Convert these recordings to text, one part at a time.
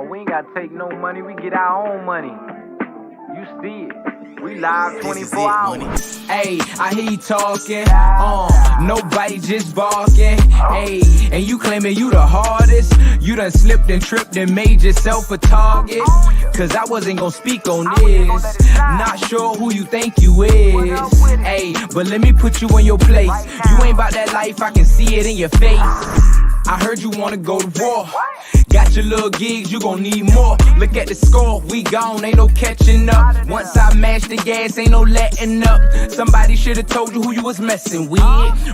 Oh, we ain't gotta take no money, we get our own money. You see it. We live 24 hours. Hey, I hear you talking. Nobody just barking. Hey, and you claiming you the hardest. You done slipped and tripped and made yourself a target. Cause I wasn't gonna speak on this. Not sure who you think you is. Hey, but let me put you in your place. You ain't about that life, I can see it in your face. I heard you wanna go to war. Got your little gigs, you gon' need more. Look at the score, we gone, ain't no catching up. Once I mash the gas, ain't no letting up. Somebody should've told you who you was messing with.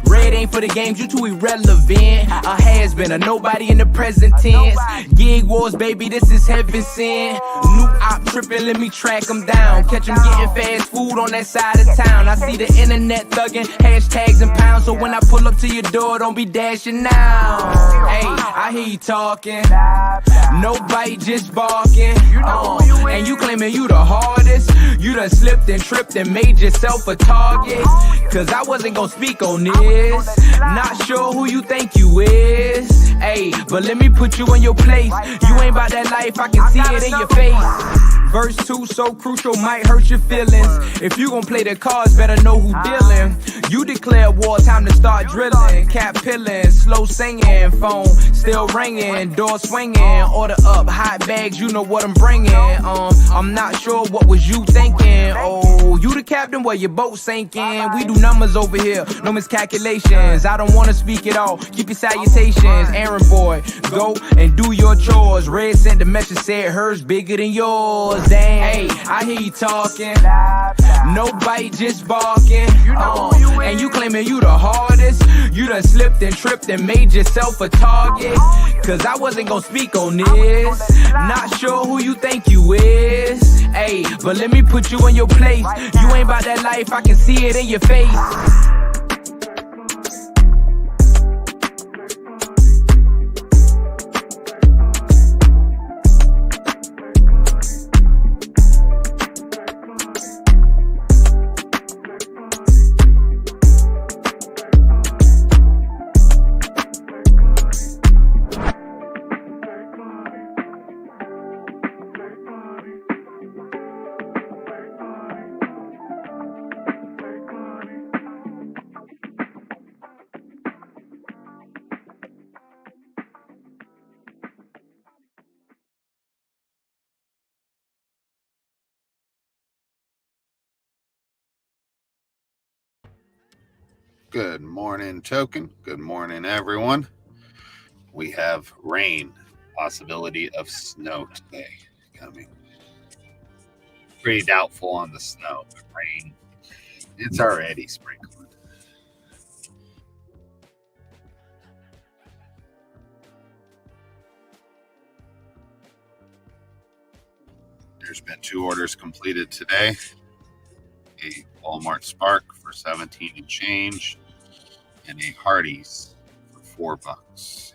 Red ain't for the games, you too irrelevant. A has-been, a nobody in the present tense. Gig wars, baby, this is heaven sent. New op trippin', let me track them down. Catch them getting fast food on that side of town. I see the internet thuggin', hashtags and pounds. So when I pull up to your door, don't be dashing now. Hey, I hear you talking. Nobody just barking. And you claiming you the hardest. You done slipped and tripped and made yourself a target. Cause I wasn't gonna speak on this. Not sure who you think you is. Hey, but let me put you in your place. You ain't about that life, I can see it in your face. Verse 2 so crucial, might hurt your feelings. If you gon' play the cards, better know who dealing. You declare war, time to start drilling. Cap pillin', slow singing, phone still ringing, door swinging. Order up, hot bags, you know what I'm bringing. I'm not sure what was you thinking. Oh, you the captain, where your boat sinking. We do numbers over here, no miscalculations. I don't wanna speak at all, keep your salutations. Aaron boy, go and do your chores. Red sent the message, said hers bigger than yours. Damn, hey, I hear you talking. Nobody just barking. And you claiming you the hardest. You done slipped and tripped and made yourself a target. Cause I wasn't gonna speak on this. Not sure who you think you is. Hey, but let me put you in your place. You ain't about that life, I can see it in your face. Good morning, Token. Good morning, everyone. We have rain, possibility of snow today coming. Pretty doubtful on the snow, but rain, it's already sprinkling. There's been 2 orders completed today. A Walmart Spark for 17 and change, and a Hardee's for $4.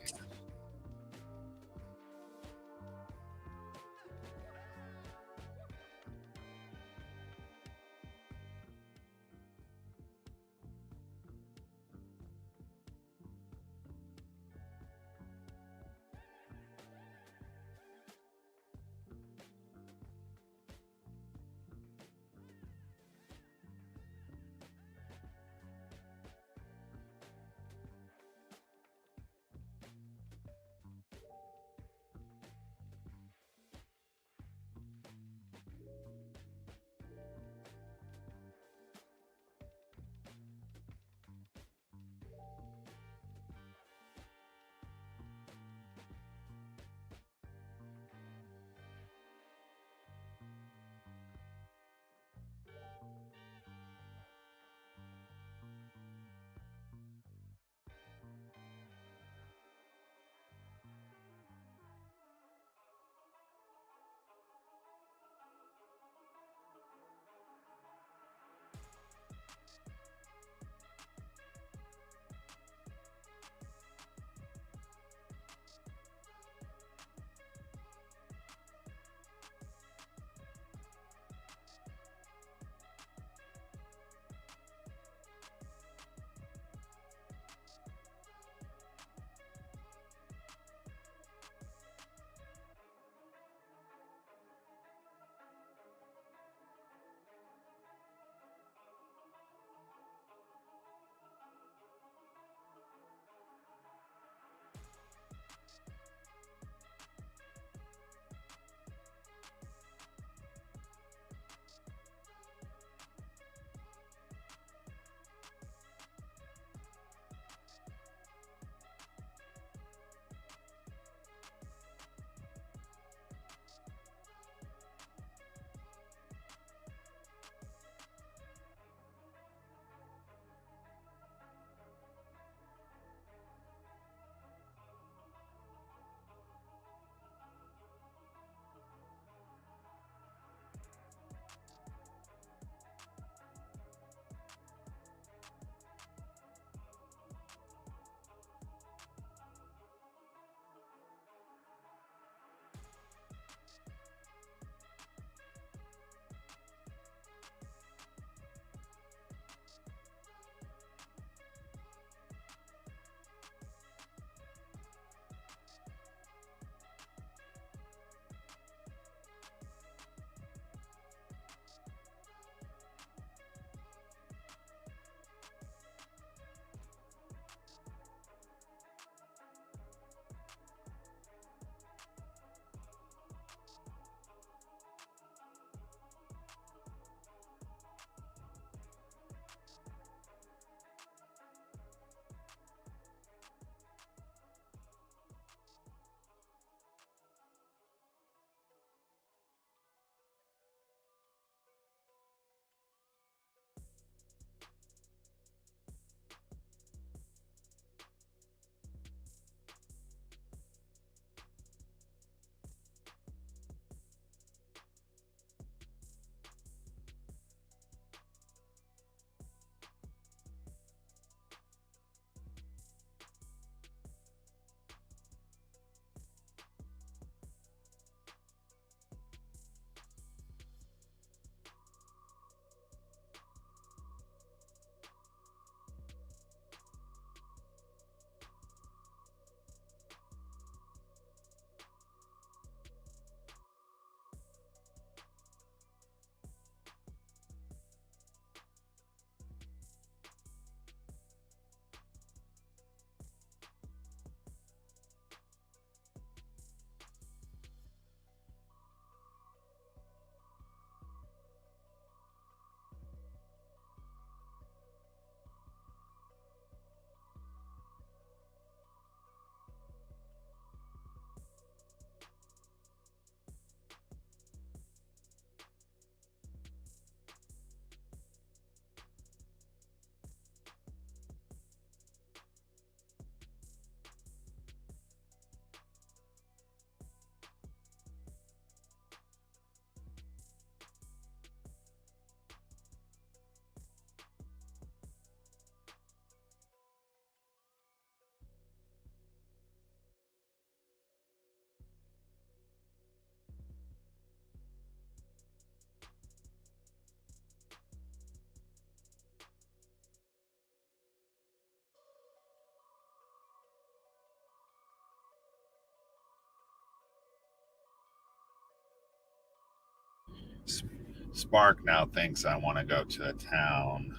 Spark now thinks I want to go to a town.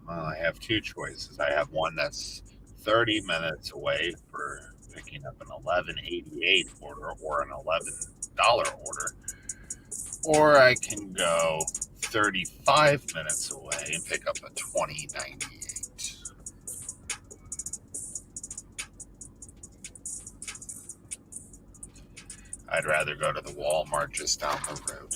Well, I have two choices. I have one that's 30 minutes away for picking up an $11.88 order or an $11 order. Or I can go 35 minutes away and pick up a $20.98. I'd rather go to the Walmart just down the road.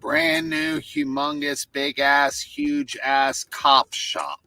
brand new, humongous, big ass, huge ass cop shop.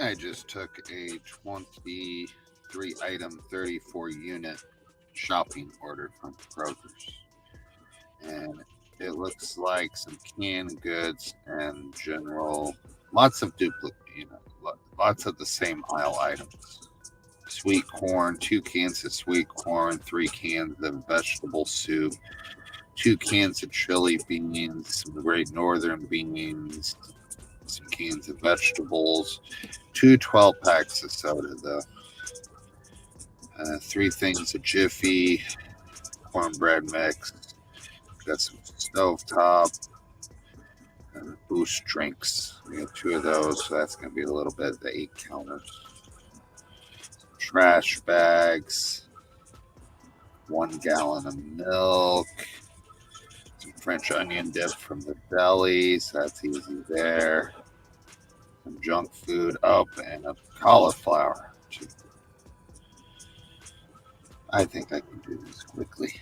I just took a 23 item, 34 unit shopping order from Kroger's. And it looks like some canned goods and general, lots of duplicate, lots of the same aisle items. Sweet corn, 2 cans of sweet corn, 3 cans of vegetable soup, 2 cans of chili beans, some great northern beans, some cans of vegetables, two 12 packs of soda, though. 3 things of Jiffy, cornbread mix, got some stovetop, boost drinks. We got 2 of those, so that's going to be a little bit of the 8 counters. Trash bags, 1 gallon of milk, some French onion dip from the deli, so that's easy there. Some junk food up and a cauliflower. I think I can do this quickly.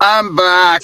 I'm back.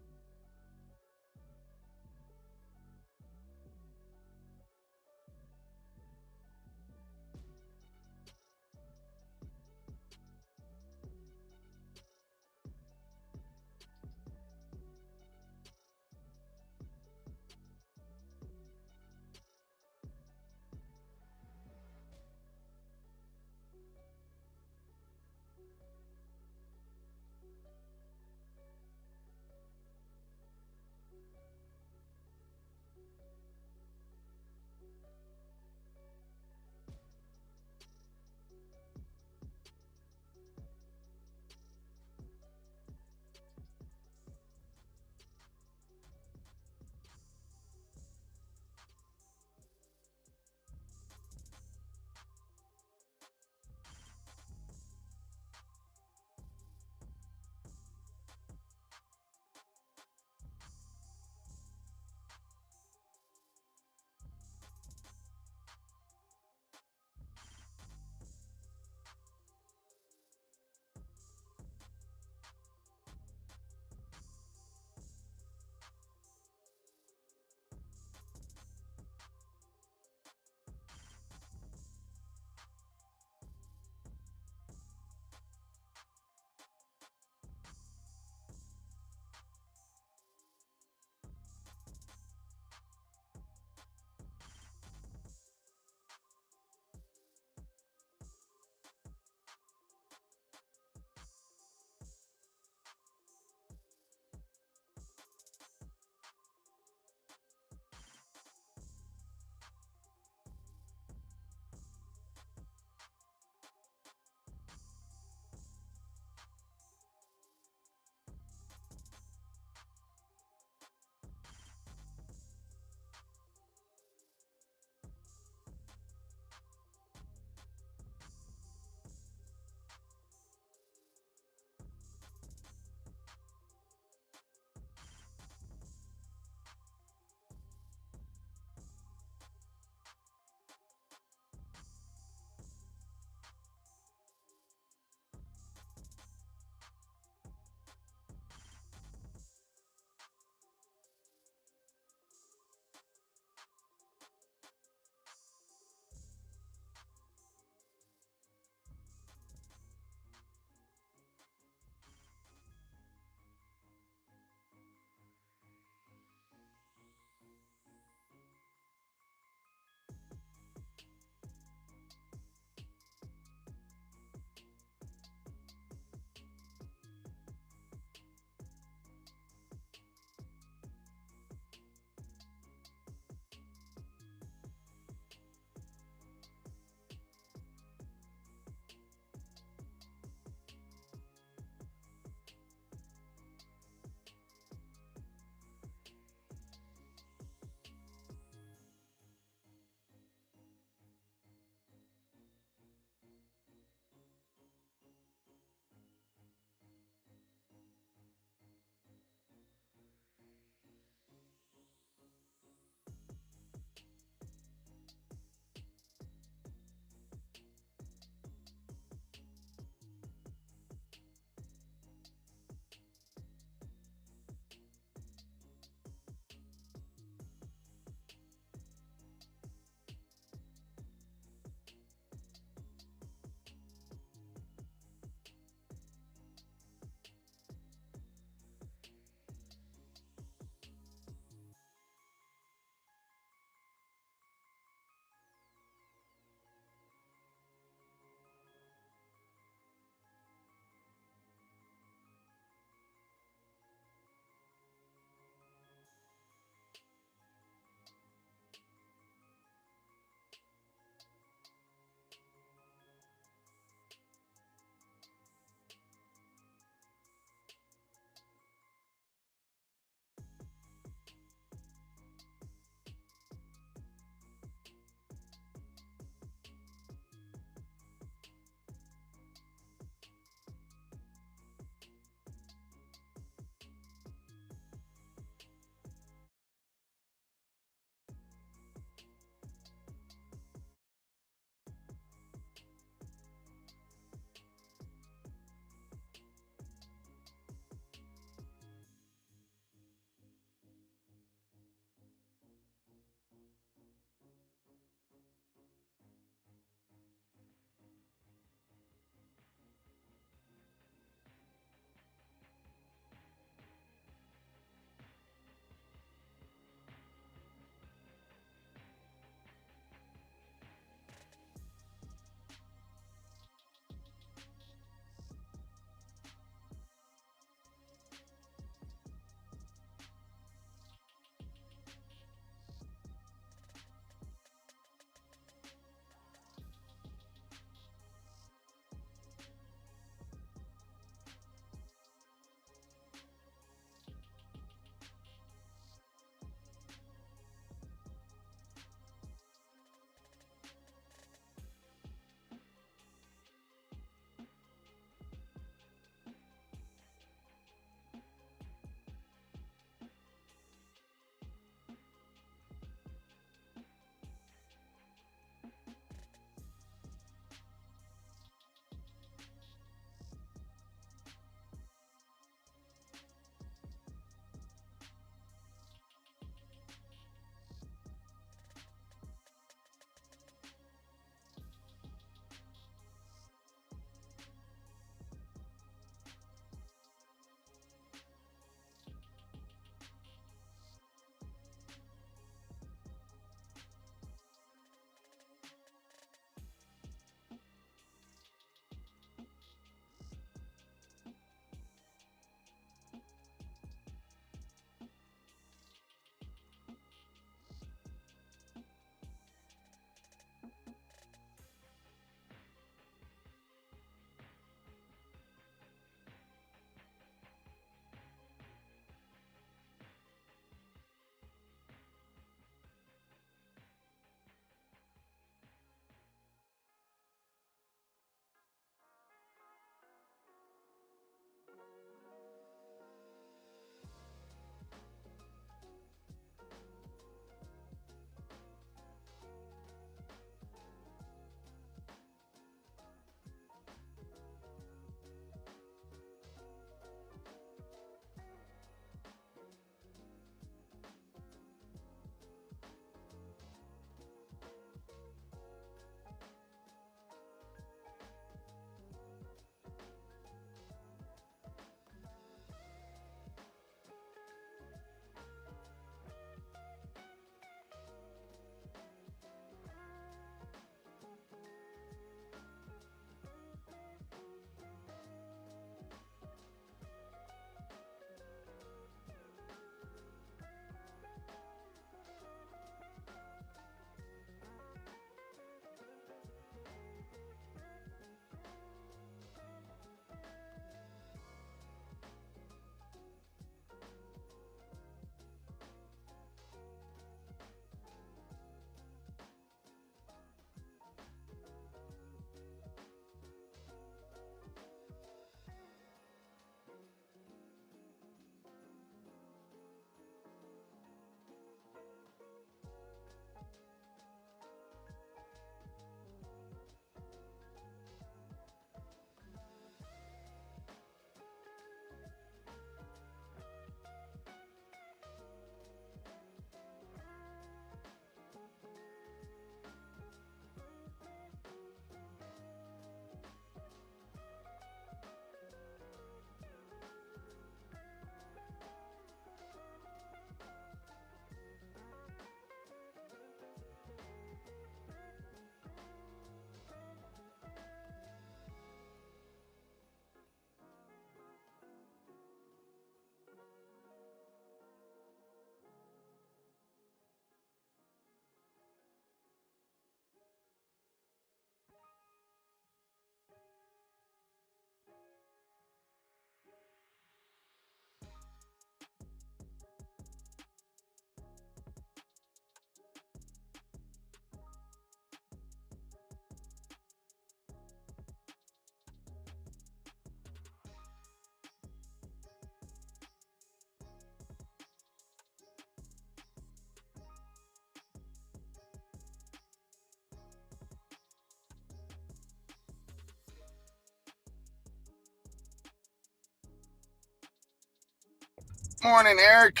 Morning, Eric.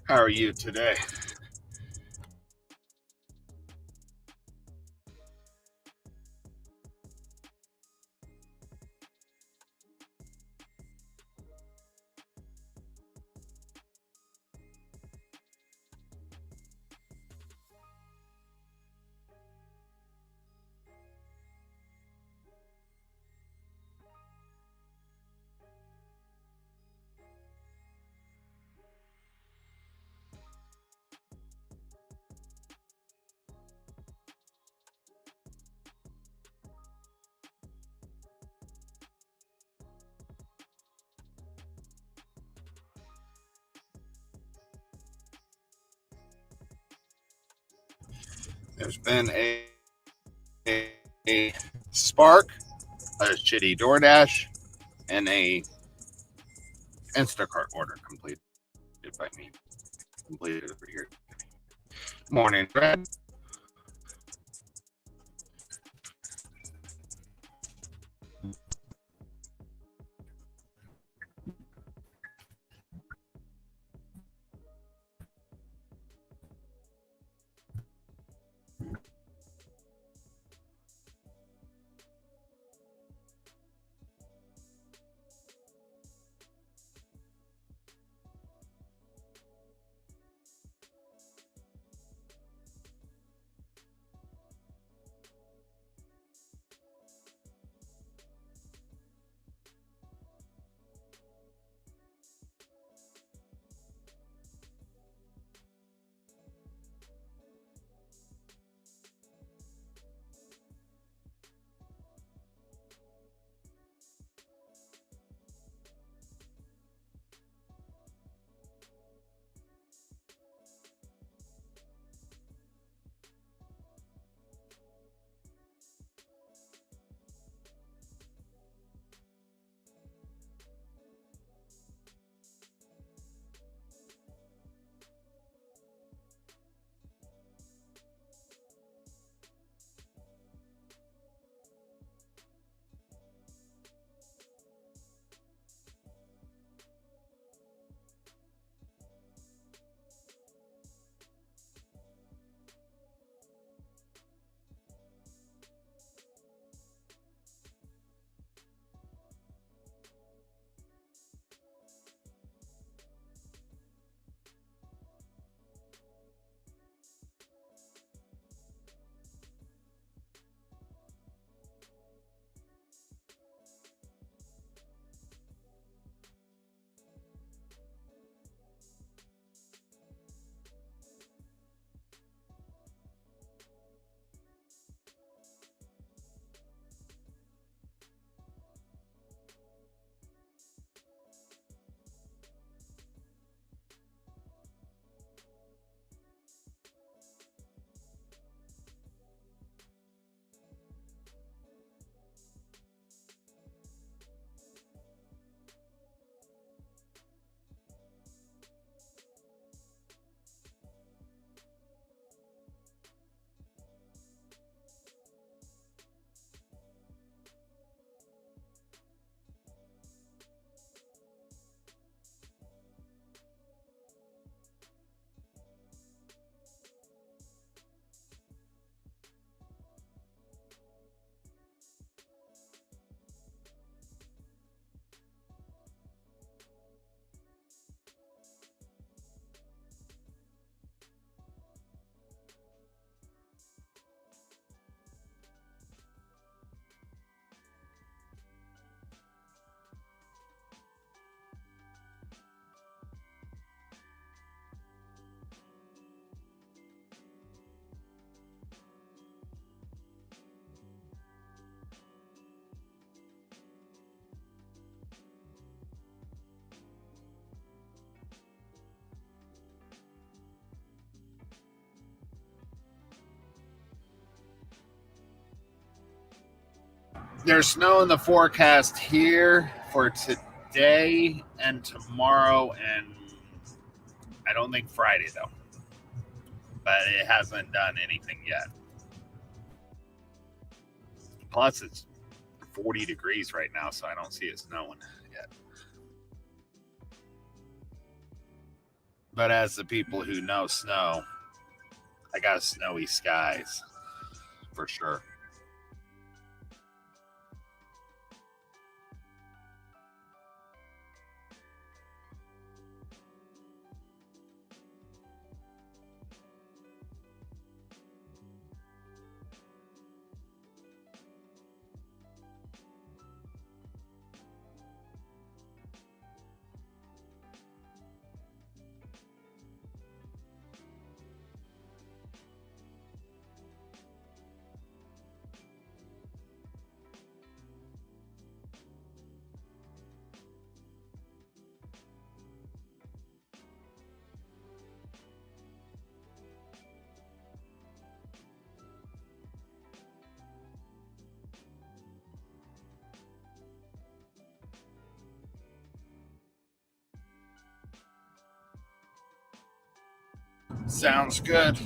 How are you today? There's been a spark, a shitty DoorDash, and a Instacart order completed by me. Completed over here. Morning, Brad. There's snow in the forecast here for today and tomorrow, and I don't think Friday, though. But it hasn't done anything yet. Plus, it's 40 degrees right now, so I don't see it snowing yet. But as the people who know snow, I got snowy skies for sure. Sounds good.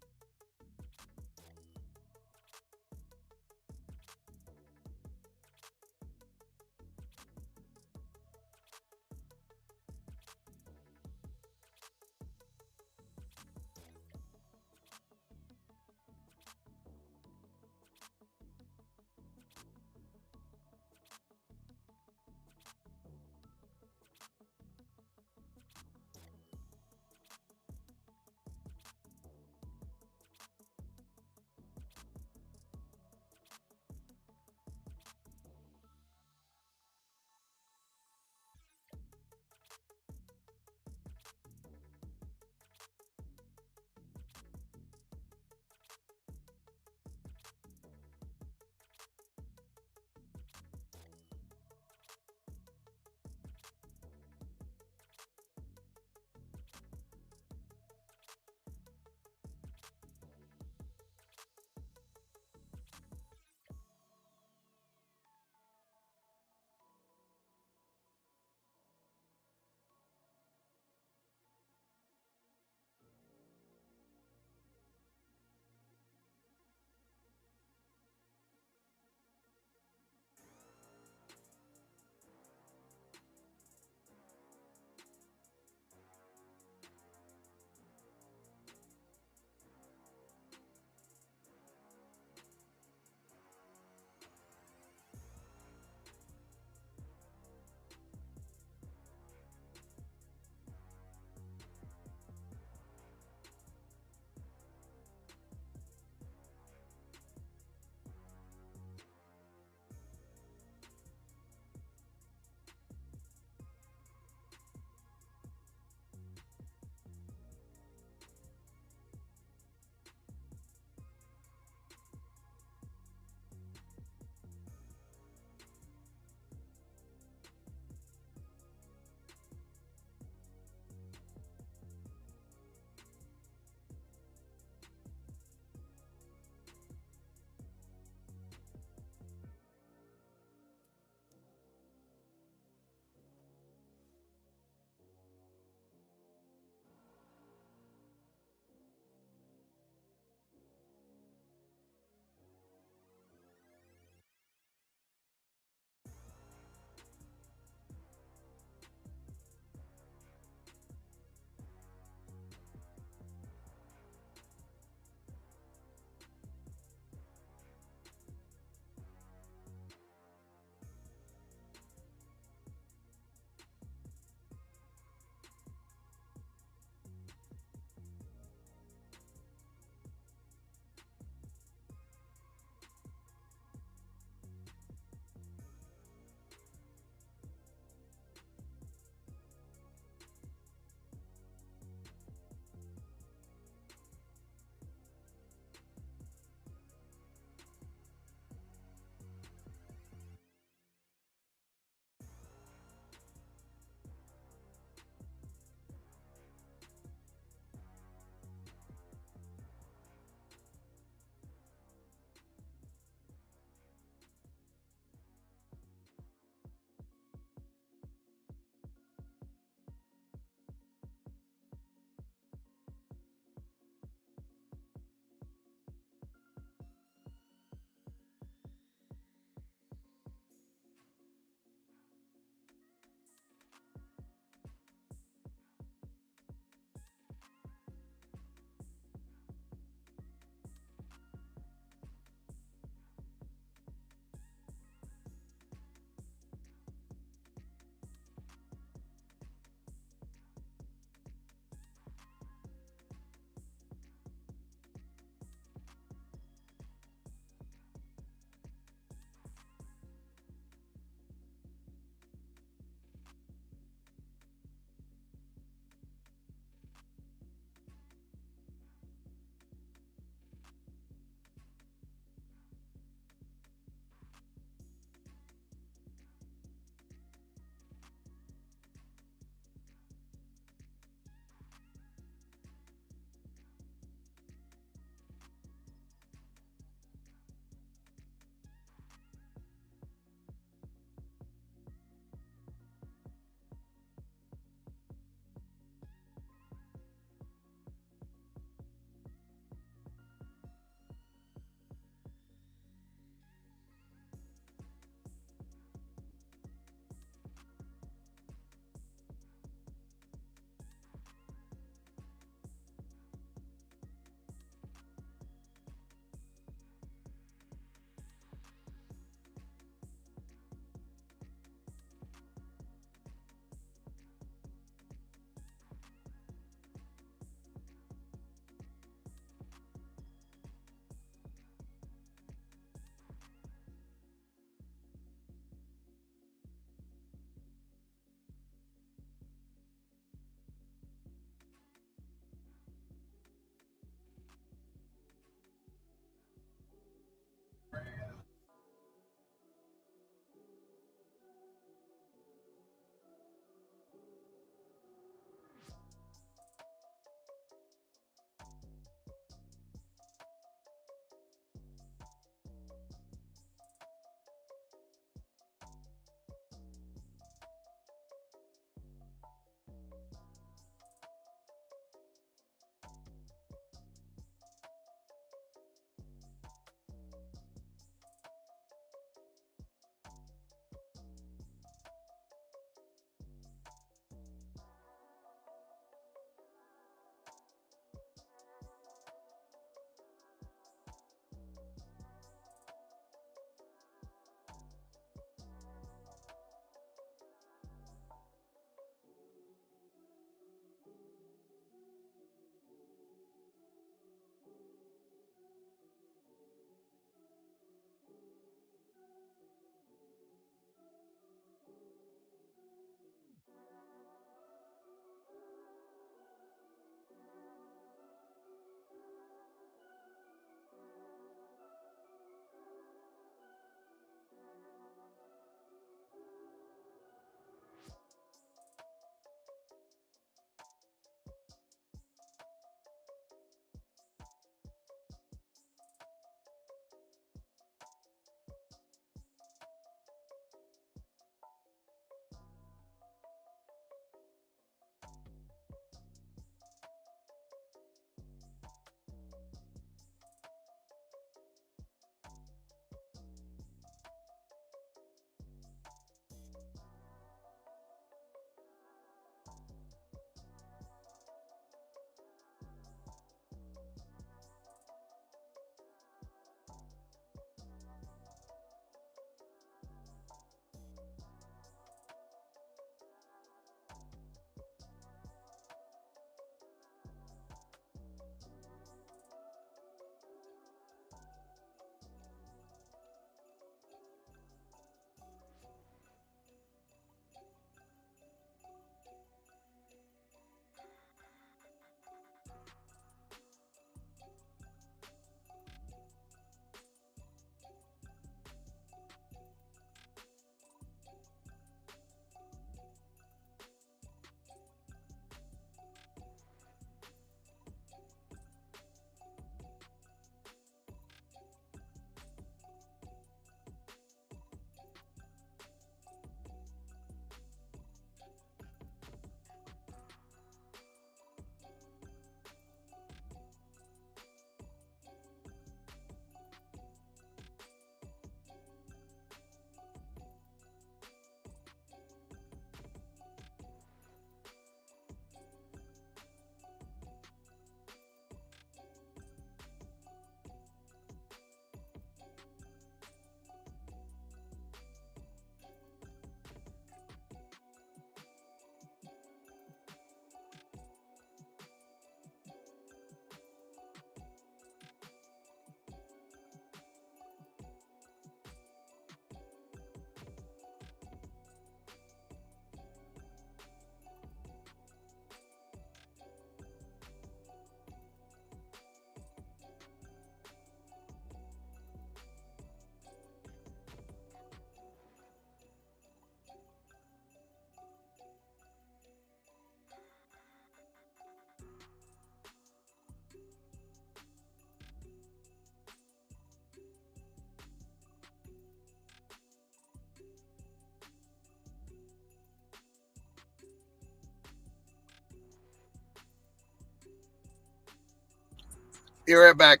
Be right back.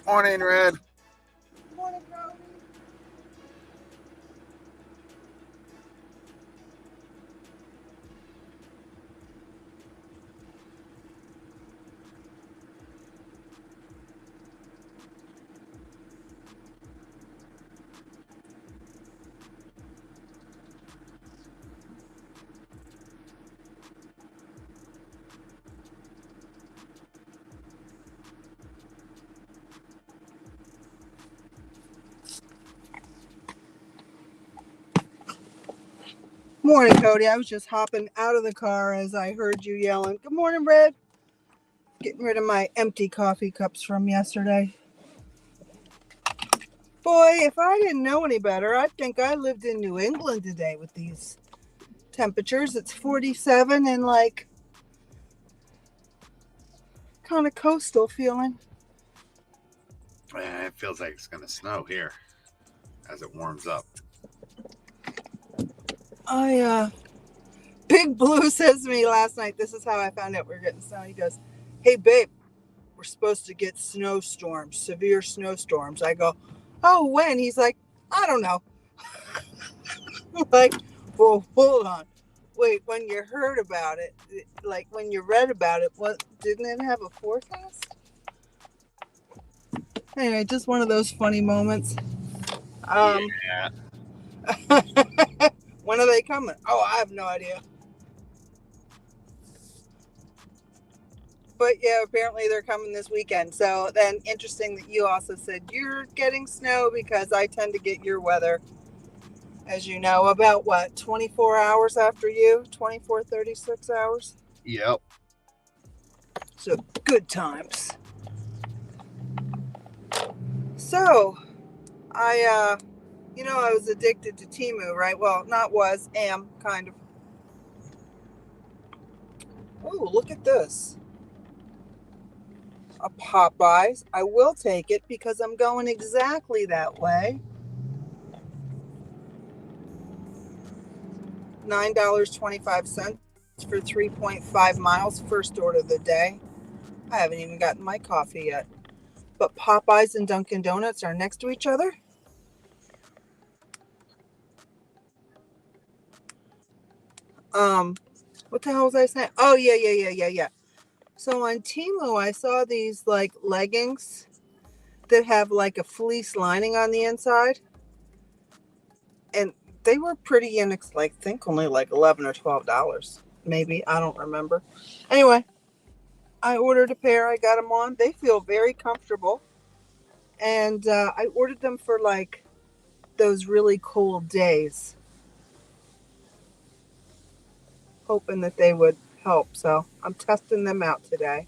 Morning, Red. Morning, Cody. Morning, Cody. I was just hopping out of the car as I heard you yelling, "Good morning, Red." Getting rid of my empty coffee cups from yesterday. Boy, if I didn't know any better, I'd think I lived in New England today with these temperatures. It's 47 and like kind of coastal feeling. It feels like it's going to snow here as it warms up. Big Blue says to me last night, this is how I found out we were getting snow. He goes, "Hey, babe, we're supposed to get snowstorms, severe snowstorms." I go, "Oh, when?" He's like, "I don't know." I'm like, well, hold on. Wait, when you heard about it, like when you read about it, what didn't it have a forecast? Anyway, just one of those funny moments. Yeah. When are they coming? Oh, I have no idea. But yeah, apparently they're coming this weekend. So then interesting that you also said you're getting snow because I tend to get your weather, as you know, about what, 24 hours after you? 24, 36 hours? Yep. So good times. So I was addicted to Temu, right? Well, not was, am, kind of. Oh, look at this. A Popeyes. I will take it because I'm going exactly that way. $9.25 for 3.5 miles. First order of the day. I haven't even gotten my coffee yet. But Popeyes and Dunkin' Donuts are next to each other. What the hell was I saying? Oh, yeah. So on Temu, I saw these like leggings that have like a fleece lining on the inside. And they were pretty inexpensive, I think only like $11 or $12, maybe. I don't remember. Anyway, I ordered a pair. I got them on. They feel very comfortable. And I ordered them for like those really cold days, hoping that they would help. So I'm testing them out today.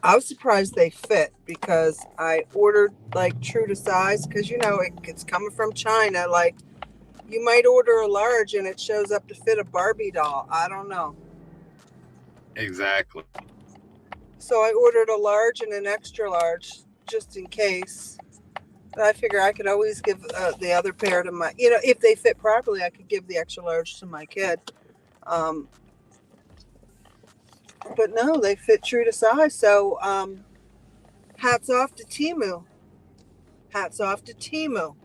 I was surprised they fit because I ordered like true to size because it's coming from China. Like you might order a large and it shows up to fit a Barbie doll. I don't know. Exactly. So I ordered a large and an extra large just in case. But I figure I could always give the other pair to my, if they fit properly, I could give the extra large to my kid. But no, they fit true to size. So hats off to Temu. Hats off to Temu.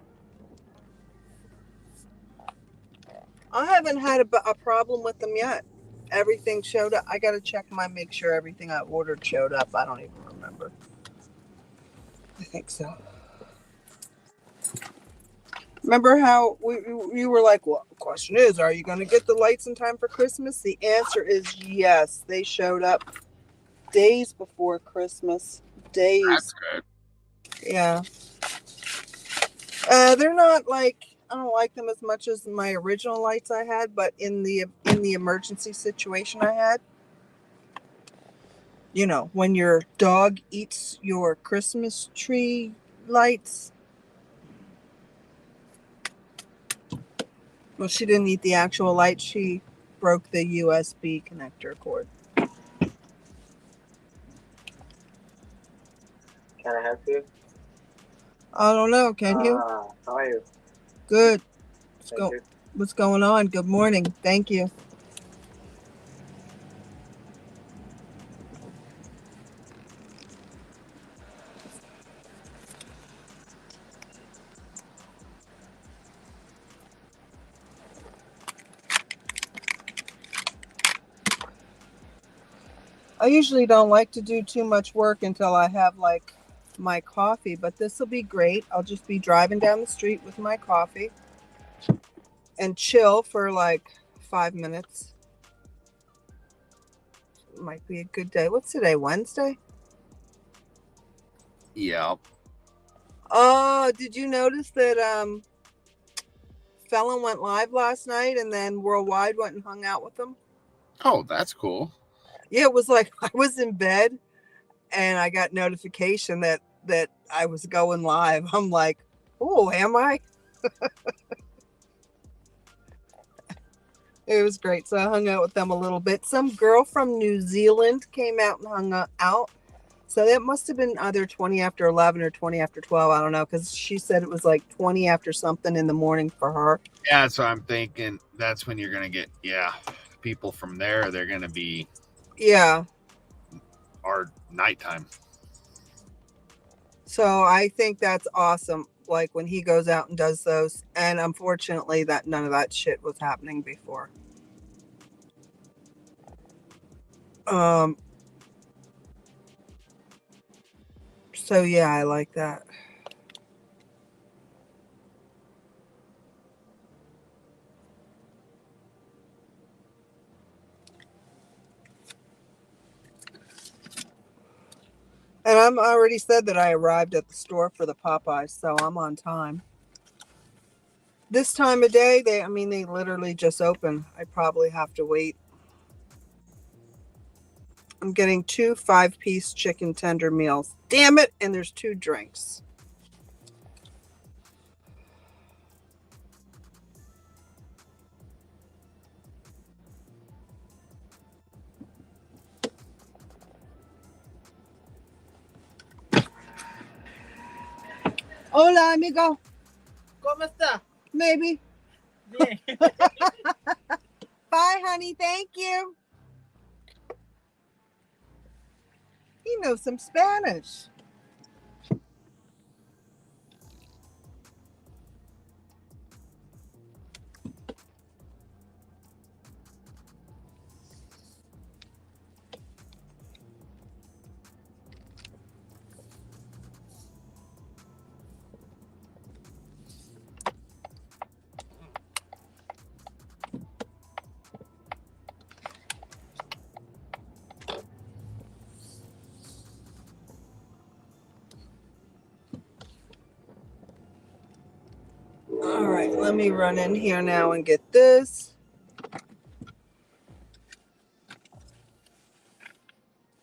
I haven't had a problem with them yet. Everything showed up. I got to make sure everything I ordered showed up. I don't even remember. I think so. Remember how we were like, well, the question is, are you going to get the lights in time for Christmas? The answer is yes. They showed up days before Christmas. Days. That's good. Yeah. They're not like, I don't like them as much as my original lights I had, but in the emergency situation I had, when your dog eats your Christmas tree lights. Well, she didn't eat the actual light. She broke the USB connector cord. Can I help you? I don't know. Can you? How are you? Good. Thank you. What's going on? Good morning. Thank you. I usually don't like to do too much work until I have like my coffee, but this will be great. I'll just be driving down the street with my coffee and chill for like 5 minutes. Might be a good day. What's today? Wednesday? Yeah. Oh, did you notice that Felon went live last night and then Worldwide went and hung out with them? Oh, that's cool. Yeah, it was like I was in bed and I got notification that I was going live. I'm like, oh, am I? It was great. So I hung out with them a little bit. Some girl from New Zealand came out and hung out. So that must have been either 20 after 11 or 20 after 12. I don't know, because she said it was like 20 after something in the morning for her. Yeah, so I'm thinking that's when you're going to get, people from there. They're going to be our nighttime. So I think that's awesome. Like when he goes out and does those. And unfortunately, that none of that shit was happening before. So yeah, I like that. And I'm already said that I arrived at the store for the Popeyes, so I'm on time. This time of day, they literally just open. I probably have to wait. I'm getting 2 5-piece chicken tender meals. Damn it! And there's 2 drinks. Hola, amigo. ¿Cómo está? Maybe. Bien. Bye, honey. Thank you. He knows some Spanish. All right, let me run in here now and get this.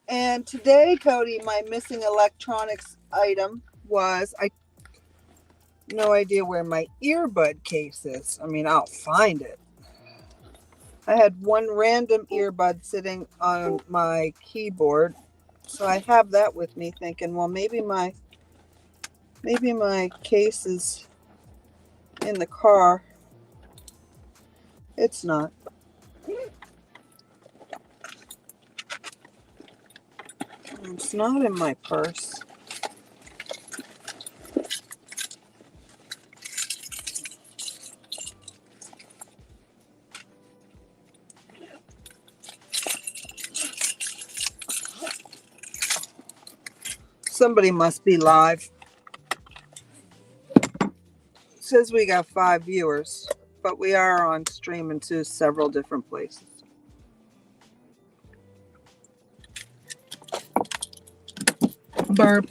And today, Cody, my missing electronics item was no idea where my earbud case is. I'll find it. I had one random earbud sitting on my keyboard. So I have that with me thinking, well, maybe my case is in the car. It's not. It's not in my purse. Somebody must be live. It says we got 5 viewers, but we are on stream into several different places. Burp.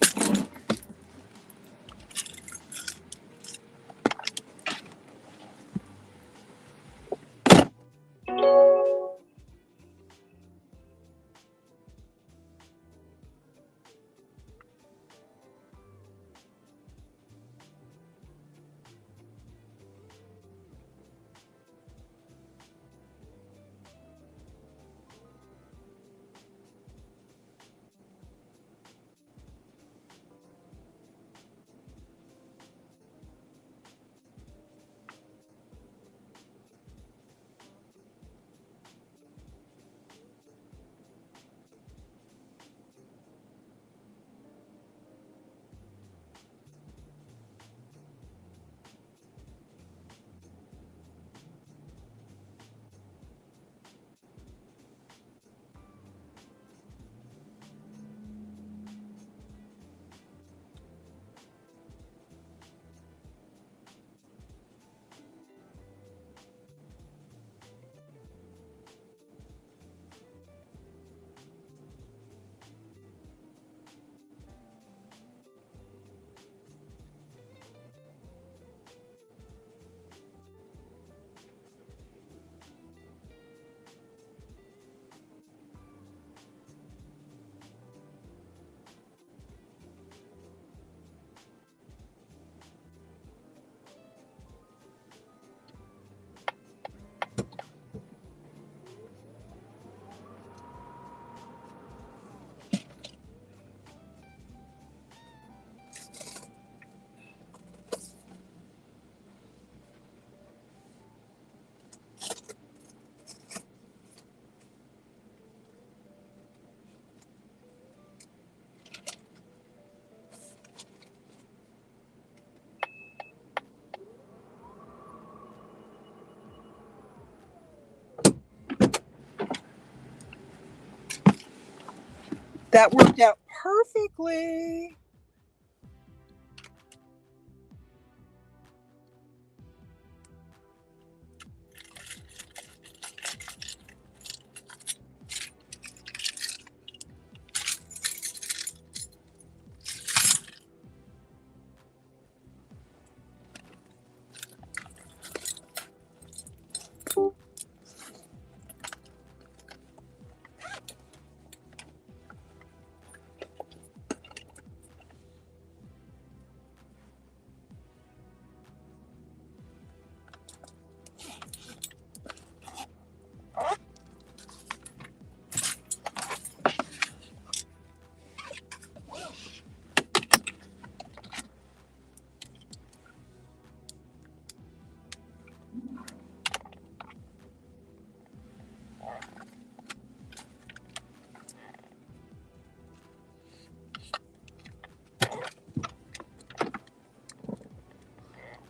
That worked out perfectly.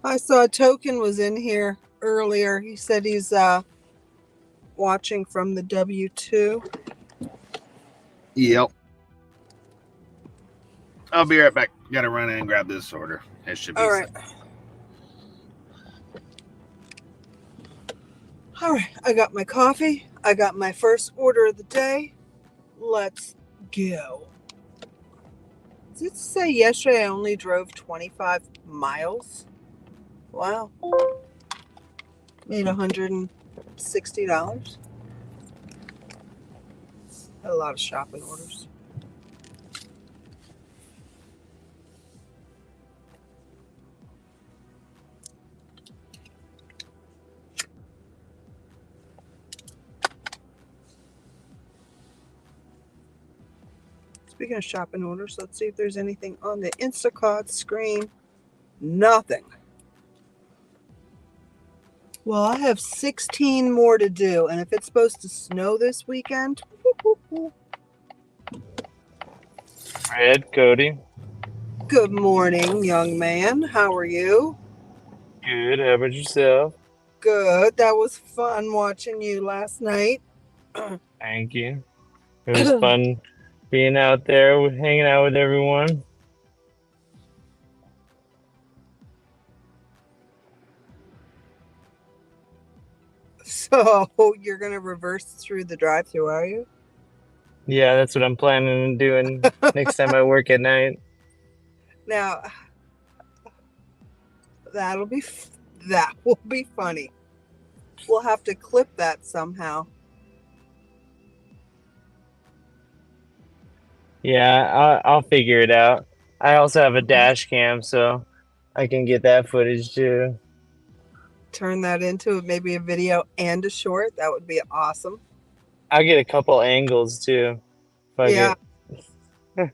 I saw Token was in here earlier. He said he's watching from the W2. Yep. I'll be right back. Got to run in and grab this order. It should be All right. set. All right. I got my coffee. I got my first order of the day. Let's go. Did it say yesterday I only drove 25 miles? Wow. Made $160. Had a lot of shopping orders. Speaking of shopping orders, let's see if there's anything on the Instacart screen. Nothing. Well, I have 16 more to do, and if it's supposed to snow this weekend, Red, Cody. good morning, young man. How are you? Good. How about yourself? Good. That was fun watching you last night. Thank you. It was fun being out there, hanging out with everyone. So you're going to reverse through the drive-thru, are you? Yeah, that's what I'm planning on doing next time I work at night. Now, that will be funny. We'll have to clip that somehow. Yeah, I'll figure it out. I also have a dash cam, so I can get that footage too. Turn that into maybe a video and a short. That would be awesome. I'll get a couple angles too. Fuck Yeah. it.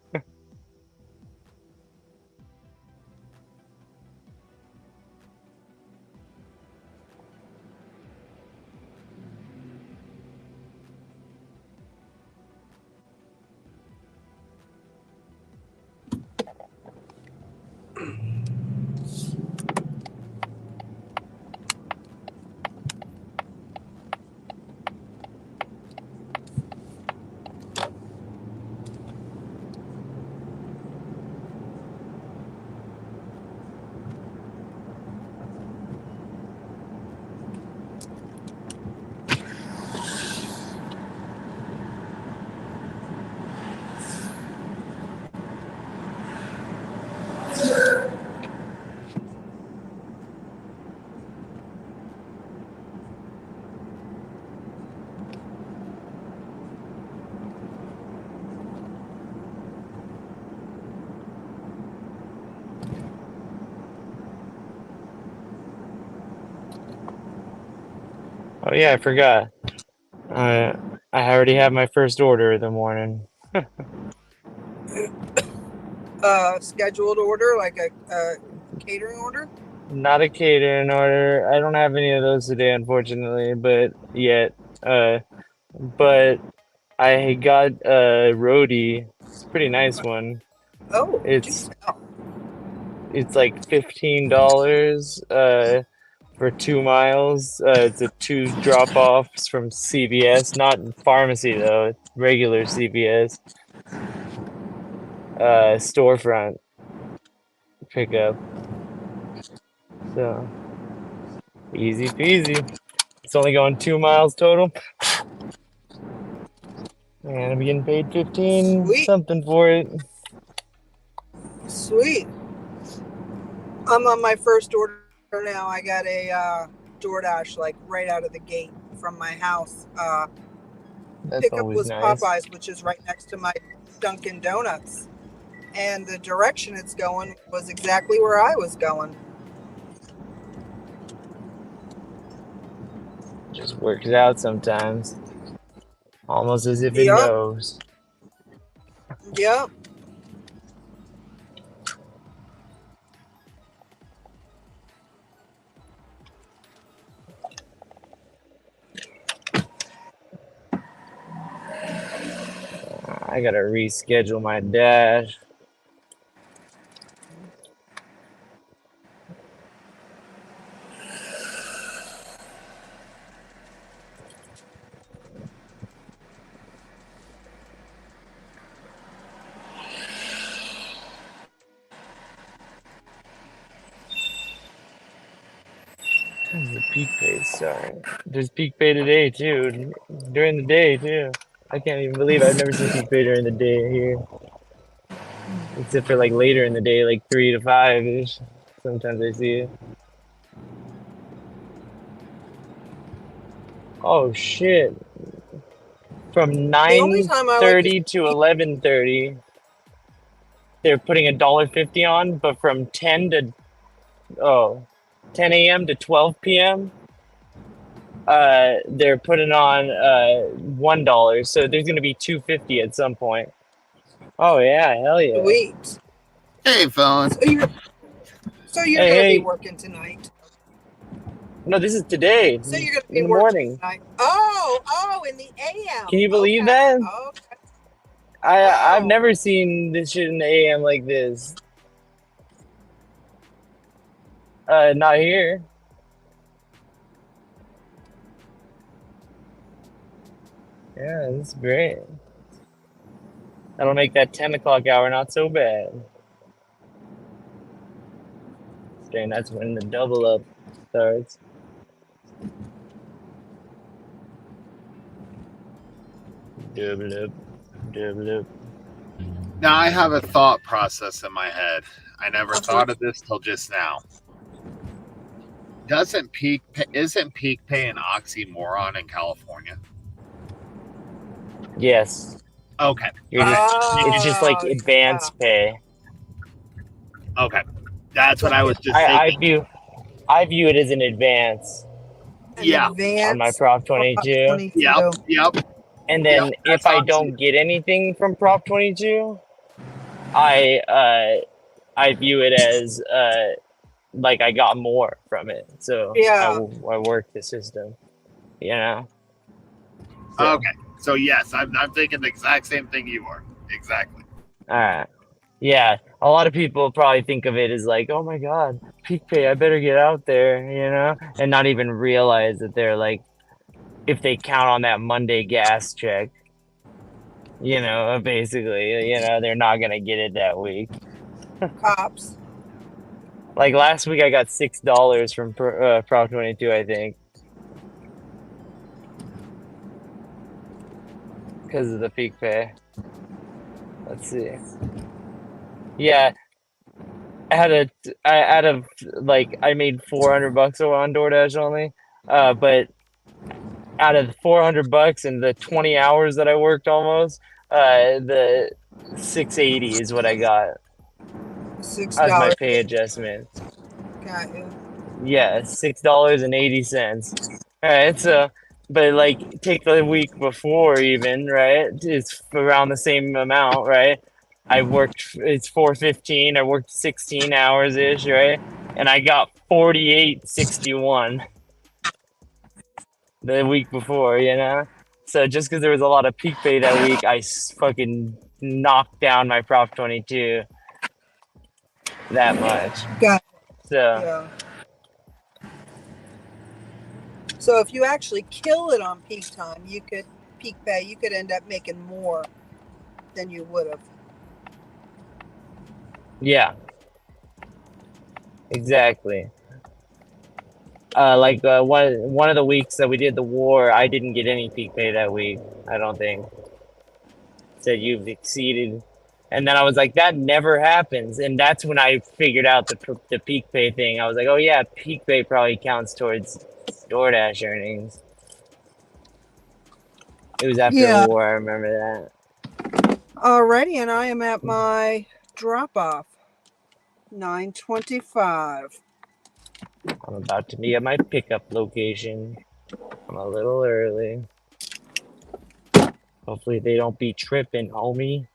Oh yeah, I forgot. I already have my first order of the morning. Scheduled order, like a catering order? Not a catering order. I don't have any of those today, unfortunately, but yet. But I got a roadie. It's a pretty nice one. Oh, It's like $15 for 2 miles. It's a 2 drop-offs from CVS, not pharmacy though. It's regular CVS. storefront pickup. So easy peasy. It's only going 2 miles total. And I'm getting paid 15 Sweet. something for it. Sweet. I'm on my first order now. I got a DoorDash like right out of the gate from my house. That's Pickup always was nice. Popeyes, which is right next to my Dunkin' Donuts. And the direction it's going was exactly where I was going. Just works out sometimes. Almost as if it Yep. knows. Yep. I gotta reschedule my dash. When's the peak pay start? There's peak pay today too. During the day too. I can't even believe I've never seen peak pay during the day here. Except for like later in the day, like 3 to 5 ish. Sometimes I see it. Oh shit. From The only time I like to 9:30 to 11:30, they're putting $1.50 on, but from 10 a.m. to 12 p.m., they're putting on $1. So there's gonna be $2.50 at some point. Oh yeah, hell yeah. Sweet. Hey, phone. So you're Hey, gonna be hey. working tonight. No, this is today. So you're gonna In be the working morning. tonight. Oh, in the AM. Can you believe Okay. that? Okay. I've Wow. never seen this shit in the AM like this. Not here. Yeah, this is great. That'll make that 10 o'clock hour not so bad. Okay, that's when the double up starts. Double up, double up. Now I have a thought process in my head. I never thought of this till just now. Isn't peak pay an oxymoron in California? Yes, Okay. it's just like Oh, advance pay. Okay. That's what I was just I thinking. view it as an advance an Yeah. on my advance Prop Prop 22. 22. Yep. And Yep. then That's if I oxy. don't get anything from Prop 22, I view it as like I got more from it. So Yeah. I work the system, you know. So, Okay. So yes, I'm thinking the exact same thing you are. Exactly. all right. Yeah, a lot of people probably think of it as like, oh my God, peak pay, I better get out there, you know, and not even realize that they're like, if they count on that Monday gas check, you know, basically, you know, they're not gonna get it that week. Cops. Like last week, I got $6 from Prop 22, I think, because of the peak pay. Let's see. Yeah, out of like I made $400 on DoorDash only, but out of the $400 and the 20 hours that I worked almost, the 680 is what I got as my $6. pay adjustment. Got you. Yeah, $6.80. All right, so but like take the week before even, right? It's around the same amount, right? I worked it's 415, I worked 16 hours ish, right? And I got 48.61 the week before, you know? So just because there was a lot of peak pay that week, I fucking knocked down my Prop 22 that much. Got So yeah. So if you actually kill it on peak time, peak pay, you could end up making more than you would have. Yeah, exactly. One of the weeks that we did the war, I didn't get any peak pay that week. I don't think. Said you've exceeded, and then I was like, that never happens, and that's when I figured out the peak pay thing. I was like, oh yeah, peak pay probably counts towards DoorDash earnings. It was after the Yeah. war. I remember Alrighty, and I am at my drop off. 9:25. that. I'm about to be at my pickup location. I'm a little early. Hopefully they don't be tripping, homie.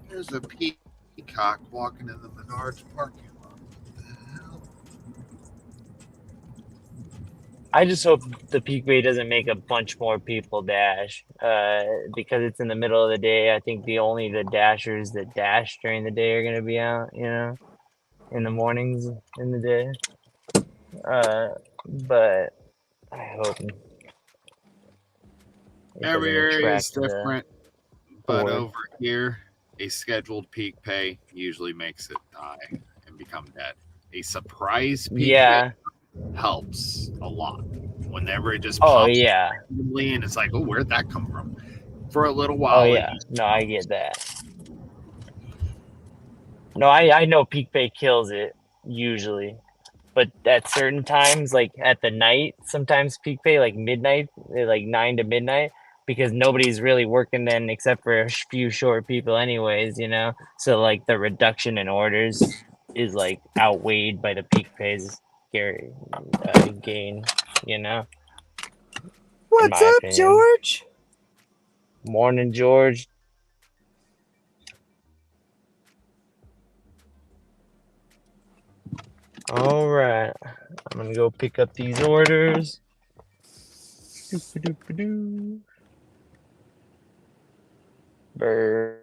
There's a peacock walking in the Menards parking lot. What the hell? I just hope the peak pay doesn't make a bunch more people dash. Because it's in the middle of the day. I think the dashers that dash during the day are gonna be out, in the mornings in the day. But I hope it Every doesn't area is attract the different, but horde. over here, a scheduled peak pay usually makes it die and become dead. A surprise peak pay Yeah. helps a lot. Whenever it just Oh pops yeah. randomly and it's like, oh, where'd that come from? For a little Oh while, yeah. No, I get that. No, I know peak pay kills it usually, but at certain times, like at the night, sometimes peak pay like midnight, like 9 to midnight, because nobody's really working then except for a few short people, anyways. So like the reduction in orders is like outweighed by the peak pays gain. In What's my up, opinion. George? Morning, George. All right, I'm gonna go pick up these orders. Doop-a-doop-a-doo. Brr.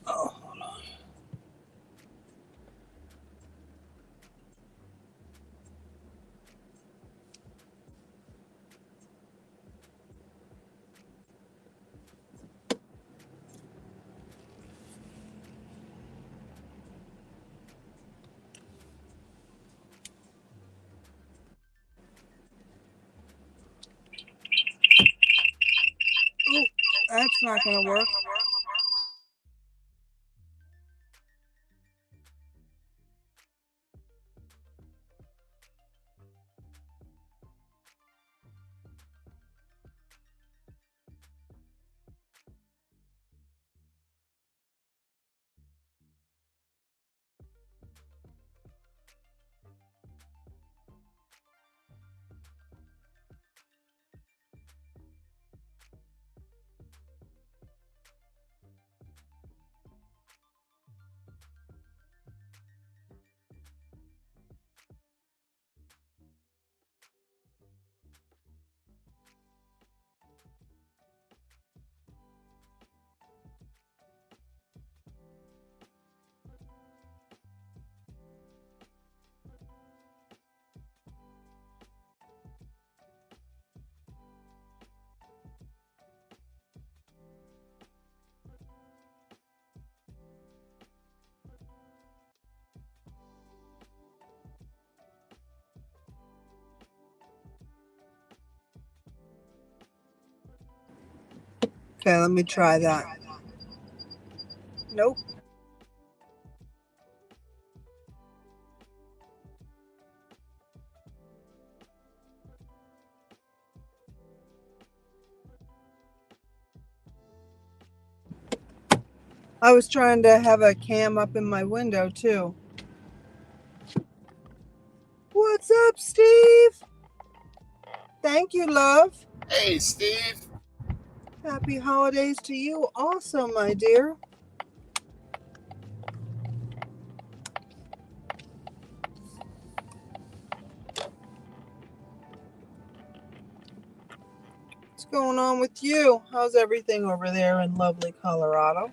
Oh, hold on. Ooh, that's not going to work. Okay, let me try that. Nope. I was trying to have a cam up in my window too. What's up, Steve? Thank you, love. Hey, Steve. Happy holidays to you also, my dear. What's going on with you? How's everything over there in lovely Colorado?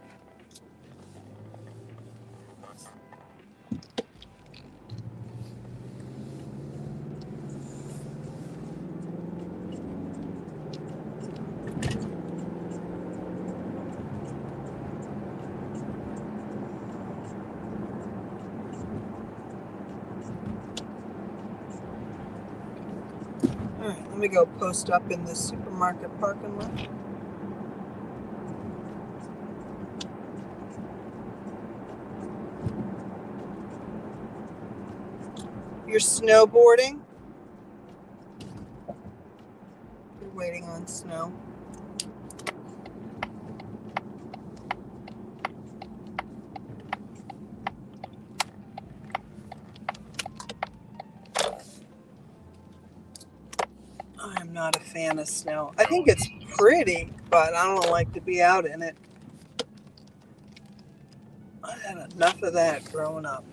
All right, let me go post up in the supermarket parking lot. You're snowboarding? You're waiting on snow. I'm not a fan of snow. I think it's pretty, but I don't like to be out in it. I had enough of that growing up.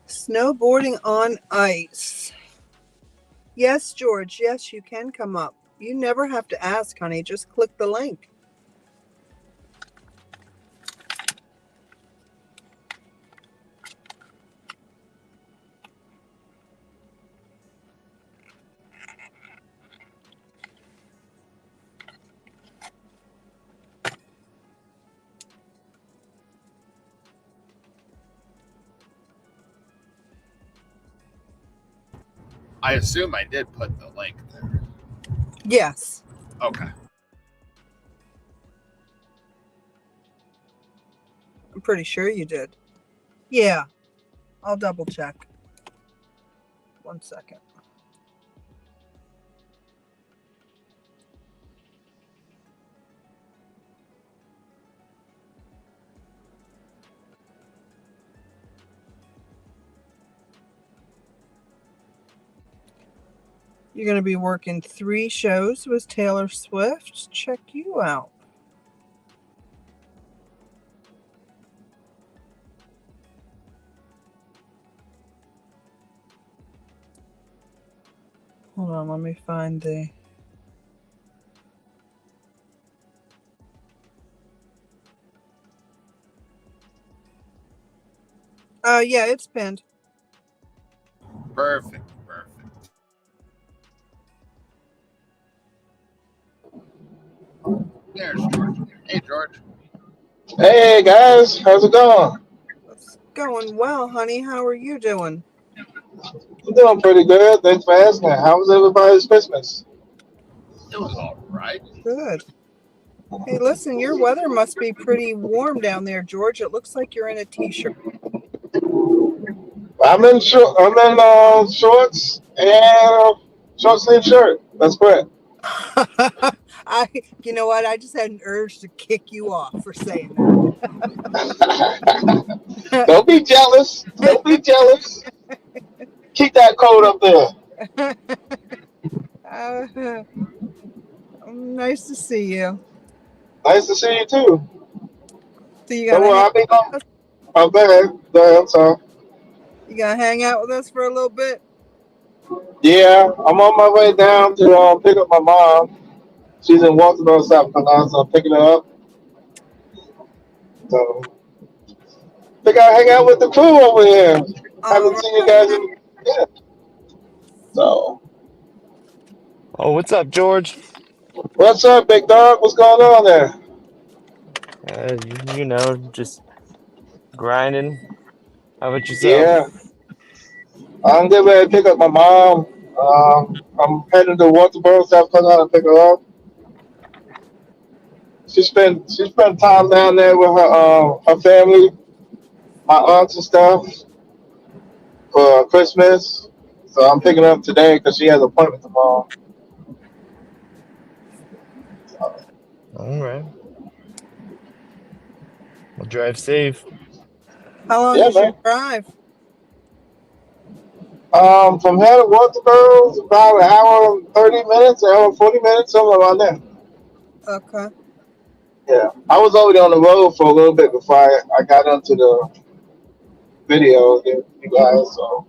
Snowboarding on ice. Yes, George. Yes, you can come up. You never have to ask, honey. Just click the link. I assume I did put the link there. Yes. Okay. I'm pretty sure you did. Yeah. I'll double check. 1 second. You're going to be working 3 shows with Taylor Swift. Check you out. Hold on, let me find the... yeah, it's pinned. Perfect. There's George. Hey, George. Hey guys, how's it going? It's going well, honey. How are you doing? I'm doing pretty good. Thanks for asking. How was everybody's Christmas? It was all right. Good. Hey, listen, your weather must be pretty warm down there, George. It looks like you're in a t-shirt. I'm in shorts and a short sleeve shirt. That's correct. You know what? I just had an urge to kick you off for saying that. Don't be jealous. Don't be jealous. Keep that coat up there. Nice to see you. Nice to see you too. So you Don't gotta worry, hang I'll be with gone. us? Oh, go ahead. Go ahead. I'm sorry. You gotta hang out with us for a little bit? Yeah, I'm on my way down to pick up my mom. She's in Walterboro, South Carolina, so I'm picking her up. So think I'll hang out with the crew over here. All Haven't seen you right. guys in yeah. So Oh, what's up, George? what's up, big dog? What's going on there? Just grinding. How about yourself? Yeah, I'm getting ready to pick up my mom. I'm heading to Walterboro, South Carolina to pick her up. She spent time down there with her family, my aunts and stuff for Christmas. So I'm picking her up today because she has an appointment tomorrow. All right. Well, drive safe. How long Yeah, is your man. drive? From here to Waterboro, it's about an hour and 30 minutes, an hour and 40 minutes, somewhere around there. Okay. Yeah, I was already on the road for a little bit before I got onto the video with you guys. So,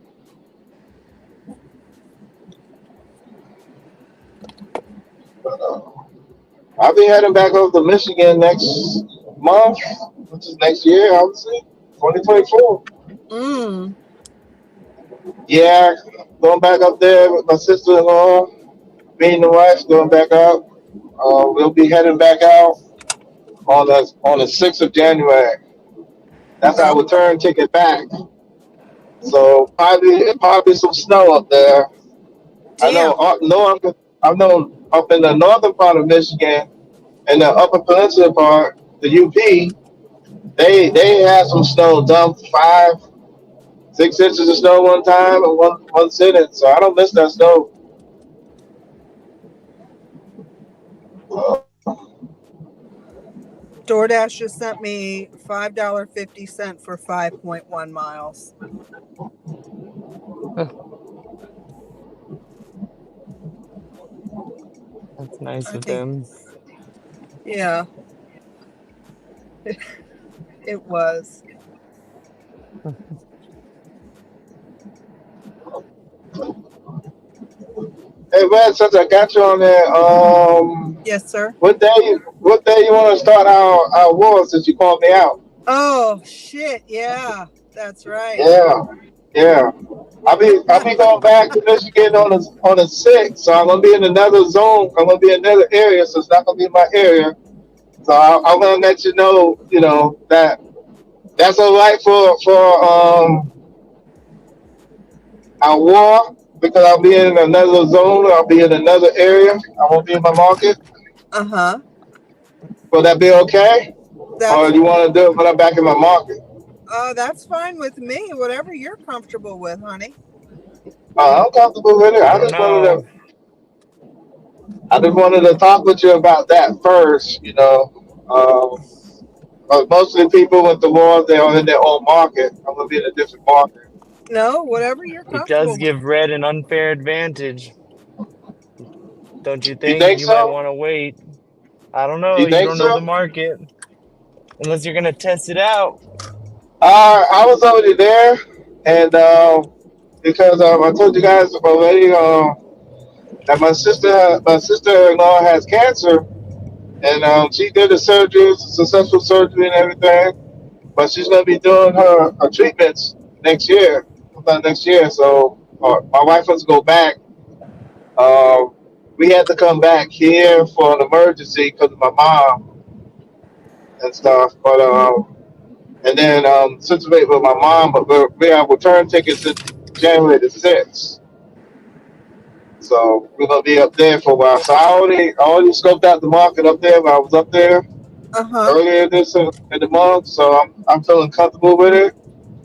but, I'll be heading back over to Michigan next month, which is next year, obviously, 2024. Mm. Yeah, going back up there with my sister-in-law, me and the wife going back out. We'll be heading back out on the 6th of January. That's Oh, our return ticket back. So probably some snow up there. I know damn. I know up in the northern part of Michigan and the upper peninsula part, the UP, they had some snow, dumped 5, 6 inches of snow one time and one sitting. So I don't miss that snow. Uh, DoorDash just sent me $5.50 for 5.1 miles. That's nice I of think, them. yeah, it was. Hey man, since I got you on there, Yes, sir. what day you want to start our war since you called me out? Oh, shit. Yeah, that's right. Yeah, yeah. I'll be going back to Michigan on the 6th, so I'm gonna be in another zone. I'm gonna be in another area, so it's not gonna be my area. So I'm gonna let you know that that's all right for our war because I'll be in another zone. I'll be in another area. I won't be in my market. Uh-huh. Will that be okay? Or That's you want to do it when I'm back in my market? that's fine with me. Whatever you're comfortable with, honey. I'm comfortable with it. I don't know. I just wanted to talk with you about that first. Most of the people with the wars, they are in their own market. I'm gonna be in a different market. No, whatever you're It does comfortable with. give Red an unfair advantage, don't you You think? think You might so? want to wait. I don't know. You You think don't know the so? market unless you're gonna test it out. I was already there, and because I told you guys already that my sister-in-law has cancer, and she did the surgery, successful surgery and everything. But she's gonna be doing her treatments next year, sometime next year. So my wife wants to go back. Um, we had to come back here for an emergency because of my mom and stuff. But and then situate with my mom, but we have return tickets in January the 6th. So we're gonna be up there for a while. So I already scoped out the market up there. But I was up there Uh-huh. earlier this in the month, so I'm feeling comfortable with it.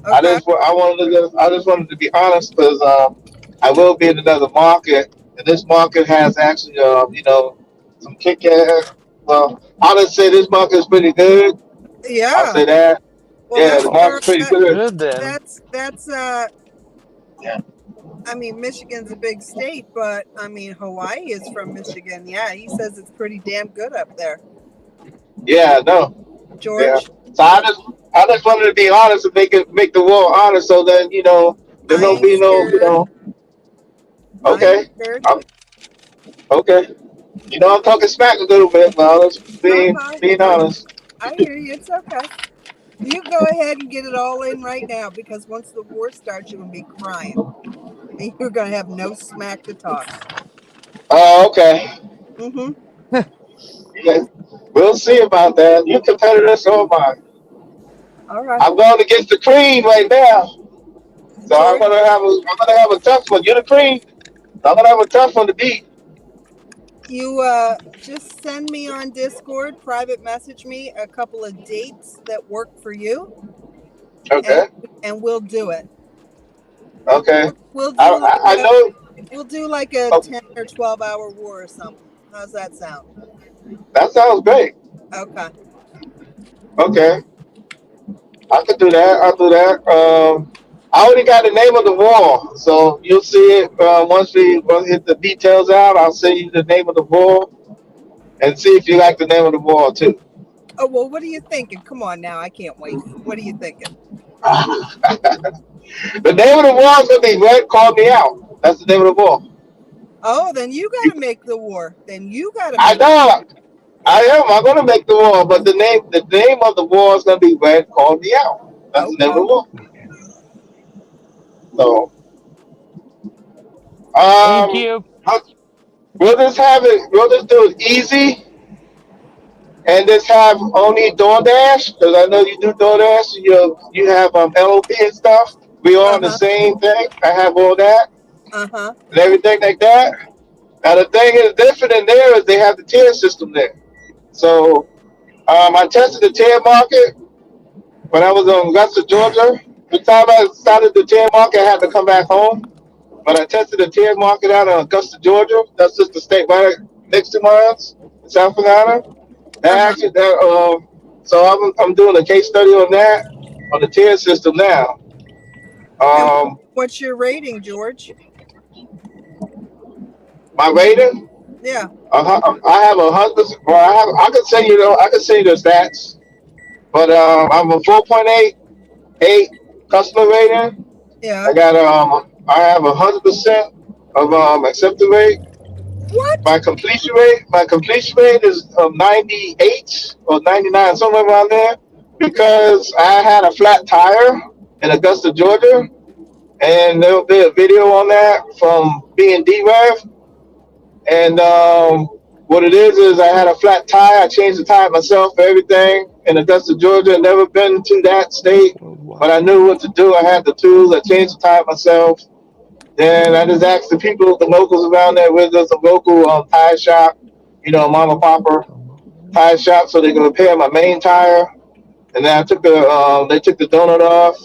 Okay. I just wanted to be honest because I will be in another market, and this market has actually some kick ass. Well, I'll just say this market is pretty good. I'll Yeah. say that. Well, Yeah, that's the where market's pretty good. Good then. that's Yeah. I mean, Michigan's a big state, but I mean, Hawaii is from Michigan. Yeah, he says it's pretty damn good up there. Yeah, no. Yeah. George, So I just wanted to be honest and make the world honest, so that there I don't ain't be no scared. I ain't okay, scared. I'm, okay. I'm talking smack a little bit, but I'm just Uh-huh. being I honest. I hear you. It's okay. You go ahead and get it all in right now because once the war starts, you're gonna be crying and you're gonna have no smack to talk. Oh, okay. Mm-hmm. Yeah. We'll see about that. You competitor, so am I. All right. I'm going against the cream right now, so George, I'm gonna have a tough one. You're the cream. I'm gonna have a tough one to beat. you just send me on Discord, private message me a couple of dates that work for you, and Okay. we'll do it. Okay. We'll I do like I, I know. we'll do like a Oh, 10 or 12 hour war or something. How's that sound? that sounds great. Okay. Okay. I could do that. I'll do that. I already got the name of the wall, so you'll see it once we hit the details out. I'll send you the name of the wall and see if you like the name of the wall too. Oh, well, what are you thinking? Come on now. I can't wait. What are you thinking? The name of the wall is gonna be Red Call Me Out. That's the name of the wall. Oh, then you got to make the war. Then you got to I make. know. I am. I'm gonna make the wall, but the name of the wall is gonna be Red Call Me Out. That's the name of the Okay. wall. So, Thank you. we'll just have it. We'll just do it easy, and just have only DoorDash because I know you do DoorDash. And you have LOP and stuff. We all Uh on the huh. same thing. I have all that Uh huh. and everything like that. Now the thing is different in there is they have the tier system there. So I tested the tier market when I was in Augusta, Georgia. The time I started the tier market, I had to come back home. But I tested the tier market out in Augusta, Georgia. That's just the state right next to mine, in South Carolina. Uh That huh. actually, so I'm doing a case study on that on the tier system now. And Um, what's your rating, George? my rating, Yeah. I have 100. Well, I could say I could say the stats, but I'm a 4.88 customer rating. Yeah. I have 100% of acceptance rate. What? My completion rate is 98 or 99, somewhere around there, because I had a flat tire in Augusta, Georgia, and there'll be a video on that from being D-Rev. And what it is I had a flat tire. I changed the tire myself for everything in Augusta, Georgia. Never been to that state, but I knew what to do. I had the tools. I changed the tire myself. Then I just asked the people, the locals around there with us, a local tire shop, mama popper tire shop, so they can repair my main tire. And then they took the donut off.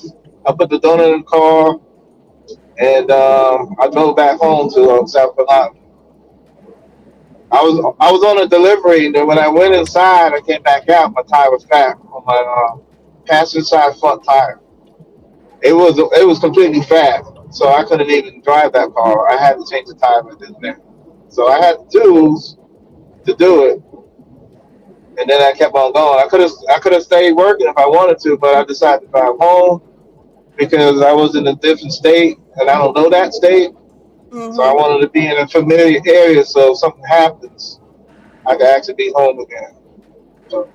I put the donut in the car, and I drove back home to South Carolina. I was on a delivery, and then when I went inside, I came back out. My tire was fat on my passenger side front tire. It was completely fat, so I couldn't even drive that car. I had to change the tire right then and there. So I had the tools to do it, and then I kept on going. I could have stayed working if I wanted to, but I decided to drive home because I was in a different state and I don't know that state. So I Mm-hmm. wanted to be in a familiar area, so if something happens, I could actually be home again. So,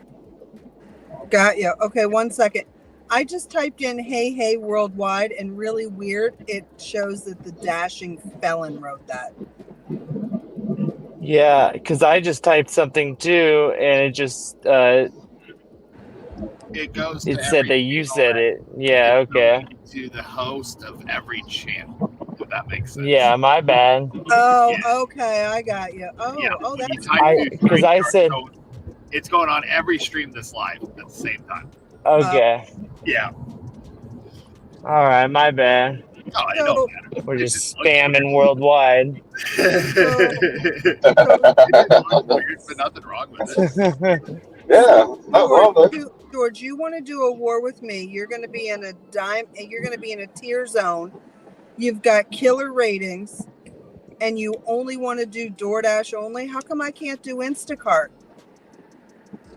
Got you. Okay, 1 second. I just typed in "Hey Hey Worldwide" and really weird. It shows that the dashing felon wrote that. Yeah, because I just typed something too, and It goes it to said every that you channel said that it. Yeah, it's okay. going to the host of every channel, if that makes sense. Yeah, my bad. Oh, Yeah, okay. I got you. yeah. Oh, When you that's type I through cool. because I StreamYard, said so it's going on every stream that's live at the same time. Uh, okay. Yeah. All right, my bad. Oh, it don't so, matter. We're It's just just looks spamming weird. worldwide. so, It so, looks weird, but nothing wrong with it. yeah, not George, wrong there. George, you want to do a war with me? You're going to be in a dime, and you're going to be in a tier zone. You've got killer ratings, and you only want to do DoorDash only. How come I can't do Instacart?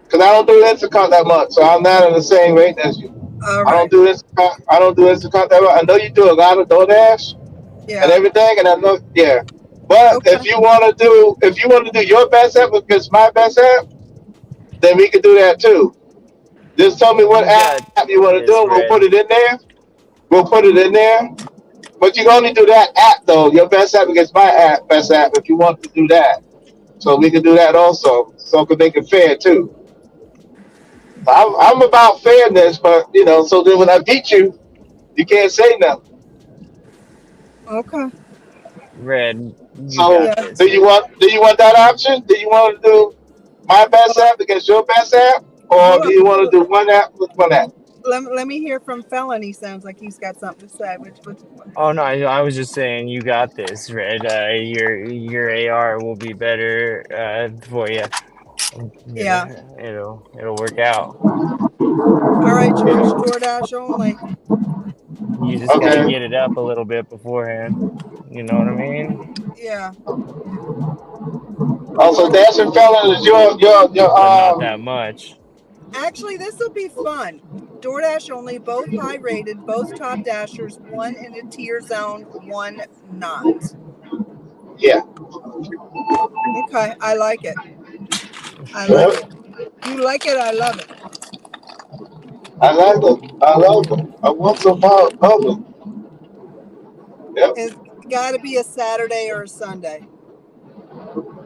Because I don't do Instacart that much, so I'm not in the same rate as you. All I don't right. do Instacart. I don't do Instacart that much. I know you do a lot of DoorDash and Yeah. everything, and I know, yeah. But Okay. if you want to do your best app against my best app, then we can do that too. Just tell me what You got app you want to do, and this, we'll put it Red. in there. We'll put it in there. But you can only do that app though. Your best app against my app, best app, if you want to do that. So we can do that also. So we can make it fair too. I'm about fairness, but so then when I beat you, you can't say nothing. Okay. Red, you So got Yeah. this, Red. do you want that option? Do you want to do my best Well, app against your best app, or hold do on. you want to do one app with one app? Let me hear from Felon. He sounds like he's got something to say. Oh no, I was just saying you got this, Red. Your AR will be better for you. Yeah. It'll work out. All right, George. DoorDash only. You just got to Okay. get it up a little bit beforehand. You know what I mean? Yeah. Also, Dashing Felon is your But not that much. Actually, this will be fun. DoorDash only, both high rated, both top dashers, one in a tier zone, one not. yeah. Okay, I like it. I Yeah. like it. You like it, I love it. I like it. I love it. I want some more of it. Yep. It's got to be a Saturday or a Sunday.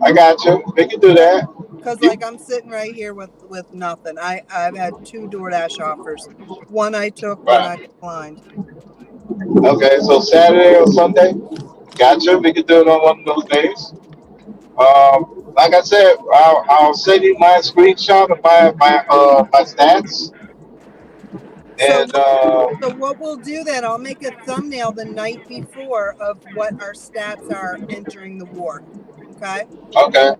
I got you. We can do that. Because, like, I'm sitting right here with nothing. I've had 2 DoorDash offers. One I took, one I Right. declined. Okay. So Saturday or Sunday. Gotcha. We can do it on one of those days. Like I said, I'll send you my screenshot of my stats, So and what, so what we'll do then, I'll make a thumbnail the night before of what our stats are entering the war. Okay? okay,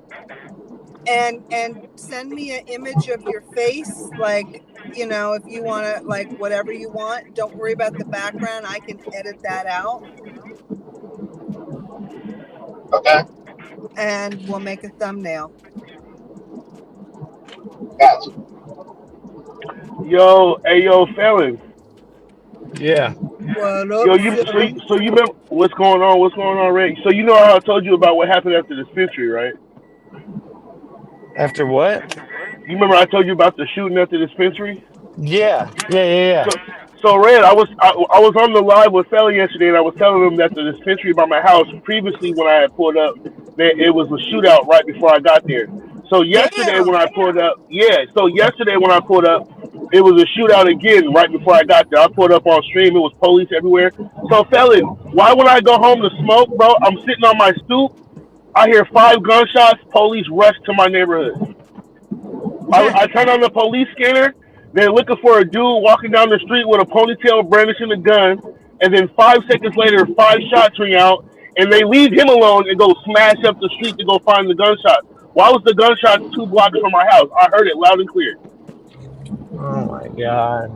And send me an image of your face, like, if you want to, like, whatever you want. Don't worry about the background. I can edit that out, okay, and we'll make a thumbnail. gotcha. Yo, hey, yo, felon. Yeah. What Yo, up, so you remember what's going on? What's going on, Ray? So you know how I told you about what happened after the dispensary, right? After what? You remember I told you about the shooting at the dispensary? Yeah. Yeah. Yeah. Yeah. So, Red, I was on the live with Felon yesterday, and I was telling him that the dispensary by my house previously, when I had pulled up, that it was a shootout right before I got there. So yesterday when Damn. I pulled up, yeah. So yesterday when I pulled up, it was a shootout again right before I got there. I pulled up on stream. It was police everywhere. So Felon, why when I go home to smoke, bro? I'm sitting on my stoop. I hear 5 gunshots. Police rush to my neighborhood. I turn on the police scanner. They're looking for a dude walking down the street with a ponytail, brandishing a gun. And then 5 seconds later, 5 shots ring out, and they leave him alone and go smash up the street to go find the gunshots. Why was the gunshots 2 blocks from my house? I heard it loud and clear, Oh my God.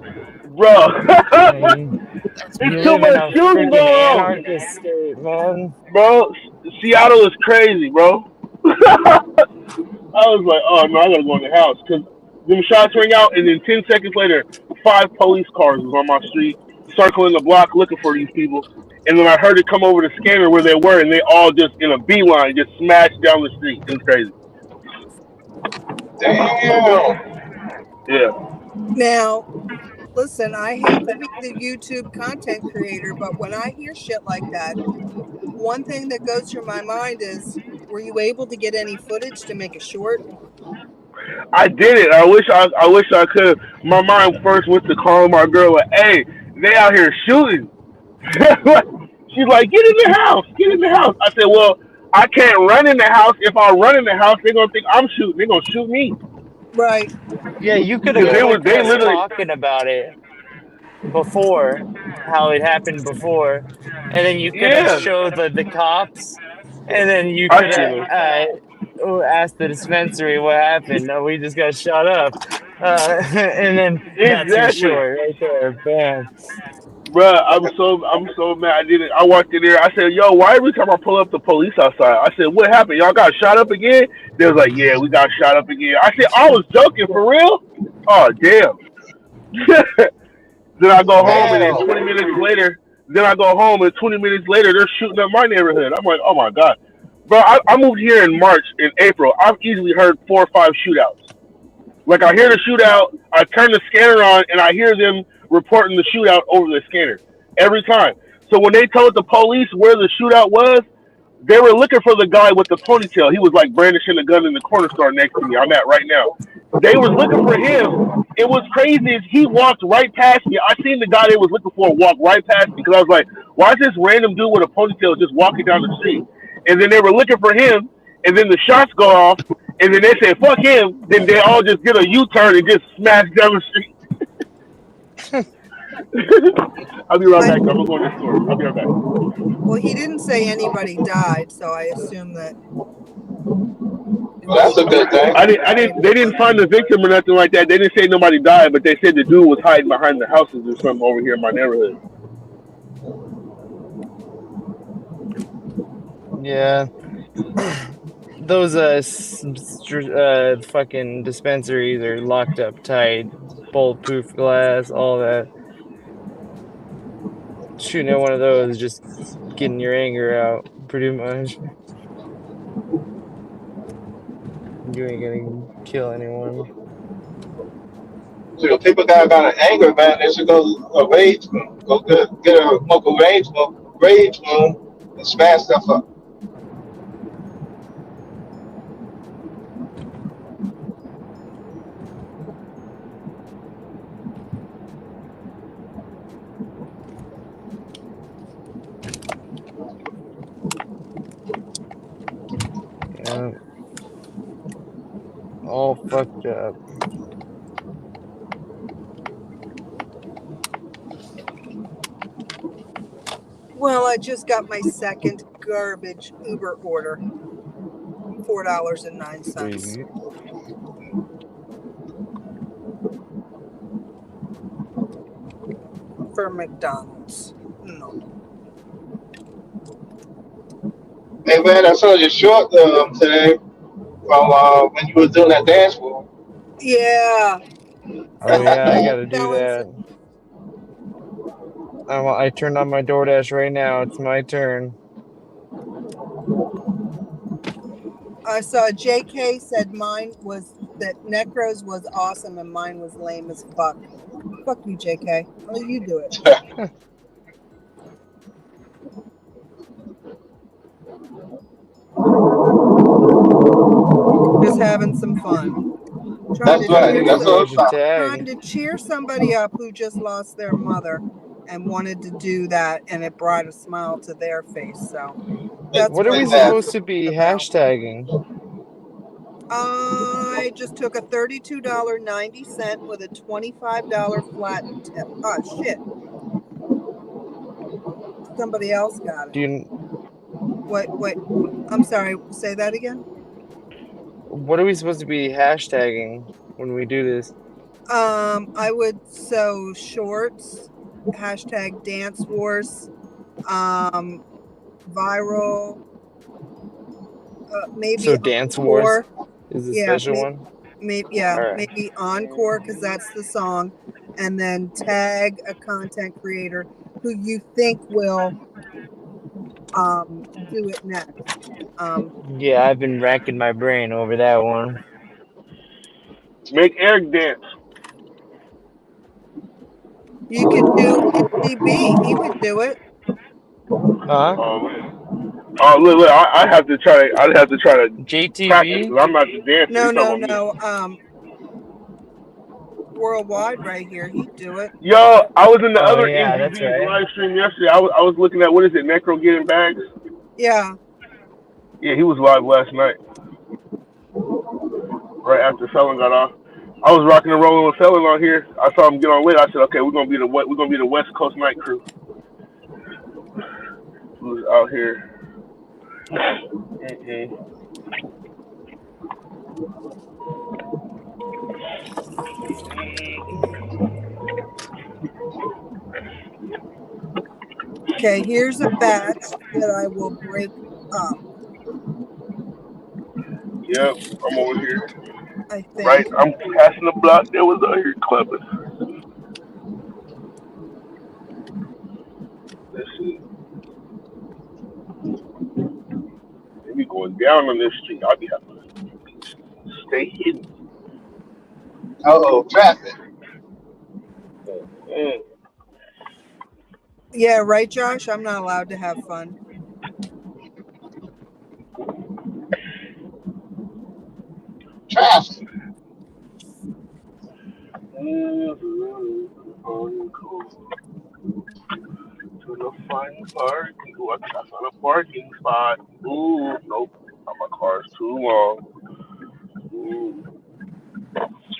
bro. Man, you It's too live in much a shooting freaking going on, anarchist state, man. bro. Seattle is crazy, bro. I was like, oh no, I gotta go in the house because them shots ring out, and then 10 seconds later, 5 police cars was on my street, circling the block looking for these people. And then I heard it come over the scanner where they were, and they all just in a beeline just smashed down the street. It was crazy. Damn. Yeah. Now, listen, I hate to be the YouTube content creator, but when I hear shit like that, one thing that goes through my mind is, were you able to get any footage to make a short? I did it. I wish I could. My mind first went to calling my girl like, hey, they out here shooting. She's like, get in the house, get in the house. I said, well, I can't run in the house. If I run in the house, they're gonna think I'm shooting. They're gonna shoot me. Right. Yeah, you could have Because clipped they us literally, talking about it before, how it happened before, and then you could have yeah. showed the cops, and then you I could should have. have asked the dispensary what happened. No, we just got shot up, and then that's your Exactly. short right there. Bam. Bruh, I'm so mad. I did it. I walked in there. I said, "Yo, why every time I pull up the police outside?" I said, "What happened? Y'all got shot up again?" They was like, "Yeah, we got shot up again." I said, "I was joking for real." Oh damn. Then I go home, and then Damn. 20 minutes later, they're shooting up my neighborhood. I'm like, "Oh my god, bro!" I moved here in March, in April. I've easily heard 4 or 5 shootouts. Like I hear the shootout, I turn the scanner on, and I hear them reporting the shootout over the scanner every time. So when they told the police where the shootout was, they were looking for the guy with the ponytail. He was like brandishing a gun in the corner store next to me. I'm at right now. They was looking for him. It was crazy. He walked right past me. I seen the guy they was looking for walk right past me because I was like, why is this random dude with a ponytail just walking down the street? And then they were looking for him, and then the shots go off, and then they said, fuck him. Then they all just get a U-turn and just smash down the street. I'll be right back. I'm going to go to the store. I'll be right back. Well, he didn't say anybody died, so I assume that. Well, that's a good thing. They didn't find the victim or nothing like that. They didn't say nobody died, but they said the dude was hiding behind the houses or something over here in my neighborhood. Yeah. Those fucking dispensaries are locked up tight, bulletproof glass, all that. Shooting at one of those, just getting your anger out, pretty much. You ain't gonna kill anyone. So if people got about an anger, man, they should go to a rage room. Go get a local rage room, and smash stuff up. Yeah, all fucked up. Well, I just got my second garbage Uber order. $4.09 Sweet. for McDonald's. No. Hey, man, I saw your short today from when you was doing that dance move. Yeah. Oh So yeah, I gotta do selling that. I turned on my DoorDash right now. It's my turn. I saw JK said mine was that Necros was awesome and mine was lame as fuck. Fuck you, JK. Oh, you do it. Just having some fun. That's right. That's Maybe what I I'm should talking. Trying tag. to cheer somebody up who just lost their mother and wanted to do that, and it brought a smile to their face. So that's What are what we I'm supposed Exactly. to be about. hashtagging? I just took a $32.90 with a $25 flat tip. Oh shit! Somebody else got it. Do you? Wait. I'm sorry. Say that again. What are we supposed to be hashtagging when we do this? I would sew shorts. Hashtag dance wars. Viral. So Maybe Dance Wars encore. is the Yeah, special one. All right. maybe encore because that's the song, and then tag a content creator who you think will do it next. Yeah, I've been racking my brain over that one. Make Eric dance. You could do MGB. He would do it. Huh? Oh man. Oh look, I have to try. I'd have to try to practice JTV? because I'm not the dancer. You talking about me? No. Worldwide right here. He'd do it. Yo, I was in the Oh other yeah, that's MGB's right. live stream yesterday. I was looking at what is it, Necro getting bags? Yeah. Yeah, he was live last night, right after Felon got off. I was rocking and rolling with Felon on here. I saw him get on late. I said, okay, we're gonna be the West Coast night crew. Who's out here? Mm-mm. Okay. Here's a batch that I will break up. Yep, I'm over here. I Right, think. I'm passing the block. There was out here clubbing. Let's see. They be going down on this street. I'll be having to stay hidden. Oh, traffic. Mm. Yeah. Right, Josh. I'm not allowed to have fun. Traffic. To the fine parking. Ooh, I found a parking spot. Ooh, nope. My car's too long. Ooh,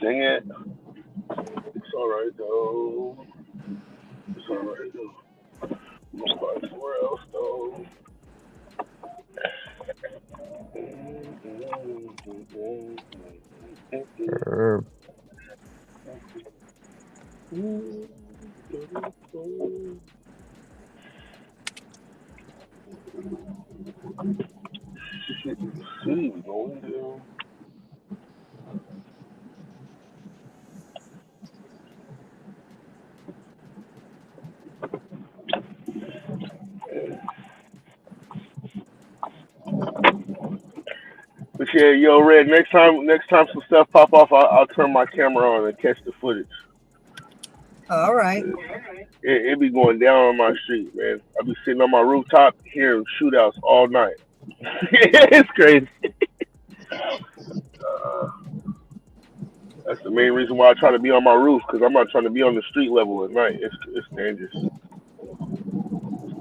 dang it. It's alright though. It's alright though. I'm gonna find somewhere else though. Herb. Yeah, yo, Red. Next time some stuff pop off, I'll turn my camera on and catch the footage. All right. It be going down on my street, man. I be sitting on my rooftop hearing shootouts all night. It's crazy. Uh, that's the main reason why I try to be on my roof because I'm not trying to be on the street level at night. It's dangerous.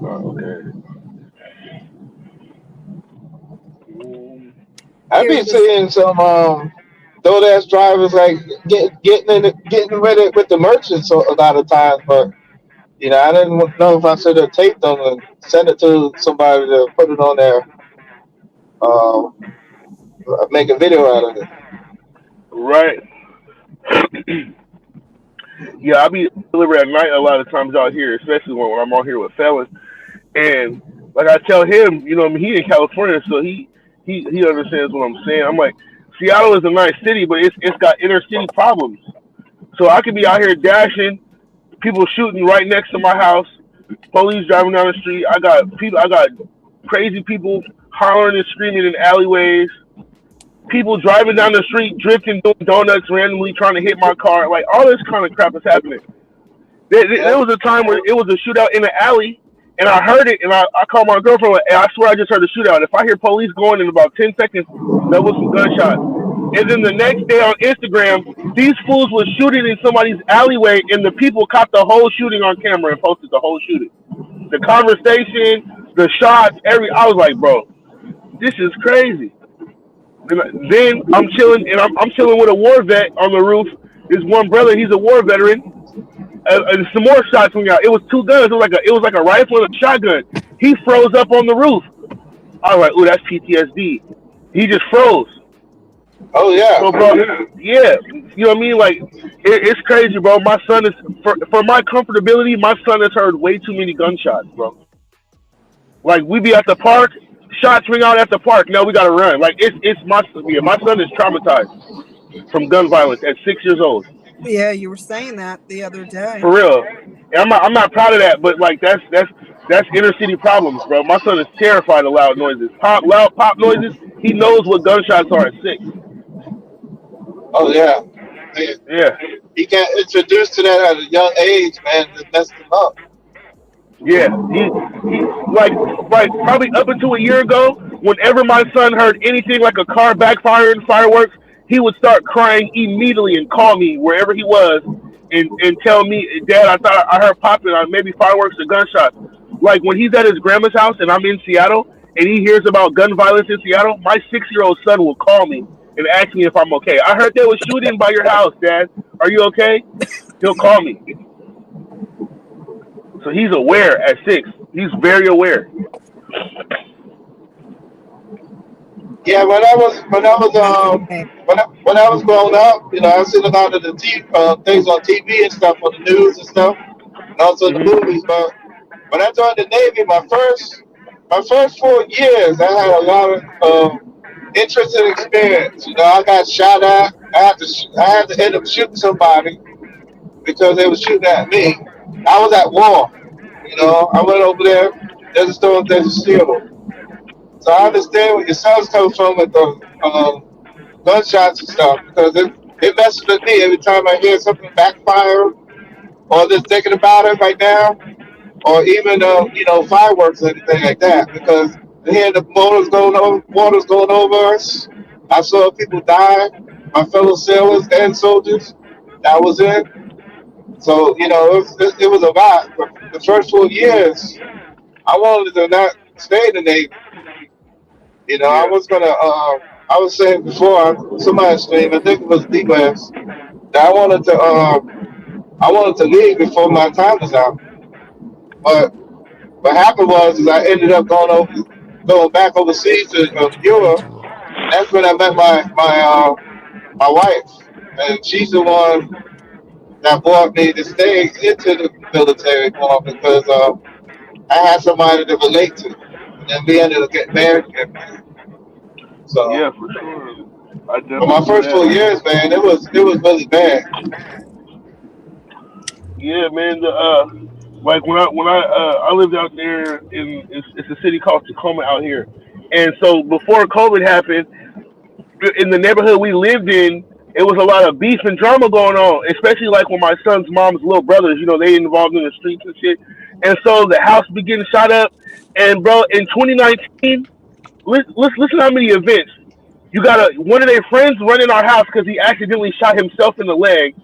Okay. Mm, I be Here's this. seeing some DoorDash drivers like getting ready with the merchants a lot of times, but I didn't know if I should have taped them and sent it to somebody to put it on there, um, make a video out of it. right. Yeah, I be delivering at night a lot of times out here, especially when I'm out here with fellas. And like I tell him, I mean, he in California, so he understands what I'm saying. I'm like, Seattle is a nice city, but it's got inner city problems. So I could be out here dashing, people shooting right next to my house, police driving down the street. I got crazy people hollering and screaming in alleyways. People driving down the street, drifting, doing donuts randomly, trying to hit my car. Like all this kind of crap is happening. There Yep. was a time where it was a shootout in the alley, and I heard it, and I called my girlfriend, like, hey, I swear I just heard a shootout. If I hear police going in about 10 seconds, that was some gunshots. And then the next day on Instagram, these fools was shooting in somebody's alleyway, and the people caught the whole shooting on camera and posted the whole shooting. The conversation, the shots, I was like, bro, this is crazy. Then I'm chilling, and I'm chilling with a war vet on the roof. His one brother, he's a war veteran, and some more shots went out. It was two guns. It was like a rifle and a shotgun. He froze up on the roof. I was like, "Ooh, that's PTSD." He just froze. Oh yeah. So, bro, yeah, you know what I mean? Like, it's crazy, bro. My son is for my comfortability. My son has heard way too many gunshots, bro. Like, we be at the park, shots ring out at the park. Now we gotta run. Like, it's my son is traumatized from gun violence at 6 years old. Yeah, you were saying that the other day. For real. And I'm not proud of that, but like that's inner city problems, bro. My son is terrified of loud noises. Loud pop noises. He knows what gunshots are at 6. Oh yeah. Yeah. He got introduced to that at a young age, man. That messed him up. Yeah, he like probably up until a year ago, whenever my son heard anything like a car backfiring, fireworks, he would start crying immediately and call me wherever he was and tell me, Dad, I thought I heard popping on maybe fireworks or gunshots. Like when he's at his grandma's house and I'm in Seattle and he hears about gun violence in Seattle, my 6-year-old son will call me and ask me if I'm okay. I heard there was shooting by your house, Dad. Are you okay? He'll call me. So he's aware at 6. He's very aware. Yeah, when I was growing up, I seen a lot of the things on TV and stuff on the news and stuff, and also the Hmm. movies. But when I joined the Navy, my first 4 years, I had a lot of interesting experience. I got shot at. I had to end up shooting somebody because they were shooting at me. I was at war. I went over there. There's a storm. There's a shield. So I understand where your sons come from with the gunshots and stuff because it messes with me every time I hear something backfire or just thinking about it right now or even fireworks or anything like that because hearing the waters going over us. I saw people die, my fellow sailors and soldiers. That was it. So it was a lot. But the first 4 years, I wanted to not stay in the Navy. I Yeah. was gonna. I was saying before somebody's name. I think it was D-Glass. That I wanted to leave before my time was out. But what happened was, is I ended up going back overseas to Europe, and that's when I met my wife, and she's the one that brought me to stay into the military more because I had somebody to relate to, and then we ended up getting married. So. Yeah, for sure. I But my definitely see first that. 4 years, man, it was really bad. Yeah, man. Like when I lived out there it's a city called Tacoma out here, and so before COVID happened, in the neighborhood we lived in, it was a lot of beef and drama going on, especially like when my son's mom's little brothers, they involved in the streets and shit. And so the house be getting shot up. And bro, in 2019, let's listen to how many events. You got one of their friends running our house because he accidentally shot himself in the leg,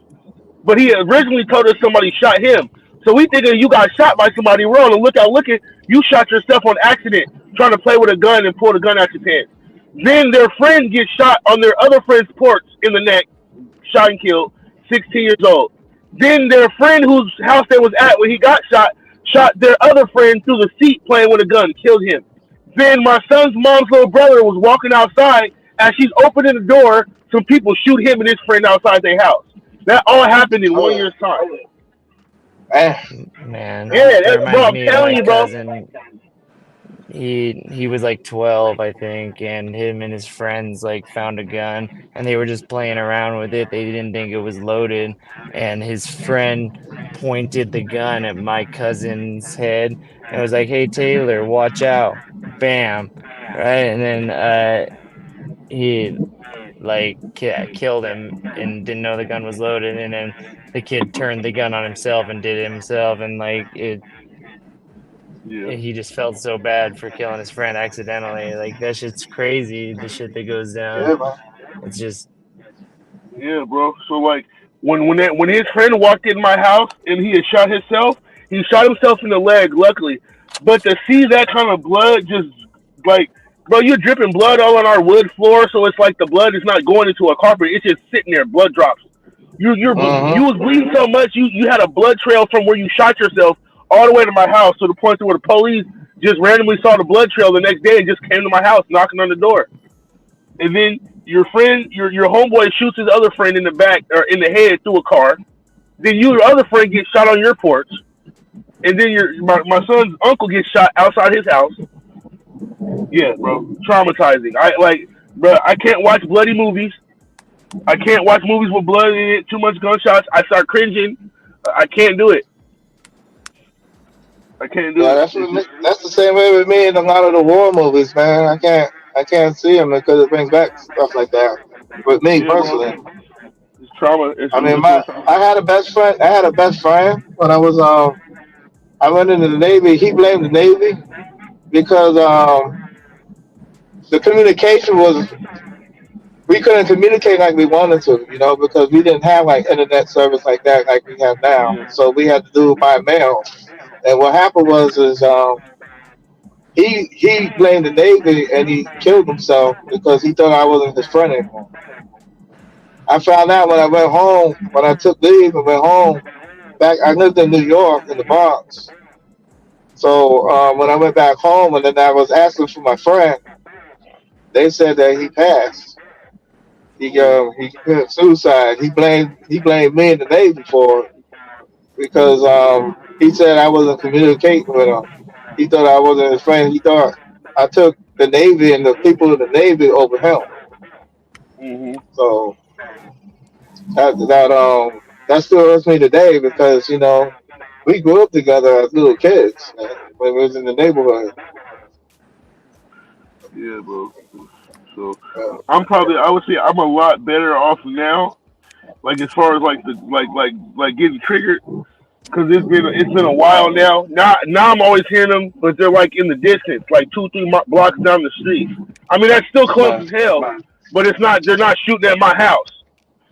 but he originally told us somebody shot him. So we thinking you got shot by somebody wrong, and looking, you shot yourself on accident, trying to play with a gun and pull the gun out your pants. Then their friend gets shot on their other friend's porch in the neck, shot and killed, 16 years old. Then their friend whose house they was at when he got shot their other friend through the seat playing with a gun, killed him. Then my son's mom's little brother was walking outside. As she's opening the door, some people shoot him and his friend outside their house. That all happened in 1 year's time. Man, Yeah, that bro, reminds I'm me of telling my you, bro. cousin. He was like 12, I think, and him and his friends like found a gun and they were just playing around with it. They didn't think it was loaded, and his friend pointed the gun at my cousin's head and was like, "Hey Taylor, watch out." Bam. Right? And then he like killed him and didn't know the gun was loaded, and then the kid turned the gun on himself and did it himself, and like Yeah. he just felt so bad for killing his friend accidentally. Like that shit's crazy. The shit that goes down. Yeah, man. It's just Yeah, bro. So like when his friend walked in my house and he had shot himself, he shot himself in the leg, luckily. But to see that kind of blood, just like, bro, you're dripping blood all on our wood floor, so it's like the blood is not going into a carpet; it's just sitting there, blood drops. You was bleeding so much, you had a blood trail from where you shot yourself all the way to my house, to the point where the police just randomly saw the blood trail the next day and just came to my house knocking on the door. And then your friend, your homeboy shoots his other friend in the back or in the head through a car. Then your other friend gets shot on your porch. And then my son's uncle gets shot outside his house. Yeah, bro, traumatizing. Bro, I can't watch bloody movies. I can't watch movies with blood in it, too much gunshots. I start cringing. I can't do it. I can't do Yeah, it. that's the same way with me in a lot of the war movies, man. I can't see them because it brings back stuff like that. With me Yeah, bro. personally, It's trauma. I mean, It's real trauma. I had a best friend. I had a best friend when I went into the Navy. He blamed the Navy because the communication was we couldn't communicate like we wanted to, because we didn't have like internet service like that like we have now. Yeah. So we had to do it by mail. And what happened was is he blamed the Navy and he killed himself because he thought I wasn't his friend anymore. I found out when I went home, when I took leave and went home. Back, I lived in New York in the Bronx. So when I went back home and then I was asking for my friend, they said that he passed. He committed suicide. He blamed me and the Navy for it because he said I wasn't communicating with him. He thought I wasn't his friend. He thought I took the Navy and the people in the Navy over him. Mhm. So that still hurts me today because we grew up together as little kids when we was in the neighborhood. Yeah, bro. So Uh, I would say I'm a lot better off now. Like as far as like the like getting triggered, because it's been a while now. Now I'm always hearing them, but they're like in the distance, like 2 3 blocks down the street. I mean that's still close right, as hell, but it's not. They're not shooting at my house.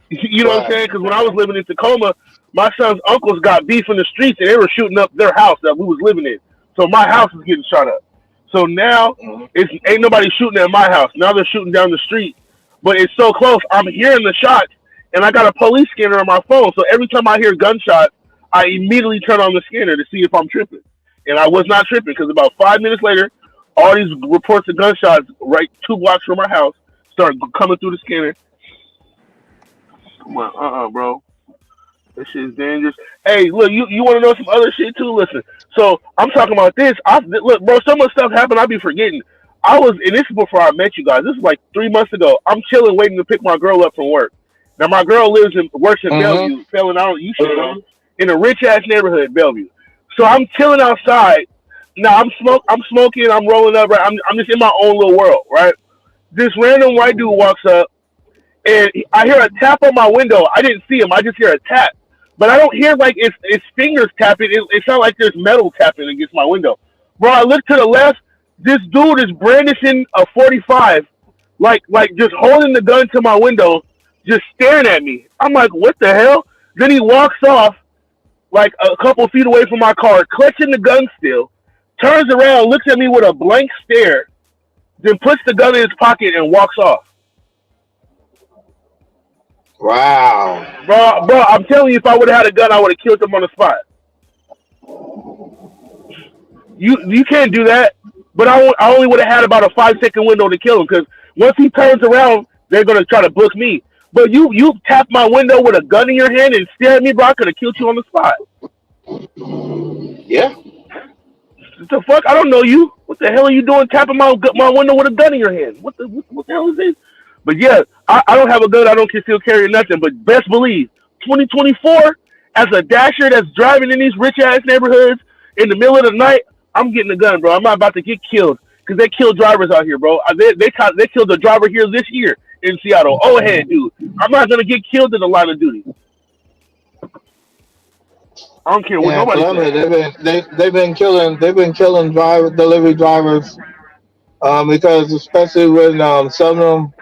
You know what I'm right. saying? Because when I was living in Tacoma, my son's uncles got beef in the streets, and they were shooting up their house that we was living in. So my house is getting shot up. So now Mhm. it's ain't nobody shooting at my house. Now they're shooting down the street, but it's so close. I'm hearing the shots, and I got a police scanner on my phone. So every time I hear gunshots, I immediately turn on the scanner to see if I'm tripping. And I was not tripping because about 5 minutes later, all these reports of gunshots right 2 blocks from my house start coming through the scanner. I'm like, bro. This shit is dangerous. Hey, look, you want to know some other shit too? Listen. So I'm talking about this. Look, bro. So much stuff happened. I be forgetting. And this is before I met you guys. This is like 3 months ago. I'm chilling, waiting to pick my girl up from work. Now my girl works in Mhm. Bellevue, selling out. You should know, in a rich ass neighborhood, Bellevue. So I'm chilling outside. Now I'm smoking. I'm rolling up. Right. I'm just in my own little world. Right. This random white dude walks up. and I hear a tap on my window. I didn't see him. I just hear a tap, but I don't hear like it's fingers tapping. It sounds like there's metal tapping against my window. Bro, I look to the left. This dude is brandishing a 45, like just holding the gun to my window, just staring at me. I'm like, what the hell? Then he walks off like a couple feet away from my car, clutching the gun still, turns around, looks at me with a blank stare, then puts the gun in his pocket and walks off. Wow. Bro, I'm telling you, if I would have had a gun, I would have killed him on the spot. You can't do that. But I only would have had about a 5 second window to kill him because once he turns around, they're gonna try to book me. But you tap my window with a gun in your hand and stare at me, bro. I could have killed you on the spot. Yeah. What the fuck? I don't know you. What the hell are you doing tapping my window with a gun in your hand? What the hell is this? But yeah, I don't have a gun. I don't conceal carry or nothing. But best believe, 2024, as a dasher that's driving in these rich ass neighborhoods in the middle of the night, I'm getting a gun, bro. I'm not about to get killed because they kill drivers out here, bro. They killed a driver here this year in Seattle. Oh, ahead, dude. I'm not gonna get killed in the line of duty. I don't care what Yeah, nobody Columbia, says. they've been killing delivery drivers, because especially when some of them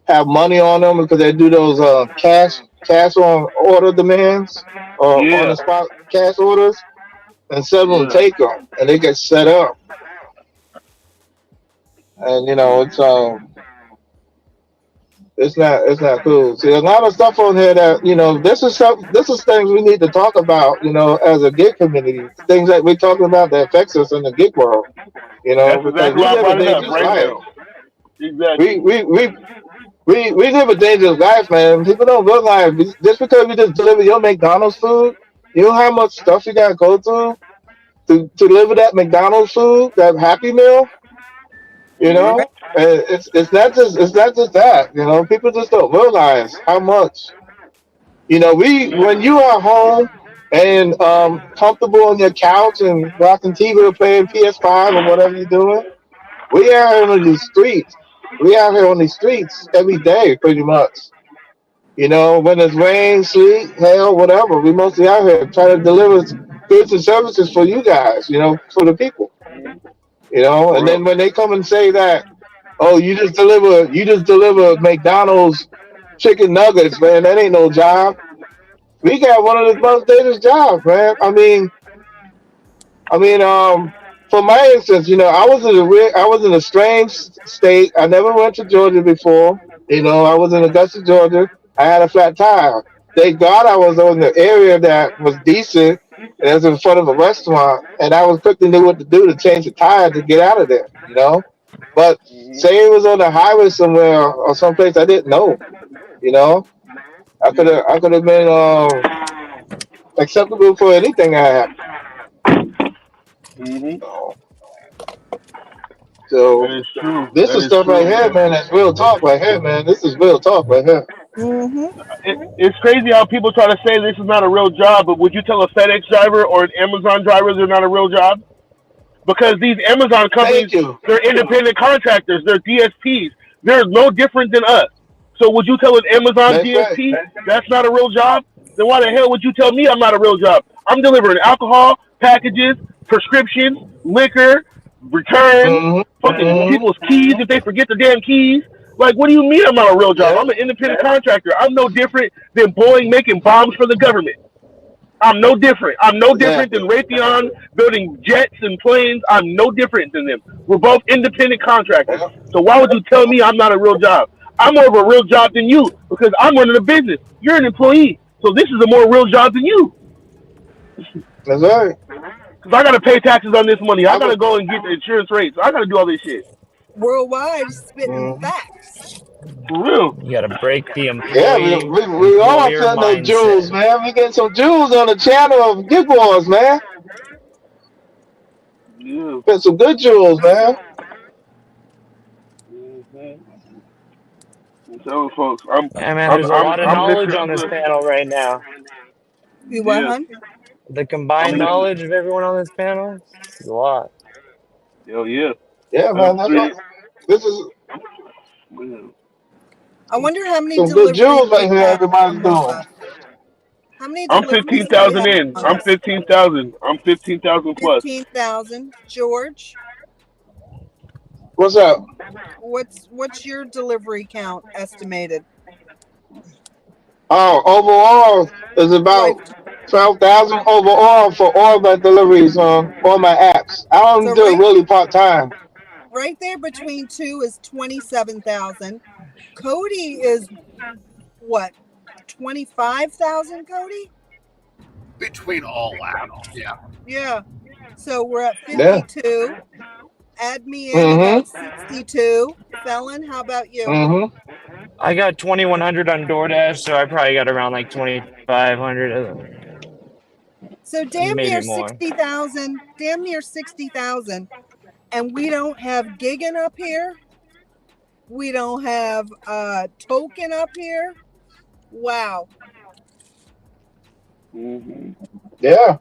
have money on them because they do those cash on order demands or on Yeah, the spot cash orders, and some of them yeah, take them and they get set up, and it's not cool. See, a lot of stuff on here that this is things we need to talk about, as a gig community, things that we're talking about that affects us in the gig world, that's because exactly we why I live a brought it up dangerous right life. now. Exactly. We we we we live a dangerous life, man. People don't realize just because we just deliver your McDonald's food, you know how much stuff you gotta go through to deliver that McDonald's food, that Happy Meal, you Mhm. know. And it's not just that, People just don't realize how much, we when you are home and comfortable on your couch and watching TV or playing PS5 or whatever you're doing, we out here on these streets. We out here on these streets every day, pretty much. When it's rain, sleet, hail, whatever, we mostly out here trying to deliver goods and services for you guys, for the people, For And then real. when they come and say that, oh, you just deliver McDonald's chicken nuggets, man, that ain't no job. We got one of the most dangerous jobs, man. I mean, for my instance, I was in a strange state. I never went to Georgia before. I was in Augusta, Georgia. I had a flat tire. Thank God I was on the area that was decent, and it was in front of a restaurant, and I was quickly knew what to do to change the tire to get out of there. But Mhm. say it was on the highway somewhere or someplace I didn't know, you know, I could have been acceptable for anything that happened. Mhm. That So is true. this That is is stuff right true, here, man. man. That's real talk right here, man. This is real talk right here. Mm-hmm. It's crazy how people try to say this is not a real job, but would you tell a FedEx driver or an Amazon driver they're not a real job? Because these Amazon companies, Thank you. they're independent contractors, they're DSPs. They're no different than us. So would you tell an Amazon That's right. DSP that's not a real job? Then why the hell would you tell me I'm not a real job? I'm delivering alcohol, packages, prescriptions, liquor, returns, Mm-hmm. fucking Mm-hmm. people's keys if they forget the damn keys. Like, what do you mean I'm not a real job? Yeah. I'm an independent contractor. I'm no different than Boeing making bombs for the government. I'm no different. I'm no different than Exactly. Raytheon building jets and planes. I'm no different than them. We're both independent contractors. Yeah. So why would you tell me I'm not a real job? I'm more of a real job than you because I'm running a business. You're an employee. So this is a more real job than you. That's right. Because I got to pay taxes on this money. I I got to would. go and get the insurance rates. I got to do all this shit. Worldwide spitting Mm-hmm. facts. For real. You got to break the Yeah, we all employer putting those jewels, mindset. man. We getting some jewels on the channel of Gig Wars, man. Yeah. Got some good jewels, man. Mm-hmm. I'm telling folks, I'm, Yeah, man, I'm, there's a I'm, lot of I'm knowledge listening on this to. panel right now. You what, Yeah. hun? The I'm combined listening. knowledge of everyone on this panel is a lot. Hell yeah. Yeah, man. That's Really, what this is. man. I wonder how many Some good deliveries jewels right we here have a everybody's month doing. of. How many I'm deliveries do we 15,000 have in. among I'm us? 15,000. I'm 15,000 plus. 15,000. George, What's up? what's your delivery count estimated? Oh, overall is Like, about 12,000 overall for all my deliveries on all my apps. I so don't do it right really part time. right there between two is 27,000. Cody is what? 25,000, Cody? Between all apps, yeah. Yeah. So we're at Yeah. 52. Add me in Mm-hmm. about 62. Felon, how about you? Mm-hmm. I got 2,100 on DoorDash, so I probably got around like 2,500, So damn maybe near more. 60,000. Damn near 60,000. And we don't have gigging up here. We don't have token up here. Wow. Hmm. Yeah.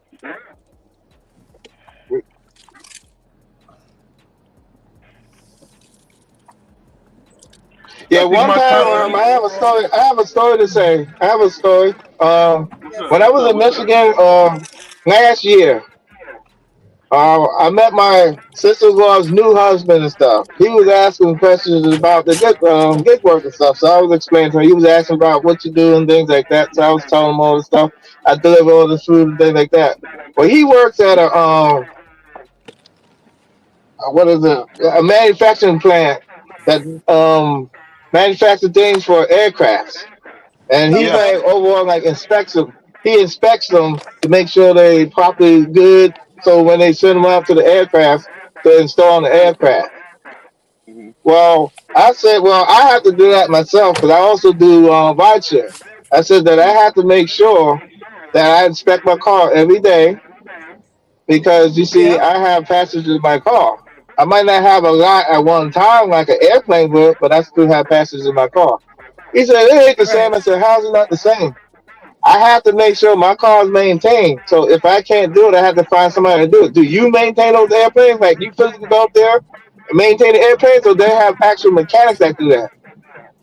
I Yeah, think one my time top. Cody, I have a story. I have a story to say. I have a story. yes. When I was in Michigan last year, I met my sister-in-law's new husband and stuff. He was asking questions about the gig work and stuff. So I was explaining to him. He was asking about what you do and things like that. So I was telling him all the stuff. I deliver all the food and things like that. Well, he works at what is it? A manufacturing plant that manufactures things for aircrafts. And he's Yeah. Okay. like overall like inspects them. He inspects them to make sure they properly good. So when they send them out to the aircraft to install on the aircraft. Hmm. Well, I said, well, I have to do that myself because I also do rideshare. I said that I have to make sure that I inspect my car every day because you see, Yep. I have passengers in my car. I might not have a lot at one time like an airplane would, but I still have passengers in my car. He said, it ain't the Right. same. I said, how's it not the same? I have to make sure my car is maintained. So if I can't do it, I have to find somebody to do it. Do you maintain those airplanes? Like you physically go up there and maintain the airplanes, or they have actual mechanics that do that?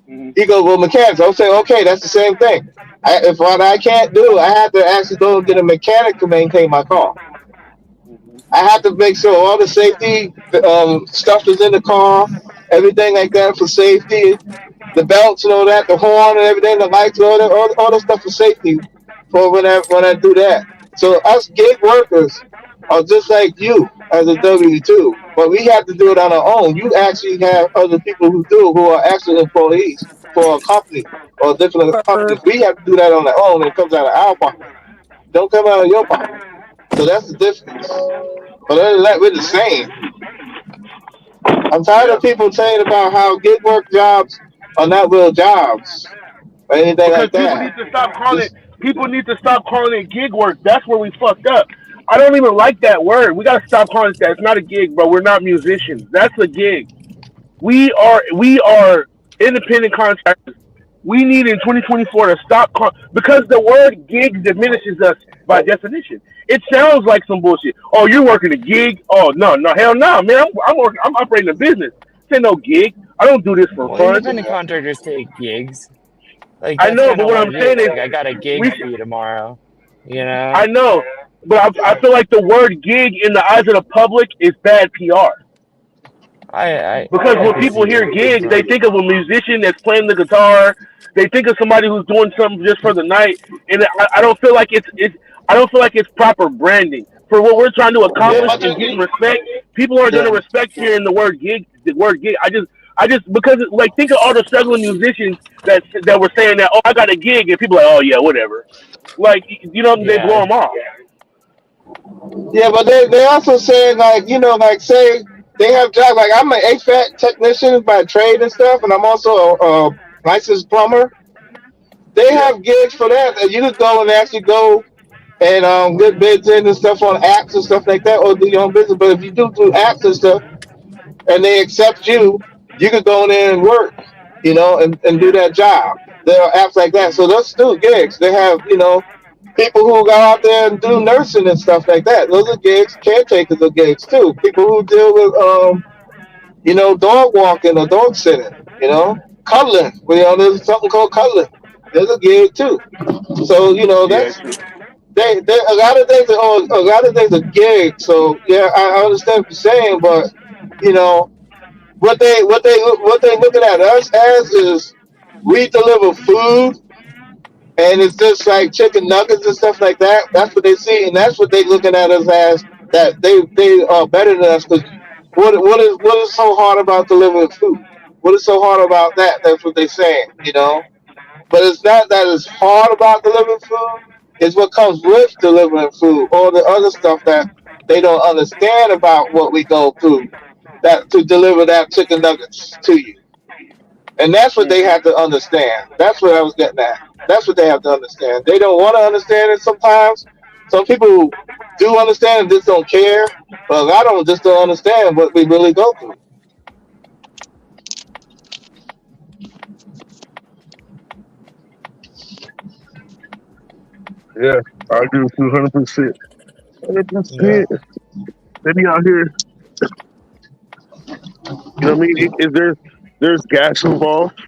Hmm. He goes, well, mechanics. I'll say, okay, that's the same thing. If what I can't do, I have to actually go and get a mechanic to maintain my car. I have to make sure all the safety stuff is in the car, everything like that for safety, the belts and all that, the horn and everything, the lights, all that stuff for safety for when I do that. So us gig workers are just like you as a W-2, but we have to do it on our own. You actually have other people who do who are actual employees for a company or different companies. Burp. We have to do that on our own and it comes out of our pocket. Don't come out of your pocket. So that's the difference. But other than that, we're the same. I'm tired Yeah. of people saying about how gig work jobs are not real jobs or anything Because like people that. need to stop calling it. Just People need to stop calling it gig work. That's where we fucked up. I don't even like that word. We gotta stop calling it that. It's not a gig, bro. We're not musicians. That's a gig. We are independent contractors. We need in 2024 to stop because the word gig diminishes us by definition. It sounds like some bullshit. Oh, you're working a gig? Oh no, no, hell no, man. I'm working. I'm operating a business. This ain't no gig. I don't do this for Well, fun. independent contractors take gigs. Like I that's know, kind but of what what I'm it is. saying is, Like I got a gig we. for you tomorrow. You know? I know, but I feel like the word gig in the eyes of the public is bad PR. I I Because I when could people see where hear you come gigs, they from. think of a musician that's playing the guitar. They think of somebody who's doing something just for the night, and I don't feel like it's I don't feel like it's proper branding for what we're trying to yeah, accomplish but is getting respect. People are going to yeah, respect hearing the word gig. The word gig. I just because like think of all the struggling musicians that were saying that, oh, I got a gig, and people are like, oh yeah, whatever. Like they blow Yeah. them off. yeah, but they also saying like like say they have jobs like I'm an HVAC technician by trade and stuff, and I'm also a licensed plumber. They Yeah. have gigs for that, and you could go and actually go and get bids in and stuff on apps and stuff like that, or do your own business. But if you do apps and stuff, and they accept you, you could go in there and work, and do that job. There are apps like that. So those do gigs. They have, people who go out there and do nursing and stuff like that. Those are gigs. Caretakers are gigs too. People who deal with, dog walking or dog sitting, cuddling. There's something called cuddling. There's a gig too. So Yeah, that's true. they a lot of things are gig. So yeah, I understand what you're saying, but you know what they looking at us as is we deliver food, and it's just like chicken nuggets and stuff like that. That's what they see, and that's what they looking at us as, that they are better than us. Because what is so hard about delivering food? What is so hard about that? That's what they're saying. But it's not that it's hard about delivering food. It's what comes with delivering food, all the other stuff that they don't understand about what we go through, that to deliver that chicken nuggets to you. And that's what they Hmm. have to understand. That's what I was getting at. That's what they have to understand. They don't want to understand it sometimes. Some people do understand and just don't care. But a lot of them just don't understand what we really go through. Yeah, I agree with you 100%. 100%. Yeah. They be out here, you know what I mean? There's gas involved.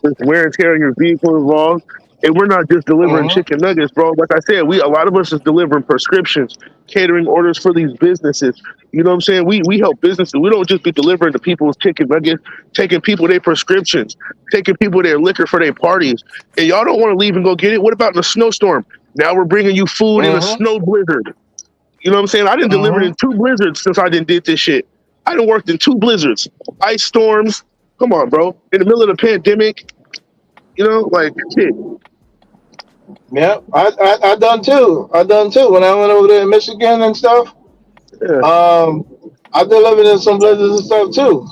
There's wear and tear on your vehicle involved. And we're not just delivering Mm-hmm. chicken nuggets, bro. Like I said, a lot of us is delivering prescriptions, catering orders for these businesses. You know what I'm saying? We help businesses. We don't just be delivering to people's chicken nuggets, taking people their prescriptions, taking people their liquor for their parties. And y'all don't want to leave and go get it. What about in a snowstorm? Now we're bringing you food in a Mm-hmm. snow blizzard. You know what I'm saying? I didn't deliver Mm-hmm. in two blizzards since I didn't did this shit. I done worked in two blizzards, ice storms. Come on, bro. In the middle of the pandemic, like shit. Yeah. I done too. I done too. When I went over there in Michigan and stuff, Yeah, I delivered in some blizzards and stuff too.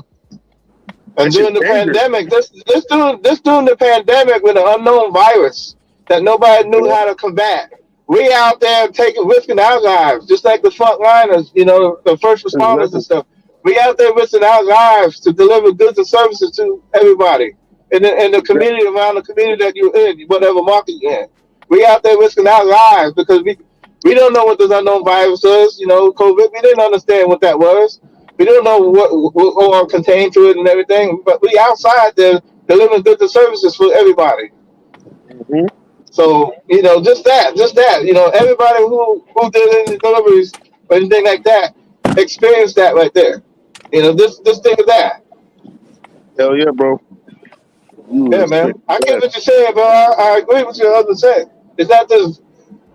And that shit's during the dangerous. pandemic, this during the pandemic with an unknown virus that nobody knew Yeah, how to combat, we out there risking our lives, just like the front liners, the first responders and exactly. stuff. We out there risking our lives to deliver goods and services to everybody in the That, community, around the community that you're in, whatever market you're in. We out there risking our lives because we don't know what this unknown virus is. COVID. We didn't understand what that was. We don't know what all contained to it and everything, but we outside there delivering goods and services for everybody. mhm. So just that, everybody who did any deliveries or anything like that experienced that right there. Just think of that. Hell yeah, bro. You would Yeah, man. expect I get that. what you're saying, bro. I agree with you 100%. It's not just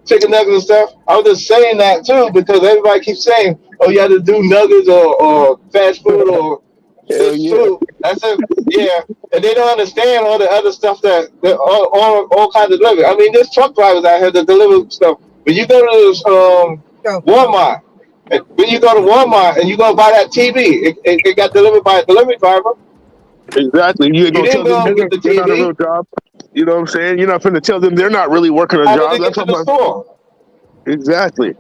chicken nuggets and stuff. I was just saying that too because everybody keeps saying, "Oh, you have to do nuggets or fast food or Hell this yeah. food." I said, "Yeah," and they don't understand all the other stuff that all kinds of delivery. I mean, there's truck drivers out here that deliver stuff. When you go to this, Go. Walmart, when you go to Walmart and you go buy that TV, it got delivered by a delivery driver. Exactly. You ain't You gonna didn't tell them go and get the they're not a real TV. job. You know what I'm saying? You're not finna tell them they're not really working a How did job. it get That's to what the my store? exactly.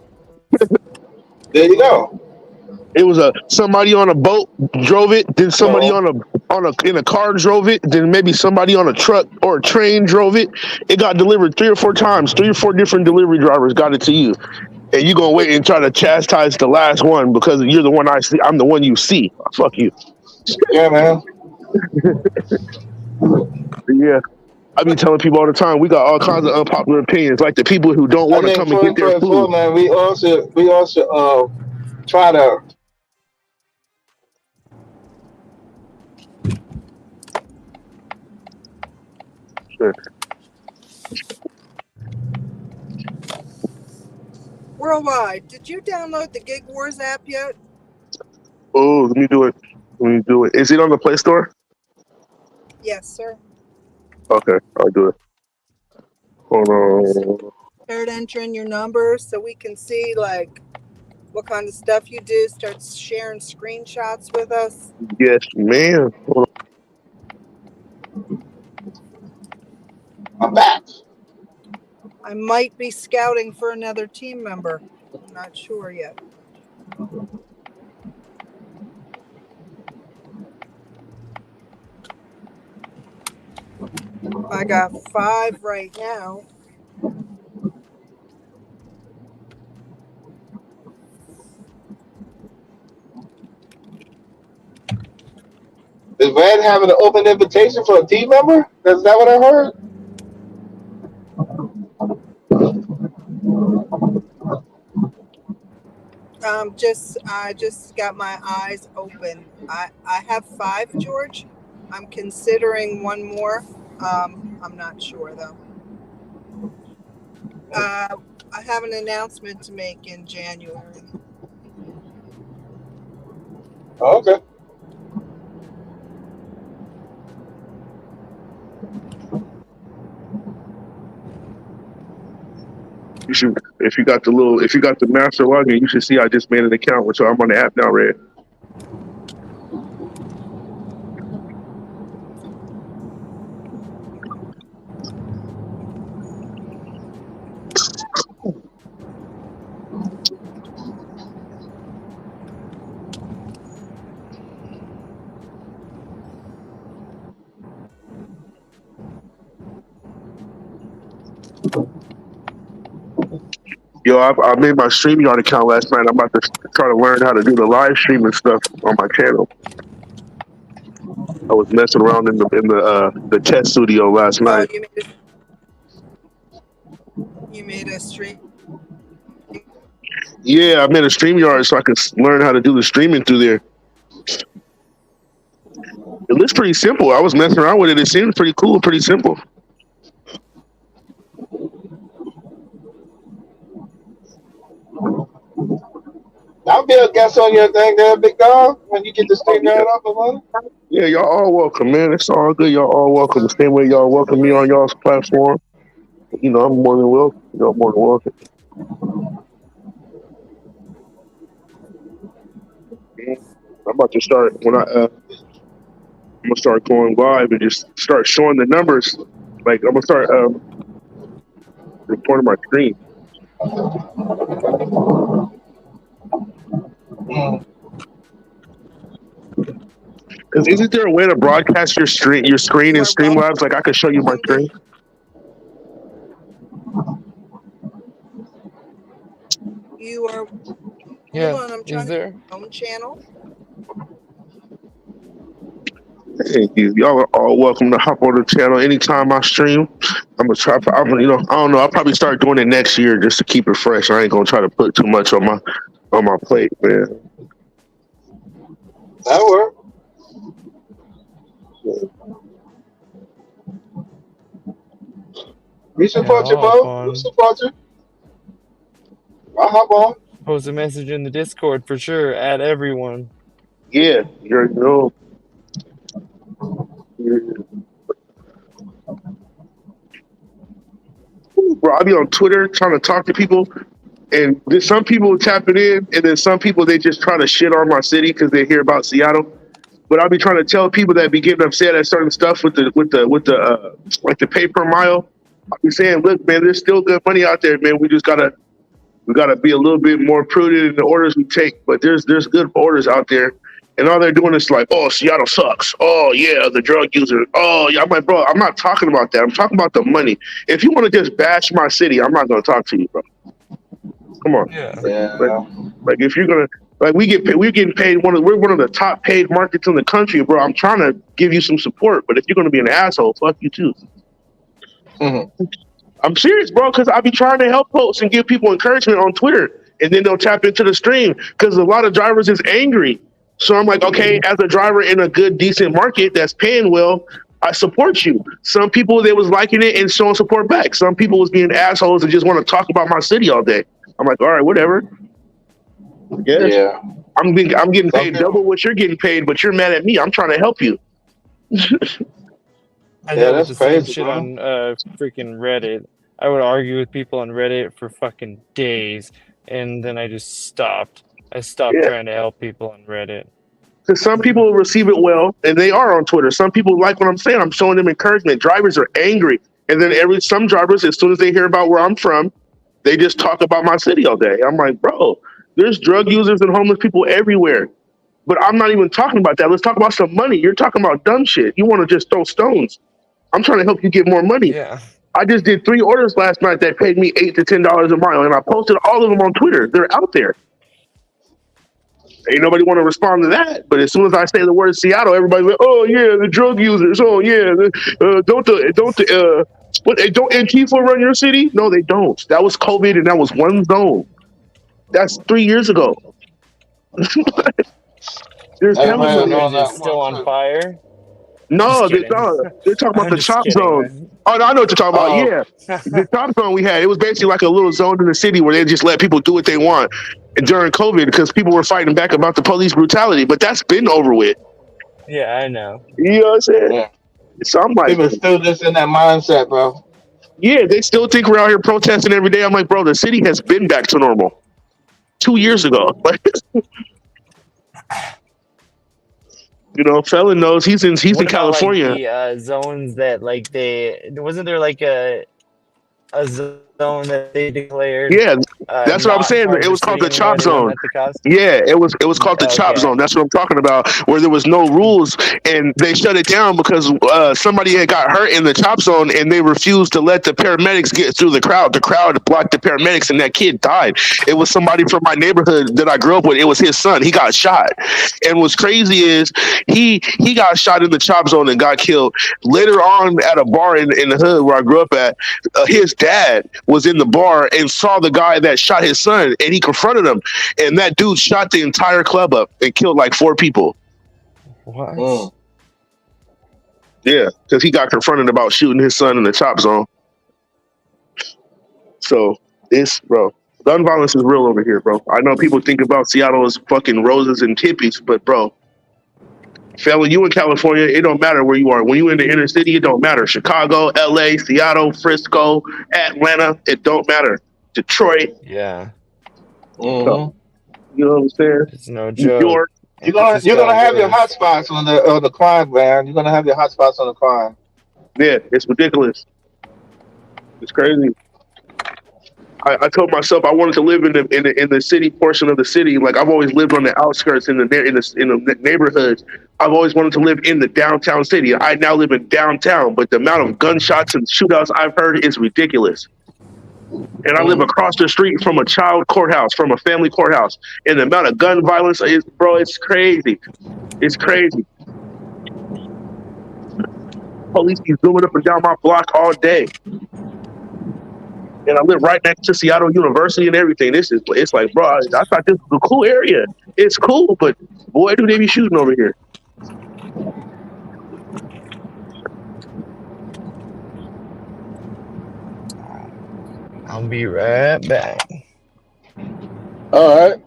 There you go. It was somebody on a boat drove it, then somebody So on a in a car drove it, then maybe somebody on a truck or a train drove it. It got delivered three or four times. Three or four different delivery drivers got it to you, and you gonna wait and try to chastise the last one because you're the one I see. I'm the one you see. Fuck you. yeah, man. Yeah. I be telling people all the time, we got all kinds of unpopular opinions, like the people who don't I want to think come and get their 2024, food. man, we also try to. Sure. Worldwide, did you download the Gig Wars app yet? Oh, let me do it. Let me do it. Is it on the Play Store? Yes, sir. Okay, I'll do it. Hold on. Start entering your numbers so we can see like what kind of stuff you do. Start sharing screenshots with us. Yes, man. Hold I'm back. I might be scouting for another team member. I'm not sure yet. I got 5 right now. Is Red having an open invitation for a team member? Is that what I heard? Just I just got my eyes open. I have 5, George. I'm considering one more. I'm not sure though. I have an announcement to make in January. Oh, okay. You should, if you got the master login, you should see I just made an account, so I'm on the app now, Red. Yo, I made my StreamYard account last night. I'm about to try to learn how to do the live streaming stuff on my channel. I was messing around in the test studio last Oh, night. you made a stream. Yeah, I made a StreamYard so I could learn how to do the streaming through there. It looks pretty simple. I was messing around with it. It seems pretty cool, pretty simple. I'll be a guest on your thing there, big dog, when you get this thing right up and running. Yeah, y'all all welcome, man. It's all good. Y'all all welcome. The same way y'all welcome me on y'all's platform. You know, I'm more than welcome. Y'all more than welcome. I'm about to start when I'm gonna start going live and just start showing the numbers. Like I'm gonna start reporting my screen. Because isn't there a way to broadcast your screen in Streamlabs? Like I could show you my screen. You are. Yeah, Hold on, I'm trying is there? to own channel. Thank you. Y'all are all welcome to hop on the channel anytime I stream. I'm gonna try. I don't know. I'll probably start doing it next year just to keep it fresh. I ain't gonna try to put too much on my plate, man. That'll work. We support you, bro. We support you. I'll hop on. Post a message in the Discord for sure. Add everyone. Yeah, you're no. Bro, I'll be on Twitter trying to talk to people, and there's some people tapping in, and then some people they just try to shit on my city because they hear about Seattle. But I'll be trying to tell people that be getting upset at certain stuff with the like the pay per mile. I'll be saying, look, man, there's still good money out there, man. We gotta be a little bit more prudent in the orders we take. But there's good orders out there, and all they're doing is like, oh, Seattle sucks. Oh yeah, the drug user. Oh yeah, I'm like, bro, I'm not talking about that. I'm talking about the money. If you want to just bash my city, I'm not gonna talk to you, bro. Come on. Yeah. Like if you're gonna we get paid, we're getting paid we're one of the top paid markets in the country, bro. I'm trying to give you some support, but if you're gonna be an asshole, fuck you too. Mm-hmm. I'm serious, bro, because I be trying to help folks and give people encouragement on Twitter, and then they'll tap into the stream because a lot of drivers is angry. So I'm like, okay, as a driver in a good, decent market that's paying well, I support you. Some people they was liking it and showing support back. Some people was being assholes and just want to talk about my city all day. I'm like, all right, whatever. Yeah. I'm getting paid double what you're getting paid, but you're mad at me. I'm trying to help you. I dealt with that's the same crazy, shit bro. on freaking Reddit. I would argue with people on Reddit for fucking days, and then I just stopped. I stopped trying to help people on Reddit. Because some people will receive it well, and they are on Twitter. Some people like what I'm saying. I'm showing them encouragement. Drivers are angry, and then some drivers, as soon as they hear about where I'm from, they just talk about my city all day. I'm like, bro, there's drug users and homeless people everywhere. But I'm not even talking about that. Let's talk about some money. You're talking about dumb shit. You want to just throw stones. I'm trying to help you get more money. Yeah. I just did 3 orders last night that paid me $8 to $10 a mile, and I posted all of them on Twitter. They're out there. Ain't nobody want to respond to that. But as soon as I say the word Seattle, everybody's like, "Oh yeah, the drug users. Oh yeah, don't Antifa run your city? No, they don't. That was COVID, and that was one zone. That's 3 years ago. There's hella Everybody money. on Is it that still one on too. fire? Just No, they're kidding. not. They're talking about I'm the just chop kidding, zone. man. Oh, no, I know what you're talking about. Oh, Yeah, the chop zone we had. It was basically like a little zone in the city where they just let people do what they want during COVID because people were fighting back about the police brutality. But that's been over with. Yeah, I know. You know what I'm saying? yeah. So I'm like, People still just in that mindset, bro. yeah, they still think we're out here protesting every day. I'm like, bro, the city has been back to normal 2 years ago. Like, Felon knows he's in What about like California. the zones that like they wasn't there like a zone that they declared Yeah, that's what I'm not saying. part of It the was called city the anymore? chop They wouldn't zone. let the cops. Yeah, it was called the chop Okay. zone. That's what I'm talking about. Where there was no rules, and they shut it down because somebody had got hurt in the chop zone, and they refused to let the paramedics get through the crowd. The crowd blocked the paramedics, and that kid died. It was somebody from my neighborhood that I grew up with. It was his son. He got shot, and what's crazy is he got shot in the chop zone and got killed. Later on, at a bar in the hood where I grew up at, his dad was in the bar and saw the guy that shot his son, and he confronted him, and that dude shot the entire club up and killed like 4 people. What? Mm. Yeah, because he got confronted about shooting his son in the chop zone. So bro, gun violence is real over here, bro. I know people think about Seattle as fucking roses and hippies, but bro, fella, you in California, it don't matter where you are. When you in the inner city, it don't matter. Chicago, LA, Seattle, Frisco, Atlanta, it don't matter. Detroit, Yeah, so, Mm-hmm. you know what I'm saying? it's no New joke. York, You're gonna have your Chicago hot is. spots on the climb, man. You're gonna have your hot spots on the climb. yeah, it's ridiculous. It's crazy. I told myself I wanted to live in the city portion of the city. Like I've always lived on the outskirts in the neighborhoods. I've always wanted to live in the downtown city. I now live in downtown, but the amount of gunshots and shootouts I've heard is ridiculous. And I live Mm. across the street from a child courthouse, from a family courthouse, and the amount of gun violence is, bro, it's crazy. It's crazy. Police be zooming up and down my block all day. And I live right next to Seattle University and everything. It's like, bro, I thought this was a cool area. It's cool, but boy, do they be shooting over here. I'll be right back. All right.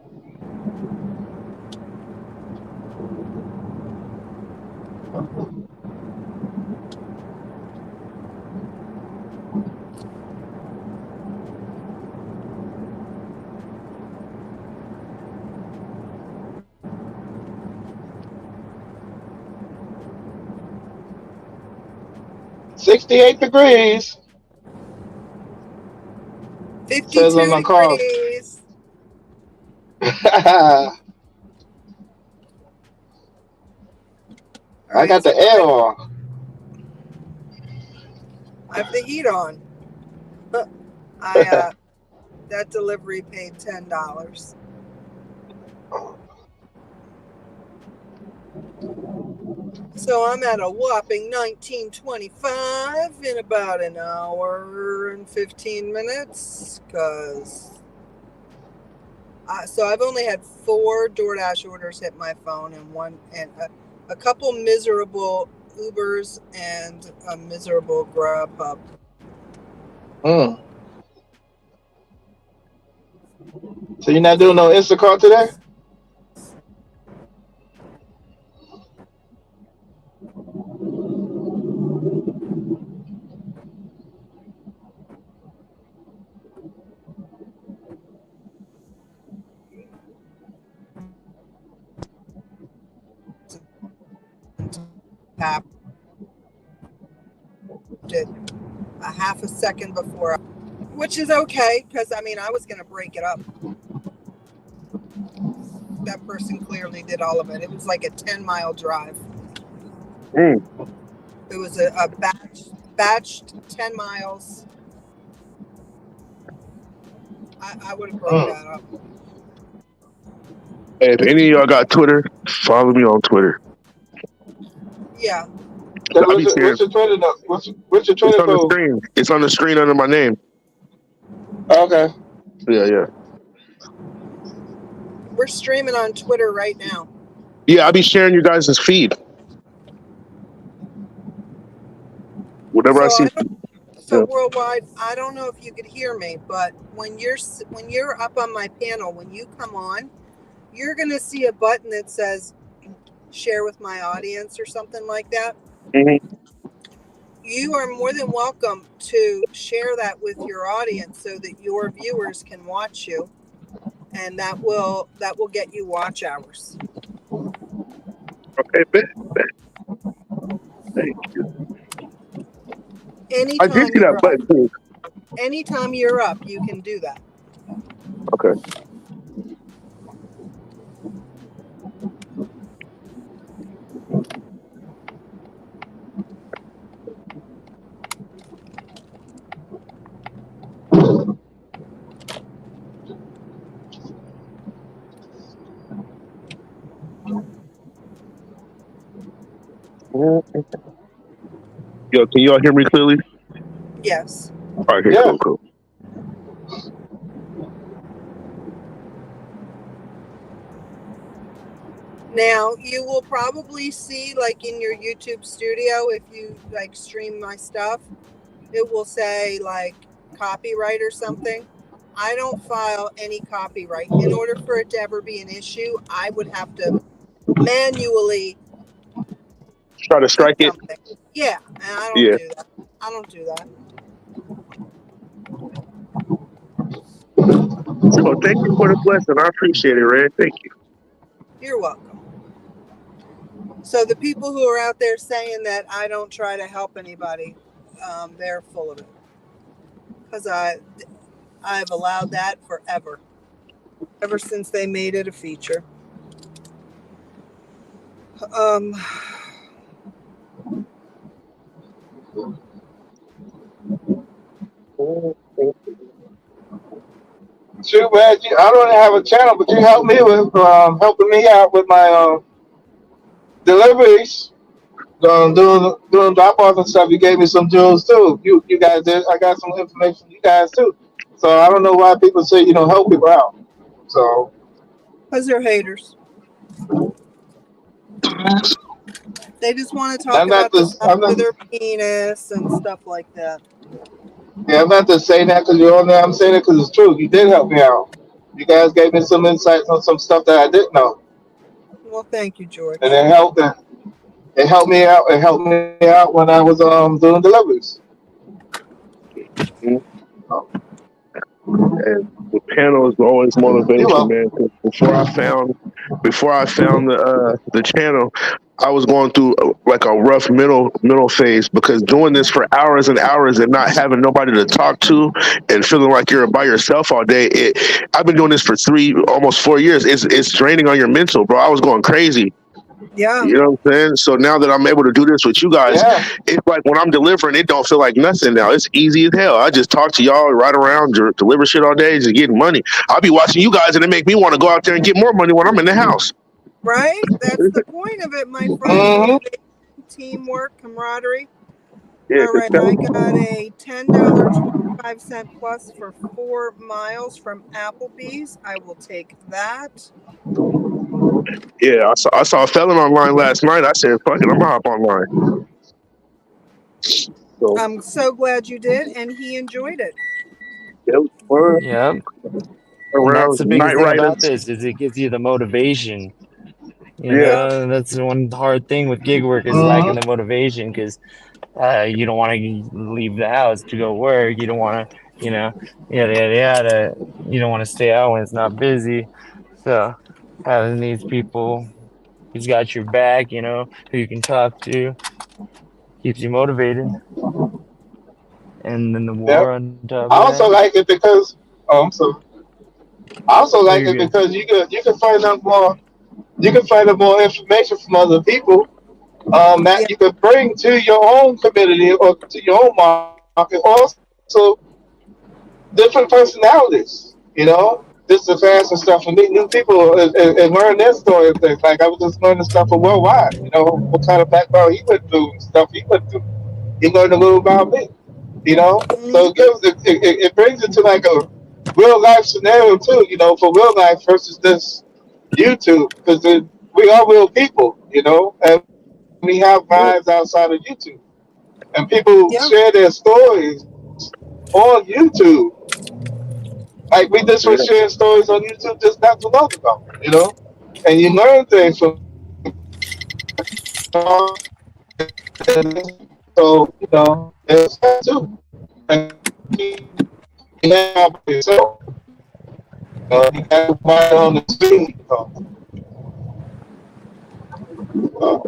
$68 degrees. Says on 52 my car. degrees. All I right, got so the air on. I have the heat on. I that delivery paid $10. So I'm at a whopping 1925 in about an hour and 15 minutes. So I've only had 4 DoorDash orders hit my phone, and a couple miserable Ubers and a miserable Grubhub. Mm. So you're not doing no Instacart today? Tapped it a half a second before, which is okay because I was going to break it up. That person clearly did all of it. It was like a 10-mile drive. Mm. It was a batched 10 miles. I would have broke that up. Hey, if any of y'all got Twitter, follow me on Twitter. Yeah. Okay, I be sharing. what's your Twitter? What's your It's Twitter on the code? screen. It's on the screen under my name. Okay. Yeah, yeah, We're streaming on Twitter right now. yeah. I be sharing you guys' feed whenever I So see. I don't. So Yeah. worldwide, I don't know if you could hear me, but when you're up on my panel, when you come on, you're gonna see a button that says share with my audience or something like that. Hmm. You are more than welcome to share that with your audience so that your viewers can watch you, and that will get you watch hours. Okay, bet. Thank you. I did Anytime see that you're up, button too. anytime you're up, you can do that. Okay. Mhm. Yo, can y'all hear me clearly? Yes. All right, okay, Yeah. cool, cool. Now you will probably see, like in your YouTube studio, if you like stream my stuff, it will say like copyright or something. I don't file any copyright. In order for it to ever be an issue, I would have to manually Try to do strike it. something. Yeah, and I don't Yeah. do that. I don't do that. So thank you for the blessing. I appreciate it, Red. Thank you. You're welcome. So the people who are out there saying that I don't try to help anybody, they're full of it. Because I've allowed that forever, ever since they made it a feature. Um, Shoot, man, I don't have a channel, but you help me with helping me out with my deliveries. Doing drop offs and stuff. You gave me some jewels too. You guys did. I got some information from you guys too. So I don't know why people say you don't help people out. So because they're haters. They just want to talk I'm not about the this. size of their penis and stuff like that. Yeah, I'm not just saying that because you're on there. I'm saying it because it's true. You did help me out. You guys gave me some insights on some stuff that I didn't know, Well, thank you, and George. it helped. It helped me out. It helped me out when I was doing deliveries. Mhm. And the panel is always You're motivation, welcome. man. 'Cause before I found the channel, I was going through like a rough middle phase because doing this for hours and hours and not having nobody to talk to and feeling like you're by yourself all day. I've been doing this for almost 4 years. It's draining on your mental, bro. I was going crazy. Yeah, You know what I'm saying? So now that I'm able to do this with you guys, Yeah. it's like when I'm delivering, it don't feel like nothing now. It's easy as hell. I just talk to y'all, ride around, deliver shit all day, just getting money. I'll be watching you guys, and it make me want to go out there and get more money when I'm in the house. right? That's the point of it, my friend. Mm-hmm. Motivation, teamwork, camaraderie. Yeah, All cause right, I got a $10.25 plus for 4 miles from Applebee's. I will take that. yeah, I saw a felon online last night. I said, "Fuck it, I'm gonna hop online." So I'm so glad you did, and he enjoyed it. it was fun Yep. And that's around the biggest night thing about riders. this is it gives you the motivation. You Yeah, Yeah, know, that's the one hard thing with gig work is lacking Mm-hmm. the motivation because you don't want to leave the house to go work. You don't want to, yada yada yada. You don't want to stay out when it's not busy. So having these people who's got your back, who you can talk to, keeps you motivated. And then the Yep. war on top of I that. also like it because I'm sorry. I also Oh, like you're it good. because you can find out more. You can find out more information from other people yeah, that you could bring to your own community or to your own market. Also, different personalities. You know. just the fast and stuff and meet new people and learn their story and things. Like I was just learning stuff from worldwide. You know what kind of background he went through and stuff he went through. He learned a little about me. You know, so Hmm. it brings it to like a real life scenario too. You know, for real life versus this YouTube because we are real people. You know, and we have lives outside of YouTube, and people share Yeah. their stories on YouTube. Like we just were Yeah. sharing stories on YouTube just not too long ago, you know? And you learn things from it. You know, you learn things from it. So, you know, it's that too. And you have by yourself. You know, you got somebody on the screen. Uh,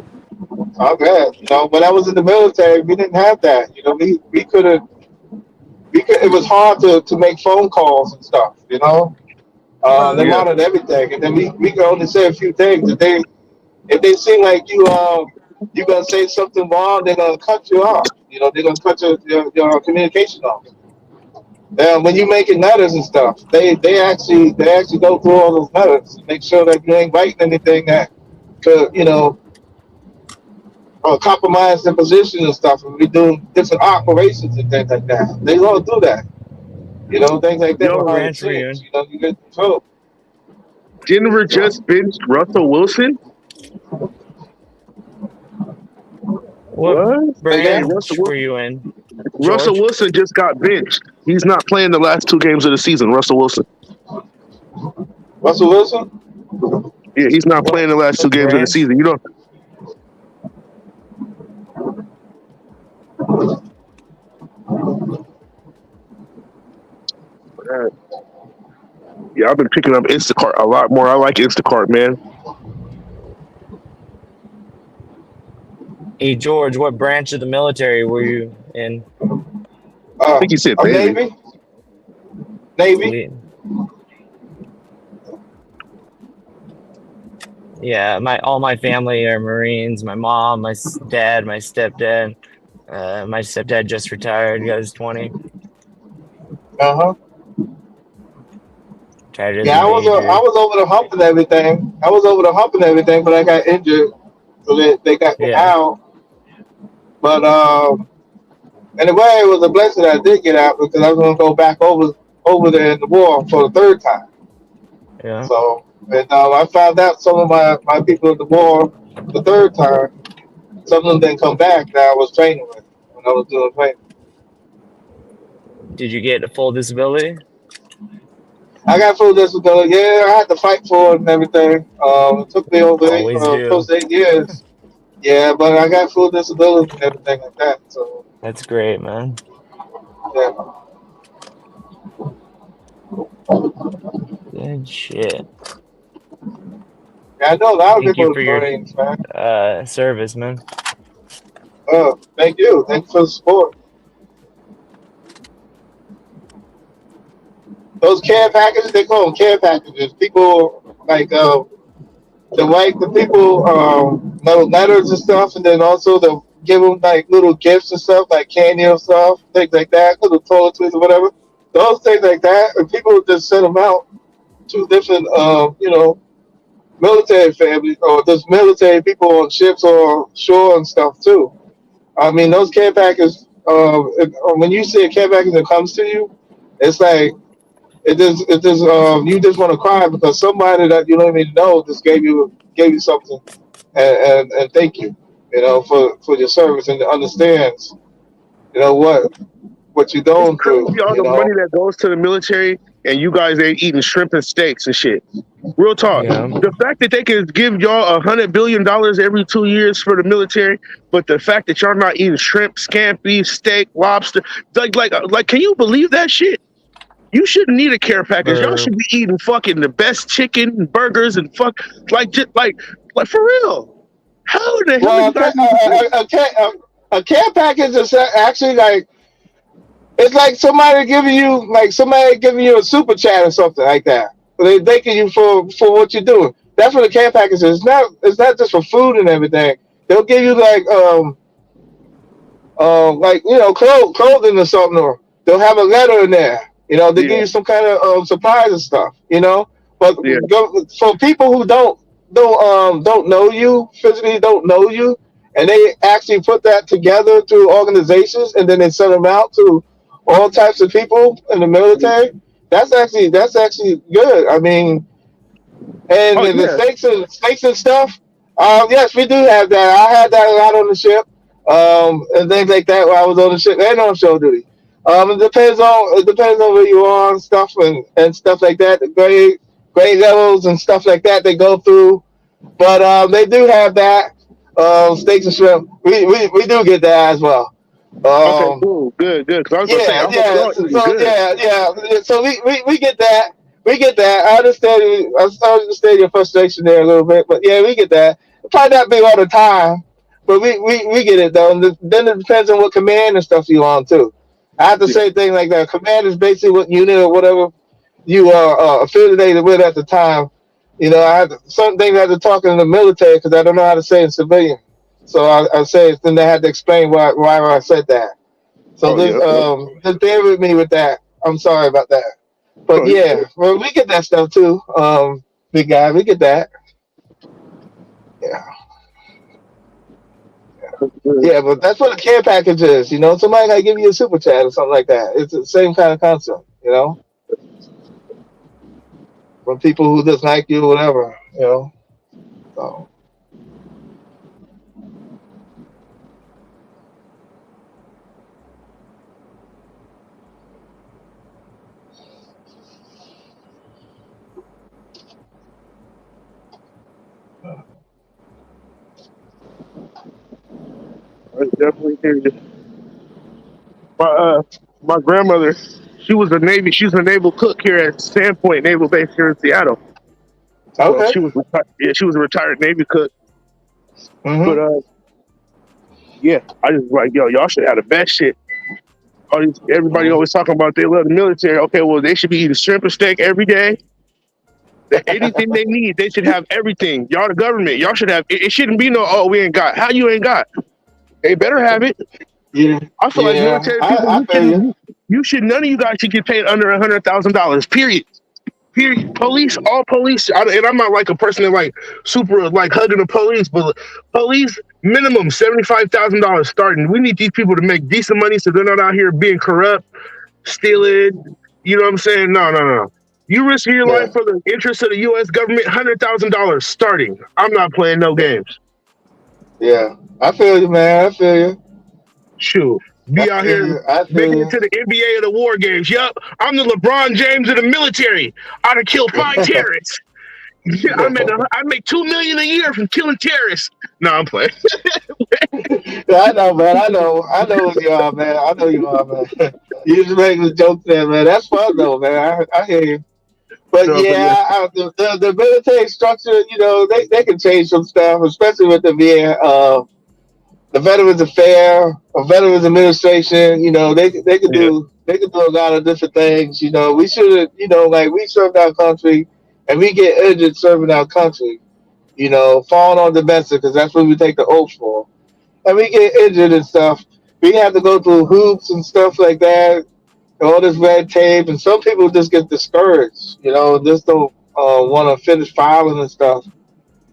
I'm glad, you know, when I was in the military, we didn't have that. You know, we could have, it was hard to make phone calls and stuff, you know? They Right. Yeah. monitored everything. And then we could only say a few things. If they seem like you gonna say something wrong, they're gonna cut you off. You know, they're gonna cut your communication off. When you're making letters and stuff, they actually go through all those letters and make sure that you ain't writing anything that could compromise the position and stuff. And we do different operations and things like that. They gonna do that. You know, things like that What Yo, behind the branch were you scenes. in? You know, you get control. Denver just benched Russell Wilson. What What? Again, Hey, branch were you in, Russell George? Wilson just got benched. He's not playing the last two games of the season. Russell Wilson. Russell Wilson. Yeah, he's not playing the last two What games of the branch? season. You know, uh, yeah, I've been picking up Instacart a lot more. I like Instacart, man. Hey, George, what branch of the military were you in? I Uh, think he said I'm Navy. Navy. Navy. Sweet. Yeah, all my family are Marines. My mom, my dad, my stepdad. My stepdad just retired. Got his 20. Uh-huh. Retired as a Yeah, I major. was over the hump and everything. I was over the hump and everything, but I got injured, so they got me Yeah, out. But in a way, it was a blessing that I did get out because I was gonna go back over there in the war for the third time. yeah. So and I found out some of my people in the war the third time. Some of them didn't come back that I was training with when I was doing training. Did you get a full disability? I got full disability. Yeah, I had to fight for it and everything. It took me over Always close do. to 8 years. Yeah, but I got full disability and everything like that. So That's great, man. yeah, Good shit. yeah I know a lot of Thank you people for in the your Marines, man. service, man. Thank you. Thank you for the support. Those care packages, they call them care packages. People like the write the people little letters and stuff, and then also they'll give them like little gifts and stuff, like candy and stuff, things like that, little toiletries or whatever. Those things like that, and people just send them out to different, military families or just military people on ships or shore and stuff too. I mean, those care packages. When you see a care package that comes to you, it's like it just you just want to cry because somebody that you don't even know just gave you something and thank you, for your service and understands, what you're It's going through, crazy all you the money know. that goes to the military, and you guys ain't eating shrimp and steaks and shit. Real talk. Yeah. The fact that they can give y'all $100 billion every 2 years for the military, but the fact that y'all not eating shrimp, scampi, steak, lobster, like, can you believe that shit? You shouldn't need a care package. Y'all Or should be eating fucking the best chicken and burgers and like just like for real. How the hell are Well, you guys eating shrimp? a care package is actually like it's like somebody giving you a super chat or something like that. They thanking you for what you're doing. That's what a care package is. It's not just for food and everything. They'll give you like clothing or something, or they'll have a letter in there. They give Yeah. you some kind of supplies and stuff. But Yeah. for people who don't know you physically, don't know you, and they actually put that together through organizations, and then they send them out to all types of people in the military. That's actually good. I mean, and Oh the yeah. snakes and stuff. Yes, we do have that. I had that a lot on the ship, and things like that while I was on the ship and on show duty. It depends on where you are and stuff and stuff like that. The grade levels and stuff like that they go through, but they do have that. Steaks and shrimp. We do get that as well. Okay. Um, Cool. Good. Good. Because I was gonna say yeah, I hope yeah. y'all eating So good. yeah. So we get that. We get that. I understand. I understand your frustration there a little bit, but yeah, we get that. Probably not big all the time, but we get it though. And then it depends on what command and stuff you on too. I have to Yeah. say things like that. Command is basically what unit or whatever you are affiliated with at the time. I have to, certain things I have to talk in the military because I don't know how to say in civilian. So I say it, then I had to explain why I said that. So Oh yeah. Okay. just bear with me with that. I'm sorry about that. But Oh, you yeah, well, we get that stuff too. Big guy, we get that. Yeah, good. yeah, but that's what a care package is. Somebody might give you a super chat or something like that. It's the same kind of concept. From people who just like you, or whatever. So I definitely hear you. My my grandmother, she was a naval cook here at Sandpoint Naval Base here in Seattle. So okay. yeah, she was a retired Navy cook. But Mhm. yeah, I just like y'all should have the best shit. Everybody Mhm. always talking about they love the military. Okay, well they should be eating shrimp and steak every day. Anything they need, they should have everything. Y'all the government, y'all should have. It shouldn't be no we ain't got. How you ain't got? They better have it. Yeah, I feel like yeah. military people, I feel you. you should none of you guys should get paid under $100,000. Period. Period. Police, all police, and I'm not like a person that like super like hugging the police, but police minimum $75,000 starting. We need these people to make decent money so they're not out here being corrupt, stealing. You know what I'm saying? No, no, no. You risk your life Yeah, for the interest of the U.S. government. $100,000 starting. I'm not playing no games. yeah. I feel you, man. I feel you. Shoot, I be out feel here you. I feel making it you. to the NBA of the war games. Yup, I'm the LeBron James of the military. I'd have killed 5 terrorists. Yeah, I make 2 million a year from killing terrorists. No, I'm playing. Yeah, I know, man. I know who you are, man. I know you are, man. You just making a joke there, man. That's fun though, man. I hear you. But No, but yeah, yeah, the military structure, they can change some stuff, especially with the VA, the Veterans Affair or Veterans Administration. They could yeah, do a lot of different things. We should, like we served our country, and we get injured serving our country. Falling on domestic because that's what we take the oath for, and we get injured and stuff. We have to go through hoops and stuff like that, all this red tape, and some people just get discouraged. Just don't want to finish filing and stuff.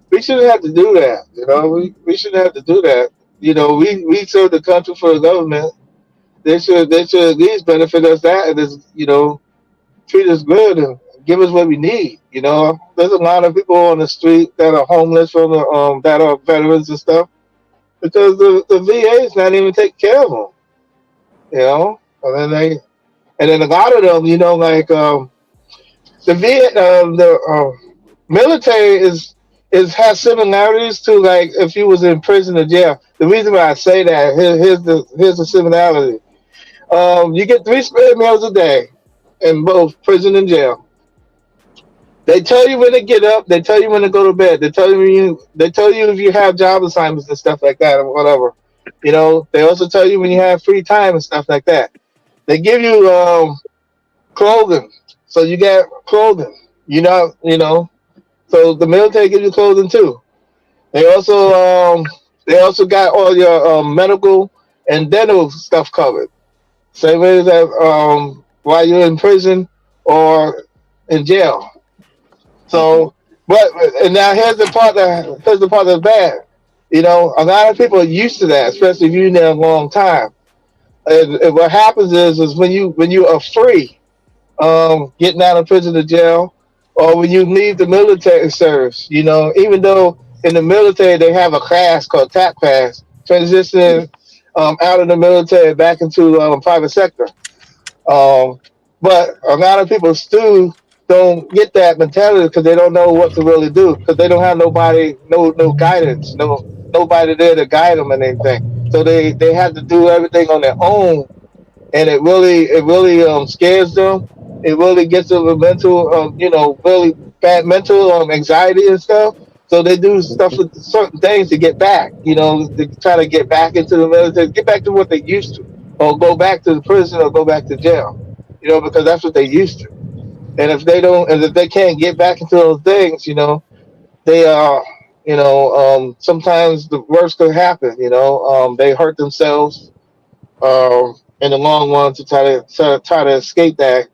We shouldn't have to do that. We shouldn't have to do that. We serve the country for the government. They should at least benefit us that and just treat us good and give us what we need. There's a lot of people on the street that are homeless from that are veterans and stuff because the VA is not even taking care of them. And then a lot of them, like the military is has similarities to like if you was in prison or jail. The reason why I say that here's the similarity. You get 3 square meals a day in both prison and jail. They tell you when to get up. They tell you when to go to bed. They tell you if you have job assignments and stuff like that or whatever. They also tell you when you have free time and stuff like that. They give you clothing, so you get clothing. So the military gives you clothing too. They also they also got all your medical and dental stuff covered. Same way that while you're in prison or in jail. So, but and now here's the part that's bad. You know, a lot of people are used to that, especially if you're in there a long time. And what happens is when you are free, getting out of prison or jail, or when you leave the military service, you know, even though in the military they have a class called TAP class, transitioning out of the military back into private sector. Um, but a lot of people still don't get that mentality because they don't know what to really do because they don't have nobody, no guidance, nobody there to guide them and anything. So they have to do everything on their own, and it really scares them. It really gets them a mental, really bad mental anxiety and stuff. So they do stuff with certain things to get back, to try to get back into the military, get back to what they used to, or go back to the prison or go back to jail, because that's what they used to. And if they can't get back into those things, they are, sometimes the worst could happen. They hurt themselves in the long run to try to escape that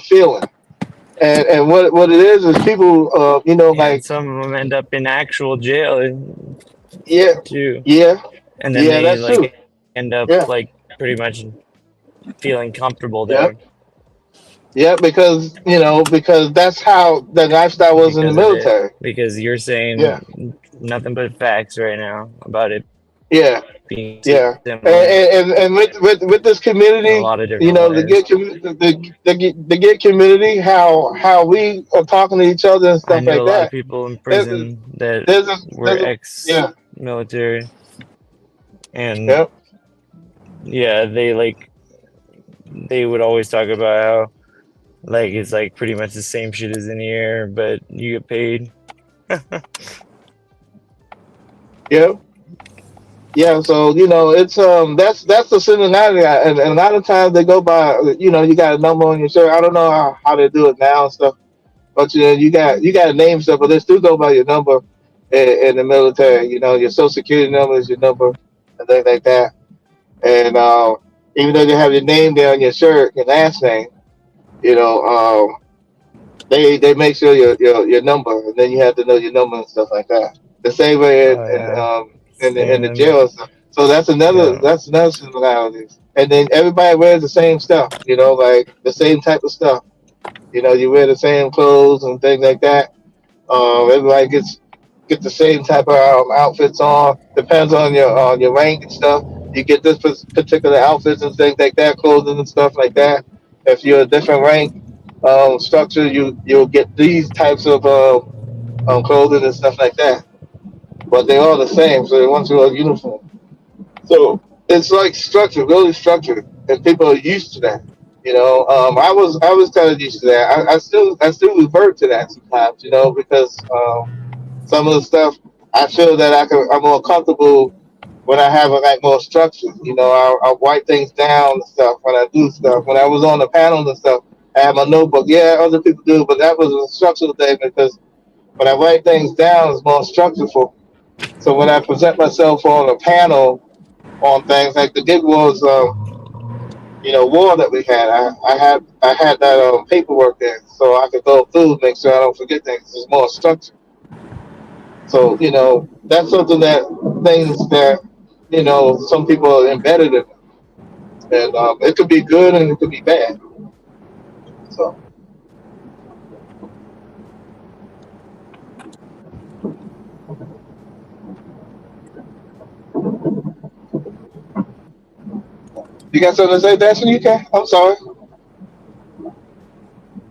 feeling. And what it is people, And like, some of them end up in actual jail yeah, too, yeah, and then yeah, they that's like true. end up like Yeah, pretty much feeling comfortable there yeah, yeah, because that's how the lifestyle was in the because of it. military. Because you're Yeah, saying nothing but facts right now about it yeah, being similar yeah. And with this in a lot of community, different ways. the get community, how we are talking to each other and I stuff knew a like lot of that. people in There's prison that were there's a yeah, ex-military, and yeah, yeah, they would always talk about how like it's like pretty much the same shit as in here, but you get paid. yeah. Yeah, so it's that's the similarity, and a lot of times they go by, you got a number on your shirt. I don't know how they do it now and stuff, but you got a name stuff, but they still go by your number in the military. Your social security number is your number and things like that. And even though they have your name there on your shirt, your last name, you know, they make sure your number, and then you have to know your number and stuff like that. The same way Oh yeah, in same the in jail and stuff. So yeah. that's another similarity. And then everybody wears the same stuff, like the same type of stuff. You wear the same clothes and things like that. Everybody get the same type of outfits on. Depends on your rank and stuff. You get this particular outfits and things like that, clothing and stuff like that. If you're a different rank structure, you'll get these types of clothing and stuff like that. But they're all the same, so they want you a uniform. So it's like structured, really structured, and people are used to that. I was kind of used to that. I still revert to that sometimes, because some of the stuff I feel that I'm more comfortable when I have it like more structure. I write things down and stuff when I do stuff. When I was on the panels and stuff, I have my notebook. Yeah, other people do, but that was a structural thing because when I write things down, it's more structural. So when I present myself on a panel on things like the gig was, war that we had, I had that paperwork there, so I could go through, make sure I don't forget things. It's more structure. So that's something that things that some people are embedded in, and it could be good and it could be bad. So you got something to say, Dasher? You can. I'm sorry,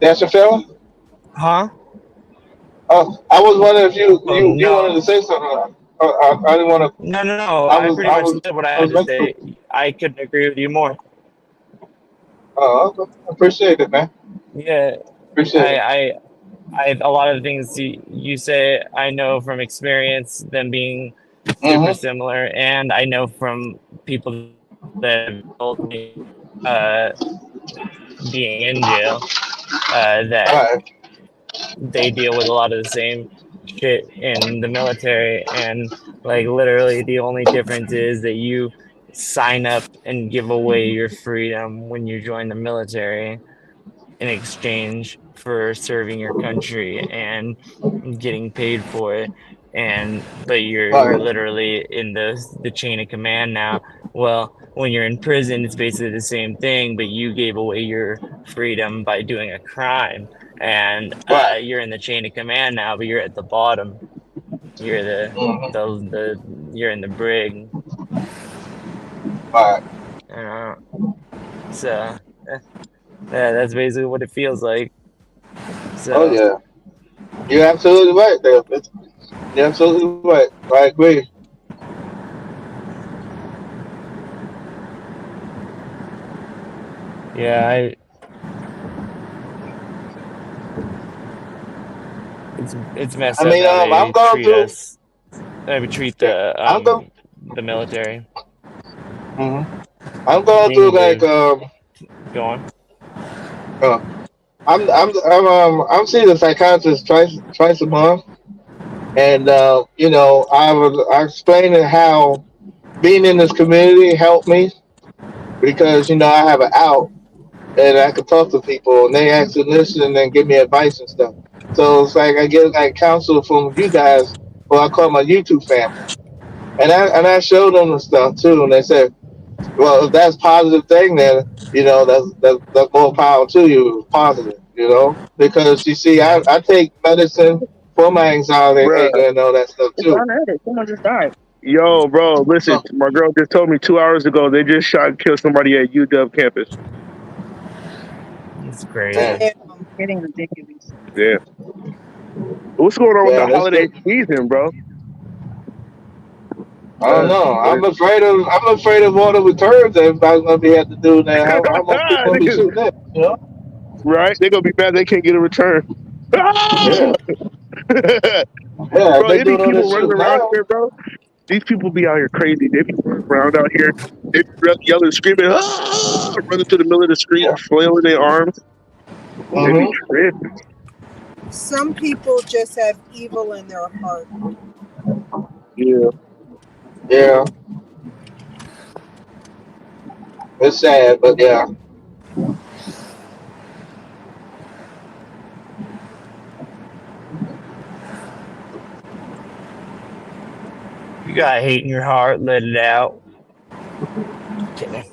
Dasher fella. Huh? Oh, I was wondering if you Oh you you wanted to no. say something. I didn't want to. No, no, no. I I was pretty I much was said what I I had was to making. say. I couldn't agree with you more. Oh, okay. Appreciate it, man. Yeah, Appreciate I, it. I, a lot of things you say, I know from experience, them being super Mm-hmm. similar, and I know from people that have told me, uh, being in jail, All that right. they deal with a lot of the same shit in the military, and like literally the only difference is that sign up and give away your freedom when you join the military in exchange for serving your country and getting paid for it. But you're Right. literally in the chain of command now. Well, when you're in prison, it's basically the same thing, but you gave away your freedom by doing a crime, and Right. you're in the chain of command now, but you're at the bottom. You're Mm-hmm. you're in the brig. Right. You know, so yeah, that's basically what it feels like. Oh So yeah. You're absolutely right there. You're absolutely right. I agree. yeah, it's I messed up mean, how I'm they going treat through. us. How we treat Yeah. I'm going. the military. hmm I'm going They through need like to go on. uh, I'm seeing a psychiatrist twice a month, and I explained how being in this community helped me because I have an out and I can talk to people and they actually listen and give me advice and stuff. So it's like I get like counsel from you guys, what I call my YouTube family, and I showed them the stuff too, and they said, well, if that's a positive thing, then that's more power to you. It's positive, because you see, Yeah. I take medicine for my anxiety, Bruh, anger, and all that stuff it's too. on it. Someone just died. Yo, bro, listen. So My girl just told me 2 hours ago they just shot and killed somebody at UW campus. It's man, crazy. Damn. Getting ridiculous. Yeah. What's going on with yeah, the this holiday good. season, bro? I don't That's know. I'm crazy. afraid of all the returns that everybody's gonna be had to do now. How much people gonna be shooting at? Right? They're gonna be mad they can't get a return. Yeah, Bro, yeah. They it be doing all people this running shooting around now. here, bro. These people be out here crazy. They be running around out here. They be yelling, screaming, running through the middle of the street, Yeah. flailing their arms. They be Mhm. tripping. Some people just have evil in their heart. Yeah. Yeah. It's sad, but yeah. You got hate in your heart, let it out. Kidding.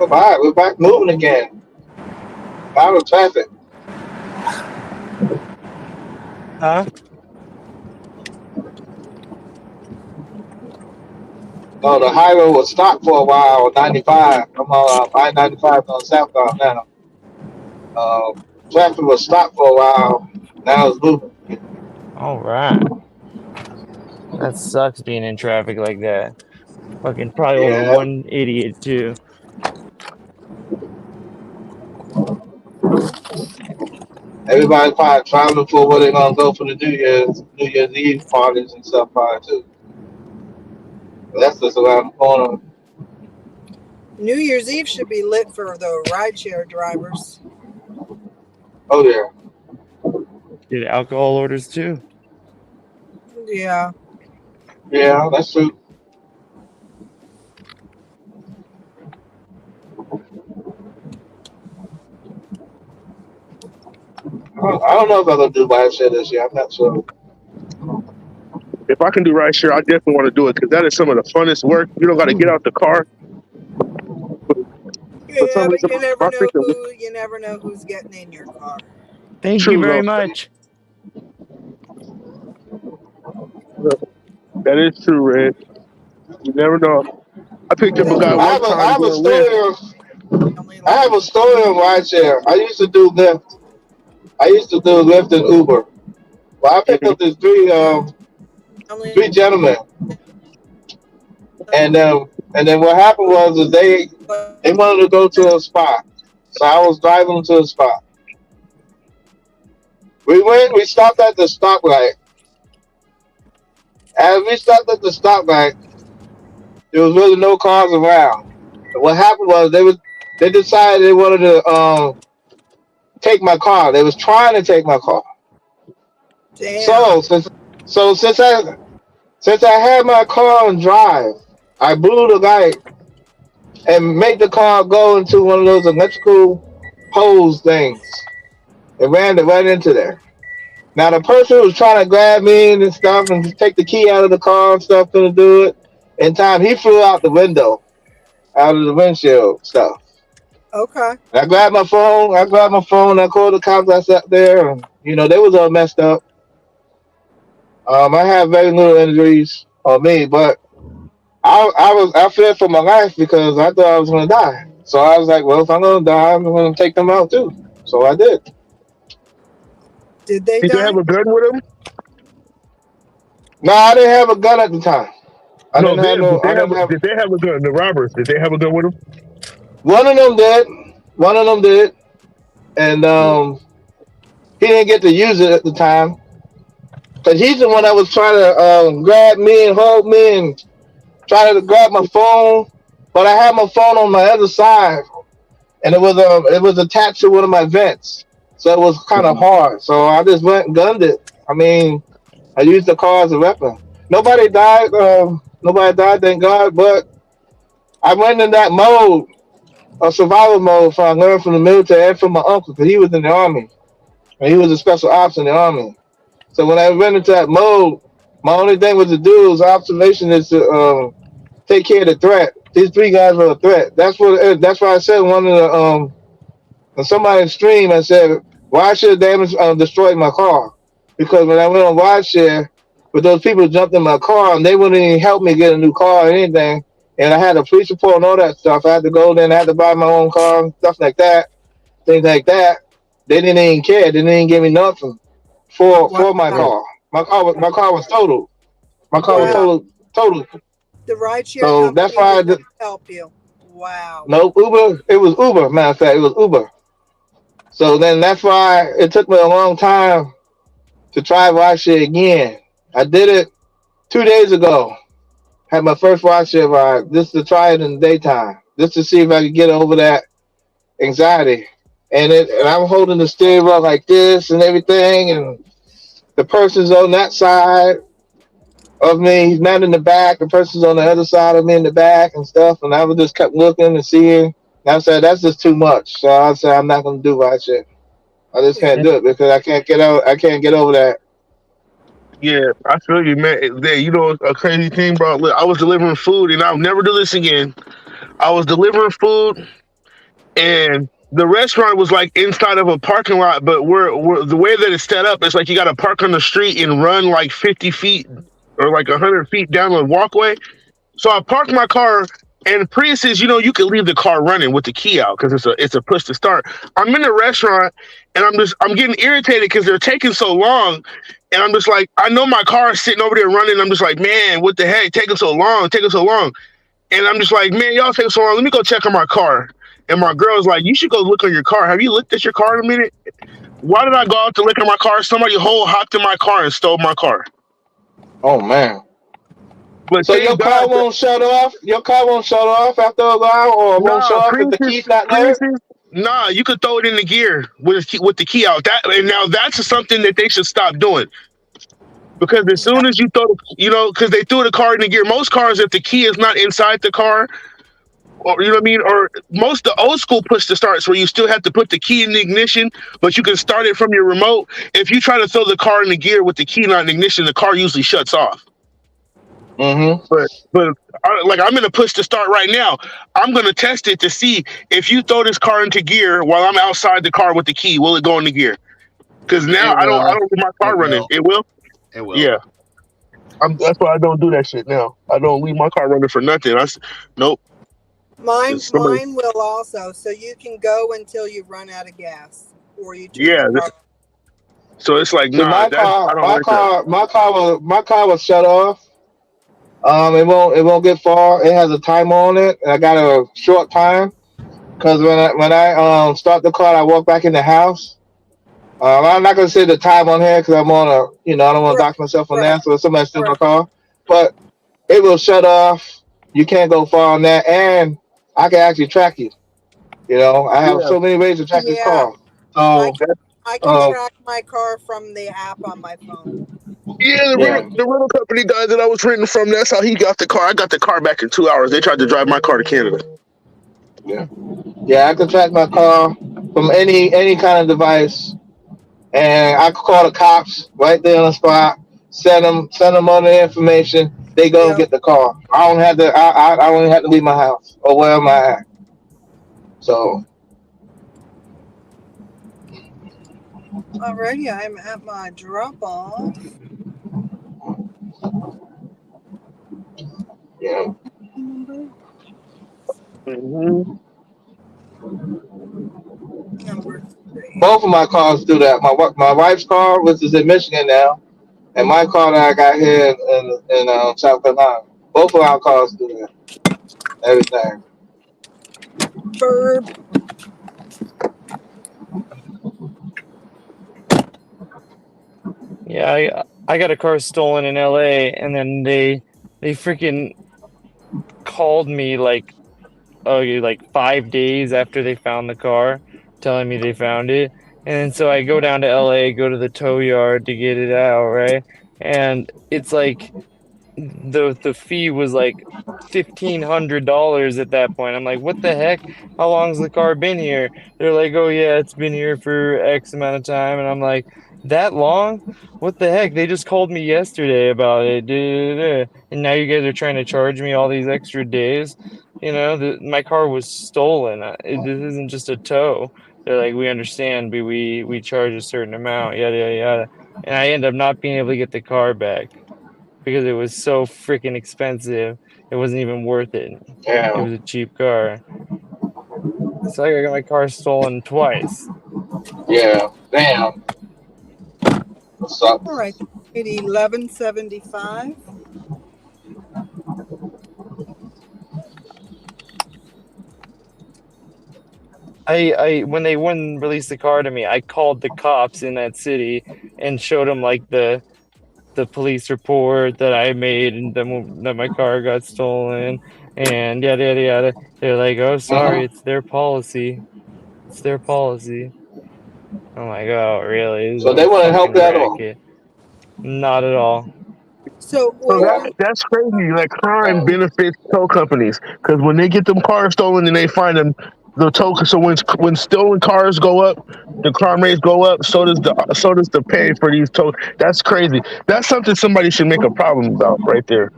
All right, we're back moving again. Out of traffic. Huh? No, the highway was stopped for a while on 95. I'm on I-95 on southbound now. Uh, Traffic was stopped for a while. Now it's moving. All right. That sucks being in traffic like that. Fucking probably over Yeah. one idiot too. Everybody's probably traveling for where they're gonna go for the New Year's Eve parties and stuff probably too. But that's just around the corner. New Year's Eve should be lit for the rideshare drivers. Oh yeah. Did alcohol orders too. Yeah. Yeah, that's true. I don't know if I'm gonna do live shit this year. I'm not sure. If I can do right share, I definitely want to do it because that is some of the funnest work. You don't got to get out the car. For some Yeah, but reason, my freaking you never know who's getting in your car. Thank you true very though. much. That is true, Red. You never know. I picked up a Then guy you I one have a I time have a doing Lyft. story of family I have a life. story of rideshare. I used to do Lyft. I used to do Lyft and Uber. Well, I picked Mhm. up these Family three gentlemen, and then what happened was is they wanted to go to a spot, so I was driving them to a spot. We stopped at the stoplight. As we stopped at the stoplight, there was really no cars around. And what happened was they decided they wanted to take my car. They was trying to take my car. Damn. So since I had my car on drive, I blew the light and made the car go into one of those electrical hose things. It ran it right into there. Now the person who was trying to grab me and stuff and take the key out of the car and stuff couldn't do it. In time, he flew out the window, out of the windshield stuff. Okay. And I grabbed my phone. I called the cops. I sat there, and they was all messed up. I had very little injuries on me, but I feared for my life because I thought I was gonna die. So I was like, well, if I'm gonna die, I'm gonna take them out too. So I did. Did they Did they have die? a gun with them? No, I didn't have a gun at the time. I No, didn't have them. no. I didn't have. Did they have a gun? The robbers. Did they have a gun with them? One of them did. One of them did, and he didn't get to use it at the time because he's the one that was trying to grab me and hold me and try to grab my phone. But I had my phone on my other side, and it was attached to one of my vents, so it was kind of hard. So I just went and gunned it. I mean, I used the car as a weapon. Nobody died. Nobody died, thank God. But I went in that mode, a survival mode, so I learned from the military and from my uncle, because he was in the army and he was a special ops in the army. So when I went into that mode, my only thing was to do was observation is to take care of the threat. These three guys were a threat. That's why I said one of the when somebody streamed, I said, why should damage destroy my car? Because when I went on Rideshare, but those people jumped in my car and they wouldn't even help me get a new car or anything. And I had a police report and all that stuff. I had to go there and I had to buy my own car and stuff like that, things like that. They didn't even care. They didn't even give me nothing for my Wow. car. My car was totaled. My car was Wow. totaled. The rideshare So that's company why did not help you. Wow. no Uber. It was Uber. Matter of fact, it was Uber. So then that's why it took me a long time to try rideshare again. I did it 2 days ago. Had my first rideshare ride just to try it in the daytime, just to see if I could get over that anxiety. And I'm holding the steering wheel like this and everything, and the person's on that side of me. He's not in the back. The person's on the other side of me in the back and stuff. And I was just kept looking and seeing. And I said that's just too much. So I said I'm not gonna do rideshare. I just Yeah. can't do it because I can't get out. I can't get over that. Yeah, I feel you, man. You know, a crazy thing, bro. Look, I was delivering food, and I'll never do this again. I was delivering food, and the restaurant was like inside of a parking lot, but we're the way that it's set up, it's like you got to park on the street and run like 50 feet or like 100 feet down the walkway. So I parked my car, and Priuses, you can leave the car running with the key out because it's a push to start. I'm in the restaurant, and I'm getting irritated because they're taking so long, and I'm just like, I know my car is sitting over there running. I'm just like, man, what the heck, taking so long, taking so long, and I'm just like, man, y'all taking so long. Let me go check on my car. And my girl's like, you should go look on your car. Have you looked at your car in a minute? Why did I go out to look at my car? Somebody hopped in my car and stole my car. Oh man. But So your thank car God that won't shut off. Your car won't shut off after a while, or it won't shut nah, off if the key's not there. Priuses, nah, you could throw it in the gear with the key out. That and now that's something that they should stop doing because as Yeah. soon as you because they threw the car in the gear. Most cars, if the key is not inside the car, or you know what I mean, or most the old school push to starts where you still have to put the key in the ignition, but you can start it from your remote. If you try to throw the car in the gear with the key not in ignition, the car usually shuts off. Mm-hmm. But like I'm gonna push to start right now. I'm gonna test it to see if you throw this car into gear while I'm outside the car with the key, will it go into gear? Because now It I will. don't leave my car It running. will. It will. It will. Yeah, that's why I don't do that shit now. I don't leave my car running for nothing. Nope. Mine It's somebody. mine will also. So you can go until you run out of gas or you turn the Yeah. car. So it's like See, nah. my That I car, don't my like that. car, my car was shut off. It won't get far. It has a timer on it, and I got a short time because when I start the car, I walk back in the house. I'm not gonna say the time on here because I'm on I don't want to Right. dock myself on Right. that, so if somebody steals my Right. car, but it will shut off. You can't go far on that, and I can actually track you. I have Yeah. so many ways to track this Yeah. car. I So, can, I can track my car from the app on my phone. Yeah, yeah, the rental company guy that I was renting from, that's how he got the car. I got the car back in 2 hours. They tried to drive my car to Canada. yeah, yeah. I can track my car from any kind of device, and I can call the cops right there on the spot. Send them all the information. They go and Yep. get the car. I don't have to. I don't have to leave my house or where am I at. So Alrighty, I'm at my drop off. yeah, Number Mm-hmm. number 3. both of my cars do that. My wife's car, which is in Michigan now, and my car that I got here in South Carolina. Both of our cars do that. Everything. Burp. Yeah, I got a car stolen in LA, and then they freaking called me like 5 days after they found the car, telling me they found it. And then so I go down to LA, go to the tow yard to get it out, right? And it's like the fee was like $1,500 at that point. I'm like, what the heck? How long's the car been here? They're like, oh yeah, it's been here for X amount of time. And I'm like, that long? What the heck? They just called me yesterday about it. Duh, duh, duh. And now you guys are trying to charge me all these extra days. You know, my car was stolen. This isn't just a tow. They're like, we understand, but we charge a certain amount, yada yada yada. And I end up not being able to get the car back because it was so freaking expensive. It wasn't even worth it. It Yeah, was a cheap car. So I got my car stolen twice. yeah. Damn. What's up? All right. 1175. I when they wouldn't release the car to me, I called the cops in that city and showed them like the police report that I made and that my car got stolen and yada yada yada. They're like, "Oh, sorry, Hmm. it's their policy. It's their policy." I'm like, "Oh, really? This is So a they want to help fucking you at all. racket." Not at all. So So wait, that's crazy. Like crime Um, benefits tow companies because when they get them cars stolen and they find them, the tow. So when stolen cars go up, the crime rates go up. So does the pay for these tow. That's crazy. That's something somebody should make a problem about right there.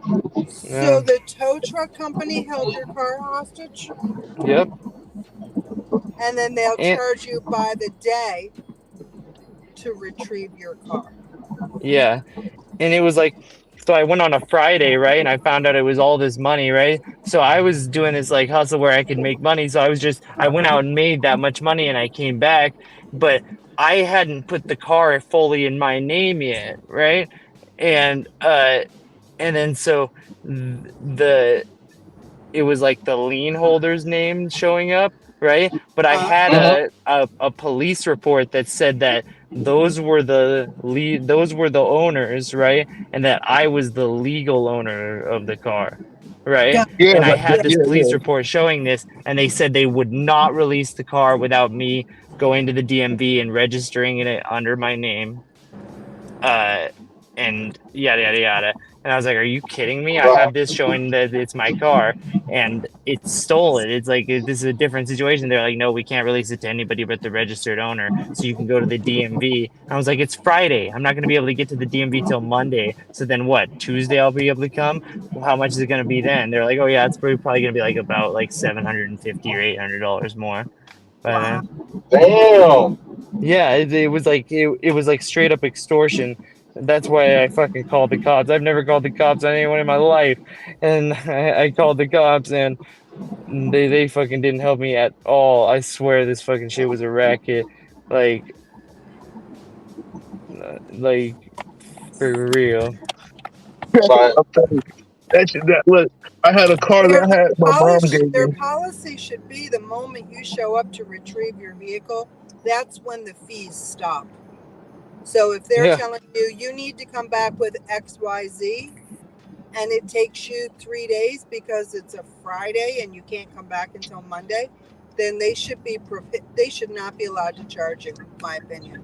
so Yeah. the tow truck company held your car hostage, Yep. and then they'll And charge you by the day to retrieve your car. yeah. And it was like, so I went on a Friday, right? And I found out it was all this money, right? So I was doing this like hustle where I could make money. So I went out and made that much money and I came back, but I hadn't put the car fully in my name yet, right? And then so the it was like the lien holder's name showing up, right? But I had mhm. a police report that said that those were the owners, right? And that I was the legal owner of the car, right? Yeah, Yeah, And I but had this yeah, police yeah. report showing this, and they said they would not release the car without me going to the DMV and registering it under my name. Uh, and yada yada yada. And I was like, "Are you kidding me? I Right. have this showing that it's my car, and it's stolen. It's like this is a different situation." They're like, "No, we can't release it to anybody but the registered owner. So you can go to the DMV." And I was like, "It's Friday. I'm not going to be able to get to the DMV till Monday. So then what? Tuesday I'll be able to come. Well, how much is it going to be then?" They're like, "Oh yeah, it's probably going to be like about like $750 or $800 more by wow. then." Damn. Yeah, it was like it was like straight up extortion. That's why I fucking called the cops. I've never called the cops on anyone in my life, and I called the cops, and they fucking didn't help me at all. I swear this fucking shit was a racket, like like for real. But I'm telling you, that look. I had a car that I had my mom gave Their me. policy should be the moment you show up to retrieve your vehicle, that's when the fees stop. So if they're Yeah, telling you you need to come back with XYZ and it takes you 3 days because it's a Friday and you can't come back until Monday, then they should they should not be allowed to charge you, in my opinion.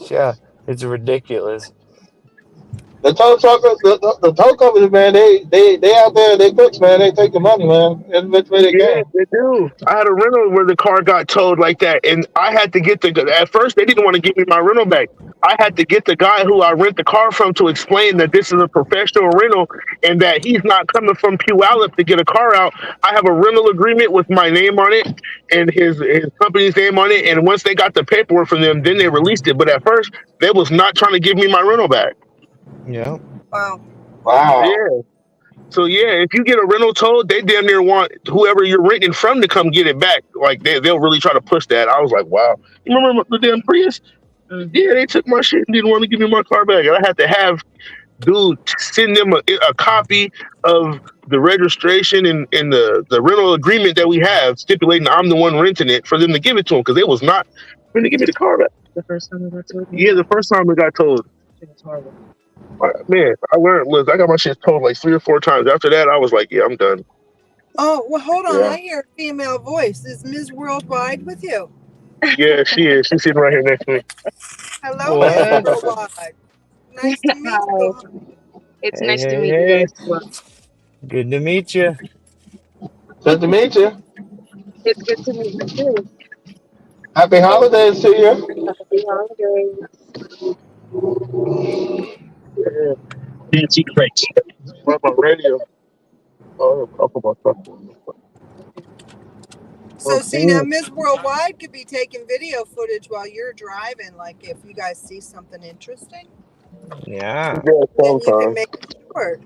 Yeah, it's ridiculous. The tow companies, man, they out there, they crooks, man. They take the money, man. That's the best way they Yeah, can. they do. I had a rental where the car got towed like that, and I had to get the. At first, they didn't want to give me my rental back. I had to get the guy who I rent the car from to explain that this is a professional rental and that he's not coming from Puyallup to get a car out. I have a rental agreement with my name on it and his company's name on it. And once they got the paperwork from them, then they released it. But at first, they was not trying to give me my rental back. Yeah. Wow. Wow. Yeah. So yeah, if you get a rental towed, they damn near want whoever you're renting from to come get it back. Like they'll really try to push that. I was like, wow. You remember the damn Prius? Yeah, they took my shit and didn't want to give me my car back. And I had to have dude send them a copy of the registration and the rental agreement that we have, stipulating I'm the one renting it for them to give it to them because they was not going to give me the car back. The first time I got told. Yeah, the first time it got towed. It was horrible. Man, I learned. Listen, I got my shit towed like 3 or 4 times. After that, I was like, yeah, I'm done. Oh, well, hold on. Yeah. I hear a female voice. Is Ms. Worldwide with you? Yeah, she is. She's sitting right here next to me. Hello, What? Ms. Worldwide. Nice to meet you. It's Hey, nice to hey, meet you hey. guys as well. Good to meet you. Good to meet you. It's good to meet you too. Happy holidays to you. Happy holidays. Yeah. Fancy crates. What about radio? Oh, I'll put my truck on. So, see, now Ms. Worldwide could be taking video footage while you're driving. Like, if you guys see something interesting, Yeah. Yeah, then you can sometime. make it short.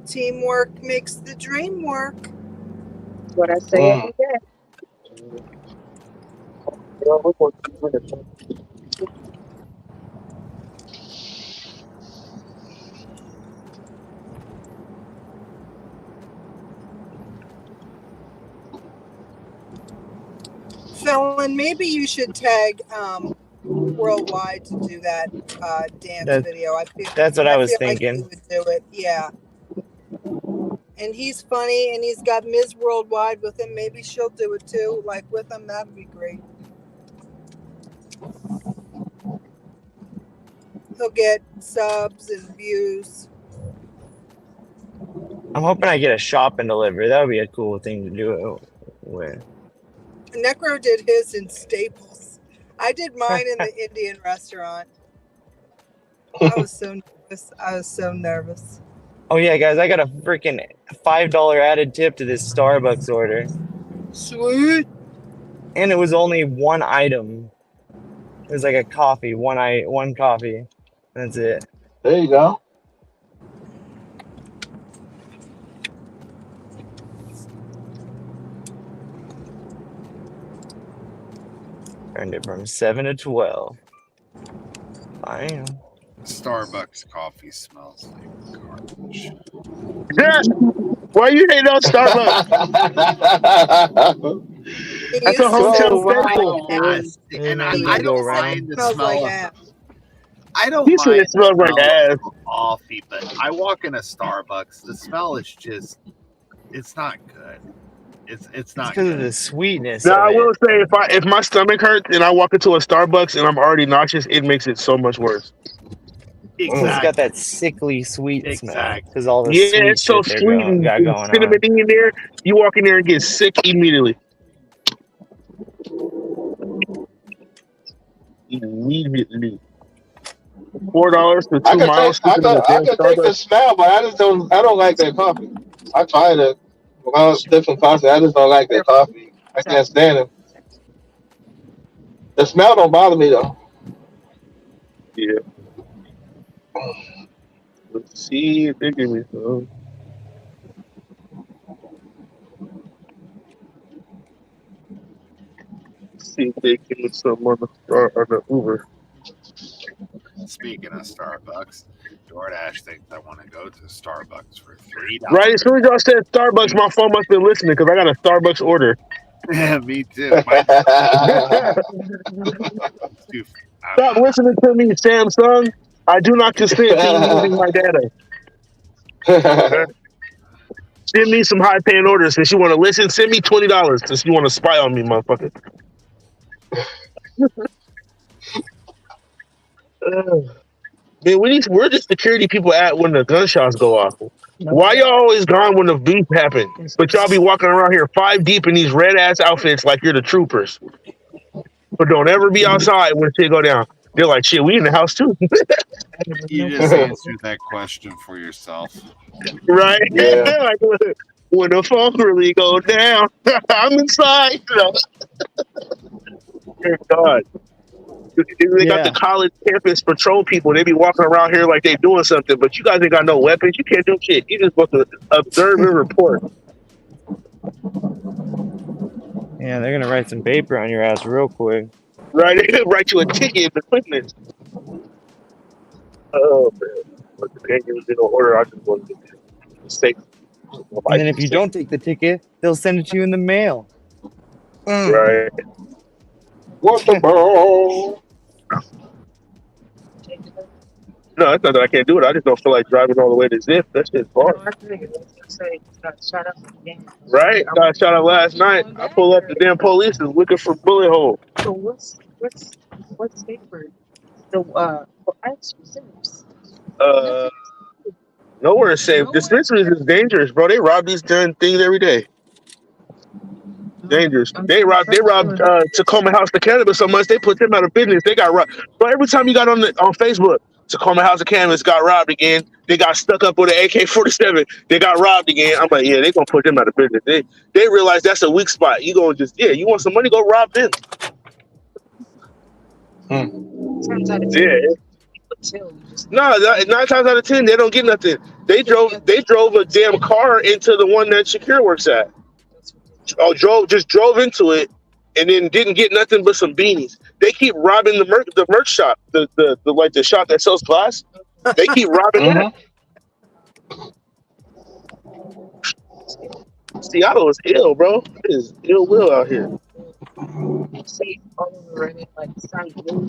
Teamwork makes the dream work. That's what I say every day. Yeah, we're going to do it. Felon, maybe you should tag Worldwide to do that dance That- video. That's what I was feel like thinking. he would do it. Yeah. And he's funny, and he's got Ms. Worldwide with him. Maybe she'll do it too, like with him. That'd be great. He'll get subs and views. I'm hoping I get a shop and deliver. That would be a cool thing to do it with. Necro did his in Staples. I did mine in the Indian restaurant. I was so nervous. Oh yeah, guys, I got a freaking $5 added tip to this Starbucks order, Sweet. and it was only one item. It was like a coffee, one coffee. That's it. There you go. Turned it from 7 to 12. Fine. Starbucks coffee smells like garbage. Yeah. Why you hate on Starbucks? It That's used a to hotel smell staple. like ass. And Maybe I go don't around. mind the Smells smell like of ass. I don't He said mind it smells the like smell ass. of coffee, but I walk in a Starbucks. The smell is just, it's not good. It's not Because of good. the sweetness Now I of will it. say if my stomach hurts and I walk into a Starbucks and I'm already nauseous, it makes it so much worse. It's got Exactly. that sickly sweet smell. Exactly. Because all the Yeah, sweet it's so shit sweet and got going cinnamon on. in there. You walk in there and get sick immediately. Immediately. $4 for I 2 could miles. take I Sitting in could a I damn could take the Starbucks. smell, but I don't like that coffee. I tried it when I was different coffee. I just don't like that coffee. I can't stand it. The smell don't bother me though. Yeah. Let's see if they give me some. See if they give me some on the Uber. Speaking of Starbucks, DoorDash thinks I want to go to Starbucks for $3. Right as soon as y'all said Starbucks, my phone must have been listening because I got a Starbucks order. Yeah, me too. My too. Stop listening to me, Samsung. I do not consent to you using my data. Send me some high paying orders. Since you want to listen, send me $20 since you want to spy on me, motherfucker. Man, where the security people at when the gunshots go off? Why y'all always gone when the beef happen? But y'all be walking around here 5 deep in these red ass outfits like you're the troopers. But don't ever be outside when shit go down. They're like, shit, we in the house too. You just answered that question for yourself. Right? Yeah. Like, when the phone really go down, I'm inside. Dear God. They got the Yeah. college campus patrol people. They be walking around here like they doing something, but you guys ain't got no weapons. You can't do shit. You just supposed to observe and report. Yeah, they're gonna write some paper on your ass real quick. Right? They could write you a ticket in the quickness. Oh, man. But the gang was in order. I just wanted to be safe. And then if you don't take the ticket, they'll send it to you in the mail. Right. What the ball? No, it's not that I can't do it. I just don't feel like driving all the way to Zip. That shit's far. Right? Got shot up last night. I pull up, the damn police is looking for bullet hole. So what's safer? The Nowhere is safe. Dispensaries is dangerous, bro. They rob these damn things every day. Dangerous. They robbed Tacoma House of Cannabis so much they put them out of business. They got robbed. But every time you got on Facebook, Tacoma House of Cannabis got robbed again. They got stuck up with an AK-47. They got robbed again. I'm like, yeah, they gonna put them out of business. They realize that's a weak spot. You gonna you want some money? Go rob them. Yeah. No, 9 times out of 10 they don't get nothing. They drove a damn car into the one that Shakir works at. Just drove into it, and then didn't get nothing but some beanies. They keep robbing the merch shop, the shop that sells glass. They keep robbing that. Seattle is ill, bro. It is ill will out here. See all over it, like Seattle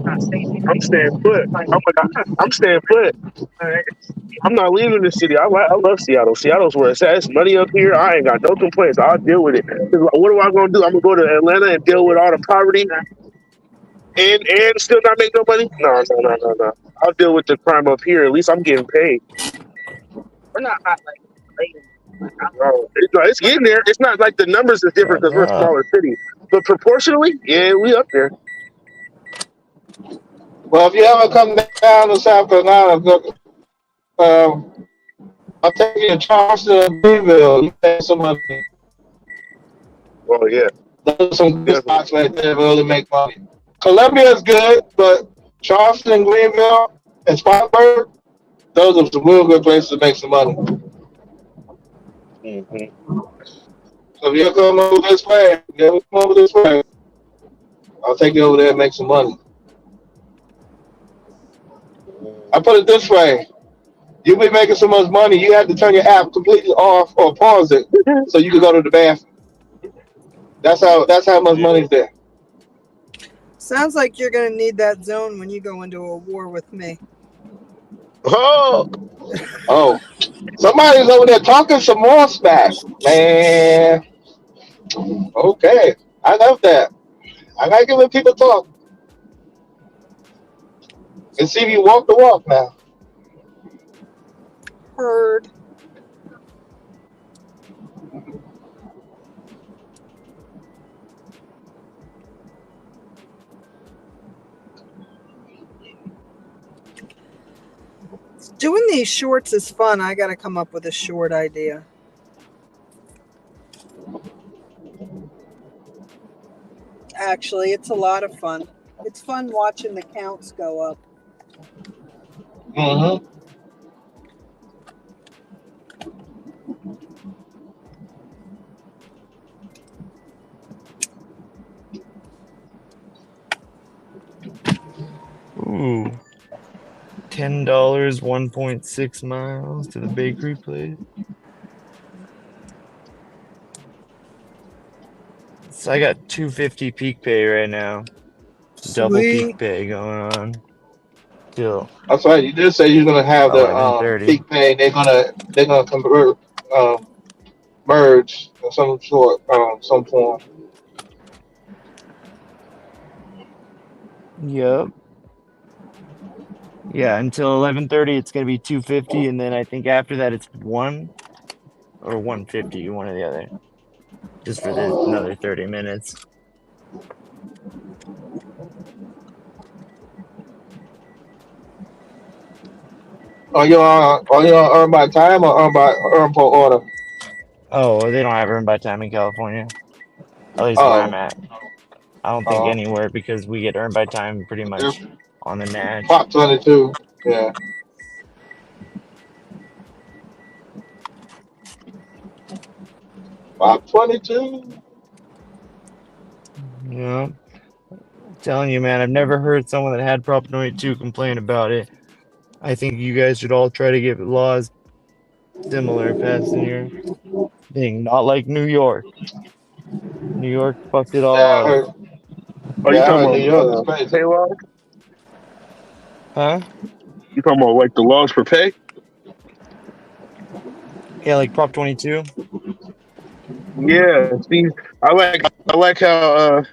not safe. I'm staying put. I'm staying put. I'm not leaving the city. I love Seattle. Seattle's where it's at. It's money up here. I ain't got no complaints. I'll deal with it. What am I gonna do? I'm gonna go to Atlanta and deal with all the poverty and still not make no money? No. I'll deal with the crime up here. At least I'm getting paid. We're not hot like It's getting there. It's not like the numbers is different because we're a smaller city, but proportionally, yeah, we up there. Well, if you ever come down to South Carolina, I'll take you to Charleston and Greenville. You pay some money. Oh yeah, Those are some good spots right there. Really make money. Columbia is good, but Charleston and Greenville and Spartanburg, those are some real good places to make some money. So if you come over this way, I'll take you over there and make some money. I put it this way. You'll be making so much money, you have to turn your app completely off or pause it so you can go to the bathroom. That's how much money's there. Sounds like you're going to need that zone when you go into a war with me. Oh, somebody's over there talking some more smack, man. Okay, I love that. I like it when people talk. And see if you walk the walk now. Heard. Doing these shorts is fun. I got to come up with a short idea. Actually, it's a lot of fun. It's fun watching the counts go up. Mm-hmm. Ooh. $10, 1.6 miles to the bakery place. So I got $250 peak pay right now. Double peak pay going on. Still. That's right. You did say you're gonna have the peak pay. They're gonna convert um, merge in some sort, some form. Yep. Yeah, until 11:30 it's gonna be 250, and then I think after that it's 1 or 150, one or the other, just for the another 30 minutes. Are you on earn by time or earn per order? Oh, they don't have earn by time in California, at least where I'm Oh, at. I don't think uh, anywhere because we get earned by time pretty if much on the natch. Prop 22. Yeah, Prop 22. Yeah, telling you, man, I've never heard someone that had Prop 22 complain about it. I think you guys should all try to get laws similar passed in your thing, not like New York. New York fucked it Yeah, all I up. heard. Oh, you Yeah, I talking heard New York is about crazy. pay laws? Huh? You talking about like the laws for pay? Yeah, like Prop 22. Yeah. See, I like how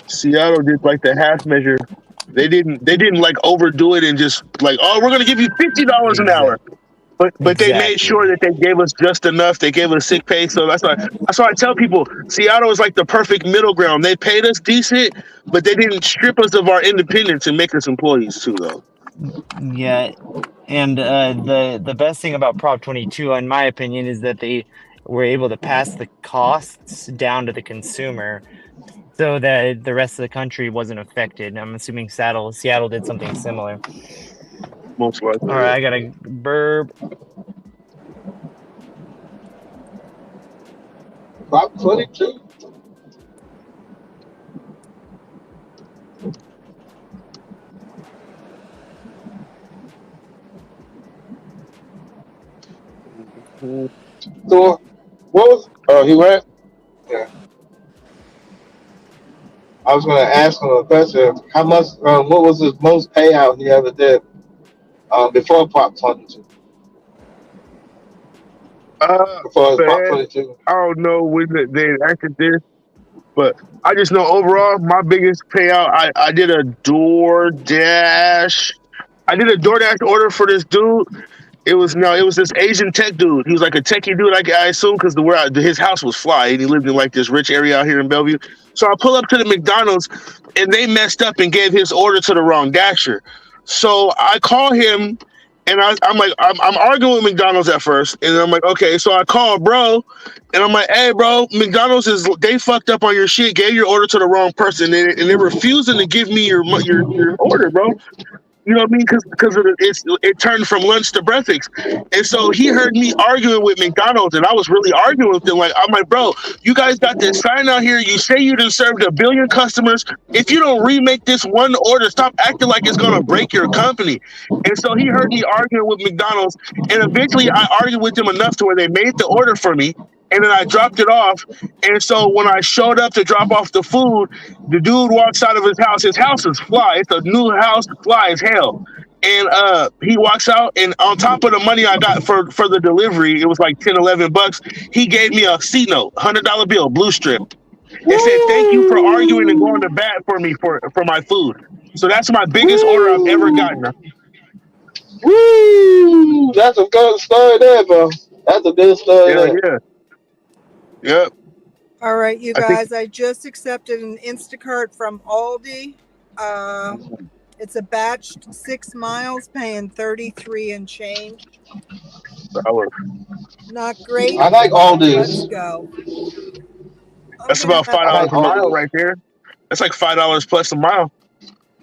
Seattle did like the half measure. They didn't like overdo it and just like, oh, we're gonna give you $50 an hour. Exact. But they made sure Exactly. that they gave us just enough. They gave us sick pay. So that's why I tell people Seattle is like the perfect middle ground. They paid us decent, but they didn't strip us of our independence and make us employees too, though. Yeah, and the best thing about Prop 22, in my opinion, is that they were able to pass the costs down to the consumer so that the rest of the country wasn't affected. I'm assuming Seattle did something similar. Most All likely, right, yeah. I got a burb. Prop 22. Mhm. So what was? Oh, he went. Yeah. I was going to ask him a question. How much? What was his most payout he ever did before Prop 22? Before his Prop Man, 22. I don't know when they acted this, but I just know overall my biggest payout. I did a DoorDash. I did a DoorDash order for this dude. It was this Asian tech dude. He was like a techie dude, I assume, because his house was fly and he lived in like this rich area out here in Bellevue. So I pull up to the McDonald's and they messed up and gave his order to the wrong dasher. So I call him and I'm like, I'm arguing with McDonald's at first, and I'm like, okay. So I call bro, and I'm like, hey bro, McDonald's they fucked up on your shit, gave your order to the wrong person, and they're refusing to give me your order, bro. You know what I mean? Because it turned from lunch to breakfast, and so he heard me arguing with McDonald's, and I was really arguing with them. Like I'm like, bro, you guys got this sign out here. You say you done served 1 billion customers. If you don't remake this one order, stop acting like it's gonna break your company. And so he heard me arguing with McDonald's, and eventually I argued with them enough to where they made the order for me, and then I dropped it off. And so when I showed up to drop off the food, the dude walks out of his house. His house is fly. It's a new house, fly as hell. And he walks out, and on top of the money I got for the delivery, it was like 10, $11. He gave me a C note, $100 bill, blue strip, and said, "Thank you for arguing and going to Woo! bat for me for my food." So that's my biggest order I've ever gotten. Woo! Woo! That's a good story there, bro. That's a good story Yeah, there. yeah, yeah. All right, you I think guys, I just accepted an Instacart from Aldi. Uh, it's a batched 6 miles, paying 33 and change. I was, Not great, I like all but let's this. go. I'm that's gonna about have five I dollars like a all mile this. right there. That's like $5 plus a mile.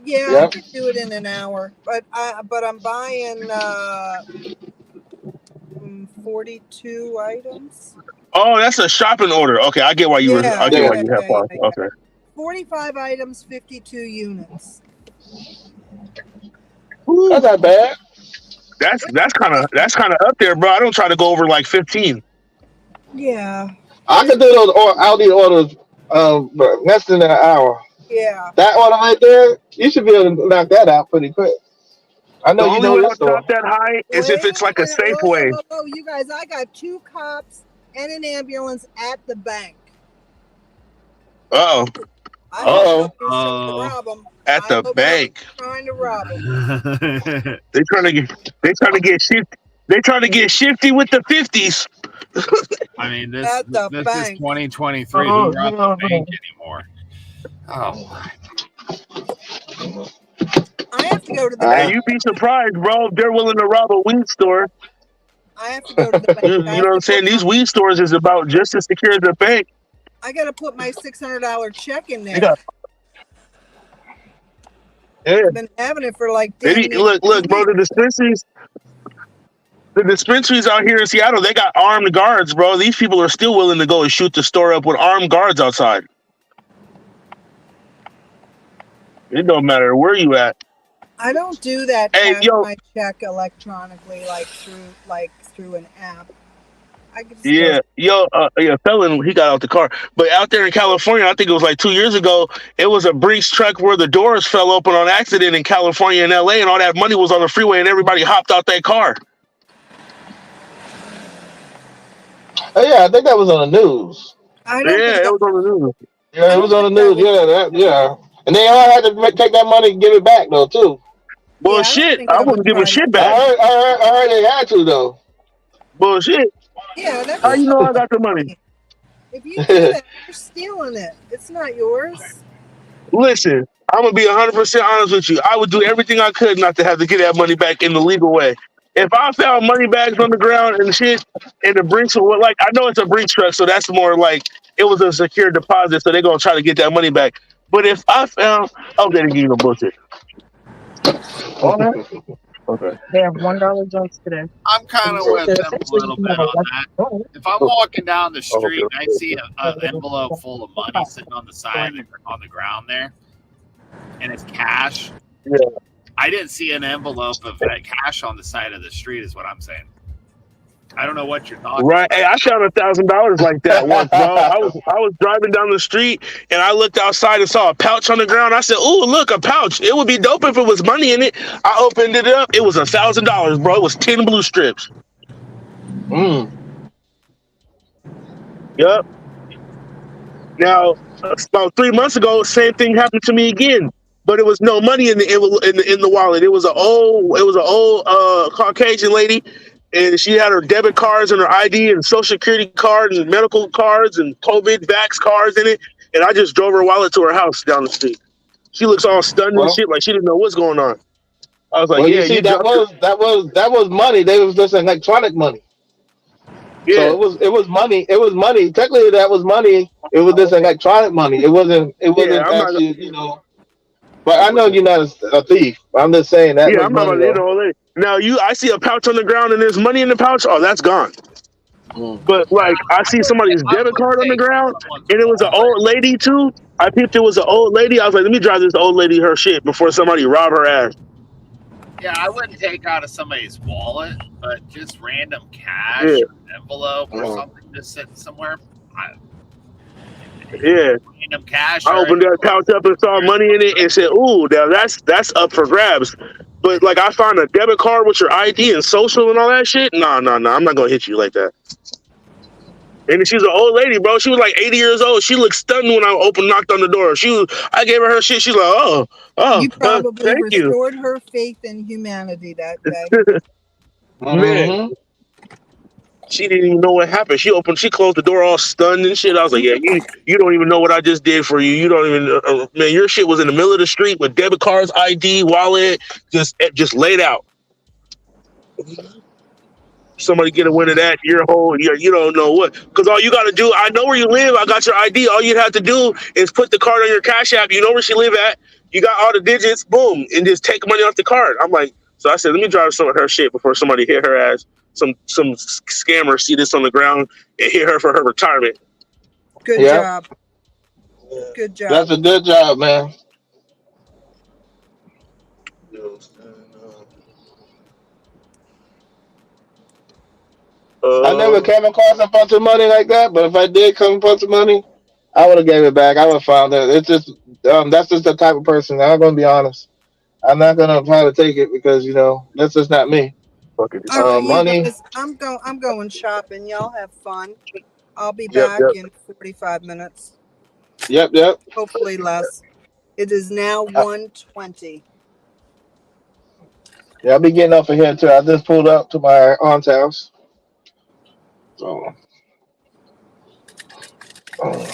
yeah, I Yep. could do it in an hour, but I'm buying 42 items. Oh, that's a shopping order. Okay, I get why you were. I Yeah, get Yeah. why yeah, you have yeah, five. yeah, yeah. Okay. 45 items, 52 units. Woo. That's not bad. That's that's kind of up there, bro. I don't try to go over like 15. Yeah, I could do those Aldi orders less than an hour. yeah. That order right there, you should be able to knock that out pretty quick. I The know you only know way this I'll stop store. that high is if Wait it's a like a minute. Whoa, whoa, Safeway. whoa, whoa. You guys, I got 2 cops and an ambulance at the bank. Oh, I hope Uh nobody's trying to Oh. rob them. at I the hope nobody's bank. trying to rob them. They trying to get. They trying to get shifty. They trying to get shifty with the 50s. I mean, At the this is bank. 2023. Who robs the bank oh. anymore? Oh, I have to go to the And Uh, bank. you'd be surprised, bro. If they're willing to rob a weed store. I have to go to the bank. You know what I'm saying? These weed stores is about just as secure as the bank. I got to put my $600 check in They there. got. Yeah. I've been having it for like Maybe 10 years. look, bro. The dispensaries out here in Seattle, they got armed guards, bro. These people are still willing to go and shoot the store up with armed guards outside. It don't matter where you at. I don't do that. Hey, Cash yo, my check electronically, like through an app. I could just yeah, yo, yeah, felon, he got out the car. But out there in California, I think it was like 2 years ago, it was a Brinks truck where the doors fell open on accident in California and LA, and all that money was on the freeway, and everybody hopped out that car. oh yeah, I think that was on the news. I don't Yeah, think it that. was on the news. Yeah, I it was don't on the think that news. was. Yeah, yeah. And they all had to take that money and give it back though too. Yeah, I don't Bullshit. think I that was wouldn't give a part of shit it. back. I heard they had to though. Bullshit. Yeah, that's How you know I not got the money? money. If you do that, you're stealing it. It's not yours. Listen, I'm gonna be 100% honest with you. I would do everything I could not to have to get that money back in the legal way. If I found money bags on the ground and shit, and the Brinks were like, I know it's a Brinks truck, so that's more like it was a secure deposit, so they're gonna try to get that money back. But if I found, okay, they give you no bullshit. All right, okay. They have $1 jumps today. I'm kind of with So them a essentially, little you bit can have on that. If I'm walking down the street and I see an envelope full of money sitting on the side on the ground there, and it's cash, Yeah. I didn't see an envelope of cash on the side of the street. Is what I'm saying. I don't know what you're talking Right. about. Hey, I found $1,000 like that once, bro. I was driving down the street and I looked outside and saw a pouch on the ground. I said, "Ooh, look, a pouch. It would be dope if it was money in it." I opened it up. It was $1,000, bro. It was 10 blue strips. Mm. Yep. Now, about 3 months ago, same thing happened to me again, but it was no money in the wallet. It was an old Caucasian lady, and she had her debit cards and her ID and Social Security card and medical cards and COVID vax cards in it. And I just drove her wallet to her house down the street. She looks all stunned and Well, shit, like she didn't know what's going on. I was like, well, you "Yeah, see, you dropped it." that was money. They was just electronic money. Yeah, So it was money. It was money. Technically, that was money. It was just electronic money. It wasn't. It yeah. wasn't I'm not. actually. But I know you're not a thief. I'm just saying that Yeah, was I'm not money about to, though. Now I see a pouch on the ground and there's money in the pouch. Oh, that's gone. Mm. But like I see somebody's I debit would card on the take ground someone's and it was an wallet. old lady too. I peeped it was an old lady. I was like, let me drive this old lady her shit before somebody rob her ass. Yeah, I wouldn't take out of somebody's wallet, but just random Yeah, cash or envelope or Mm. something just sitting somewhere. I, yeah. random cash I or opened that pouch up and saw money in it and said, ooh, now that's up for grabs. But like I found a debit card with your ID and social and all that shit. No, no, no. I'm not gonna hit you like that. And she's an old lady, bro. She was like 80 years old. She looked stunned when I knocked on the door. I gave her shit. She's like, You probably thank you. restored her faith in humanity that day. Man, Mhm. she didn't even know what happened. She closed the door all stunned and shit. I was like, yeah, you don't even know what I just did for you. You don't even, man, your shit was in the middle of the street with debit cards, ID, wallet, just laid out. Somebody get a wind of that, you don't know what. Because all you got to do, I know where you live. I got your ID. All you'd have to do is put the card on your Cash App. You know where she live at. You got all the digits, boom, and just take money off the card. I'm like, so I said, let me drive some of her shit before somebody hit her ass. Some scammer see this on the ground and hit her for her retirement. Good Yeah, job. Good job. that's a good job, man. I never Uh, came across a bunch of money like that, but if I did come across some money, I would have gave it back. I would have found it. It's just that's just the type of person. I'm gonna be honest. I'm not gonna try to take it because that's just not me. Fucking All right, you Money. guys. I'm going shopping. Y'all have fun. I'll be yep, back yep. in 45 minutes. Yep, yep. Hopefully less. It is now Uh, 1:20. yeah, I'll be getting off of here too. I just pulled up to my aunt's house. So, uh,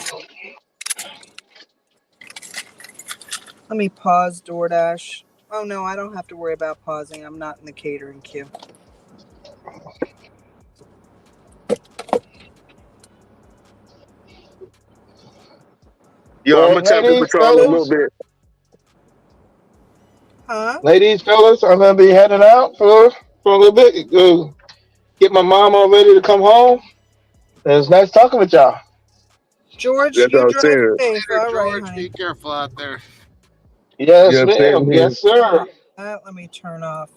Let me pause DoorDash. Oh no, I don't have to worry about pausing. I'm not in the catering queue. Yo, I'm well, gonna tap in with ladies, y'all in a little fellas, bit. Huh? I'm gonna be heading out for a little bit. Go get my mom all ready to come home. And it's nice talking with y'all. George, That's you what I'm drive saying. safe. Later, All right, George. honey. Be careful out there. Yes, Yeah, same ma'am. here. Yes, sir. Let me turn off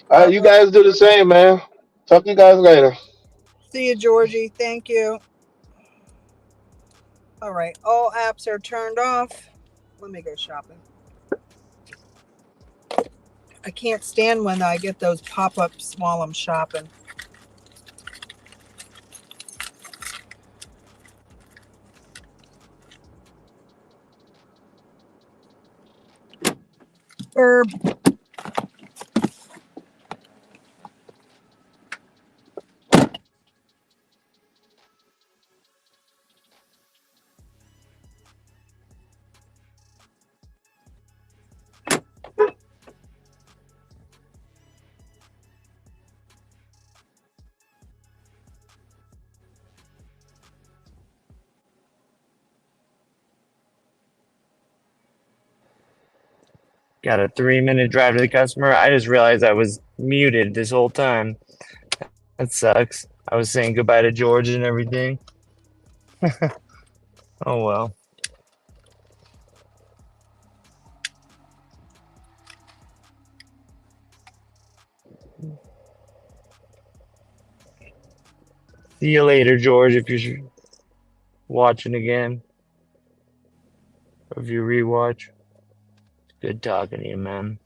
All right, you Clubhouse. guys do the same, man. Talk to you guys later. See you, Georgie. Thank you. All right, all apps are turned off. Let me go shopping. I can't stand when I get those pop-ups while I'm shopping. Herb. Got a 3-minute drive to the customer. I just realized I was muted this whole time. That sucks. I was saying goodbye to George and everything. Oh well. See you later, George, if you're watching again. Or if you rewatch. Good talking to you, man.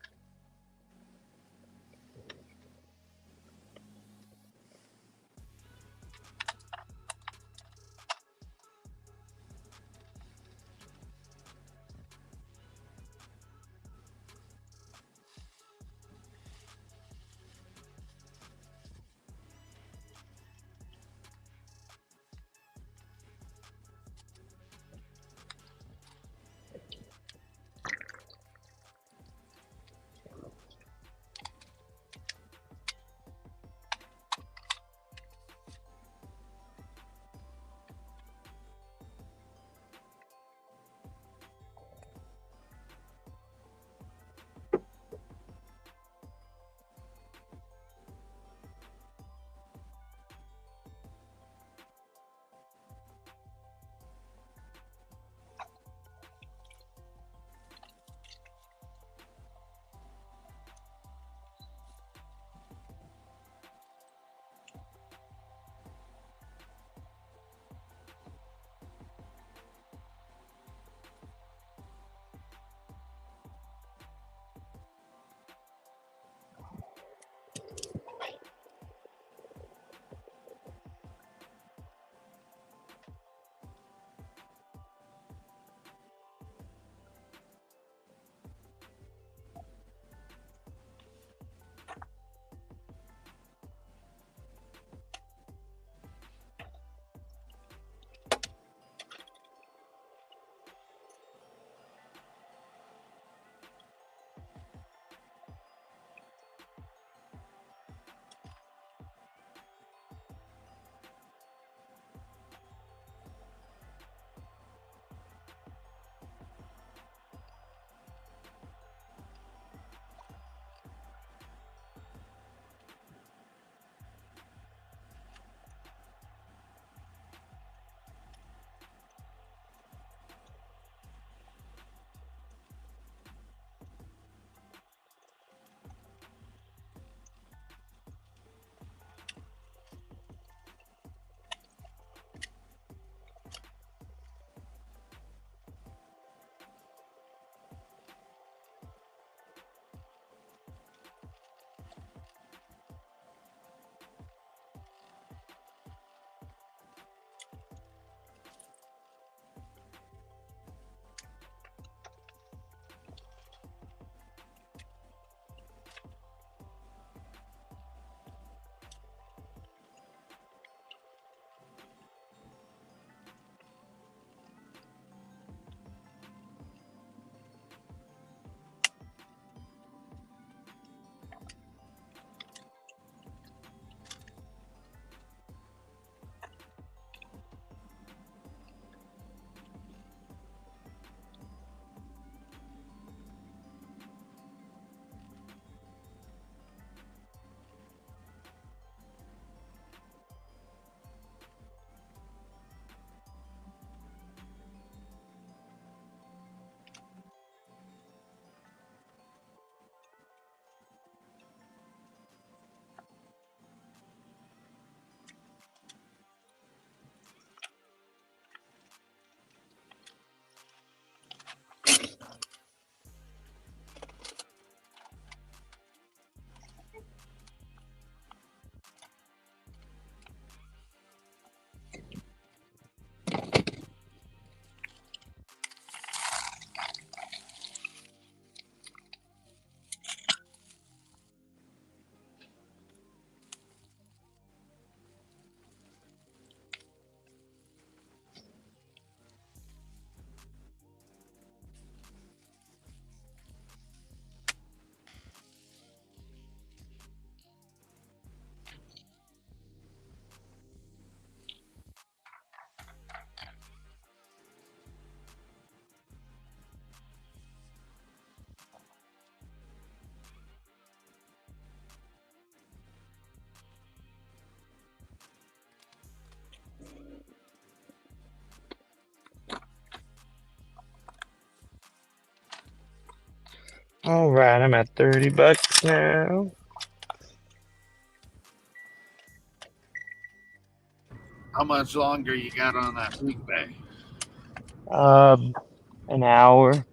All right, I'm at $30 now. How much longer you got on that week pay? An hour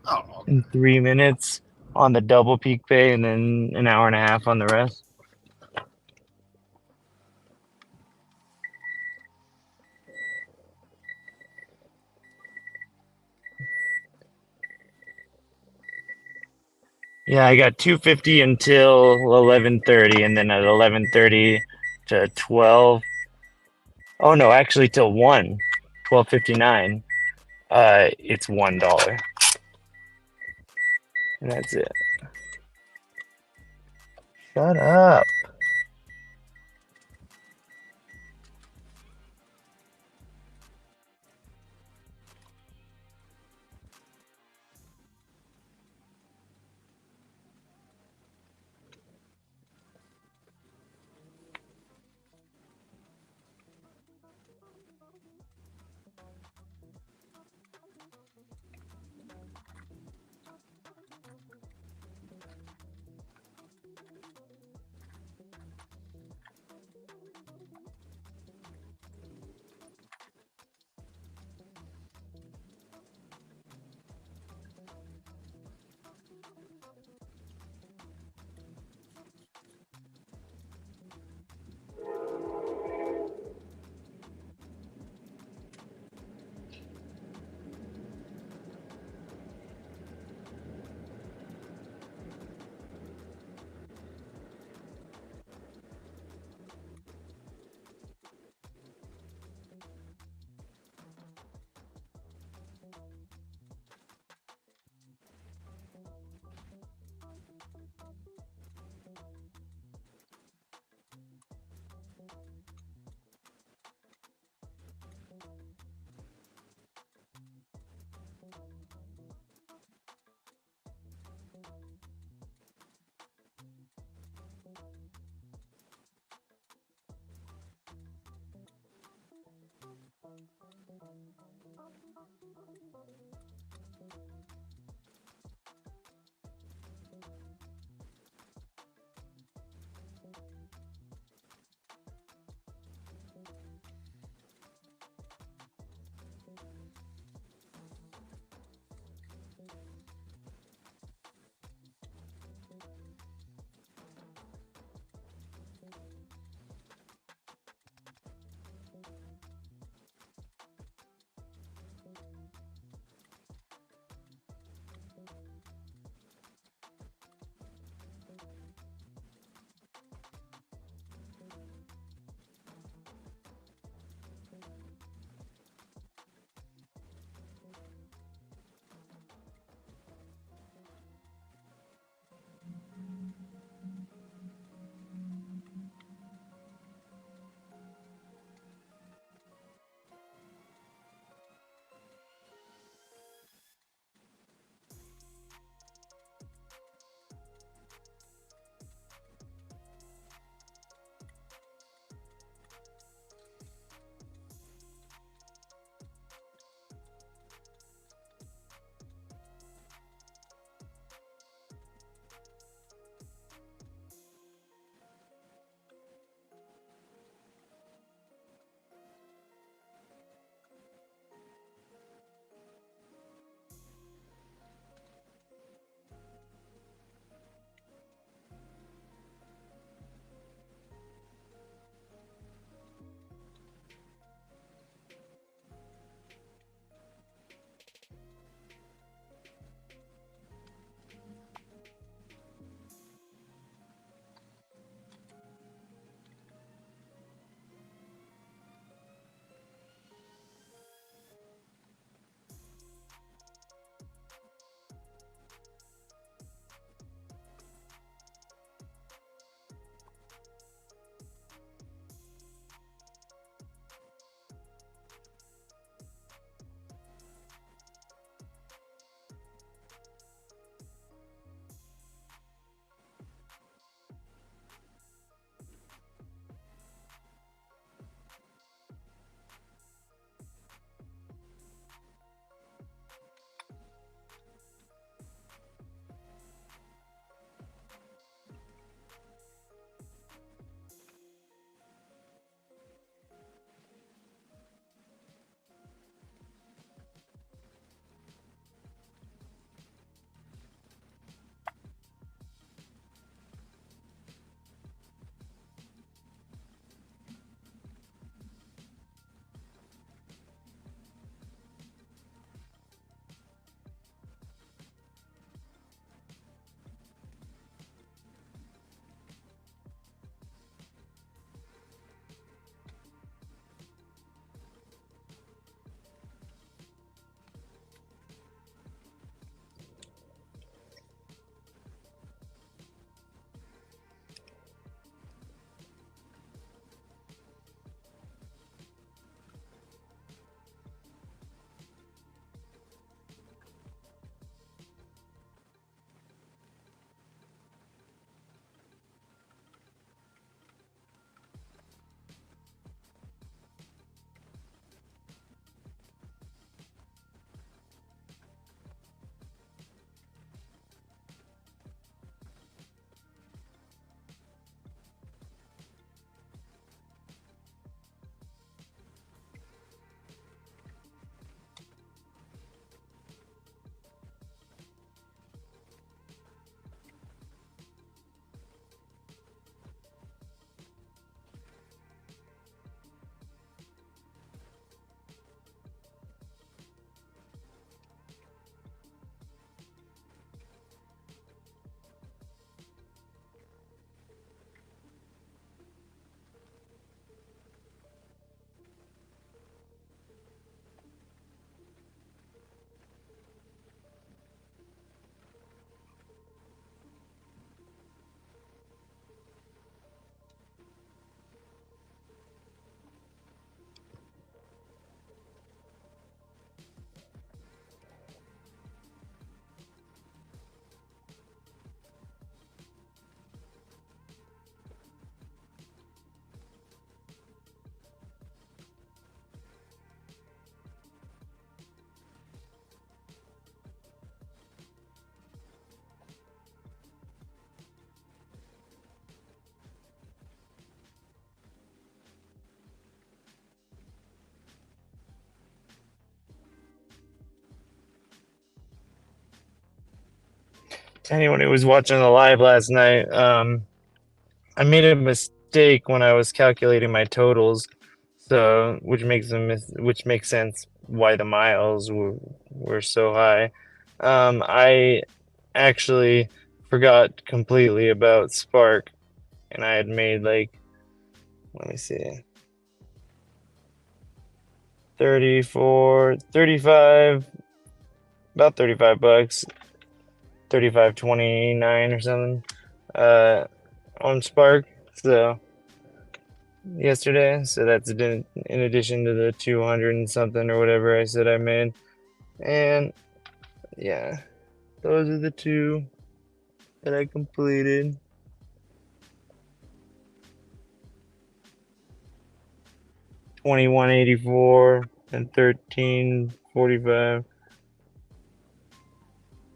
Oh, and 3 minutes on the double peak pay, and then an hour and a half on the rest. Yeah, I got 250 until 11:30, and then at 11:30 to 12. Oh no, actually till 1, 12:59. It's $1, and that's it. Shut up. anyone who was watching the live last night, I made a mistake when I was calculating my totals, so which makes sense why the miles were so high. I actually forgot completely about Spark, and I had made like, let me see, 34, 35, about $35, 35.29 or something, on Spark. So yesterday, so that's in addition to the 200 and something or whatever I said I made, and yeah, those are the two that I completed. 2184 and 1345.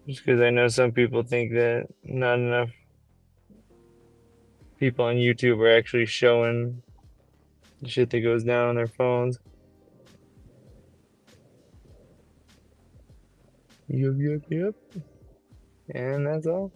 Just because I know some people think that not enough people on YouTube are actually showing the shit that goes down on their phones. Yep. And that's all.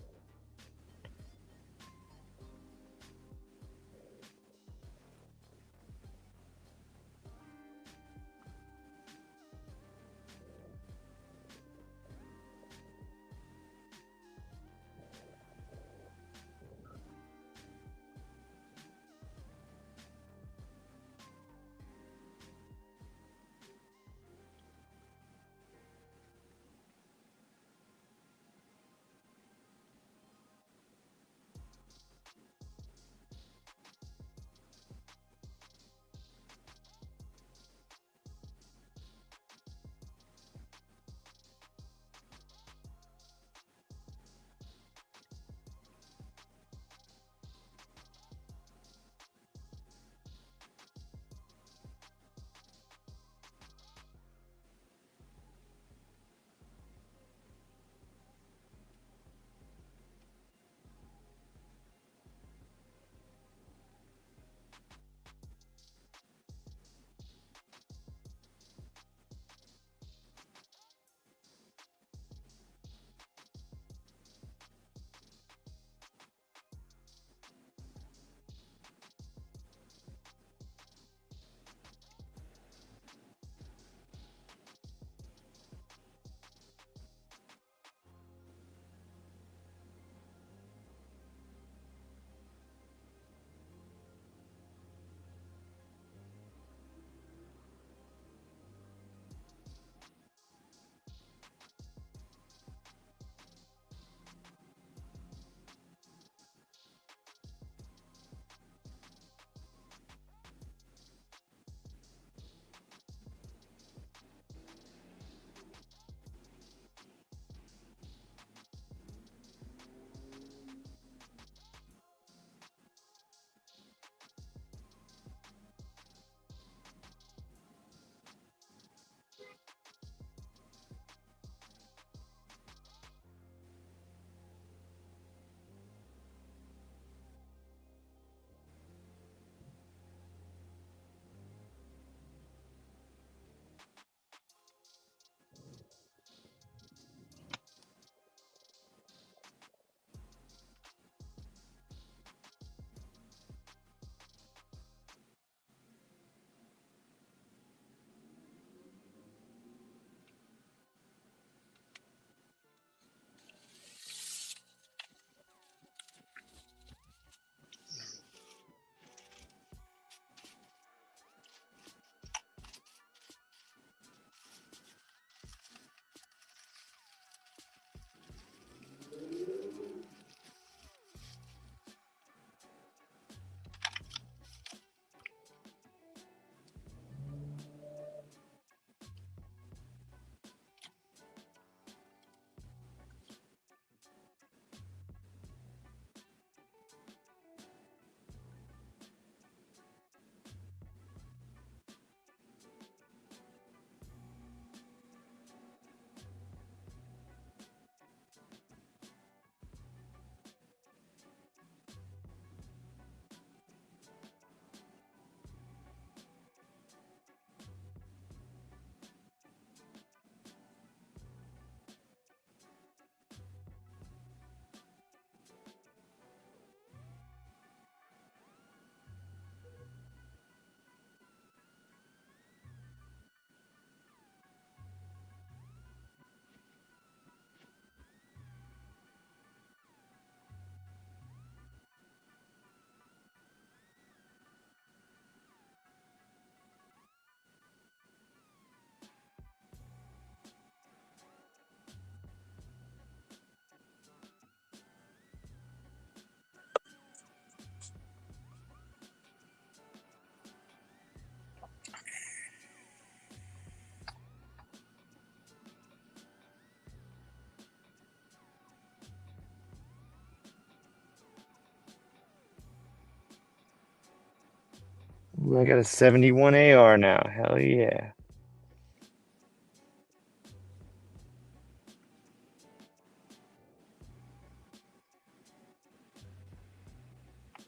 Ooh, I got a 71 AR now. Hell yeah.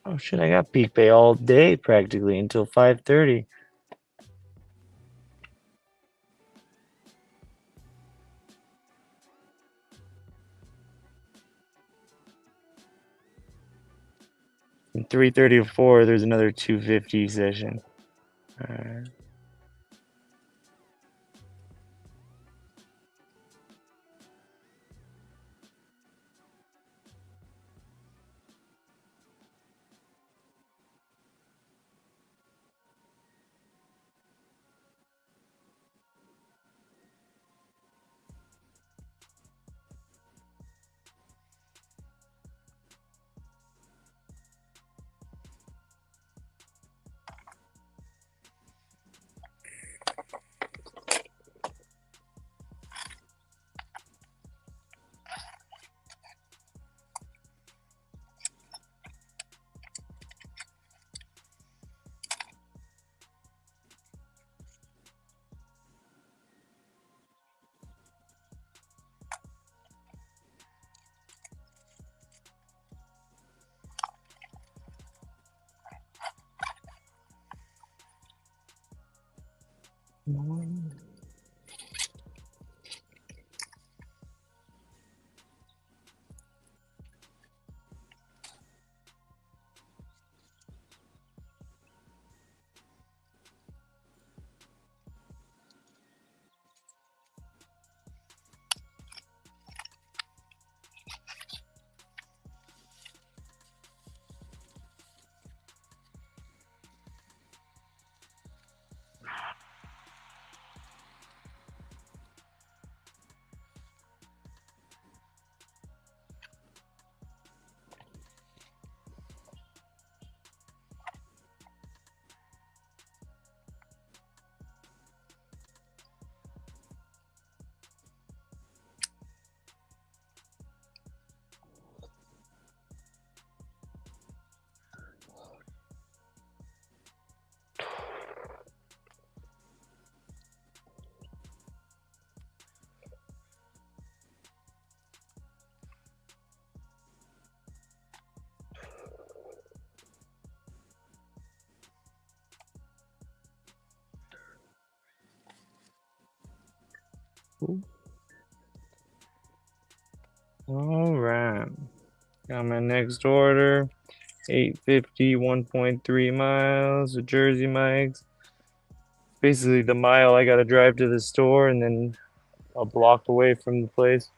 Oh shit, I got Peak Bay all day practically until 5:30. From 3:30 to 4, there's another 250 session. Alright. Alright. Got my next order. 850, 1.3 miles of Jersey Mike's. Basically the mile I gotta drive to the store and then a block away from the place.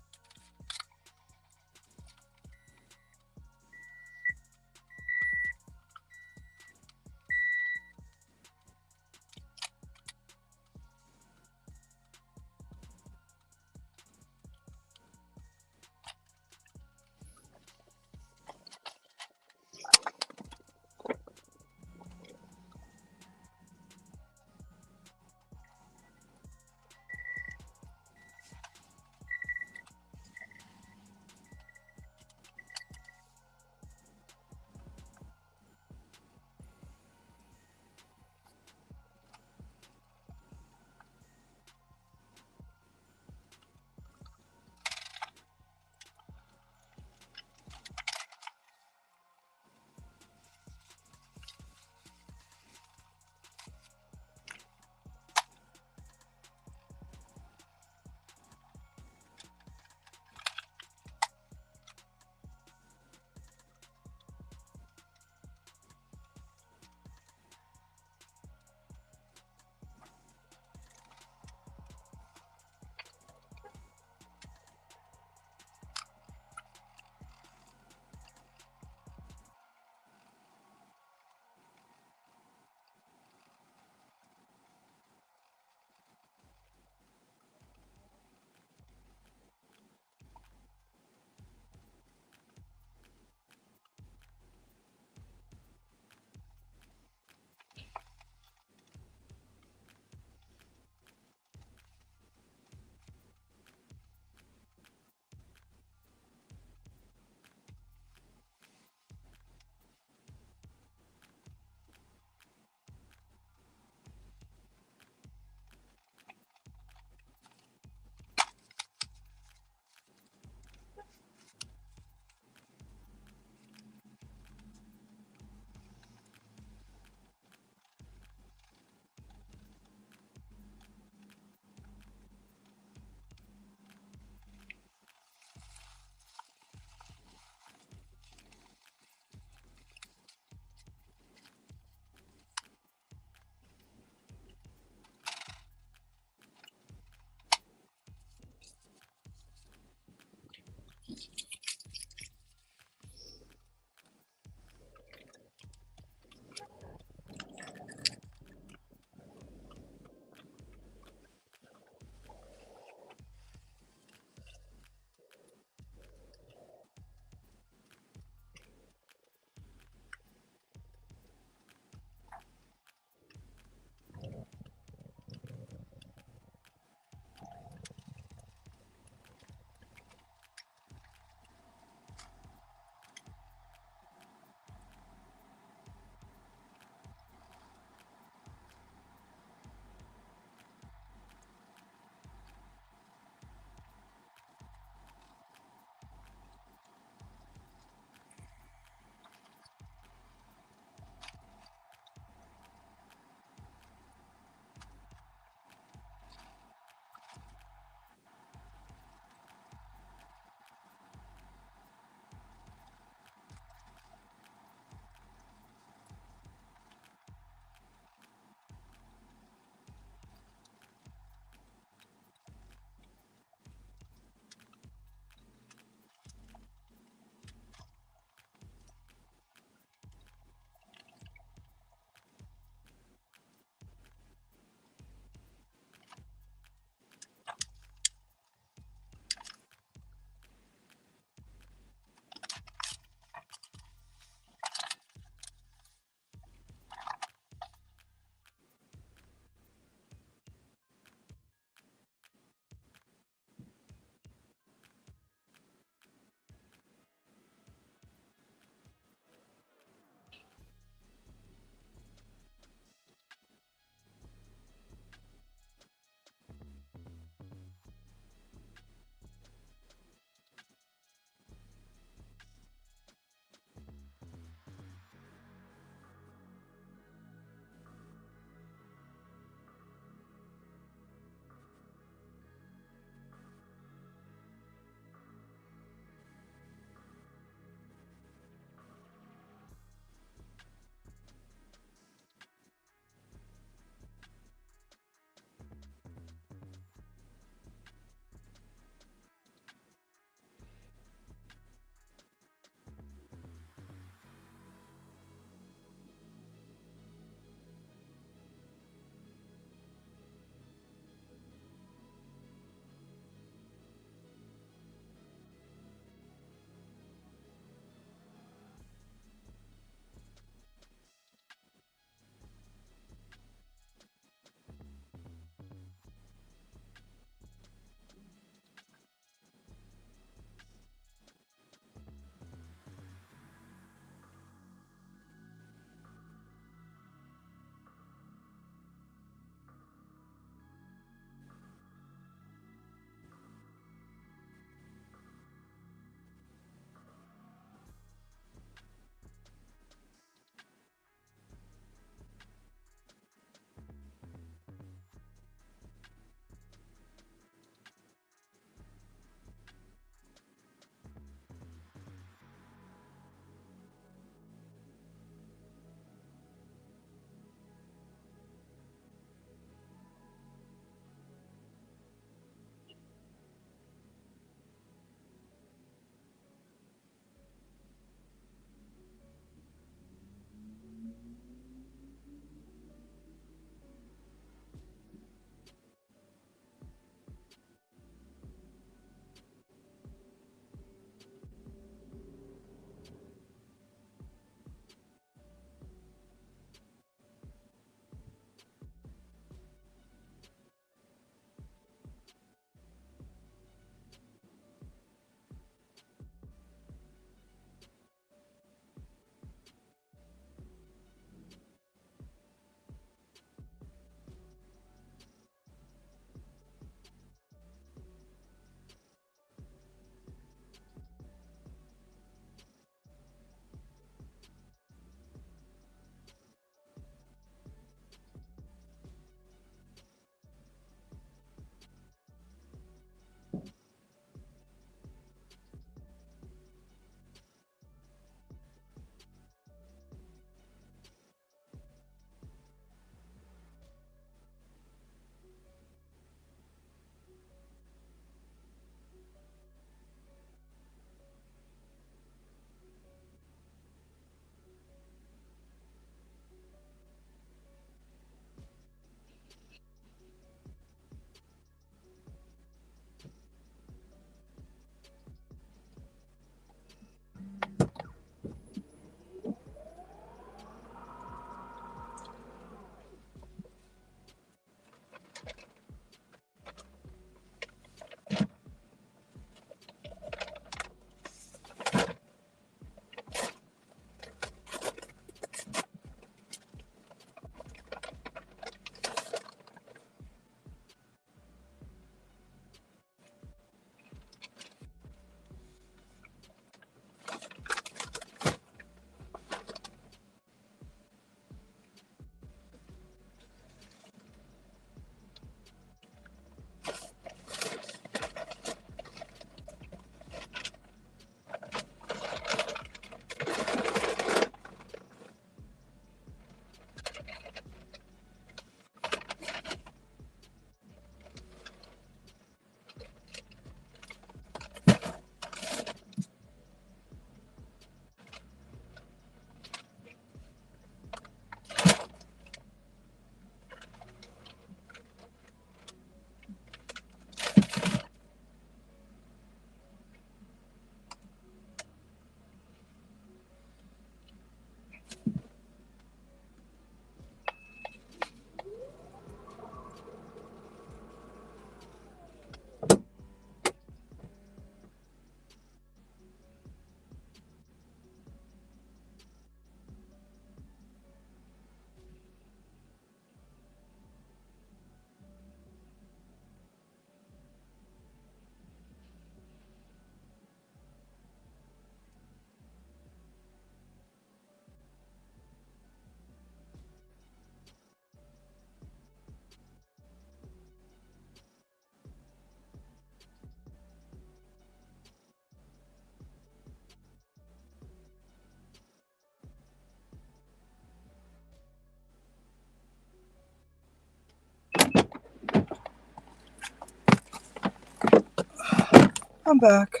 I'm back.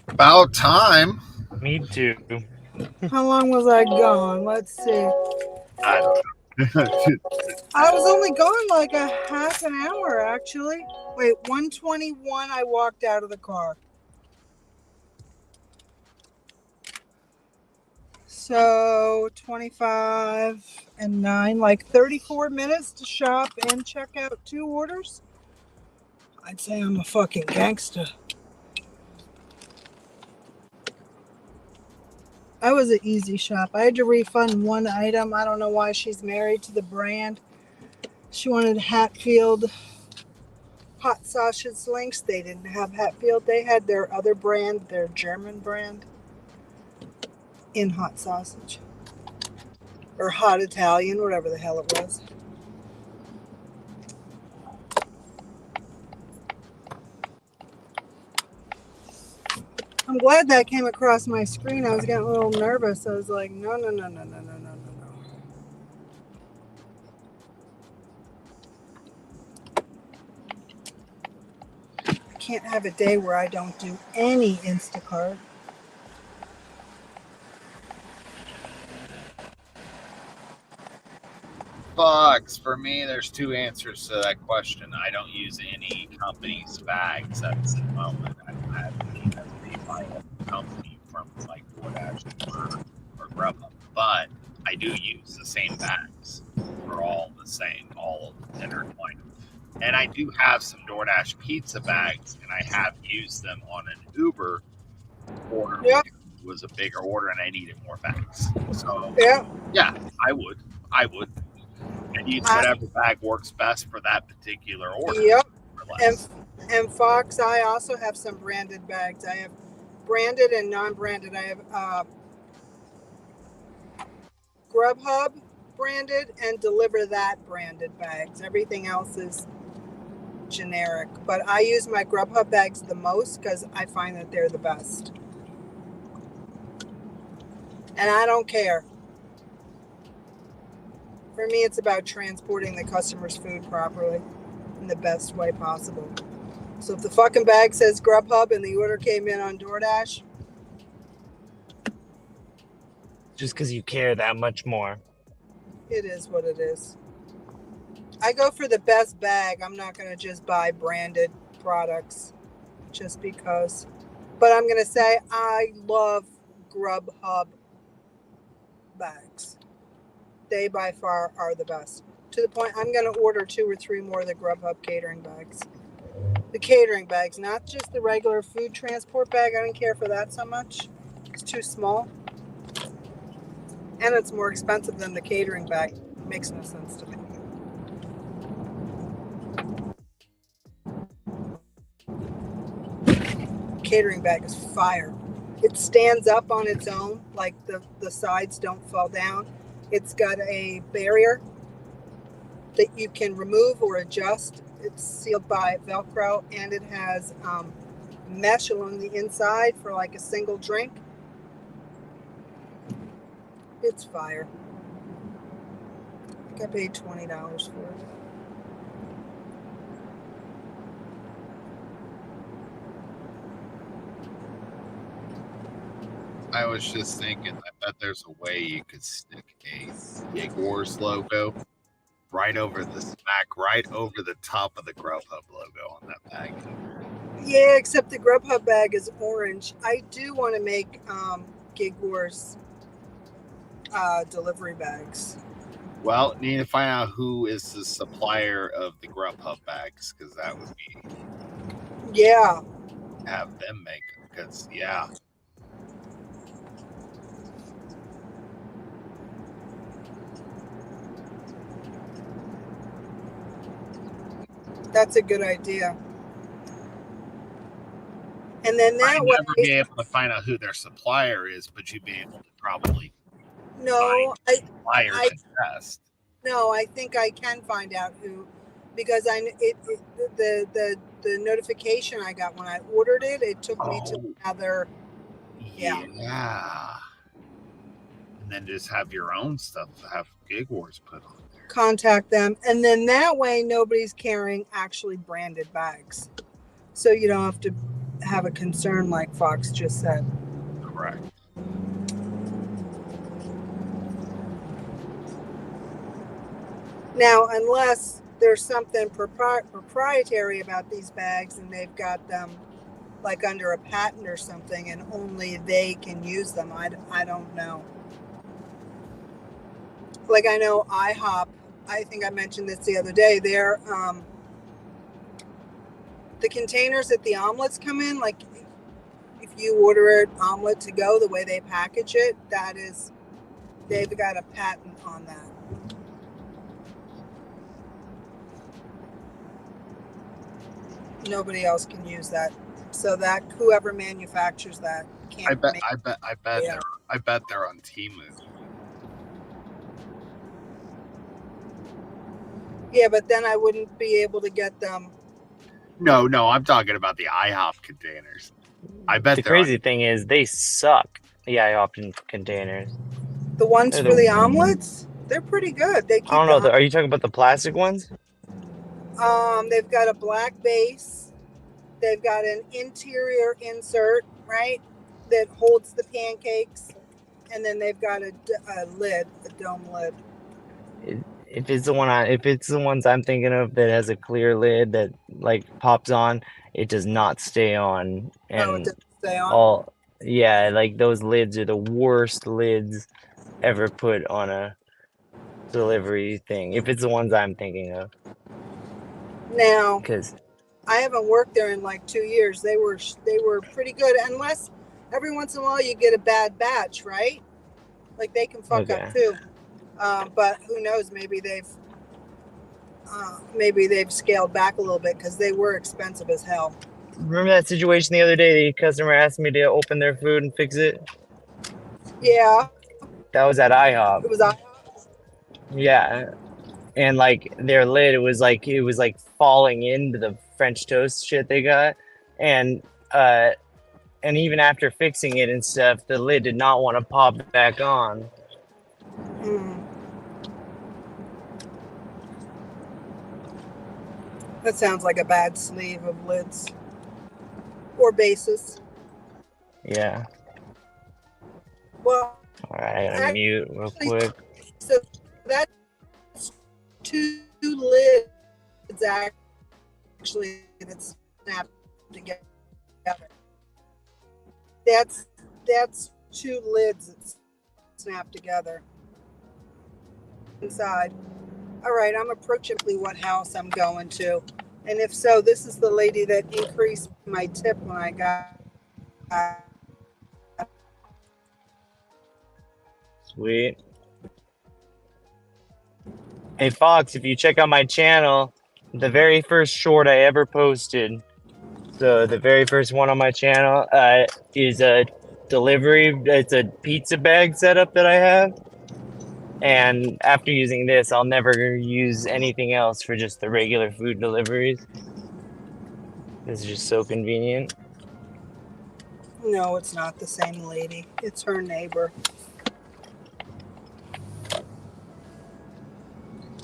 About time. Me too. How long was I gone? Let's see. I don't know. I was only gone like a half an hour, actually. Wait, 1:21. I walked out of the car. So 25 and 9, like 34 minutes to shop and check out 2 orders. I'd say I'm a fucking gangster. I was an easy shop. I had to refund one item. I don't know why. She's married to the brand. She wanted Hatfield hot sausage links. They didn't have Hatfield. They had their other brand, their German brand, in hot sausage. Or hot Italian, whatever the hell it was. I'm glad that came across my screen. I was getting a little nervous. I was like, no. I can't have a day where I don't do any Instacart. Bugs. For me, there's 2 answers to that question. I don't use any company's bags at the moment. I've had as my own company from like DoorDash or Grubhub, but I do use the same bags. They're all the same, all intertwined. And I do have some DoorDash pizza bags, and I have used them on an Uber order. Yep. It was a bigger order, and I needed more bags. So Yeah. I would. And use whatever bag works best for that particular order. Yep. And Fox, I also have some branded bags. I have branded and non-branded. I have Grubhub branded and Deliver That branded bags. Everything else is generic. But I use my Grubhub bags the most because I find that they're the best. And I don't care. For me, it's about transporting the customer's food properly in the best way possible. So if the fucking bag says Grubhub and the order came in on DoorDash, Just because you care that much more. it is what it is. I go for the best bag. I'm not going to just buy branded products just because. But I'm going to say I love Grubhub bags. They by far are the best. To the point I'm going to order 2 or 3 more of the Grubhub catering bags. The catering bags, not just the regular food transport bag. I don't care for that so much. It's too small. And it's more expensive than the catering bag. It makes no sense to me. Catering bag is fire. It stands up on its own, like the sides don't fall down. It's got a barrier that you can remove or adjust. It's sealed by Velcro, and it has mesh along the inside for like a single drink. It's fire. I think I paid $20 for it. I was just thinking, I bet there's a way you could stick a Gig Wars logo right over the top of the Grubhub logo on that bag. Yeah, except the Grubhub bag is orange. I do want to make Gig Wars delivery bags. Well, need to find out who is the supplier of the Grubhub bags, because that would be have them make them. Because that's a good idea. And then that I'd never be able to find out who their supplier is, but you'd be able to probably no, I think I can find out who, because the notification I got when I ordered it, it took me to another. Yeah. And then just have your own stuff, have Gig Wars put on there. Contact them, and then that way nobody's carrying actually branded bags. so you don't have to have a concern like Fox just said. Correct. Now, unless there's something proprietary about these bags and they've got them like under a patent or something and only they can use them, I don't know. Like I know IHOP, I think I mentioned this the other day, they're the containers that the omelets come in, like if you order an omelet to go, the way they package it, that is, they've got a patent on that. Nobody else can use that. So that whoever manufactures that can't I bet. make Yeah. I bet they're on Temu. Yeah, but then I wouldn't be able to get them. No, I'm talking about the IHOP containers. I bet the crazy thing is they suck. The IHOP containers. The ones for the omelets, they're pretty good. They keep I don't know. Are you talking about the plastic ones? They've got a black base. They've got an interior insert, right, that holds the pancakes, and then they've got a lid, a dome lid. If it's the ones I'm thinking of that has a clear lid that like pops on, it does not stay on. And it doesn't stay on. Yeah, like those lids are the worst lids ever put on a delivery thing. If it's the ones I'm thinking of. Now, because I haven't worked there in like 2 years. They were pretty good, unless every once in a while you get a bad batch, right? Like they can fuck up too. But who knows? Maybe they've scaled back a little bit because they were expensive as hell. Remember that situation the other day? The customer asked me to open their food and fix it. Yeah. That was at IHOP. It was IHOP. Yeah, and like their lid, it was like falling into the French toast shit they got, and even after fixing it and stuff, the lid did not want to pop back on. That sounds like a bad sleeve of lids or bases. Yeah. Well, all right, I gotta mute real quick. So that's 2 lids actually that snap together. That's 2 lids that snap together inside. All right, I'm approaching what house I'm going to, and if so, this is the lady that increased my tip when I got. Sweet. Hey Fox, if you check out my channel, the very first short I ever posted, so the very first one on my channel, is a delivery. It's a pizza bag setup that I have. And after using this, I'll never use anything else for just the regular food deliveries. This is just so convenient. No, it's not the same lady. It's her neighbor.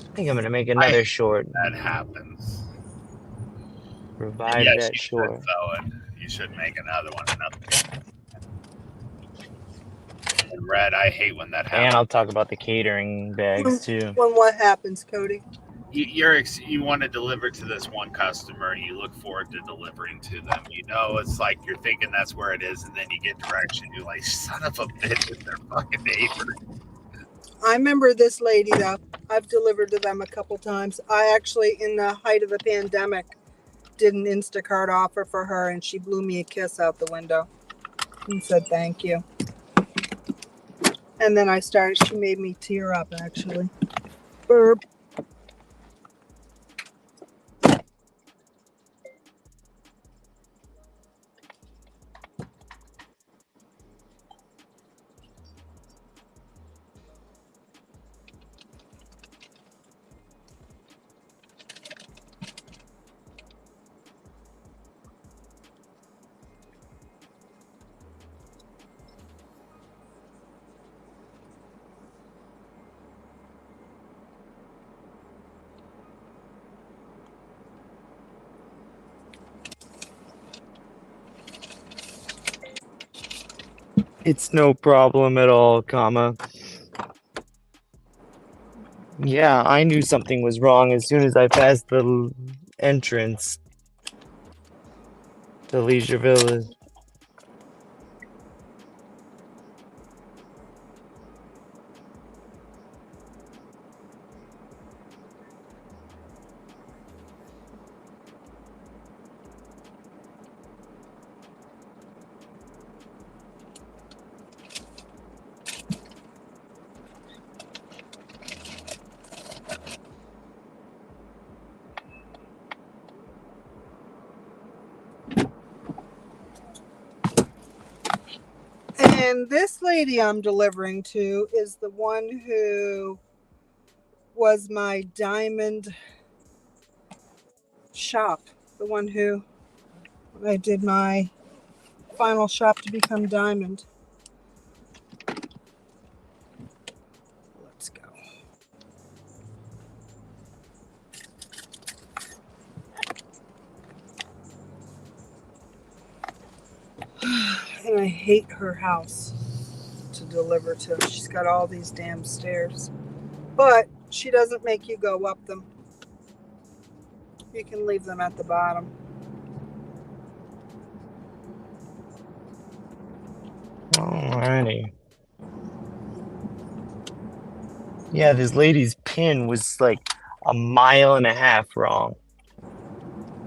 I think I'm gonna make another short. That happens. Revive that short. You should make another one. And Red, I hate when that happens. And I'll talk about the catering bags too. When what happens, Cody? You want to deliver to this one customer, you look forward to delivering to them. You know, it's like you're thinking that's where it is, and then you get direction. You're like, son of a bitch, it's their fucking neighbor. I remember this lady though. I've delivered to them a couple times. I actually, in the height of the pandemic, did an Instacart offer for her, and she blew me a kiss out the window and said thank you. And then she made me tear up actually. Burp. It's no problem at all, comma. Yeah, I knew something was wrong as soon as I passed the entrance to Leisure Village. And this lady I'm delivering to is the one who was my diamond shop. The one who I did my final shop to become diamond. Let's go. And I hate her house to deliver to. She's got all these damn stairs. But she doesn't make you go up them. You can leave them at the bottom. Alrighty. Yeah, this lady's pin was like a mile and a half wrong.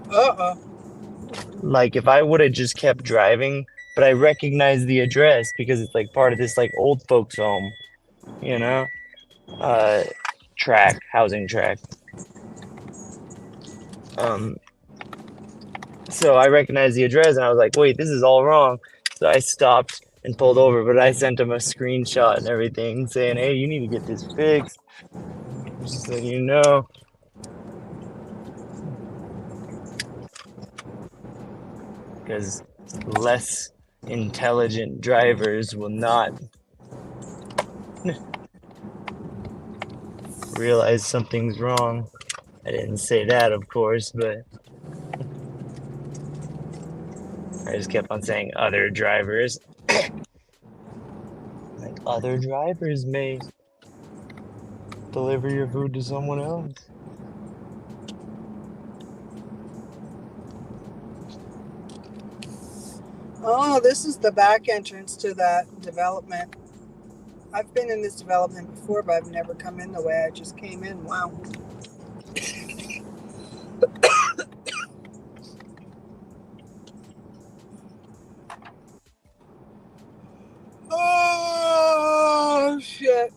Uh-oh. Like if I would have just kept driving, but I recognized the address because it's like part of this like old folks home, you know? Housing track. So I recognized the address and I was like, wait, this is all wrong. So I stopped and pulled over, but I sent him a screenshot and everything saying, hey, you need to get this fixed. Just so you know. Because less intelligent drivers will not realize something's wrong. I didn't say that, of course, but I just kept on saying other drivers. Like, other drivers may deliver your food to someone else. Oh, this is the back entrance to that development. I've been in this development before, but I've never come in the way I just came in. Wow. Oh, shit.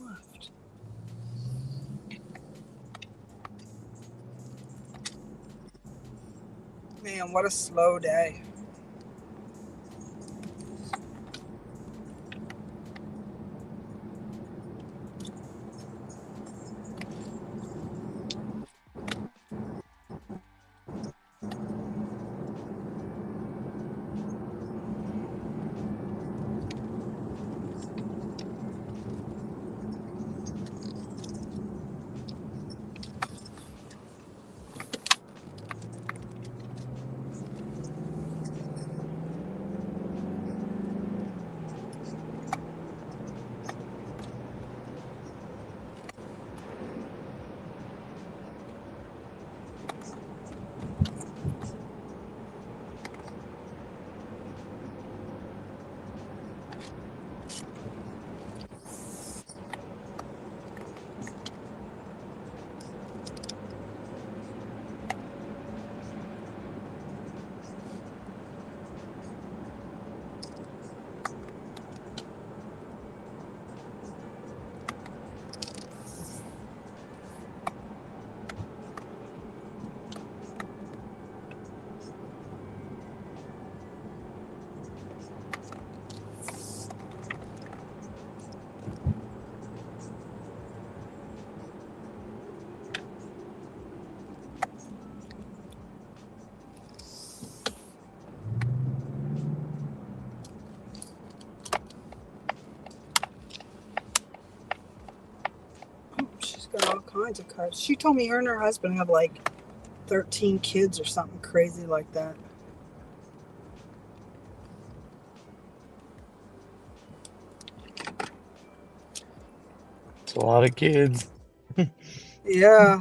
Left. Man, what a slow day. kinds of cars. She told me her and her husband have like 13 kids or something crazy like that. It's a lot of kids. Yeah.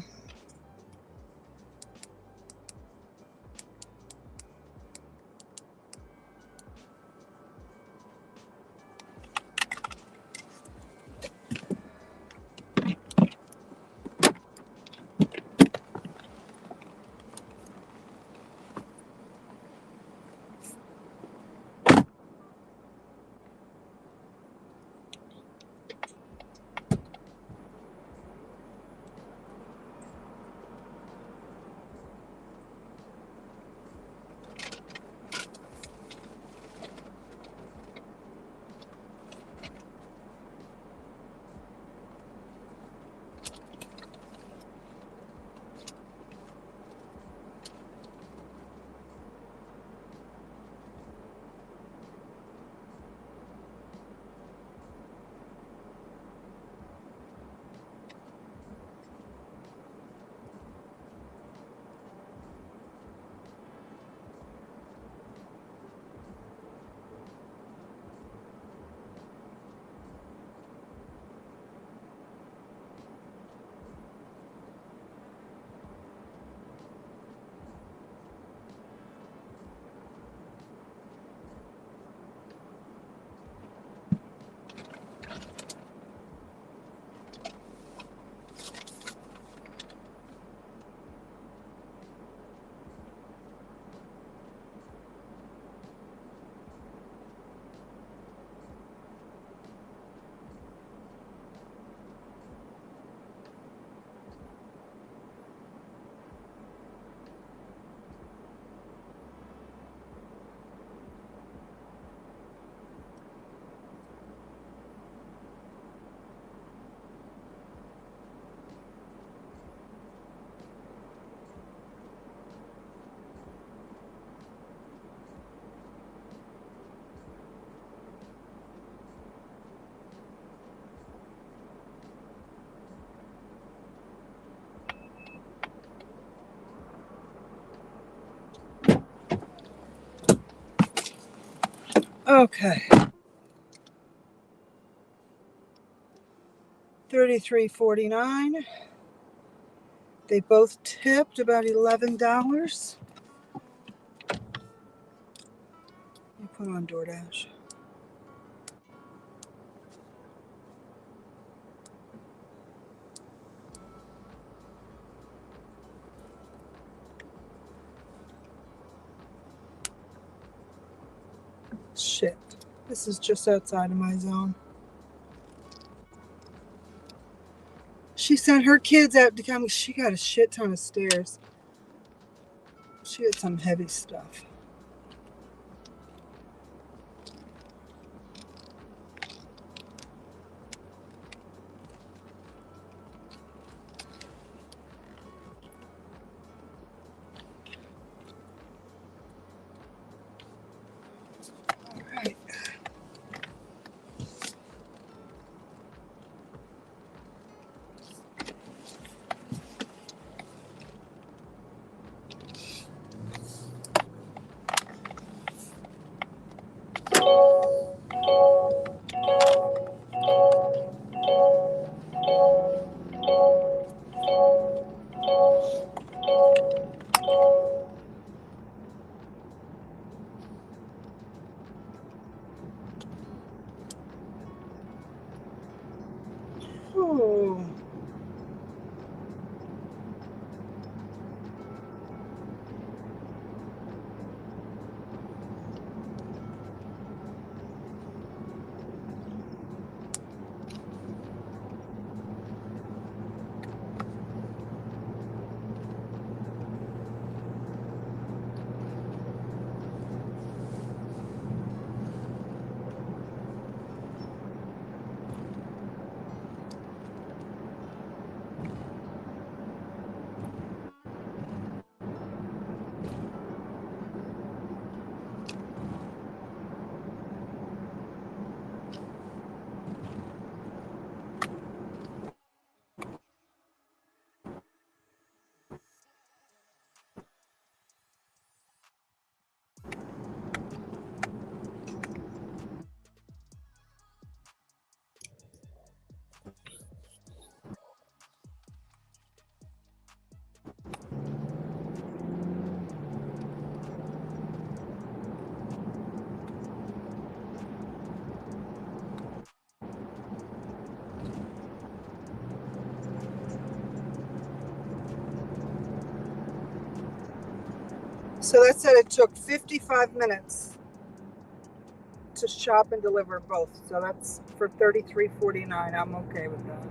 Okay. 33.49. They both tipped about $11. You put on DoorDash. Shit. This is just outside of my zone. She sent her kids out to come. She got a shit ton of stairs. She had some heavy stuff. All right. Oh. So that said it took 55 minutes to shop and deliver both. So that's for $33.49. I'm okay with that.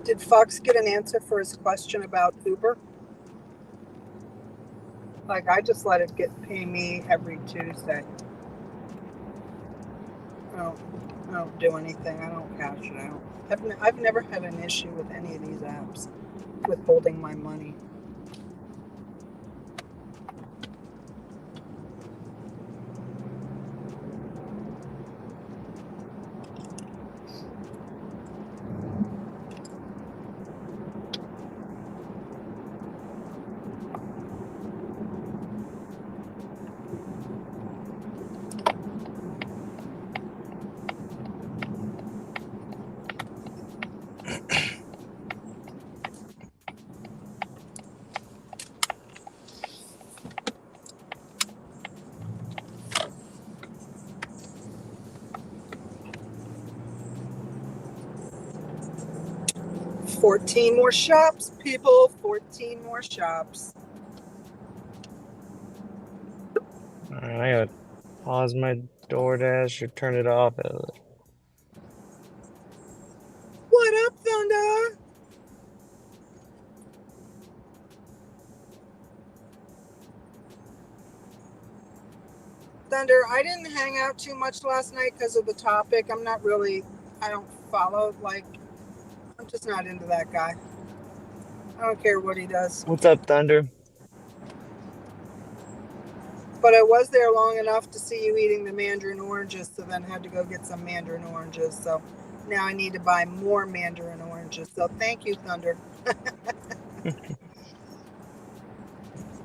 Did Fox get an answer for his question about Uber? Like, I just let it pay me every Tuesday. I don't do anything. I don't cash it out. I've never had an issue with any of these apps withholding my money. $14 more shops, people. 14 more shops. All right, I gotta pause my DoorDash or turn it off. What up, Thunder? Thunder, I didn't hang out too much last night because of the topic. I don't follow, I'm just not into that guy. I don't care what he does. What's up, Thunder? But I was there long enough to see you eating the mandarin oranges, so then had to go get some mandarin oranges. So now I need to buy more mandarin oranges. So thank you, Thunder.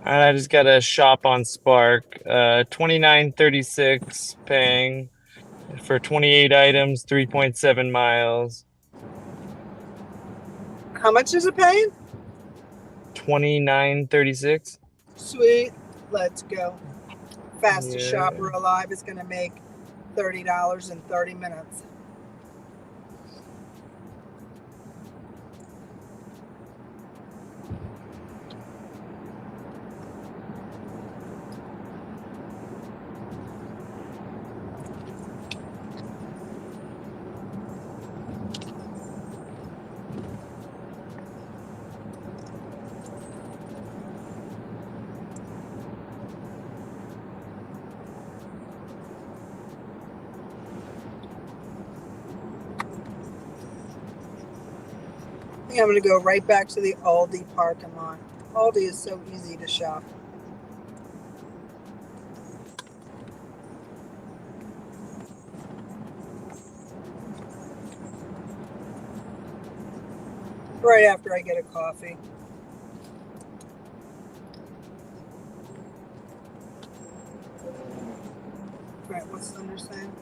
I just got a shop on Spark. $29.36 paying for 28 items, 3.7 miles. How much is it paying? $29.36. Sweet. Let's go. Fastest Yeah. shopper alive is going to make $30 in 30 minutes. I think I'm going to go right back to the Aldi parking lot. Aldi is so easy to shop. Right after I get a coffee. Right, what's Thunder saying?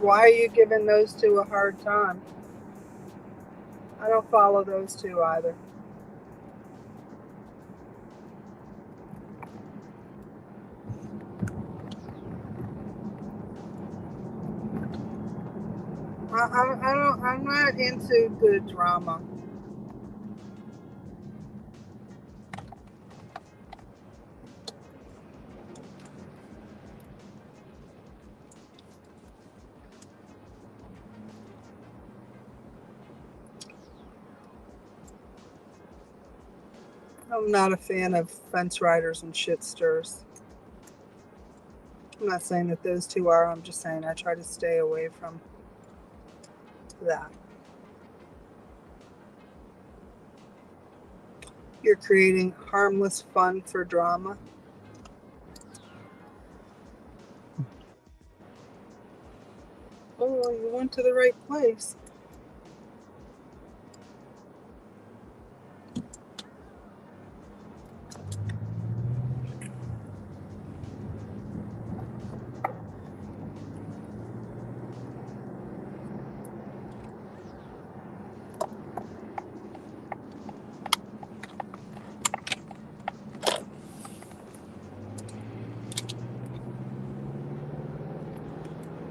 Why are you giving those two a hard time? I don't follow those two either. I'm not into the drama. I'm not a fan of fence riders and shit stirs. I'm not saying that those two are. I'm just saying I try to stay away from that. You're creating harmless fun for drama. Oh, you went to the right place.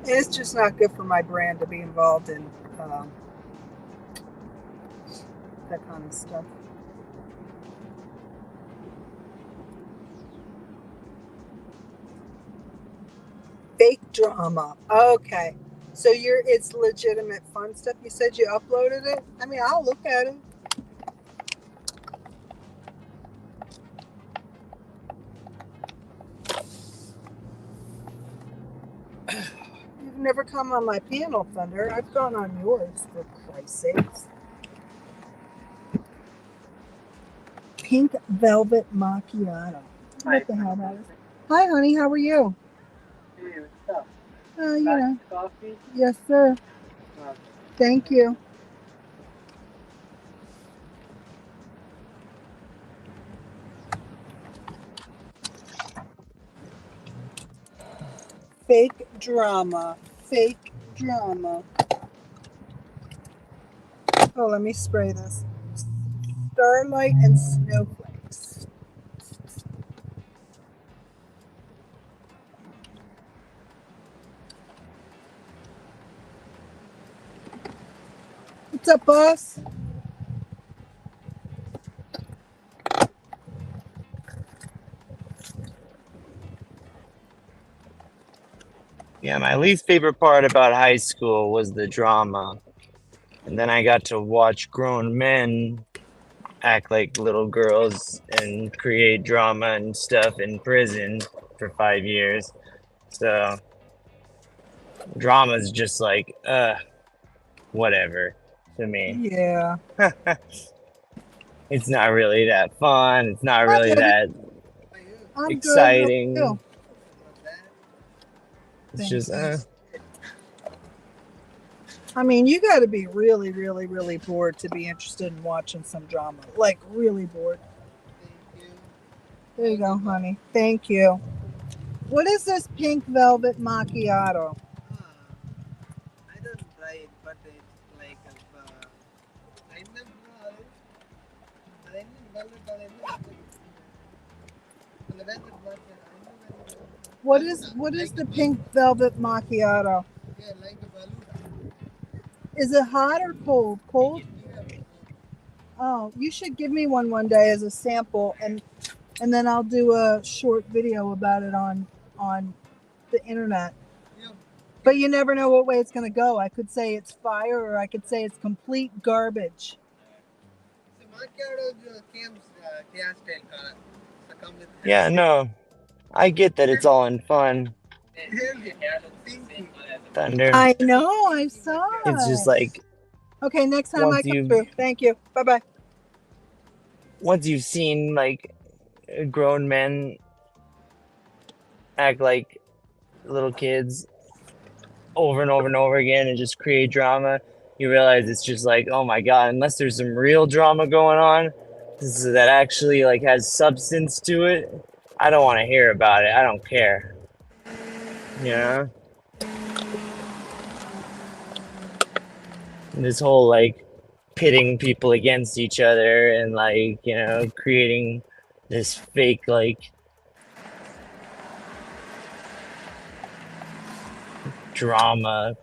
It's just not good for my brand to be involved in that kind of stuff. Fake drama. Okay. So it's legitimate fun stuff. You said you uploaded it? I mean, I'll look at it. You've never come on my panel, Thunder. I've gone on yours, for Christ's sakes. Pink velvet macchiato. What the hell that is? Hi, honey. How are you? Hey, what's up? You know. Coffee? Yes, sir. Thank you. Fake drama. Fake drama. Oh, let me spray this. Starlight and snowflakes. What's up, boss? Yeah, my least favorite part about high school was the drama. And then I got to watch grown men act like little girls and create drama and stuff in prison for 5 years. So drama's just like, whatever to me. Yeah. It's not really that fun. It's not I really get it. that I'm exciting. good. It's just, I mean, you got to be really, really, really bored to be interested in watching some drama. Like, really bored. There you go, honey. Thank you. What is this pink velvet macchiato? I don't try it, but it's like What is the pink velvet macchiato? Is it hot or cold? Cold? Oh, you should give me one day as a sample, and then I'll do a short video about it on the internet. But you never know what way it's going to go. I could say it's fire, or I could say it's complete garbage. yeah, no, I get that it's all in fun. Thunder. I know, I saw It's just it. like Okay, next time once I come you- through. Thank you. Bye-bye. once you've seen like grown men act like little kids over and over and over again and just create drama, you realize it's just like, oh my god, unless there's some real drama going on that actually like has substance to it, I don't want to hear about it. I don't care. You know? And this whole like pitting people against each other and like, you know, creating this fake like drama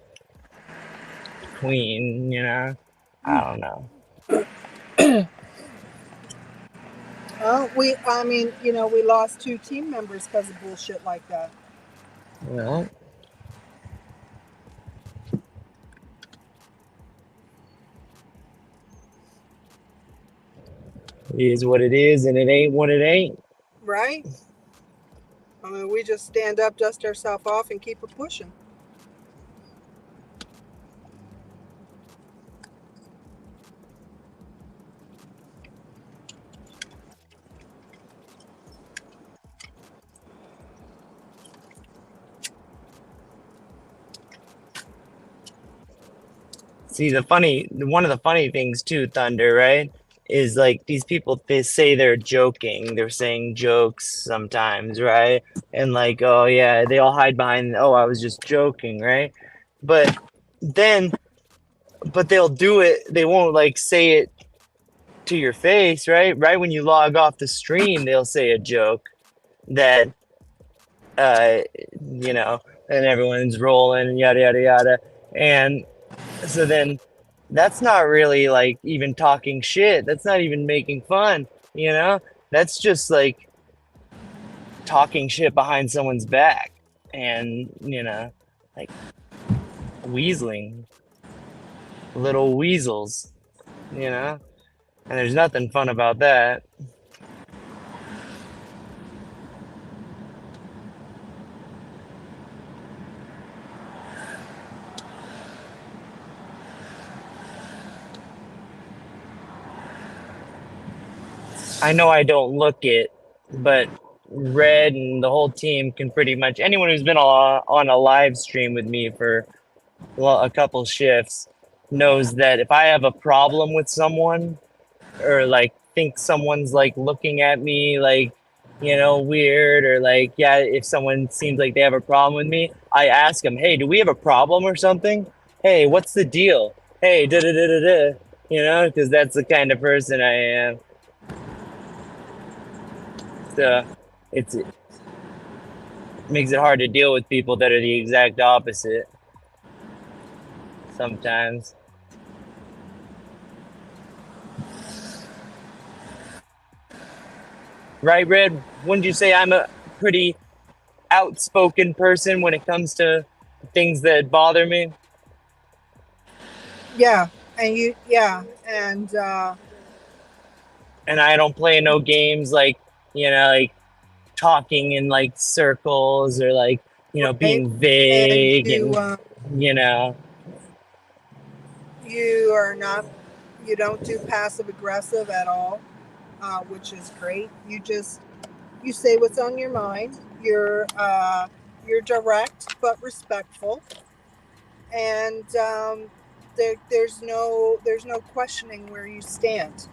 queen, you know? I don't know. Well, we lost 2 team members because of bullshit like that. Well, it is what it is and it ain't what it ain't. Right? I mean, we just stand up, dust ourselves off, and keep it pushing. See, one of the funny things too, Thunder, right? Is like these people, they say they're joking. They're saying jokes sometimes, right? And like, oh yeah, they all hide behind, oh, I was just joking, right? But then, but they'll do it. They won't like say it to your face, right? Right when you log off the stream, they'll say a joke that, uh, you know, and everyone's rolling and yada yada yada. And so then that's not really like even talking shit. That's not even making fun, you know? That's just like talking shit behind someone's back and, like weaseling, little weasels, And there's nothing fun about that. I know I don't look it, but Red and the whole team can pretty much, anyone who's been on a live stream with me for a couple shifts knows that if I have a problem with someone or like think someone's like looking at me like, weird, or like, yeah, if someone seems like they have a problem with me, I ask them, hey, do we have a problem or something? Hey, what's the deal? Hey, da da da da da, because that's the kind of person I am. So it makes it hard to deal with people that are the exact opposite sometimes. Right, Red? Wouldn't you say I'm a pretty outspoken person when it comes to things that bother me? Yeah, and And I don't play no games like, like talking in like circles or like, right, being and vague and, you know, you are not, you don't do passive aggressive at all, which is great. You say what's on your mind. You're direct but respectful, and there's no questioning where you stand.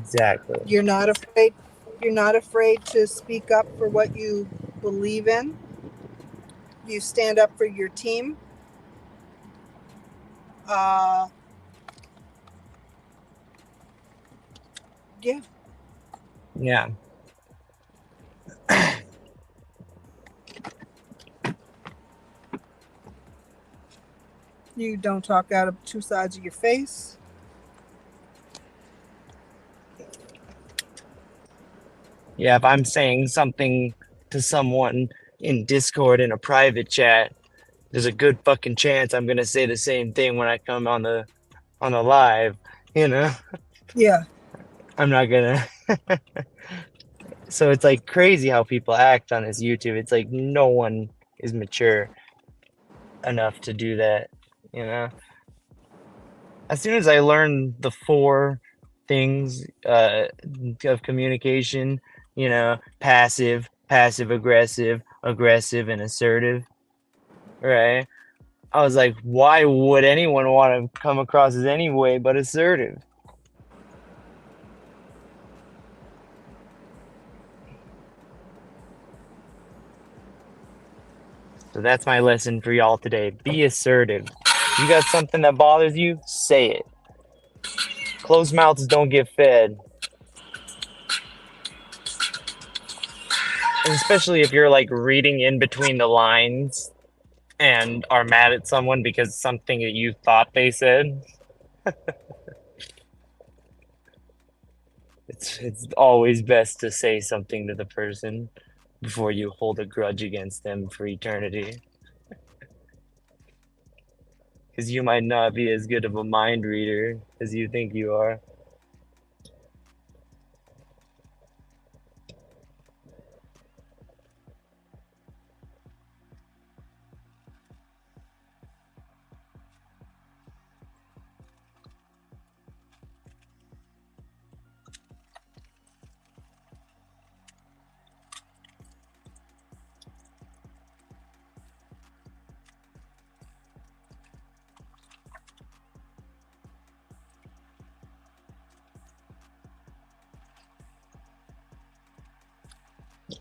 exactly. You're not afraid. You're not afraid to speak up for what you believe in. You stand up for your team. Uh, yeah. Yeah. You don't talk out of two sides of your face. Yeah, if I'm saying something to someone in Discord in a private chat, there's a good fucking chance I'm gonna say the same thing when I come on the live, Yeah. I'm not gonna. So it's like crazy how people act on this YouTube. It's like no one is mature enough to do that. As soon as I learned the 4 things of communication, passive, passive aggressive, aggressive, and assertive, right? I was like, why would anyone want to come across as any way but assertive? So that's my lesson for y'all today. Be assertive. You got something that bothers you? Say it. Closed mouths don't get fed. And especially if you're like reading in between the lines and are mad at someone because something that you thought they said. It's always best to say something to the person before you hold a grudge against them for eternity. Because you might not be as good of a mind reader as you think you are.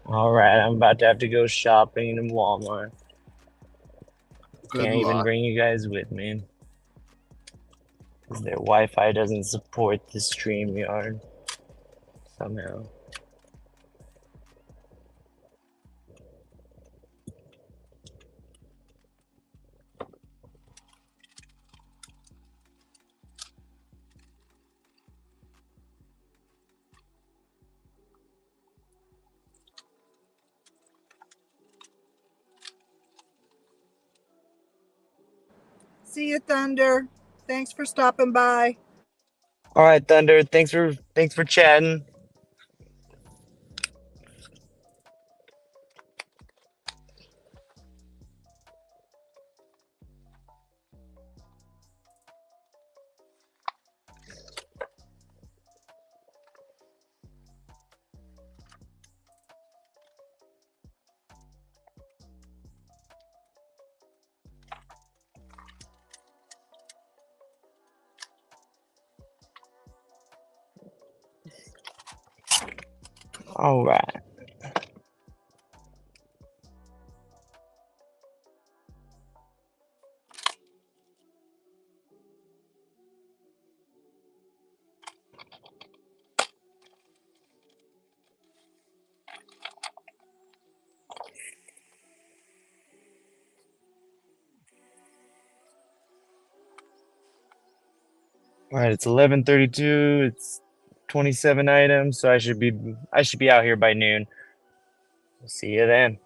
Alright, I'm about to have to go shopping in Walmart. Good Can't even luck. bring you guys with me. Because their Wi-Fi doesn't support the StreamYard somehow. See you, Thunder. Thanks for stopping by. All right, Thunder. Thanks for chatting. All right. All right, it's 11:32. It's 27 items, so I should be out here by noon. See you then.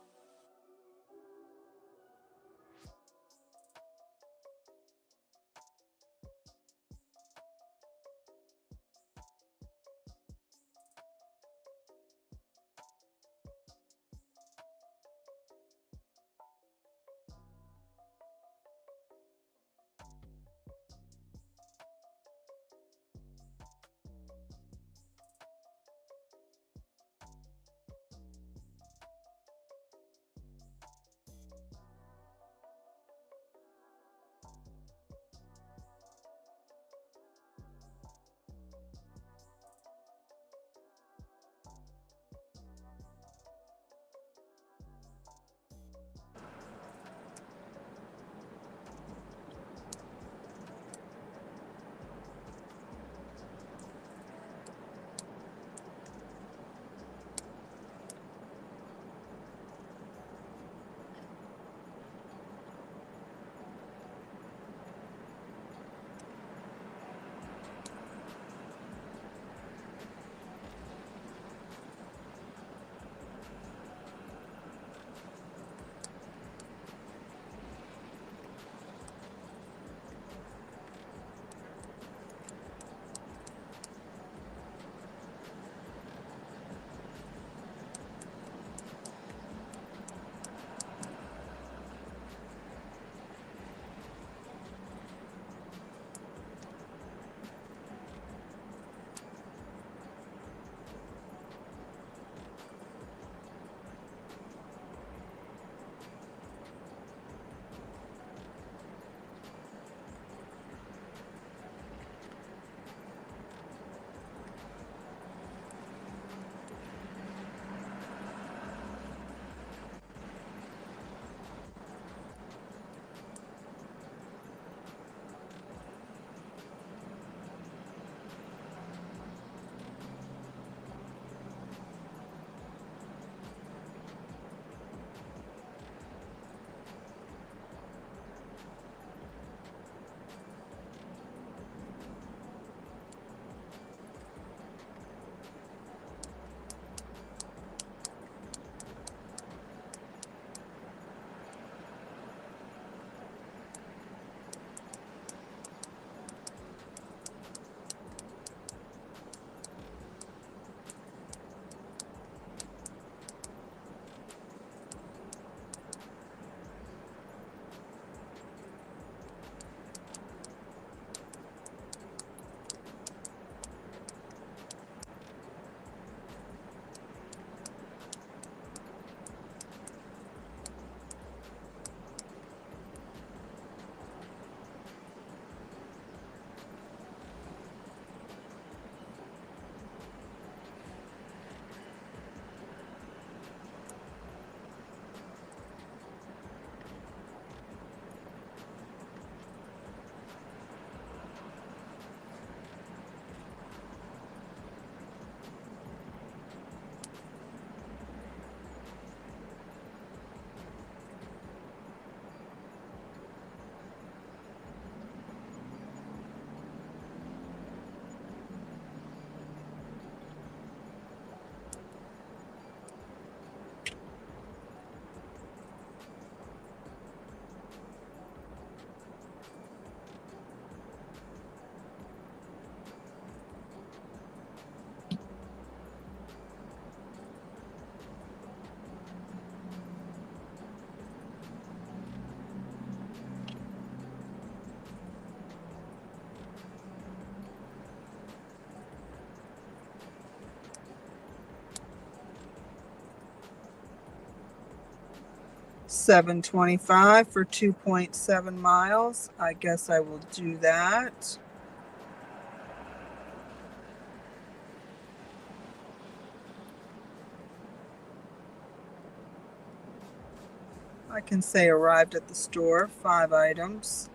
$7.25 for 2.7 miles. I guess I will do that. I can say arrived at the store, 5 items.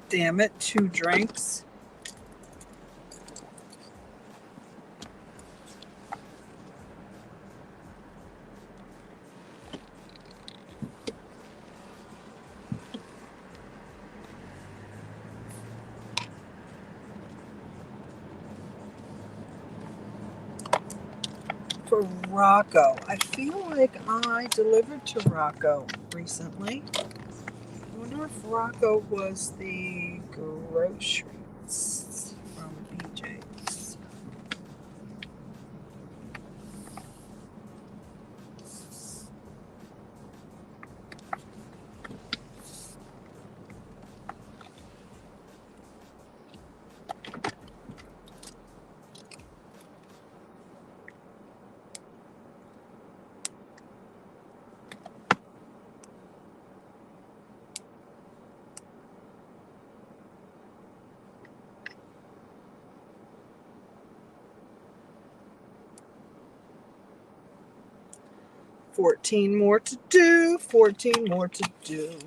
Damn it, 2 drinks. For Rocco. I feel like I delivered to Rocco recently. I wonder if Rocco was the groceries from BJ's. $14 more to do. 14 more to do.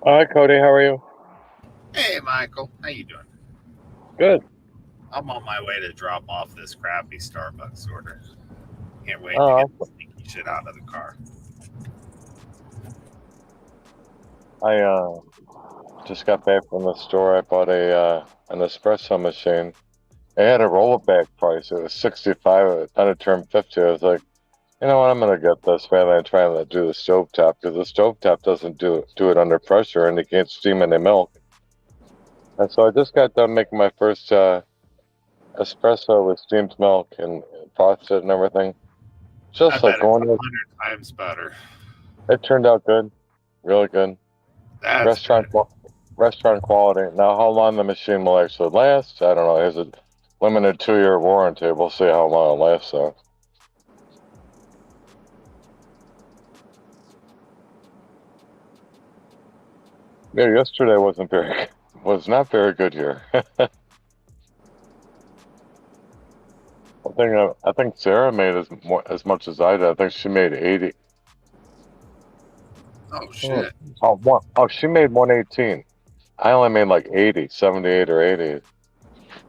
Hi, Cody. How are you? Hey, Michael. How you doing? Good. I'm on my way to drop off this crappy Starbucks order. Can't wait to get Oh, this stinky shit out of the car. I just got back from the store. I bought a an espresso machine. It had a rollback price. It was 65. Then it turned 50. I was like, you know what? I'm gonna get this rather than trying to do the stovetop because the stovetop doesn't do it under pressure and you can't steam any milk. And so I just got done making my first espresso with steamed milk and frosted and everything. I Just like bet it's going with. 100 times better. It turned out good, really good. That's Restaurant good. restaurant quality. Now, how long the machine will actually last, I don't know. It has a limited 2-year warranty. We'll see how long it lasts. So, yeah, yesterday was not very good here. I think Sarah made as much as I did. I think she made 80. Oh, Oh, shit. she made 118. I only made like 80, 78 or 80.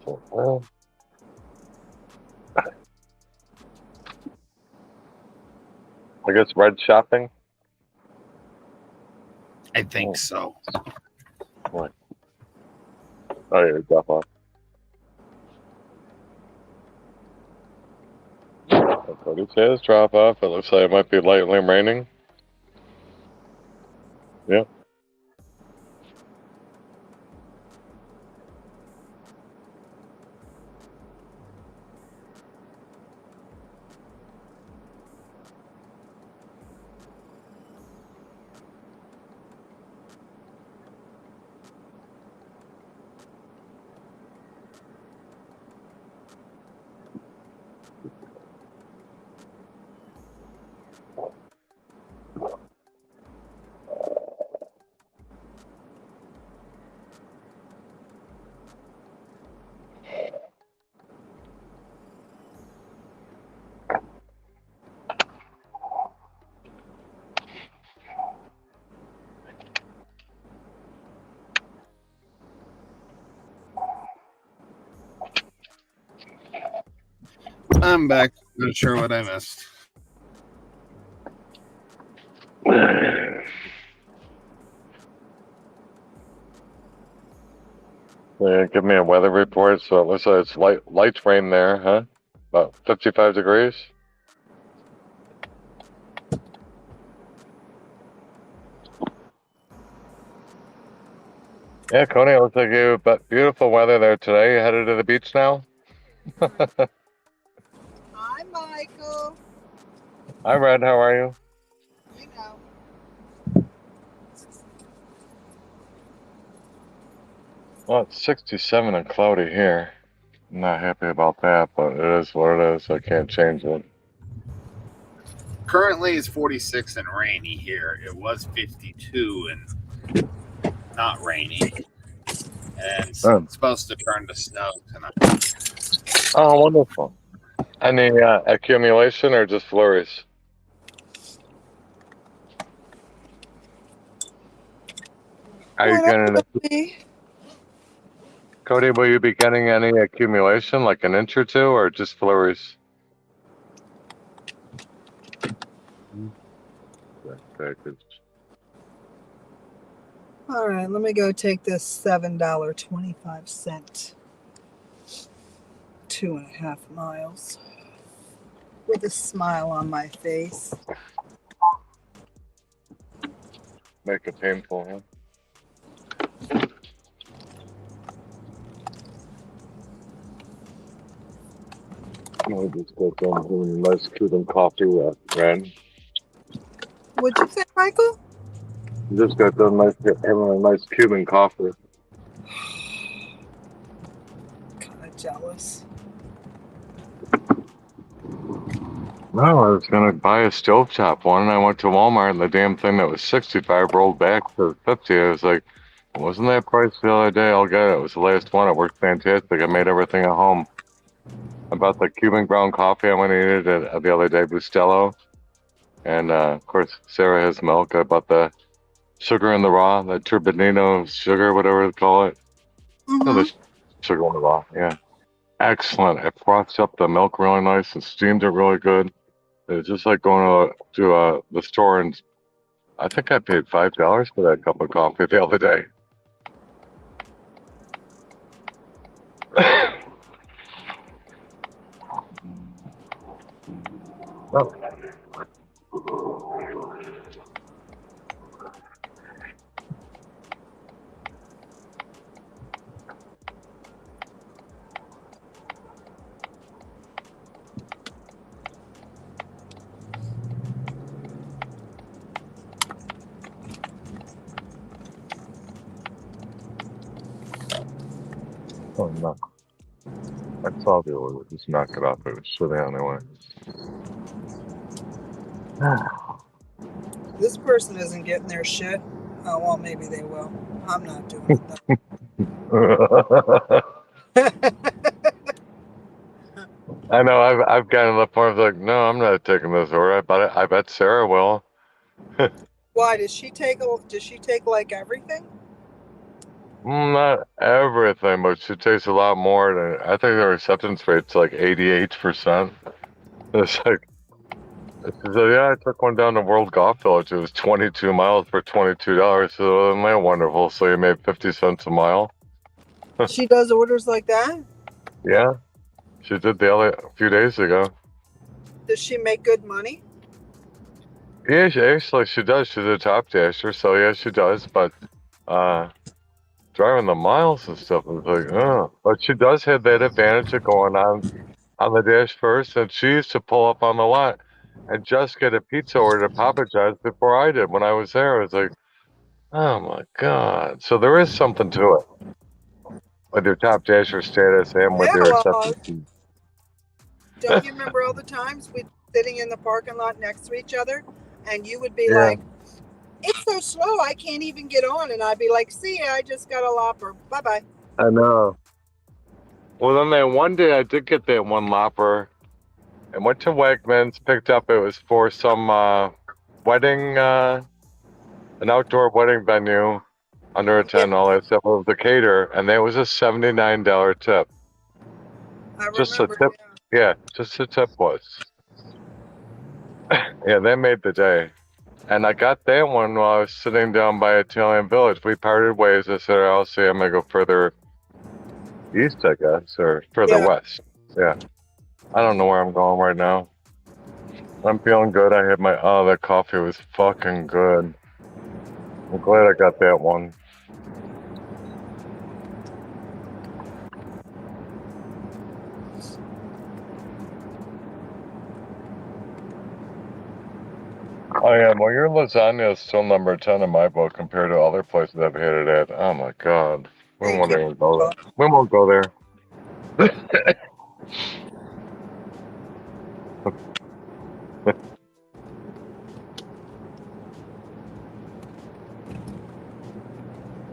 So, well, I guess red shopping. I think Oh, so. boy. Oh, yeah, definitely. Cody says drop off. It looks like it might be lightly raining. Yeah. I'm back. Not sure what I missed. Yeah, give me a weather report. So it looks like it's light rain there, huh? About 55 degrees. Yeah, Coney, it looks like you but beautiful weather there today. You headed to the beach now? Hi, Michael. Hi, Red. How are you? You know. Well, it's 67 and cloudy here. I'm not happy about that, but it is what it is. I can't change it. Currently, it's 46 and rainy here. It was 52 and not rainy. And it's Oh, supposed to turn to snow tonight. oh, wonderful. Any accumulation or just flurries? Are you Whatever getting it be. Cody? Will you be getting any accumulation, like an inch or two, or just flurries? Package. All right, let me go take this $7.25, 2.5 miles, with a smile on my face. Make it painful, huh? I just got done doing a nice Cuban coffee, Ren. What'd you say, Michael? Just got done having a nice Cuban coffee. Kind of jealous. No, I was gonna buy a stovetop one, and I went to Walmart, and the damn thing that was 65 rolled back to 50. I was like, wasn't that price the other day? I'll get it. It was the last one. It worked fantastic. I made everything at home. I bought the Cuban ground coffee I went and ate it the other day, Bustelo. And of course, Sarah has milk. I bought the sugar in the raw, the turbinado sugar, whatever they call it. No, Mm-hmm. the sugar in the raw. Yeah, excellent. It froths up the milk really nice and steams it really good. It's just like going to the store, and I think I paid $5 for that cup of coffee the other day. Oh, oh no. I saw the order. Just knock it off. It was sitting anyway. This person isn't getting their shit. Oh, well, maybe they will. I'm not doing it though. I know. I've gotten to the point of like, no, I'm not taking this order. I bet Sarah will. Why does she take? Does she take like everything? Not everything, but she takes a lot more than I think her acceptance rate's like 88%. It's like she said, yeah, I took one down to World Golf Village. It was 22 miles for $22. So isn't that wonderful? So you made 50 cents a mile. She does orders like that. Yeah, she did a few days ago. Does she make good money? Yeah, she does. She's a top dasher, so yeah, she does. But driving the miles and stuff is like, oh. But she does have that advantage of going on the dash first, and she used to pull up on the lot and just get a pizza order to Papa John's before I did when I was there. I was like, oh my God. So there is something to it with your top dasher status and with Yeah. your Well, acceptance. don't you remember all the times we'd be sitting in the parking lot next to each other, and you would be Yeah. like, "It's so slow, I can't even get on," and I'd be like, "See ya, I just got a Lopper. Bye bye." I know. Well, then that one day I did get that one Lopper and went to Wegmans, picked up, it was for some wedding, an outdoor wedding venue, under a 10, all that stuff. It was the caterer, and that was a $79 tip. I Just a remember. tip. Yeah, just a tip was. Yeah, they made the day. And I got that one while I was sitting down by Italian Village. We parted ways. I said, I'll see, I'm going to go further east, I guess, or further Yeah. west. Yeah. I don't know where I'm going right now. I'm feeling good. I had that coffee was fucking good. I'm glad I got that one. Oh yeah, well your lasagna is still number 10 in my book compared to other places I've had it at. Oh my God. We Thank won't you. even go there. We won't go there.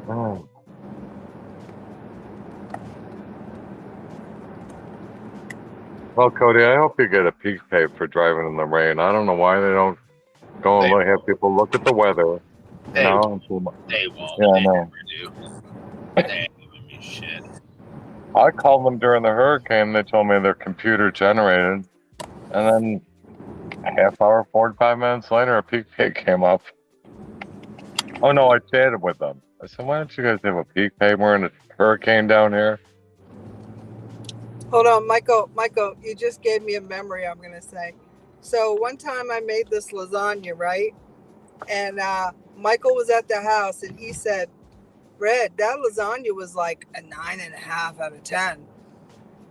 Oh. Well, Cody, I hope you get a peak pay for driving in the rain. I don't know why they don't go and have people look at the weather. They, No, they won't. yeah, I They know. never do. They ain't giving me shit. I called them during the hurricane. They told me they're computer generated, and then a half hour, 45 minutes later, a peak pay came up. Oh no, I chatted with them. I said, "Why don't you guys have a peak pay? We're in a hurricane down here." Hold on, Michael. Michael, you just gave me a memory. I'm gonna say. So one time I made this lasagna, right? And Michael was at the house, and he said, "Red, that lasagna was like a 9.5 out of 10."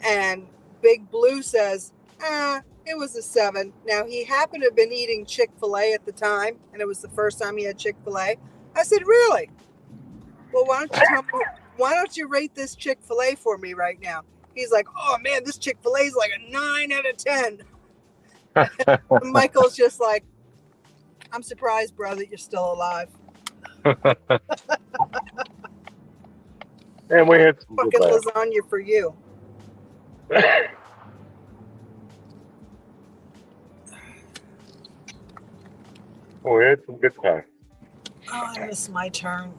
And Big Blue says, it was a 7. Now, he happened to have been eating Chick-fil-A at the time, and it was the first time he had Chick-fil-A. I said, "Really? Well, why don't you rate this Chick-fil-A for me right now?" He's like, "Oh man, this Chick-fil-A is like a 9 out of 10. And Michael's just like, "I'm surprised, bro, that you're still alive." And we had some Fucking lasagna for you. We had some good times. Oh, I missed my turn.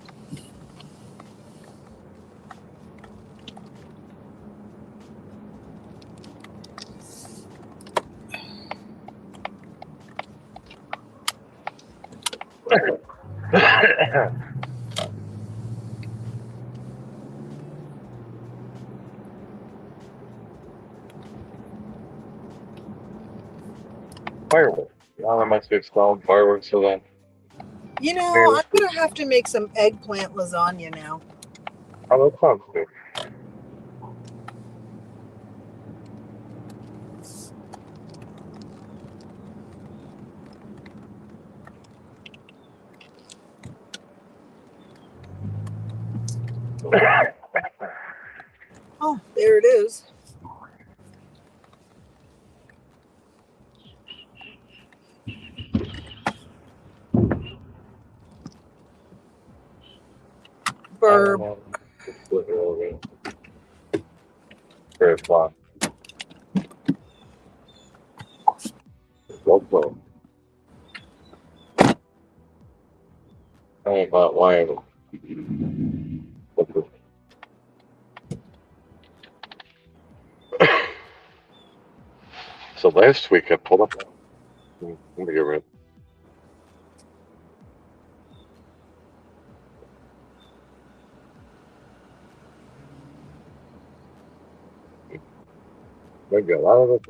Fireworks. Now I must be installing fireworks for them. You know, Man, I'm gonna have to make some eggplant lasagna now. oh, that sounds good. Oh, there it is. Burb. Very flat. Local. How about wine? So last week I pulled up. Let me get rid. Maybe a lot of it.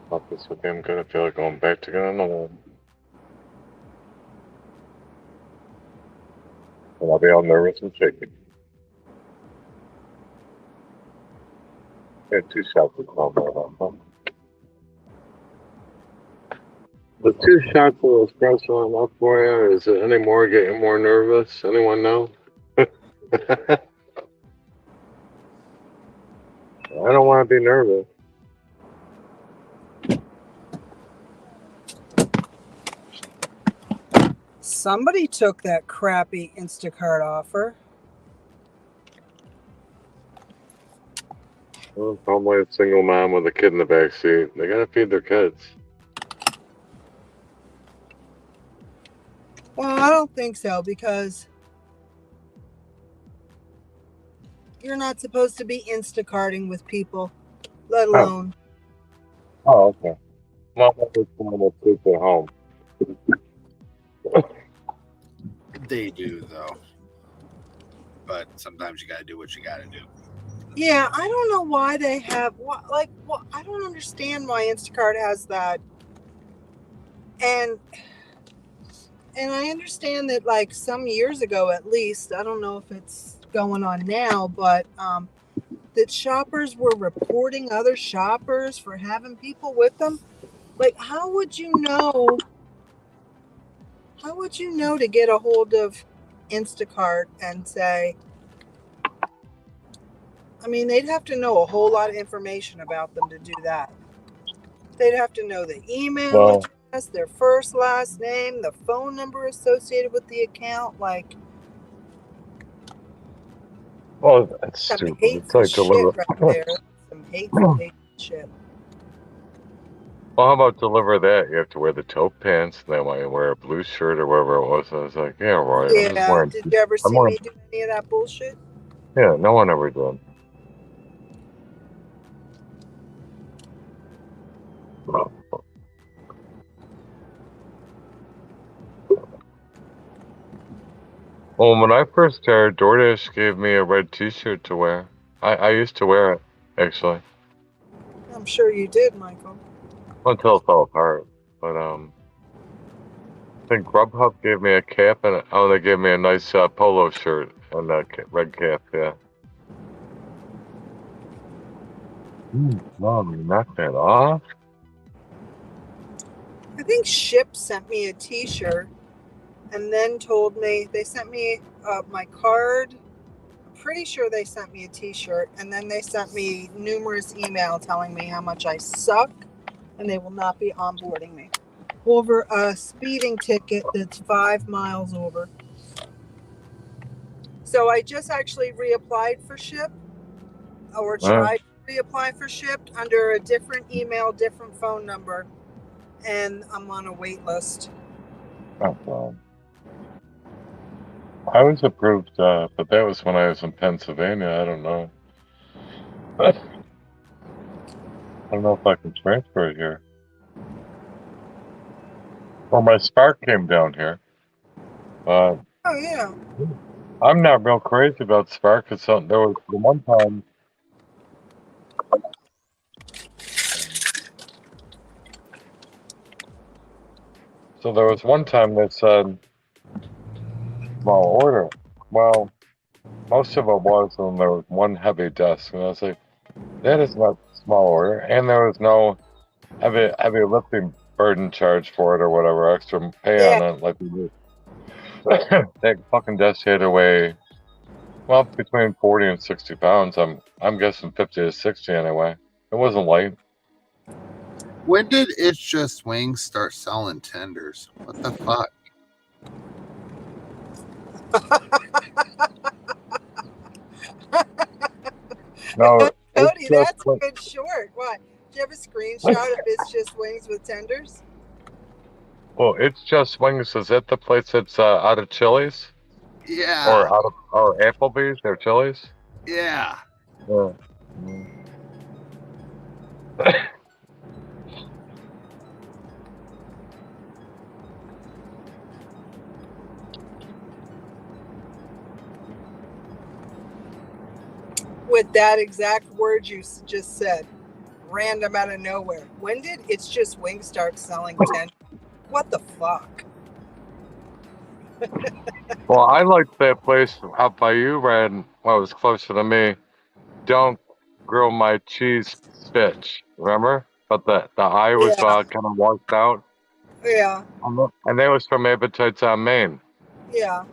Thought this would be good. I feel like going back to getting another one. And I'll be all nervous and shaky. I had 2 shots of coffee. The 2 shots of espresso enough for you? Is it any more getting more nervous? Anyone know? I don't want to be nervous. Somebody took that crappy Instacart offer. Well, probably a single mom with a kid in the back seat. They gotta feed their kids. Well, I don't think so, because you're not supposed to be Instacarting with people, let alone. Oh, okay. Well, that's someone that sleeps at home. They do, though. But sometimes you got to do what you got to do. Yeah, I don't know why they have, I don't understand why Instacart has that. And I understand that, like, some years ago at least, I don't know if it's going on now, but that shoppers were reporting other shoppers for having people with them. Like, how would you know to get a hold of Instacart and say, I mean, they'd have to know a whole lot of information about them to do that. They'd have to know the email address, their first, last name, the phone number associated with the account. Like, Well, that's some stupid. It's hateful like shit right there. Some hateful shit. Well, how about deliver that? You have to wear the taupe pants, and then why you wear a blue shirt or whatever it was. I was like, yeah, right. I'm just Yeah. wearing. Did you ever see me do any of that bullshit? Yeah, no one ever did. Well, when I first started, DoorDash gave me a red T-shirt to wear. I used to wear it, actually, I'm sure you did, Michael. until it fell apart. But I think Grubhub gave me a cap, and they gave me a nice polo shirt and a red cap. Yeah. Mom, you knocked that off? I think Ship sent me a t-shirt and then told me, they sent me my card. I'm pretty sure they sent me a t-shirt, and then they sent me numerous emails telling me how much I suck and they will not be onboarding me over a speeding ticket that's 5 miles over. So I just actually reapplied for Ship, or tried to reapply for Shipped under a different email, different phone number. and I'm on a wait list. Oh, well. I was approved, but that was when I was in Pennsylvania. I don't know. I don't know if I can transfer it here. Well, my Spark came down here. Oh yeah. I'm not real crazy about Spark. There was the one time. So there was one time they said small order. Well, most of it was when there was one heavy desk, and I was like, that is not small order, and there was no heavy lifting burden charge for it or whatever extra pay Yeah. on it like we do. That fucking desk had to weigh well between 40 and 60 pounds. I'm guessing 50 to 60 anyway. It wasn't light. When did It's Just Wings start selling tenders? What the fuck? No, it's Cody, just that's a good short. What? Do you have a screenshot of It's Just Wings with tenders? well, It's Just Wings. Is that the place that's out of Chili's Yeah. or out of or Applebee's or Chili's? Yeah. Yeah. With that exact word you just said, random out of nowhere. When did It's Just Wings start selling tenders? What the fuck? Well, I liked that place out by you, Red. Well, it was closer to me. Don't grill my cheese, bitch. Remember? But the eye was Yeah. kind of washed out. Yeah. And that was from Appetites on Main. Yeah.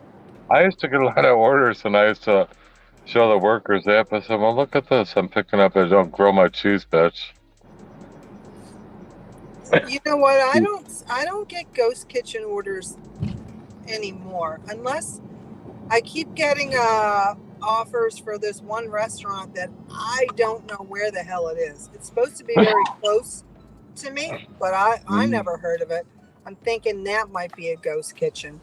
I used to get a lot of orders, and I used to show the workers the app. I said, well, look at this. I'm picking up a don't grill my cheese, bitch. You know what? I don't get ghost kitchen orders anymore unless I keep getting offers for this one restaurant that I don't know where the hell it is. It's supposed to be very close to me, but I never heard of it. I'm thinking that might be a ghost kitchen.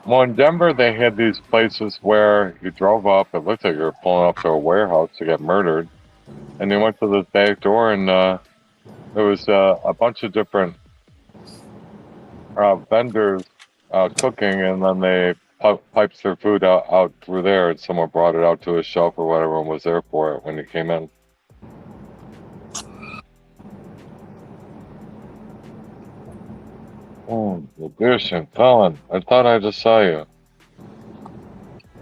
Well, in Denver, they had these places where you drove up. It looked like you were pulling up to a warehouse to get murdered. And you went to this back door, and there was a bunch of different vendors cooking, and then they piped their food out through there, and someone brought it out to a shelf or whatever and was there for it when you came in. Oh, the dish and felon. I thought I just saw you.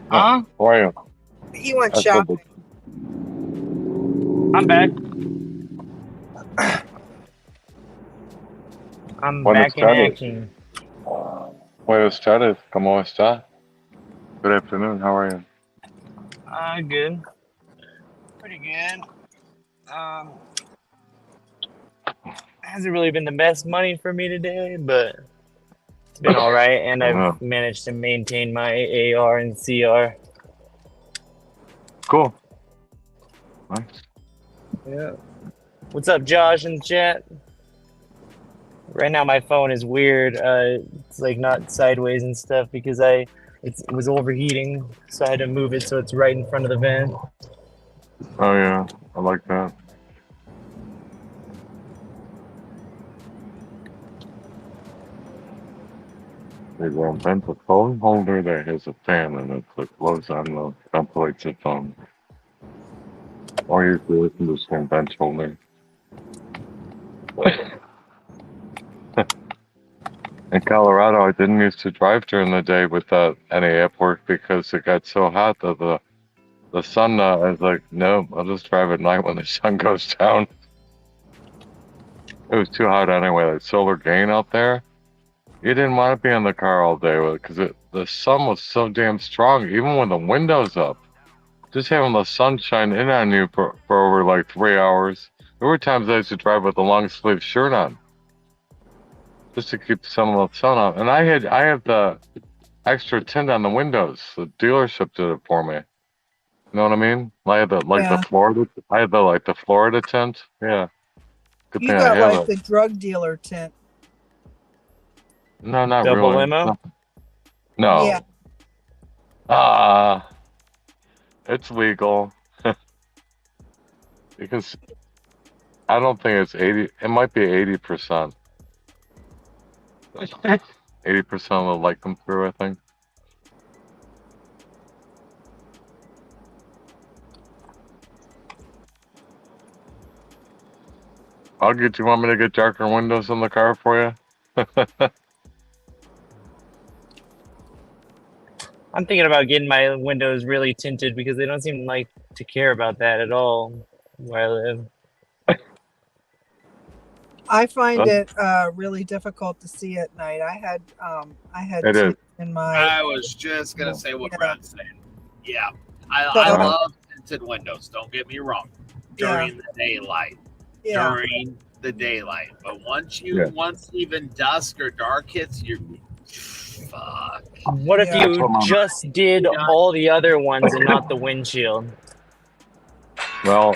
Huh? How are you? He went I said shopping. I'm back. I'm Buenas back in tardes. action. Buenas tardes. ¿Cómo está? Good afternoon. How are you? Good. Pretty good. Hasn't really been the best money for me today, but it's been all right, and I've managed to maintain my AR and CR. Cool. Nice. Yeah. What's up, Josh in the chat? Right now my phone is weird. It's like not sideways and stuff because it was overheating, so I had to move it so it's right in front of the vent. Oh yeah, I like that. They will invent a phone holder that has a fan in it that blows on the ventilates the phone. Or you can listen to some bench holder. In Colorado, I didn't used to drive during the day without any app work because it got so hot that the sun. I was like, no, I'll just drive at night when the sun goes down. It was too hot anyway. Like solar gain out there, you didn't want to be in the car all day because the sun was so damn strong, even when the window's up. Just having the sun shine in on you for over like 3 hours. There were times I used to drive with a long sleeve shirt on, just to keep some of the sun off. And I extra tint on the windows. The dealership did it for me. You know what I mean? I had the like the Yeah. Florida. I had the like the Florida tint. Yeah. Good You thing I got have like it. the drug dealer tint. No, not Double really. limo. Yeah. No. Ah, it's legal. You can. I don't think it's 80. It might be 80%. 80% will like them through. I think. I'll get. You want me to get darker windows in the car for you? I'm thinking about getting my windows really tinted because they don't seem like to care about that at all where I live. I find Well, it really difficult to see at night. I had it is. tint in my I was just gonna say what yeah. Brad's saying. Yeah, I So Yeah. love tinted windows. Don't get me wrong. yeah, During the daylight, yeah. but once Yeah. even dusk or dark hits, you're fuck. What if Yeah. That's you what my. just did all the other ones and not the windshield? Well,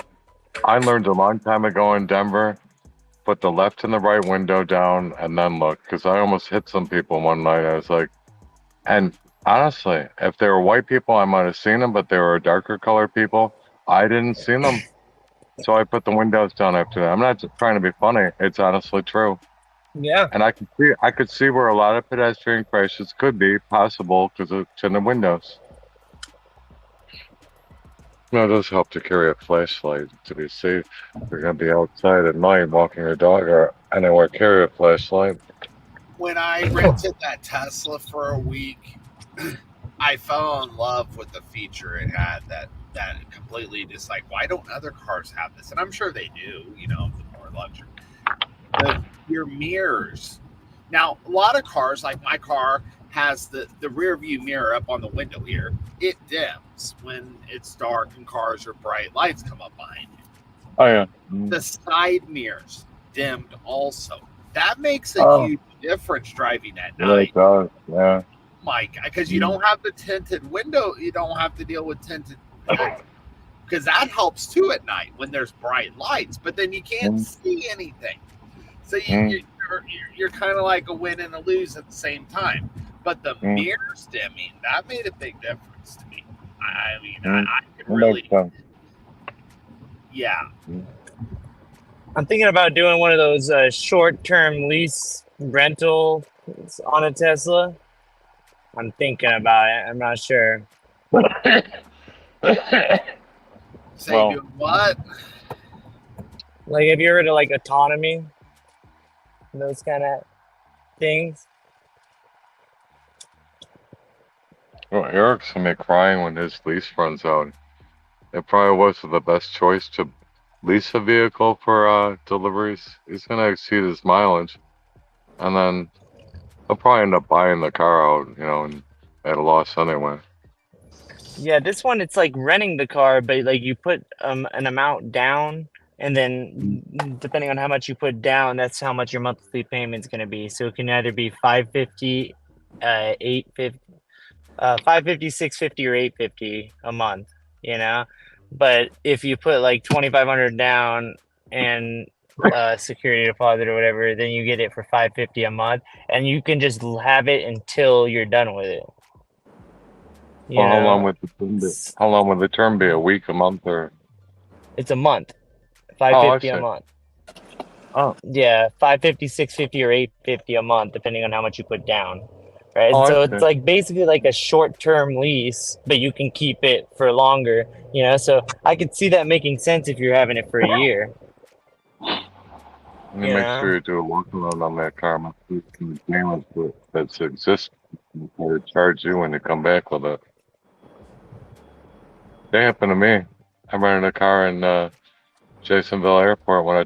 I learned a long time ago in Denver. Put the left and the right window down and then look, because I almost hit some people one night. I was like, and honestly, if they were white people, I might have seen them, but they were darker colored people. I didn't see them. So I put the windows down after that. I'm not just trying to be funny. It's honestly true. Yeah. And I could see where a lot of pedestrian crashes could be possible because of tinted windows. It does help to carry a flashlight to be safe. If you're gonna be outside at night walking your dog or anywhere, carry a flashlight. When I rented that Tesla for a week, I fell in love with the feature it had that completely just like, why don't other cars have this? And I'm sure they do, the more luxury. Your mirrors. Now, a lot of cars, like my car, has the rear view mirror up on the window here. It dims when it's dark and cars or bright lights come up behind you. Oh yeah. The side mirrors dimmed also. That makes a Oh, huge difference driving at yeah, night. it does. Yeah. My God, because you don't have the tinted window, you don't have to deal with tinted, because that helps too at night when there's bright lights. But then you can't see anything, so you're kind of like a win and a lose at the same time. But the mirrors dimming, that made a big difference to me. I mean, I could really, yeah. I'm thinking about doing one of those short-term lease rental on a Tesla. I'm thinking about it. I'm not sure. Say doing what? Like, have you heard of like autonomy? Those kind of things. Well, Eric's gonna be crying when his lease runs out. It probably was the best choice to lease a vehicle for deliveries. He's gonna exceed his mileage, and then he'll probably end up buying the car out, and at a loss anyway. Yeah, this one it's like renting the car, but like you put an amount down, and then depending on how much you put down, that's how much your monthly payment's gonna be. So it can either be $550, $850, $550, $650, or $850 a month. But if you put like $2,500 down and security deposit or whatever, then you get it for $550 a month, and you can just have it until you're done with it. Well, how long would the term be? How long would the term be? A week, a month, or? It's a month. $550 a see. month. Oh, Yeah, $550, $650, or $850 a month, depending on how much you put down. Right. Oh, So I it's see. like basically like a short-term lease, but you can keep it for longer. So I could see that making sense if you're having it for a year. And you make sure you do a workaround on that car. Must be some payments that exist before they charge you when you come back with it. That happened to me. I rented a car in Jasonville Airport when I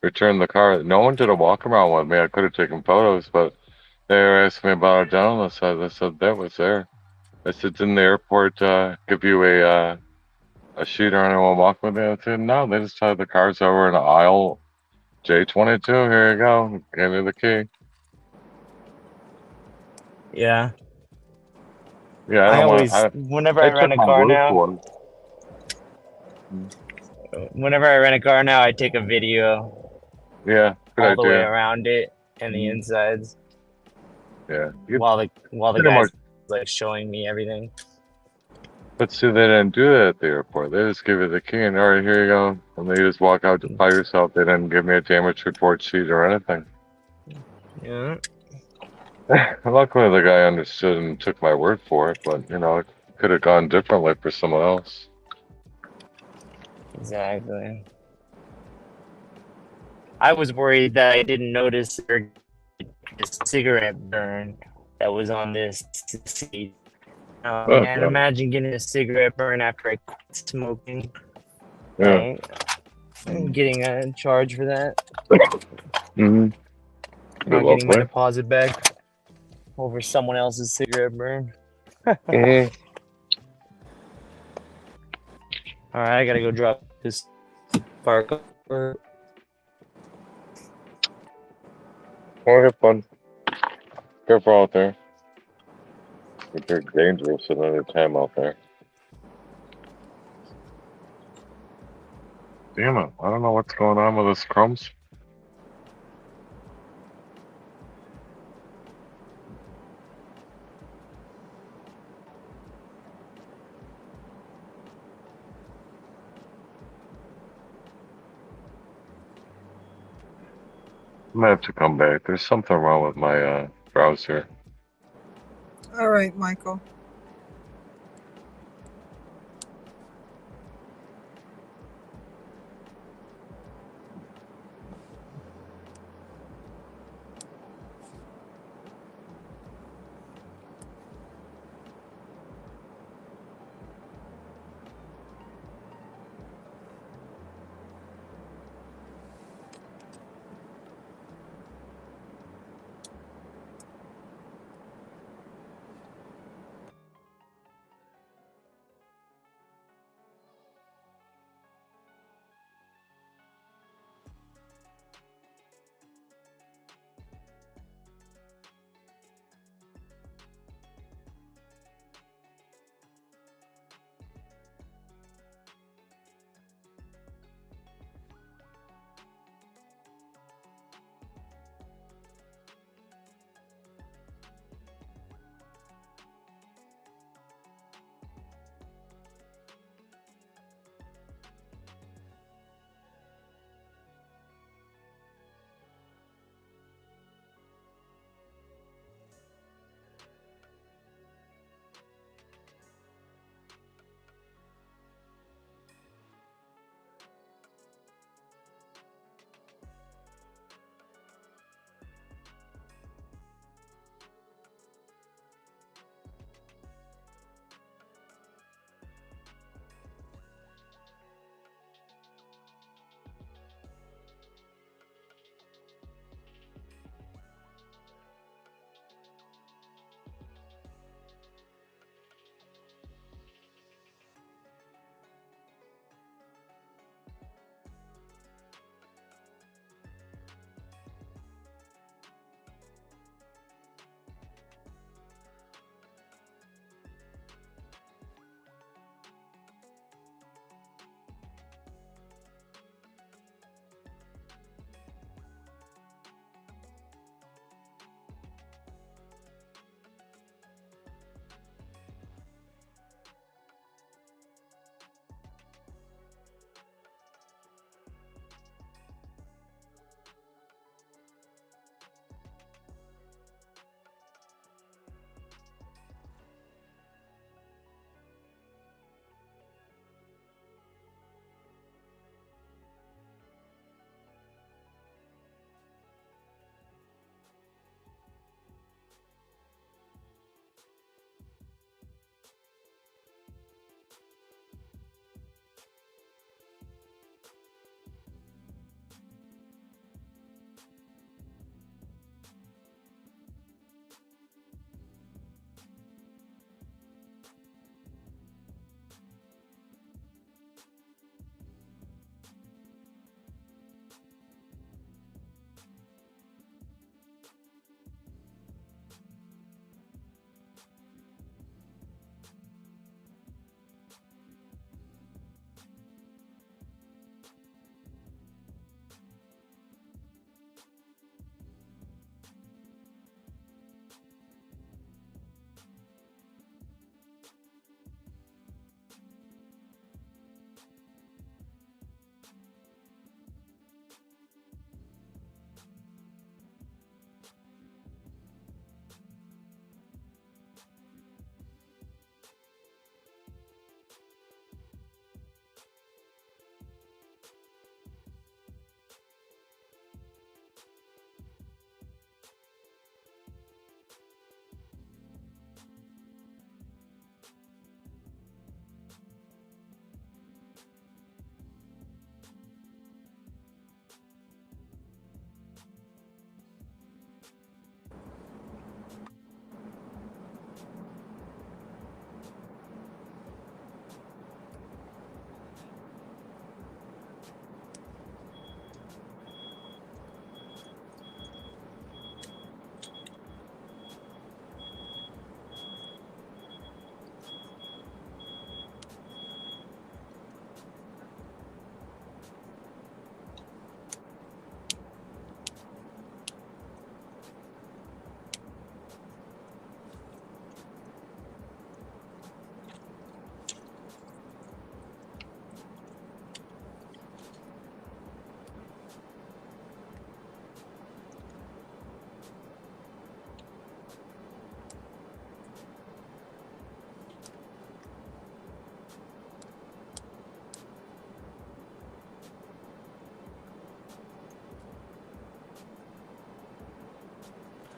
returned the car. No one did a walk around with me. I could have taken photos, but they were asking me about a dental. I said that was there. I said, didn't the airport give you a sheet or anyone walk with you? I said, no, they just had the cars over in the aisle. J22, here you go. Gave me the key. Yeah. Yeah, I I don't want. always, whenever I I rent took a my car word now, for it. whenever I rent a car now, I take a video Yeah, good all the way idea. around it and the Mhm. insides Yeah, you while the pretty much. guy's like showing me everything. But see, they didn't do that at the airport. They just give you the key and all right, here you go, and they just walk out by yourself. They didn't give me a damage report sheet or anything. Yeah, Luckily, the guy understood and took my word for it. But it could have gone differently for someone else. exactly. I was worried that I didn't notice the cigarette burn that was on this seat. Oh Oh, man, yeah. imagine getting a cigarette burn after I quit smoking, Yeah. right? And getting a charge for that, Mm-hmm. Be not getting my lovely. deposit back over someone else's cigarette burn. Mm-hmm. All right, I gotta go drop this park. Well, have fun. Careful out there. It's very dangerous at any time out there. Damn it. I don't know what's going on with this crumbs. I might have to come back. There's something wrong with my browser. All right, Michael.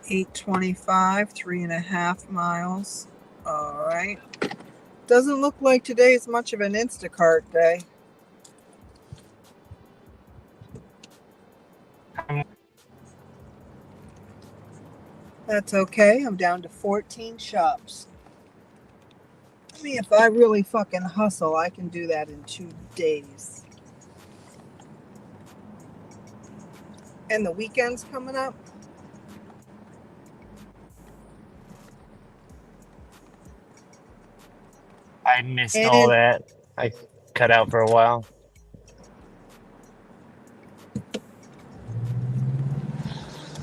8:25, 3.5 miles. All right. Doesn't look like today is much of an Instacart day. That's okay. I'm down to 14 shops. I mean, if I really fucking hustle, I can do that in 2 days. And the weekend's coming up. I missed all And that. I cut out for a while.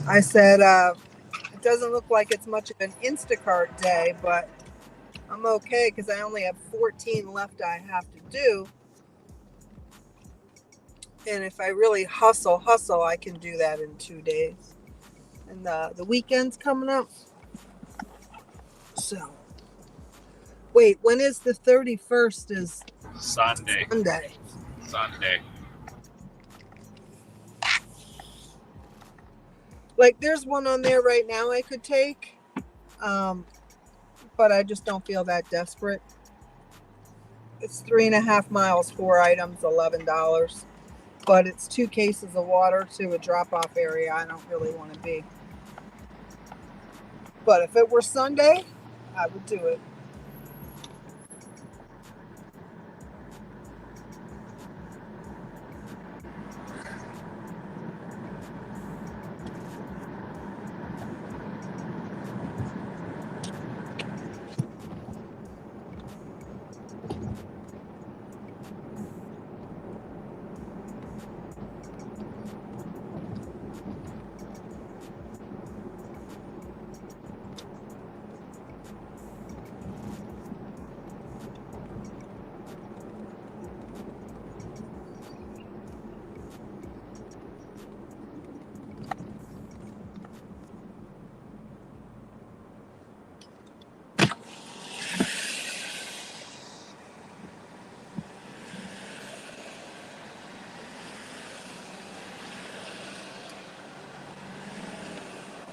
I said, it doesn't look like it's much of an Instacart day, but I'm okay because I only have 14 left I have to do. And if I really hustle, I can do that in 2 days. And the weekend's coming up. So, wait, when is the 31st? Is Sunday. Sunday. Like, there's one on there right now I could take, but I just don't feel that desperate. It's 3.5 miles, 4 items, $11. But it's 2 cases of water to a drop-off area I don't really want to be. But if it were Sunday, I would do it.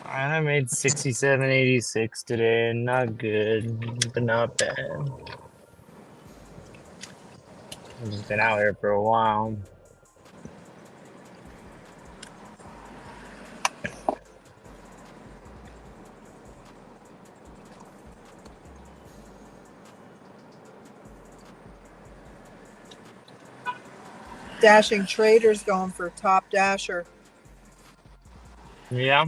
I made 67.86 today. Not good, but not bad. I've just been out here for a while. Dashing Trader's going for top dasher. Yeah.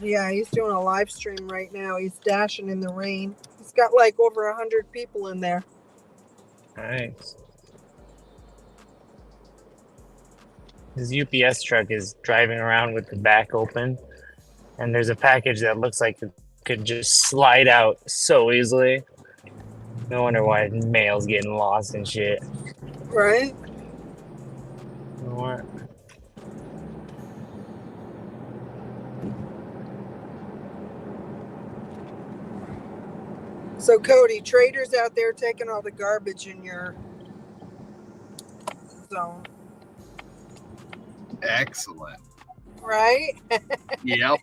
Yeah, he's doing a live stream right now. He's dashing in the rain. He's got like over 100 people in there. Nice. His UPS truck is driving around with the back open, and there's a package that looks like it could just slide out so easily. No wonder why mail's getting lost and shit. Right? You know what? So Cody, Trader's out there taking all the garbage in your zone. Excellent. Right? Yep.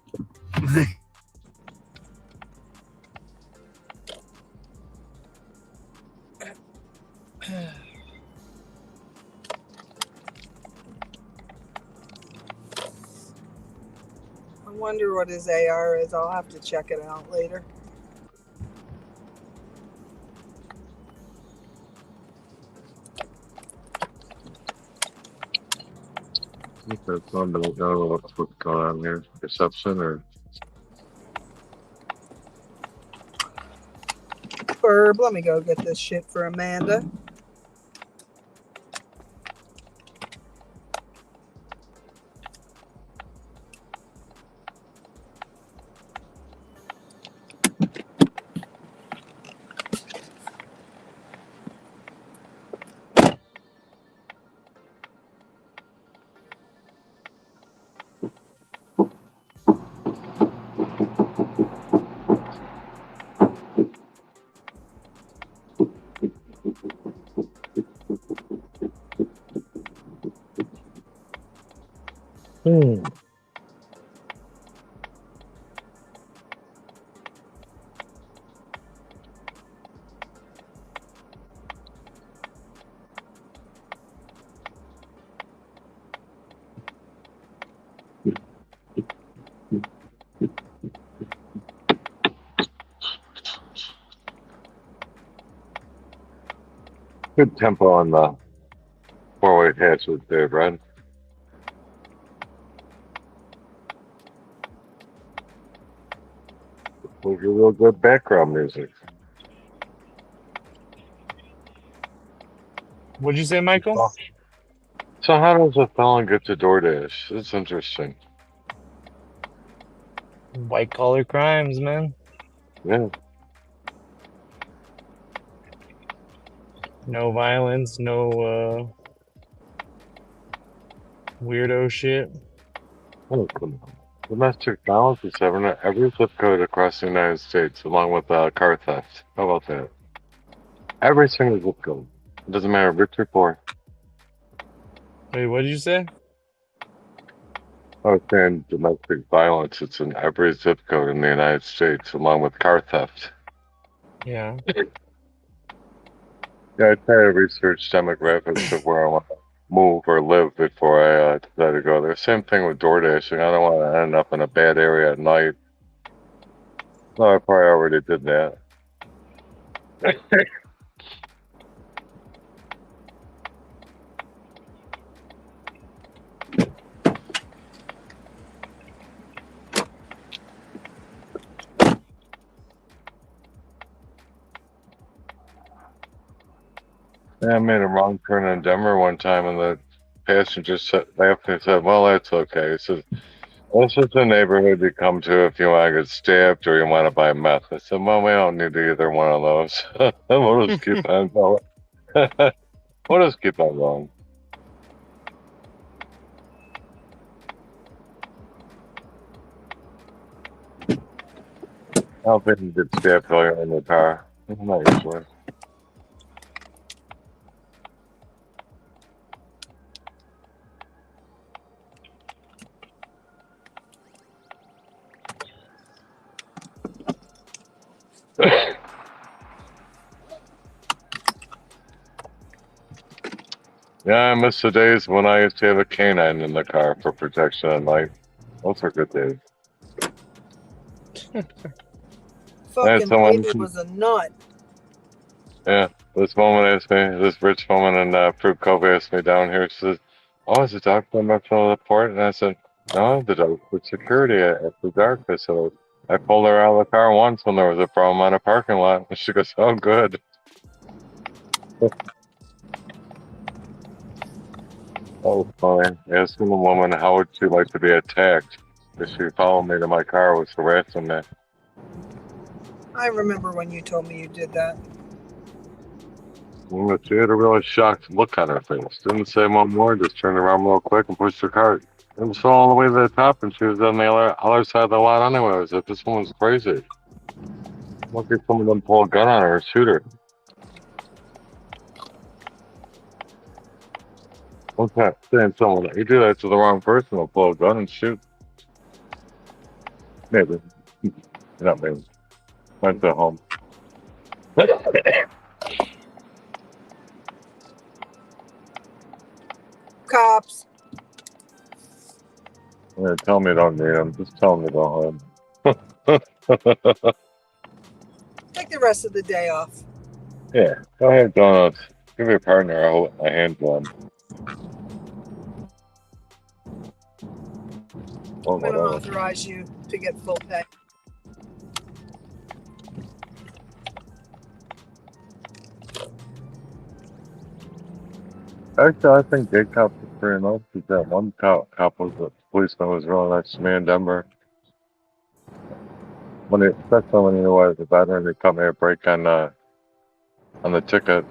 I wonder what his AR is. I'll have to check it out later. I think that's on the, I don't know what's going on here. Reception or Herb, let me go get this shit for Amanda. good tempo on the four-way hatches there, Brad. Those are real good background music. What'd you say, Michael? So how does a felon get to DoorDash? That's interesting. White collar crimes, man. Yeah. No violence, no weirdo shit. Oh, come on. Domestic violence is having every zip code across the United States, along with car theft. How about that? Every single zip code. It doesn't matter rich or poor. Wait, what did you say? I was saying domestic violence. It's in every zip code in the United States, along with car theft. Yeah. Yeah, I try to research demographics of where I want to move or live before I decide to go there. Same thing with DoorDashing. I don't want to end up in a bad area at night. No, I probably already did that. Yeah, I made a wrong turn in Denver one time, and the passenger laughed and said, "Well, that's okay." He says, "This is the neighborhood you come to if you want to get stabbed or you want to buy meth." I said, "Well, we don't need either one of those. We'll just keep on going. We'll just keep on going." I don't think you get stabbed while you're in the car. Not usually. Yeah, I miss the days when I used to have a canine in the car for protection at night. Those were good days. Fucking someone- David was a nut. Yeah, this woman asked me, this rich woman in Fruit Cove asked me down here, she says, "Oh, is the dog coming up from the port?" And I said, "No, the dog with security at the dark facility." I pulled her out of the car once when there was a problem on a parking lot. And she goes, "Oh, good." Oh, funny. Asking the woman how would she like to be attacked if she followed me to my car was harassing me. I remember when you told me you did that. Well, she had a really shocked look on her face. Didn't say one word, just turned around real quick and pushed her cart. It was all the way to the top, and she was on the other side of the lot anyway. I was like, this woman's crazy. Lucky some of them pull a gun on her or shoot her. What's that? Saying someone, you do that to the wrong person, they'll pull a gun and shoot. Maybe. Not maybe. Went to home. Cops. Yeah, tell me you don't need them. Just tell them to go home. Take the rest of the day off. Yeah, go ahead, donuts. Give your partner a hand job. Or I'm going to whatever. authorize you to get full pay. Actually, I think gay cops are pretty nice. Because that one cop was a policeman was really nice to me in Denver. Especially when he knew I was a veteran, he cut me a break on the ticket.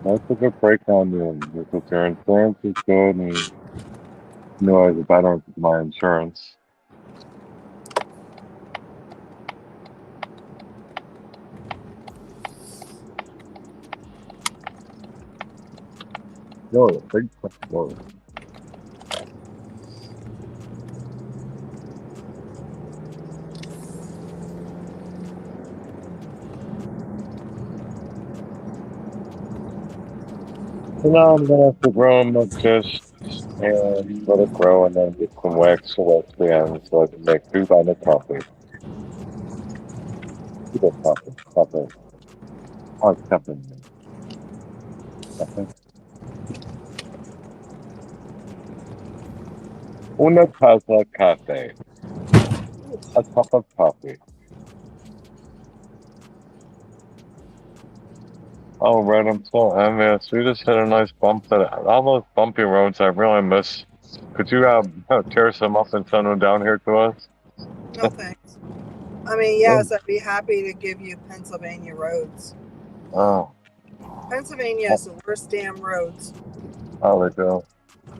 I took a break on you because your insurance is good and you knew I was a veteran with my insurance. No, big whoa. So now I'm gonna have to grow them like this and let it grow and then get some wax to wax the ends so I can make 2 by the coffee. Good coffee. Oh, something. Something. Una taza cafe. A cup of coffee. Oh, right. Yes, we just hit a nice bump that all those bumpy roads I really miss. Could you tear some up and send them down here to us? No thanks. I mean, yes, I'd be happy to give you Pennsylvania roads. Oh, Pennsylvania has the worst damn roads oh, they do.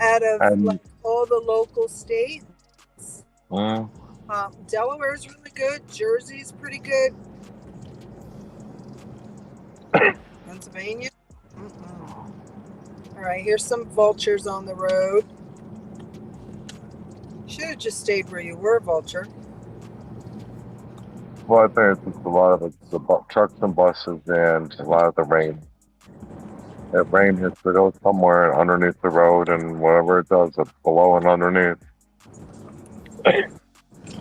out of like And all the local states. mm, Delaware's really good. Jersey's pretty good. Pennsylvania. Mm-mm. All right, here's some vultures on the road. Should have just stayed where you were, vulture. well, I think it's just a lot of trucks and buses and a lot of the rain. That rain has to go somewhere underneath the road, and whatever it does, it's below and underneath.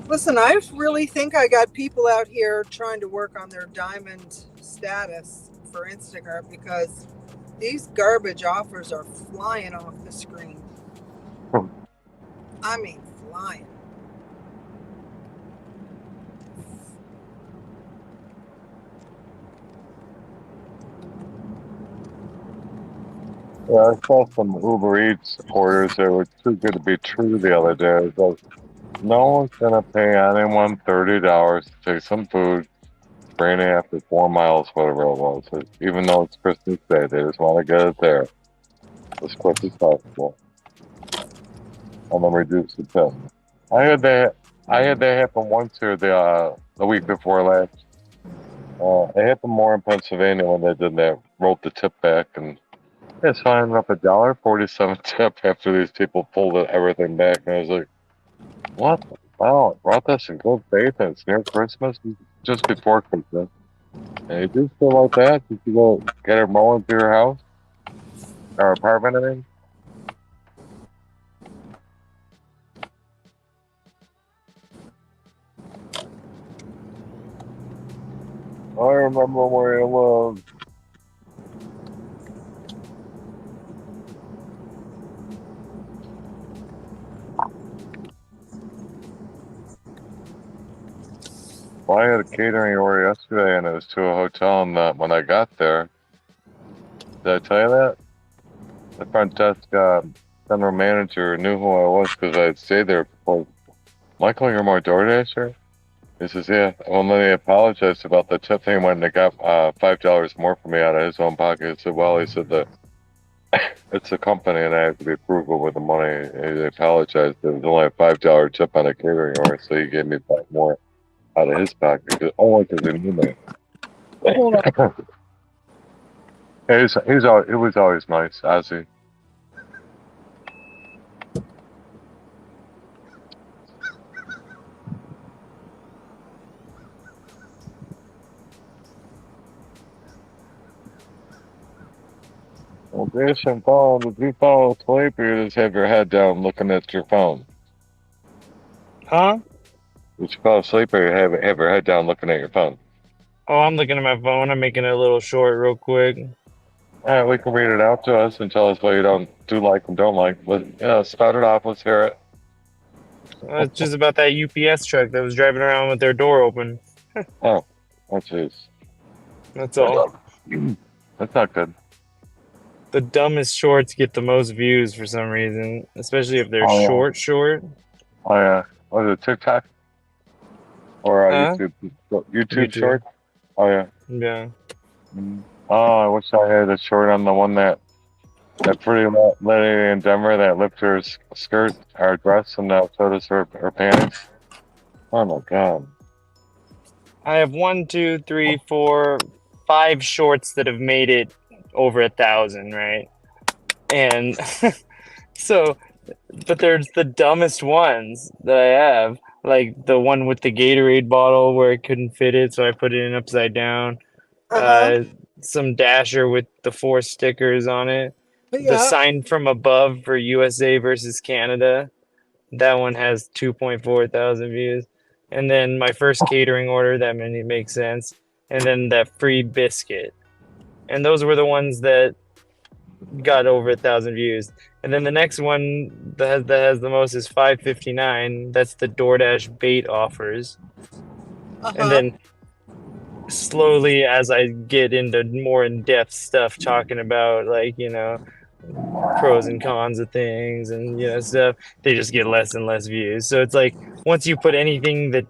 Listen, I really think I got people out here trying to work on their diamond status for Instacart because these garbage offers are flying off the screen. I mean, flying. Yeah, I saw some Uber Eats orders that were too good to be true the other day. It's like, no one's gonna pay anyone $30 to take some food 3.5 to 4 miles, whatever it was. Even though it's Christmas Day, they just want to get it there as quick as possible, and then reduce the tip. I had that happen once here the week before last. It happened more in Pennsylvania when they did that, rolled the tip back, and it's fine up $1.47 tip after these people pulled everything back, and I was like, what? Wow, I brought this in good faith, and it's near Christmas, just before Christmas. And you do feel like that? Did you go get it mowing through your house or apartment? I mean, I remember where you lived. Well, I had a catering order yesterday, and it was to a hotel. And when I got there, did I tell you that the front desk general manager knew who I was because I had stayed there before. Michael, you're my DoorDasher? He says, yeah. Well, then he apologized about the tip thing when they got $5 more for me out of his own pocket. He said, well, he said that it's a company and I have to be frugal with the money. He apologized. There was only a $5 tip on a catering order, so he gave me back more out of his pocket. Only because he knew me. It was always nice, Ozzy. Well, Jason, if you fall asleep, you just have your head down looking at your phone. Huh? If you fall asleep, or you have your head down looking at your phone. Oh, I'm looking at my phone. I'm making it a little short real quick. All right, we can read it out to us and tell us what you do like and don't like. But yeah, start it off. Let's hear it. It's just about that UPS truck that was driving around with their door open. Oh, jeez. That's all. That's not good. The dumbest shorts get the most views for some reason, especially if they're Oh, yeah. short. Oh yeah. Was it TikTok or Huh? YouTube short? Oh yeah. Yeah. Oh, I wish I had a short on the one that pretty lady in Denver that lifted her skirt or dress and showed us her panties. Oh my god. I have 1, 2, 3, 4, 5 shorts that have made it over 1,000, right? And so, but there's the dumbest ones that I have, like the one with the Gatorade bottle where it couldn't fit it, so I put it in upside down. Some dasher with the 4 stickers on it. The sign from above for USA versus Canada. That one has 2.4 thousand views. And then my first catering order, that made it make sense. And then that free biscuit. and those were the ones that got over 1,000 views. And then the next one that has the most is 559. That's the DoorDash bait offers. And then slowly, as I get into more in-depth stuff, talking about like pros and cons of things and stuff, they just get less and less views. So it's like once you put anything that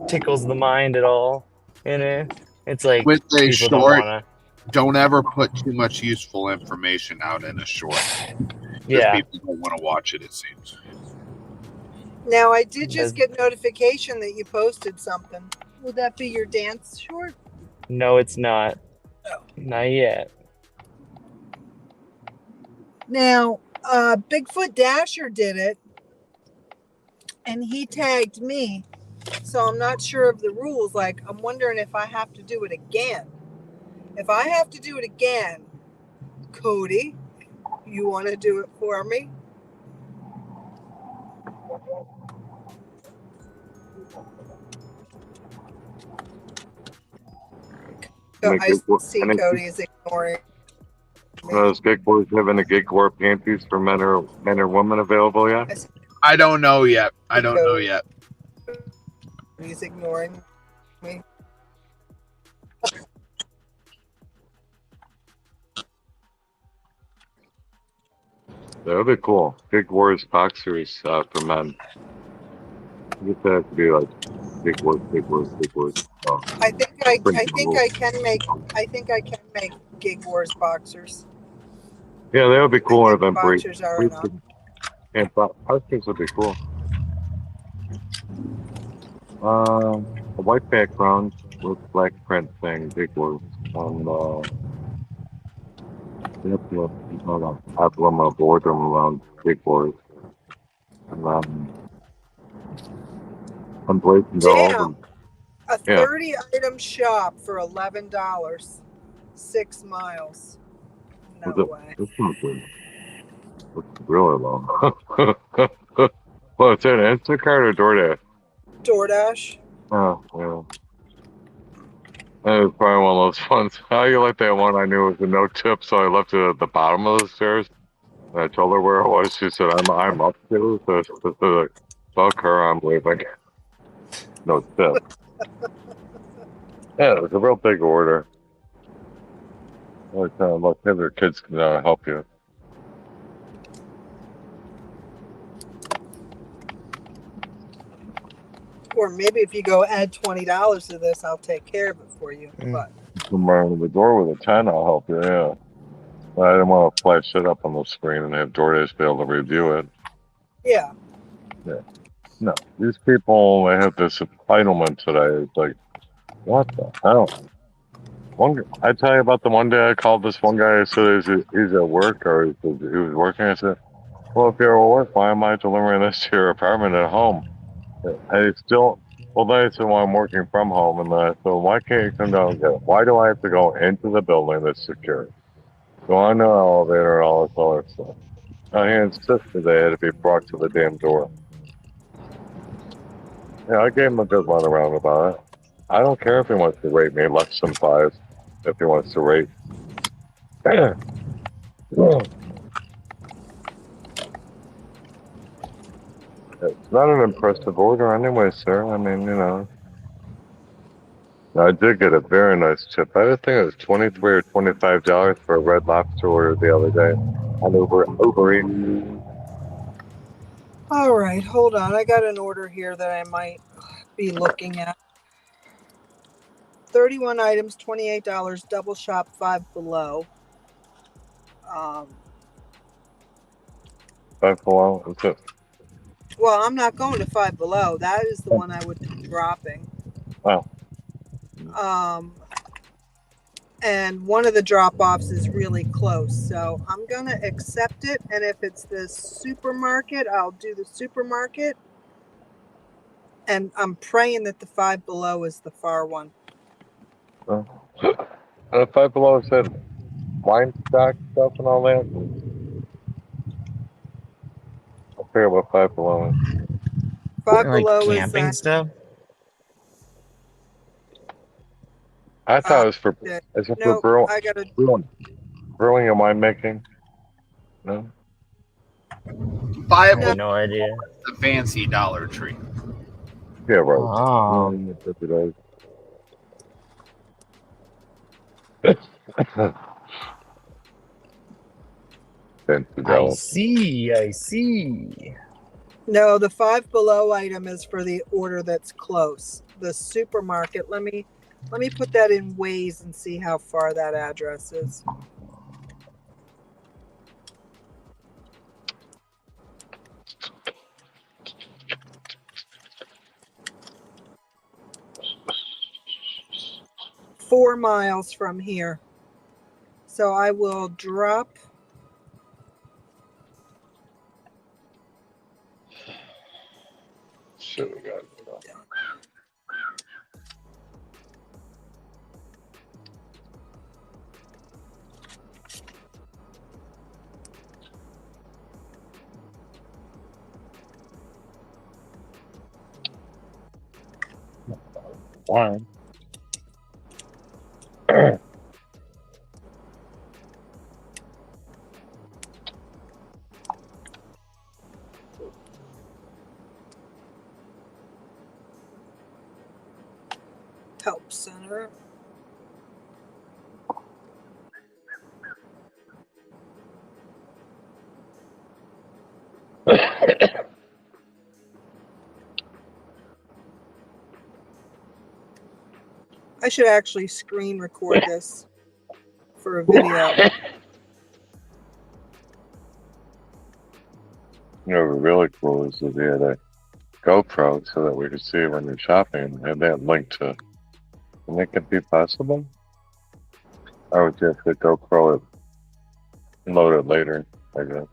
tickles the mind at all in it, it's like With a people don't short, want don't ever put too much useful information out in a short. Because people don't want to watch it, it seems. Now, I did just get notification that you posted something. Will that be your dance short? No, it's not. Not yet. Now, Bigfoot Dasher did it, and he tagged me. So I'm not sure of the rules. Like, I'm wondering if I have to do it again. If I have to do it again, Cody, you want to do it for me? I see Cody is ignoring me. Does Gig Wars have any Gig War panties for men or women available yet? I don't know yet. I don't know yet. He's ignoring me. That would be cool. Gig Wars boxers for men. You just have to be like Gig Wars. Oh. I think I can make Gig Wars boxers. Yeah, that would be cooler than boxers are enough. And boxers would be cool. A white background with black print saying Gig Wars on Ablama boredom around Gig Wars. And I'm blazing Damn! A 30 item shop for $11. 6 miles. No way. That's not good. That's really low. Well, it's an Instacart or DoorDash? DoorDash. Oh, yeah. That was probably one of those ones. How you like that one I knew was a no tip, so I left it at the bottom of the stairs. And I told her where it was. She said, I'm up too. So like, fuck her, I'm leaving. No tip. Yeah, it was a real big order. Like, look, maybe your kids can help you. Or maybe if you go add $20 to this, I'll take care of it for you. But Come around the door with a 10, I'll help you, yeah. But I didn't want to flash it up on the screen and have DoorDash be able to review it. Yeah. Yeah. No, these people, they have this entitlement today. It's like, what the hell? I tell you about the one day I called this one guy. I said he's at work or he was working. I said, well, if you're at work, why am I delivering this to your apartment at home? I still, well, then I said, well, I'm working from home. And then I said, why can't you come down and get it? Why do I have to go into the building that's secure? Go on the elevator and all this other stuff. Now, he insisted they had to be brought to the damn door. Yeah, I gave him a good runaround about it. I don't care if he wants to rate me less than 5. If he wants to rate. It's not an impressive order anyway, sir. I mean, you know. I did get a very nice tip. I think it was $23 or $25 for a Red Lobster order the other day on Uber Eats. all right, hold on. I got an order here that I might be looking at. 31 items, $28, double shop, 5 below. 5 below? What's it? Well, I'm not going to 5 below. That is the one I would be dropping. Oh. And one of the drop-offs is really close. So I'm going to accept it. And if it's the supermarket, I'll do the supermarket. And I'm praying that the 5 below is the far one. 5 below said wine stock stuff and all that. I'll figure what 5 below is. 5 like below camping is stuff. I thought it was for Shit. is it for Nope, I gotta. brewing and winemaking. No. Five I No, have Below no idea. the fancy Dollar Tree. Yeah, right. Oh, Fancy I dollar. see. I see. no, the Five Below item is for the order that's close. The supermarket. Let me put that in Waze and see how far that address is. Four miles from here. So I will drop. Shit, we got. Wine. Help Center. I should actually screen record this for a video. You know, what really cool is that they had a GoPro so that we could see when you're shopping and that link to. Can that could be possible? I would just hit GoPro it and load it later, I guess.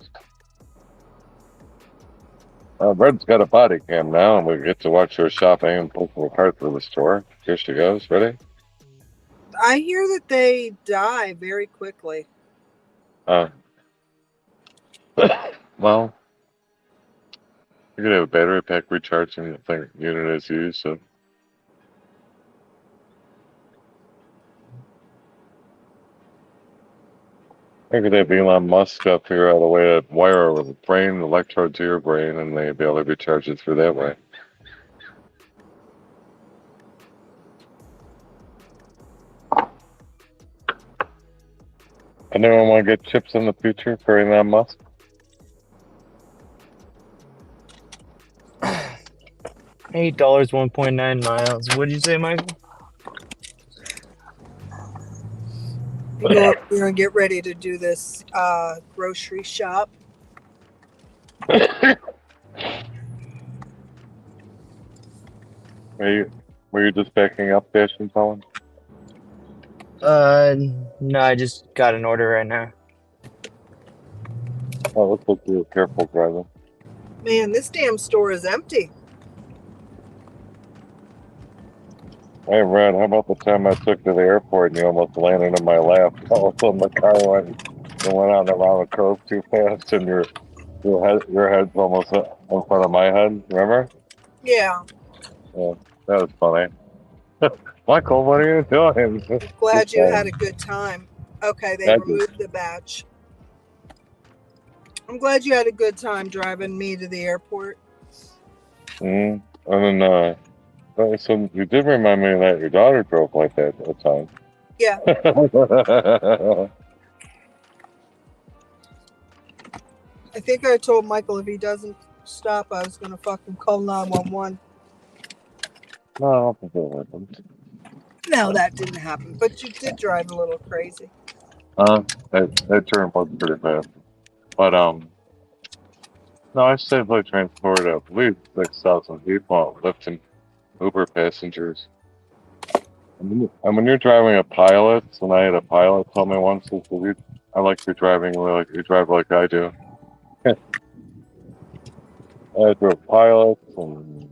Red's got a body cam now, and we get to watch her shopping and pull her apart through the store. Here she goes. Ready? I hear that they die very quickly. Well, you could have a battery pack recharging the thing unit is used, so. Maybe they'd be Elon Musk up figure out a way to wire a brain electrode to your brain and they'd be able to recharge it through that way. Anyone want to get chips in the future for Elon Musk? $8, 1.9 miles. What did you say, Michael? Go up here and get ready to do this grocery shop. Were you just backing up, Dashin, Colin? No, I just got an order right now. Oh, looks like you were careful driving. Man, this damn store is empty. Hey, Red, how about the time I took to the airport and you almost landed in my lap? All of a sudden, the car went out around the curve too fast, and your head's almost in front of my head. Remember? Yeah. Yeah, that was funny. Michael, what are you doing? Glad you had a good time. Okay, they removed the badge. I'm glad you had a good time driving me to the airport. And then, so you did remind me that your daughter drove like that at the time. Yeah. I think I told Michael if he doesn't stop, I was going to fucking call 911. No, I don't think that happened. No, that didn't happen. But you did drive a little crazy. That turn was pretty fast. But, no, I safely transported, I believe, 6,000 people lifting Uber passengers. And when you're driving a pilot, and I had a pilot tell me once, he said, I like you driving like you drive like I do. I drove pilots and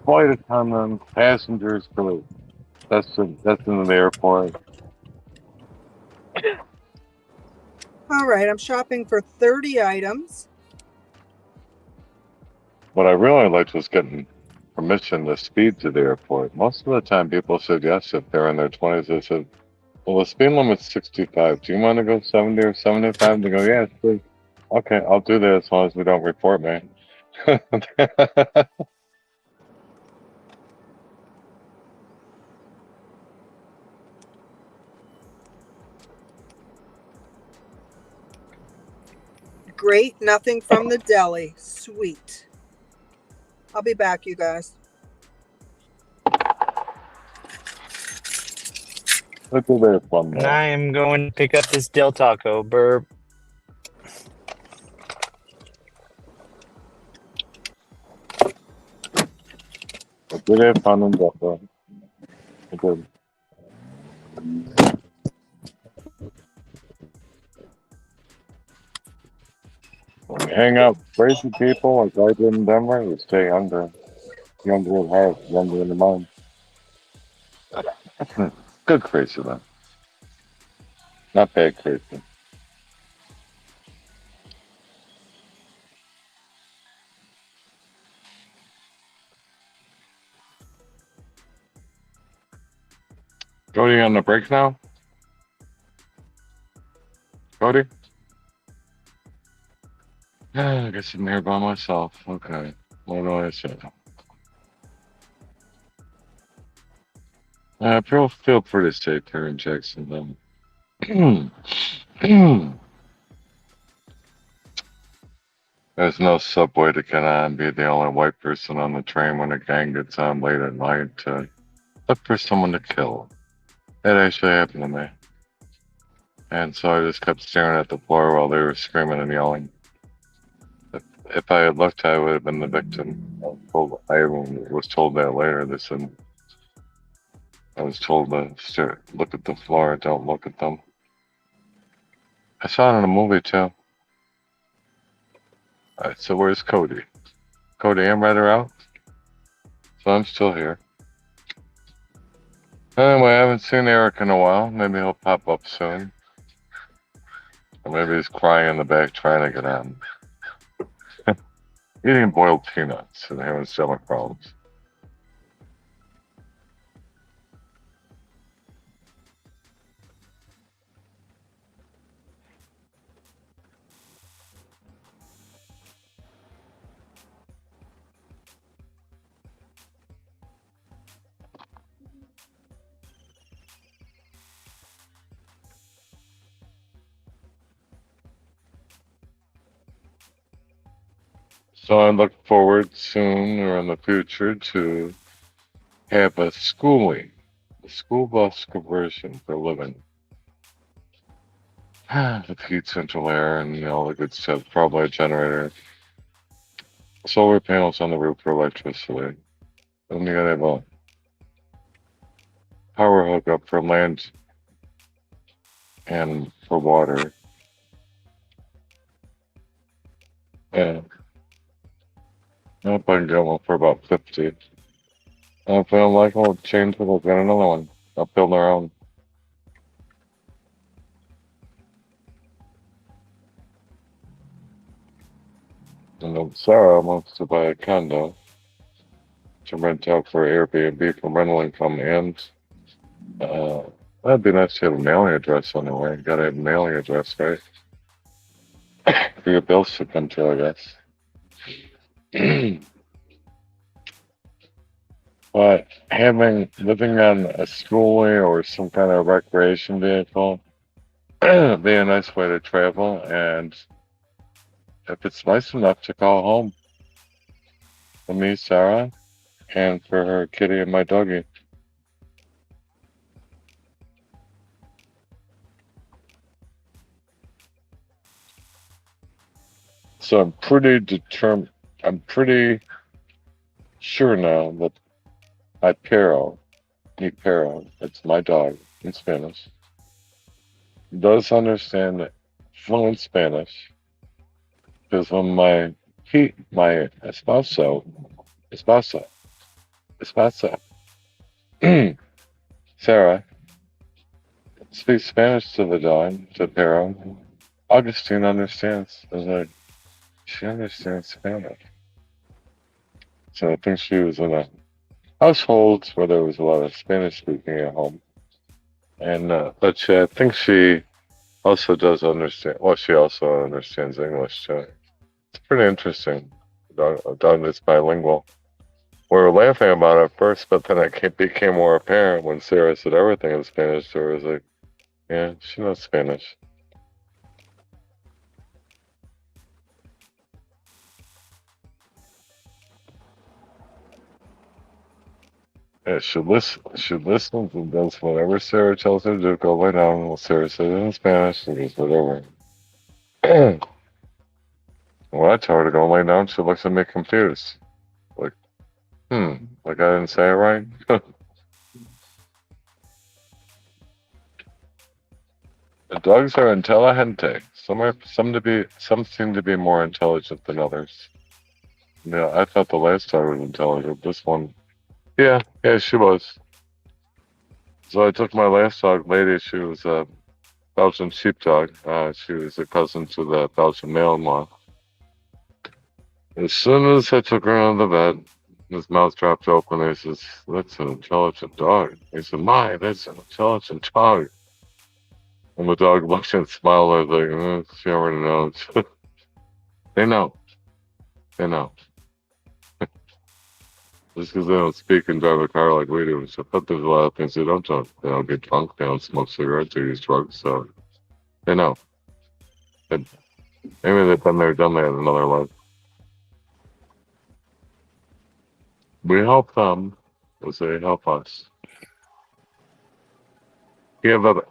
flight attendants, passengers for that's in the airport. All right, I'm shopping for 30 items. What I really liked was getting from permission to speed to the airport. Most of the time, people said yes if they're in their 20s. They said, well, the speed limit's 65. Do you want to go 70 or 75? They go, yes, please. Okay, I'll do that as long as we don't report me. Great, nothing from the deli. Sweet. I'll be back, you guys. Look at that fun And though. I am going to pick up this Del Taco burp. Look at that fun and stuff. Good. When you hang out with crazy people like I did in Denver, you stay younger. Younger at heart, younger in the mind. Good crazy though. Not bad crazy. Cody on the break now? Cody? I guess I'm here by myself. Okay. What do I say? Feel free to stay here in Jackson then. There's no subway to get on, be the only white person on the train when a gang gets on late at night to look for someone to kill. That actually happened to me. And so I just kept staring at the floor while they were screaming and yelling. If I had looked, I would have been the victim. I was told that later. They said I was told to look at the floor, don't look at them. I saw it in a movie too. Alright, so where's Cody? Cody, I'm rather out. So I'm still here. Anyway, I haven't seen Eric in a while. Maybe he'll pop up soon. Or maybe he's crying in the back trying to get on. Eating boiled peanuts and having stomach problems. So I look forward soon or in the future to have a school bus conversion for a living. The heat, central air, and all the good stuff. Probably a generator. Solar panels on the roof for electricity. Then you gotta have a power hookup for land and for water. Yeah. I hope I can get one for about 50. And if I don't like one, I'll change it, I'll get another one. I'll build our own. And then Sarah wants to buy a condo to rent out for Airbnb for rental income and that'd be nice to have a mailing address anyway. You gotta have a mailing address, right? For your bills to come to, I guess. But living on a schoolie or some kind of recreation vehicle be a nice way to travel, and if it's nice enough to call home for me, Sarah, and for her kitty and my doggy. So I'm pretty determined. I'm pretty sure now that mi perro, it's my dog in Spanish, does understand fluent Spanish. Because when my esposa, Sarah, speaks Spanish to the dog, to Perro, Augustine understands. She understands Spanish. So I think she was in a household where there was a lot of Spanish speaking at home. And but I think she also does understand. Well, she also understands English too. It's pretty interesting. A dog that's bilingual. We were laughing about it at first, but then it became more apparent when Sarah said everything in Spanish to her. I was like, yeah, she knows Spanish. Yeah, she listens and does whatever Sarah tells her to do. Go lay down. Well, Sarah says it in Spanish and goes whatever. When I tell her to go lay down, she looks at me confused. Like, like I didn't say it right? The dogs are intelligente. Some seem to be more intelligent than others. Yeah, I thought the last dog was intelligent. This one, yeah, she was. So I took my last dog, Lady. She was a Belgian sheepdog. She was a cousin to the Belgian Malinois. As soon as I took her out of the bed, his mouth dropped open. He says, "That's an intelligent dog." He said, "My, that's an intelligent dog." And the dog looked and smiled. I was like, she already knows. They know. They know. Just because they don't speak and drive a car like we do. So, but there's a lot of things they don't do. They don't get drunk. They don't smoke cigarettes. They use drugs. So they know. And maybe they've been there, done that in another life. We help them as they help us. Do you have a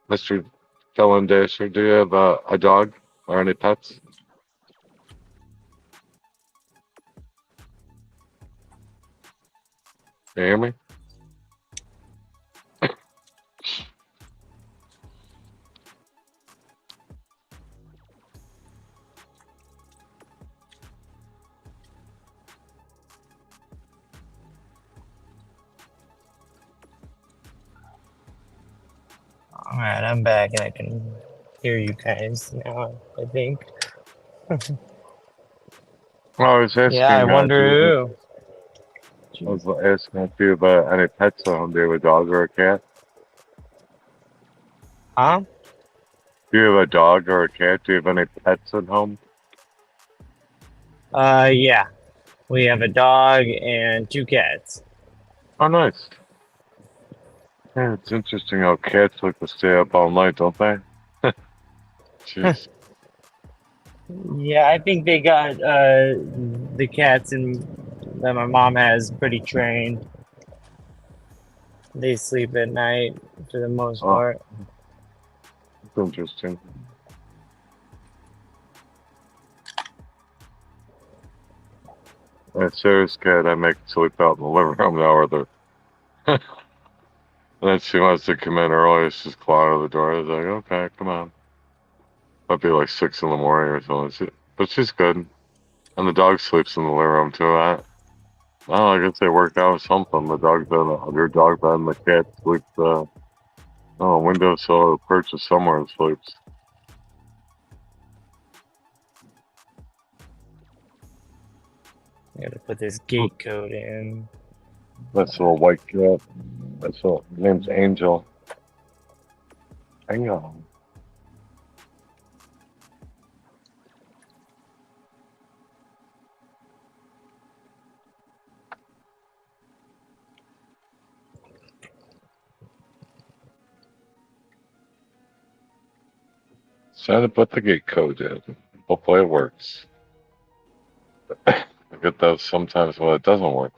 Mr. Felon Dasher? Do you have a dog or any pets? Can you hear me? All right, I'm back and I can hear you guys now, I think. Well, I was asking. Yeah, I wonder who. I was asking if you have any pets at home. Do you have a dog or a cat? Huh? Do you have a dog or a cat? Do you have any pets at home? Yeah. We have a dog and 2 cats. Oh, nice. Yeah, it's interesting how cats like to stay up all night, don't they? Jeez. Yeah, I think they got the cats that my mom has pretty trained. They sleep at night for the most part. It's interesting. And Sarah's cat, I make sleep out in the living room now with her. And then she wants to come in early. She's clawing out of the door. I was like, okay, come on. Might be like 6 in the morning or something. But she's good. And the dog sleeps in the living room too. I guess they worked out something. The dog's in your dog bed and the cat sleeps windowsill or perches somewhere and sleeps. I gotta put this gate code in. That's a little white cat. Name's Angel. Hang on. Trying to put the gate code in. Hopefully it works. I get those sometimes when it doesn't work.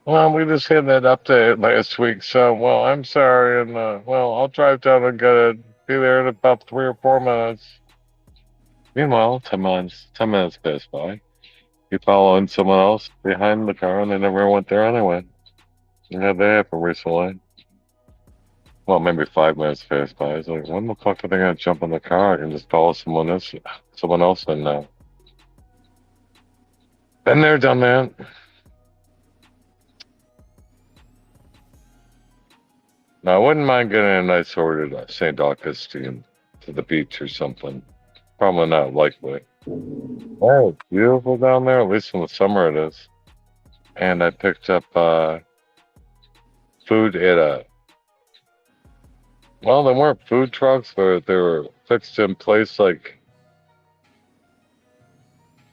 Well, we just had that update last week, so, well, I'm sorry, and, I'll drive down and get it. Be there in about 3 or 4 minutes. Meanwhile, 10 minutes pass by. You following someone else behind the car, and they never went there anyway. And had that happen recently. Well, maybe 5 minutes passed by. I was like, when the fuck are they gonna jump in the car and just follow someone else in now? Been there, done that. Now, I wouldn't mind getting a nice ordered St. Augustine to the beach or something. Probably not likely. Oh, it's beautiful down there. At least in the summer it is. And I picked up food at a. Well, they weren't food trucks, but they were fixed in place like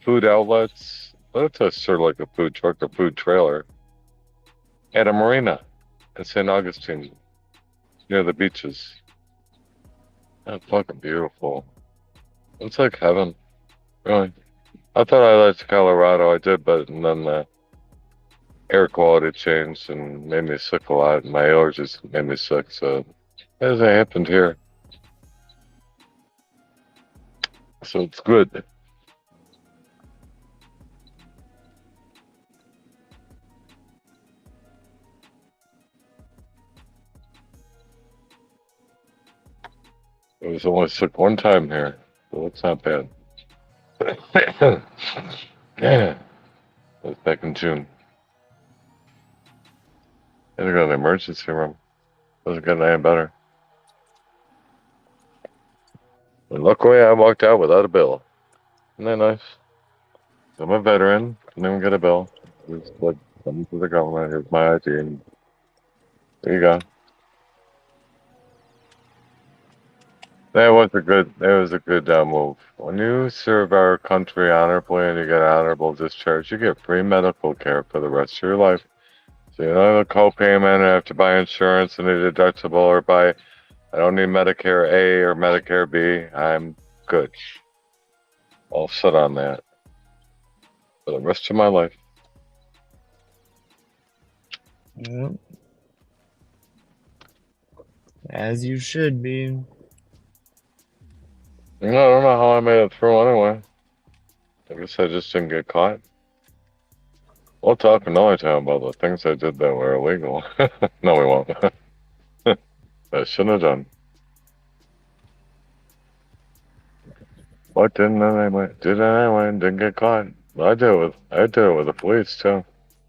food outlets. But it's a sort of like a food truck or food trailer at a marina in St. Augustine near the beaches. That's fucking beautiful. It's like heaven, really. I thought I liked Colorado. I did, but and then the air quality changed and made me sick a lot. My allergies made me sick, so as it happened here. So it's good. I was only sick one time here, so it's not bad. Yeah, it was back in June. I had to go to the emergency room. Wasn't getting any better. And luckily, I walked out without a bill. Isn't that nice? So I'm a veteran. Didn't even get a bill. It was like something to the government. Here's my ID, and there you go. That was a good. That was a good move. When you serve our country honorably and you get honorable discharge, you get free medical care for the rest of your life. So you don't have a co-payment, I have to buy insurance and a deductible, or buy. I don't need Medicare A or Medicare B. I'm good. All set on that for the rest of my life. Yep. As you should be. I don't know how I made it through anyway. I guess I just didn't get caught. We'll talk another time about the things I did that were illegal. No, we won't. I shouldn't have done. What didn't I anyway? Did I anyway and didn't get caught. I did it with the police too.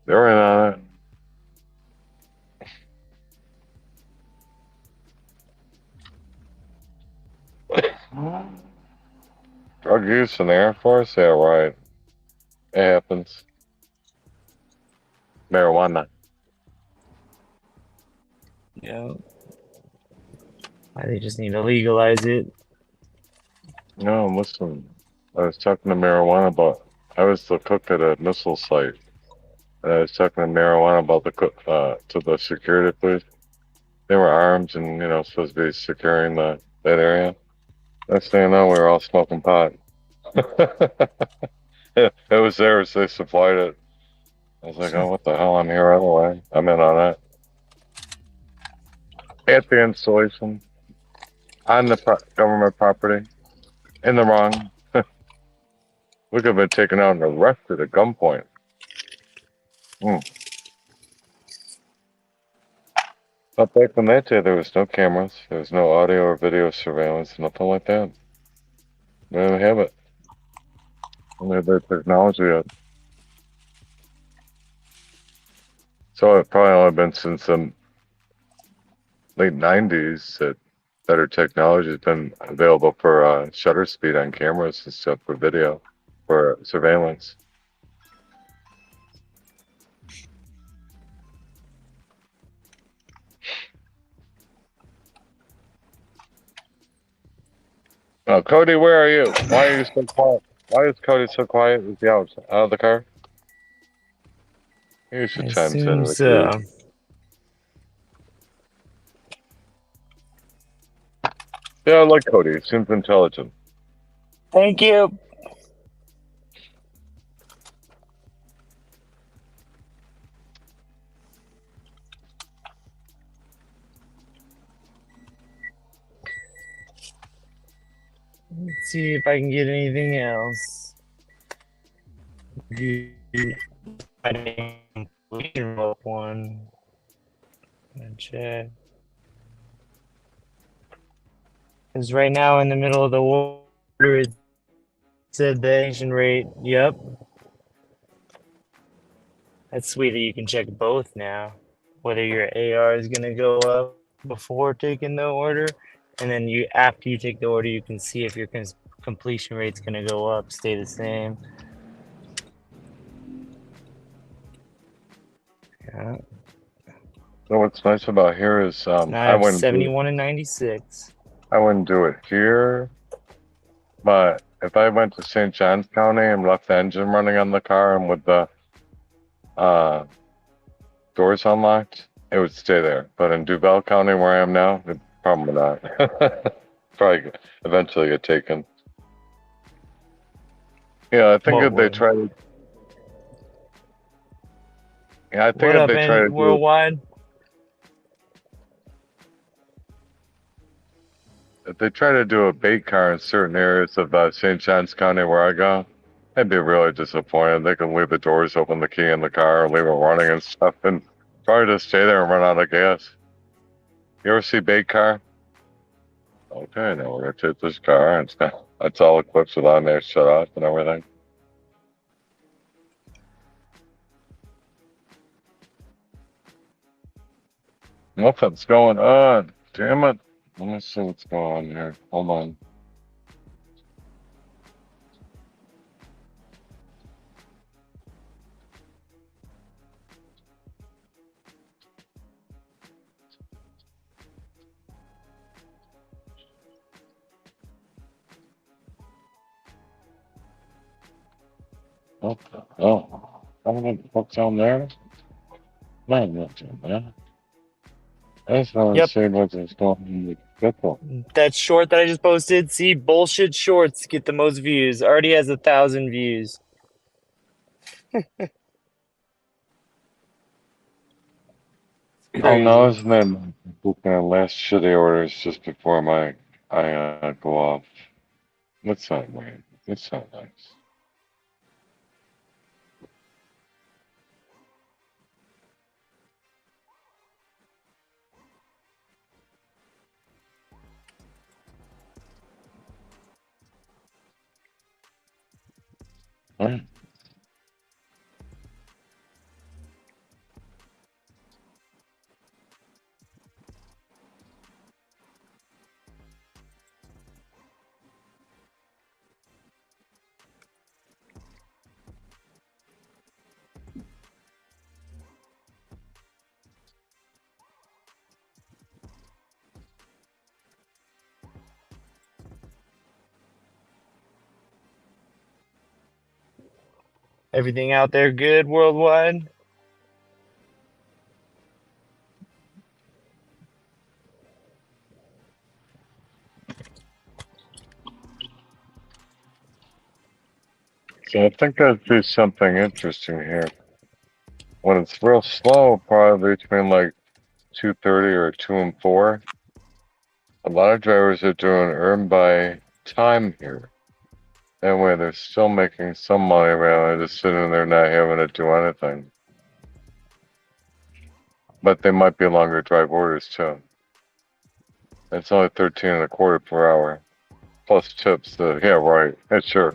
They were in on it. Drug use in the Air Force? Yeah, right. It happens. Marijuana. Yeah. They just need to legalize it. No, listen. I was talking to marijuana about. I was the cook at a missile site, and I was talking to marijuana about the cook to the security police. They were armed and supposed to be securing that area. Next thing you know, we were all smoking pot. It was theirs. They supplied it. I was like, oh, what the hell? I'm here anyway. I'm in on it. At the installation, on the government property, in the wrong. We could have been taken out and arrested at gunpoint. But back in that day, there was no cameras, there was no audio or video surveillance, nothing like that. We didn't have it. We had the technology yet. So it's probably only been since the late 90s that better technology has been available for shutter speed on cameras and stuff for video, for surveillance. Oh, Cody, where are you? Why are you so quiet? Why is Cody so quiet? Is he out of the car? You should I chime in assume with so. you. Yeah, I like Cody. He seems intelligent. Thank you. Let's see if I can get anything else. I didn't look one. Check. Because right now in the middle of the order, it said the action rate. Yep. That's sweet that you can check both now. Whether your AR is going to go up before taking the order, and then after you take the order, you can see if you're completion rate's gonna go up, stay the same. Yeah. So what's nice about here is Now I I have wouldn't do 71 and 96. it here, but if I went to St. Johns County and left the engine running on the car and with the doors unlocked, it would stay there. But in Duval County, where I am now, it probably not. Probably eventually get taken. Yeah, I think What if they would? try to. Yeah, I think What if up, they try to and do. worldwide? If they try to do a bait car in certain areas of St. Johns County where I go, I'd be really disappointed. They can leave the doors open, the key in the car, leave it running and stuff, and probably just stay there and run out of gas. You ever see bait car? Okay, now we're gonna take this car, and it's all equipped with automatic shut off and everything. Nothing's going on. Damn it. Let me see what's going on here. Hold on. Oh, I'm gonna put down there. Man, not down there. I just want to Yep, see what's going on with people. that short that I just posted. See, bullshit shorts get the most views. Already has 1,000 views. Oh no, Crazy. isn't that booking our last shitty orders just before I go off? That's not right. That's not nice. Right. Everything out there good worldwide? So I think I'd do something interesting here. When it's real slow, probably between like 2:30 or 2 and 4. A lot of drivers are doing earn by time here. That way they're still making some money rather than just sitting there not having to do anything. But they might be longer drive orders too. It's only 13 and a quarter per hour. Plus tips. Yeah, right. Yeah, sure.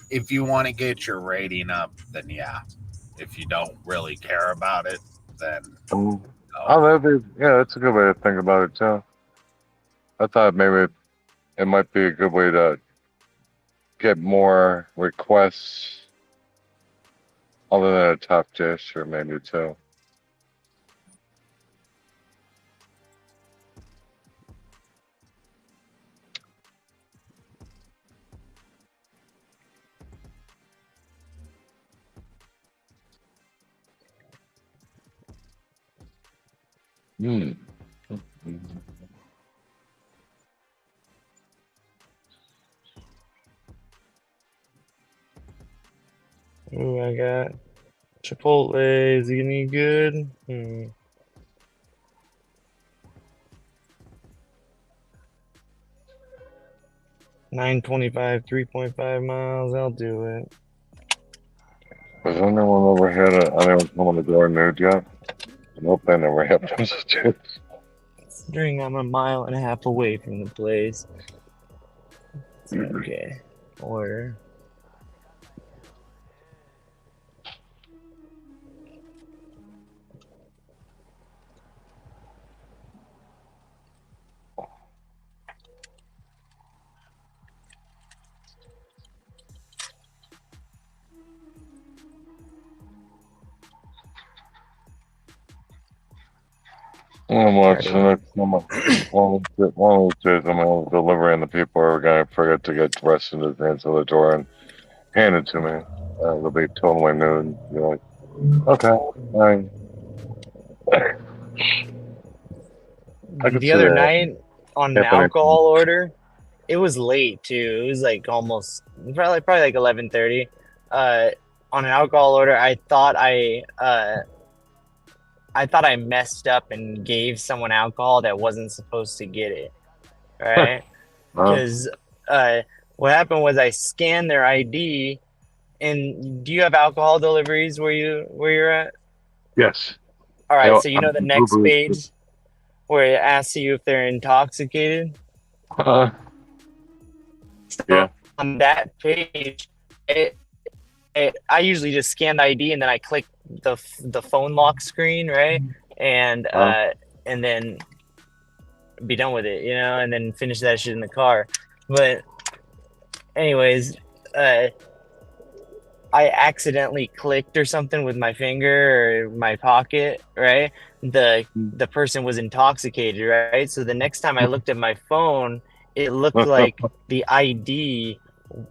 If you want to get your rating up, then yeah. If you don't really care about it, then Oh, no. that'd be, yeah, that's a good way to think about it too. I thought maybe it might be a good way to get more requests other than a top dish or maybe two. Hmm. Ooh, I got Chipotle. Is it any good? 925, 3.5 miles. I'll do it. Has anyone ever had anyone come on the door nude yet? Nope, that never happens. Considering I'm a mile and a half away from the place. It's okay. Order. I'm Try watching to. it. One of these days, I'm going to deliver, and the people are going to forget to get dressed and just answer the door and hand it to me. They'll be totally nude. You're like, okay, fine. I can The see other that night on an happening. alcohol order, it was late too. It was like almost probably like 11:30. Uh, on an alcohol order, I thought I messed up and gave someone alcohol that wasn't supposed to get it, right? Huh? Because what happened was I scanned their ID. And do you have alcohol deliveries where you're at? Yes. All right, Yeah, so you I'm know the next Uber. page where it asks you if they're intoxicated. Yeah. So on that page, I usually just scan the ID and then I click the phone lock screen, right? And Huh? and then be done with it, and then finish that shit in the car. But anyways, I accidentally clicked or something with my finger or my pocket, right? The person was intoxicated, right? So the next time I looked at my phone, it looked like the ID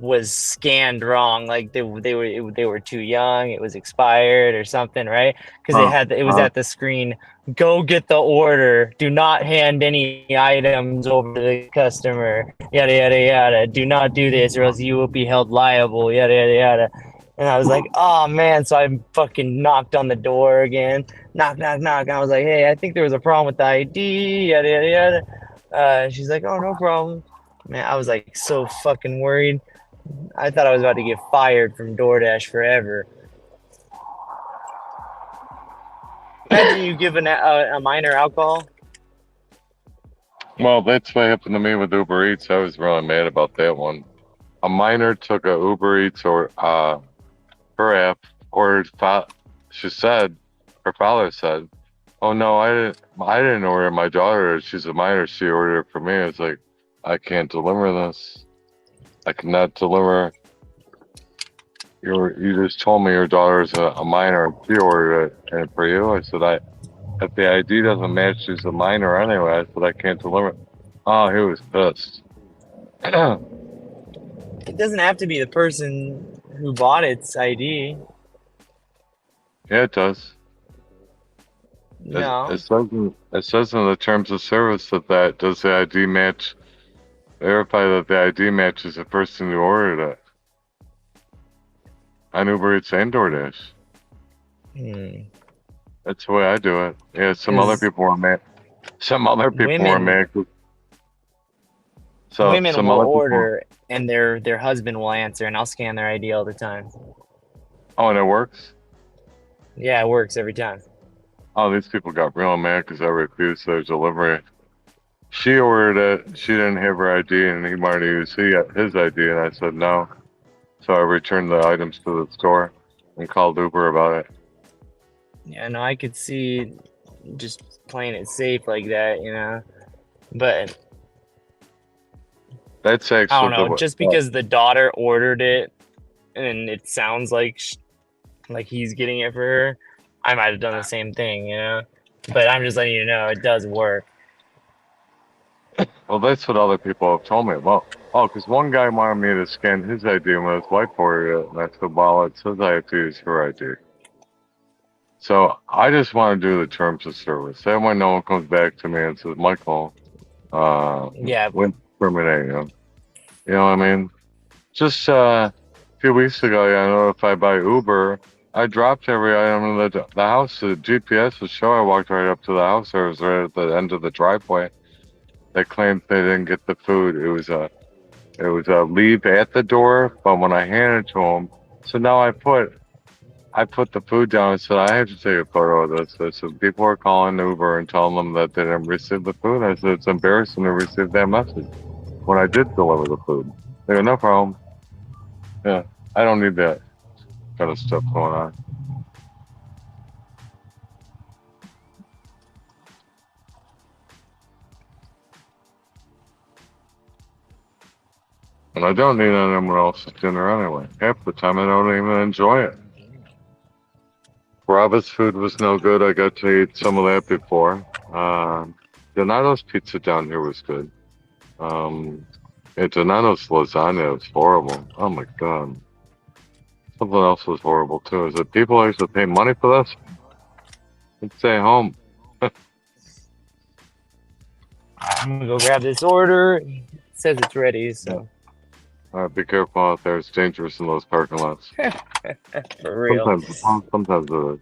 was scanned wrong, like they were too young, it was expired or something, right? Because it was at the screen. Go get the order. Do not hand any items over to the customer. Yada yada yada. Do not do this, or else you will be held liable. Yada yada yada. And I was like, oh man. So I fucking knocked on the door again. Knock, knock, knock. And I was like, hey, I think there was a problem with the ID. Yada, yada, yada. She's like, oh, no problem. Man, I was like so fucking worried. I thought I was about to get fired from DoorDash forever. Imagine you give a minor alcohol. Well, that's what happened to me with Uber Eats. I was really mad about that one. A minor took a Uber Eats or her app ordered. She said, her father said, "Oh no, I didn't order. My daughter, she's a minor. She ordered it for me." It's like, I can't deliver this. I cannot deliver. You just told me your daughter's a minor. She ordered it, and for you, I said, if the ID doesn't match, she's a minor anyway. I said I can't deliver it. Oh, he was pissed. It doesn't have to be the person who bought its ID. Yeah, it does. No. It says in the terms of service that does the ID match, verify that the ID matches the person who ordered it. On Uber Eats and DoorDash. That's the way I do it. Yeah, some other people were mad. Some other people were mad. So Women some will other people. order and their husband will answer, and I'll scan their ID all the time. Oh, and it works? Yeah, it works every time. Oh, these people got real mad because I refused their delivery. She ordered it. She didn't have her ID, and he wanted to use his ID, and I said no. So I returned the items to the store and called Uber about it. Yeah, no, I could see just playing it safe like that, But That's actually I don't know. Just because the daughter ordered it, and it sounds like he's getting it for her, I might have done the same thing, But I'm just letting you know it does work. Well, that's what other people have told me. Well, because one guy wanted me to scan his ID when his wife ordered it, and I said, well, it says I have to use her ID. So I just want to do the terms of service. That way no one comes back to me and says, Michael, when terminating him. You know what I mean? Just a few weeks ago, I notified by Uber. I dropped every item in the house. The GPS would show I walked right up to the house. I was right at the end of the driveway. They claimed they didn't get the food. It was a leave at the door, but when I handed it to them, so now I put the food down and said I have to take a photo of this. I said people are calling Uber and telling them that they didn't receive the food. I said it's embarrassing to receive that message when I did deliver the food. They go, no problem. Yeah, I don't need that kind of stuff going on. And I don't need anyone else's dinner anyway. Half the time I don't even enjoy it. Robert's food was no good. I got to eat some of that before. Donato's pizza down here was good. Donato's lasagna was horrible. Oh my god. Something else was horrible too. Is that people actually pay money for this? Let's stay home. I'm gonna go grab this order. It says it's ready, so All right, be careful out there. It's dangerous in those parking lots. for real. Sometimes it is.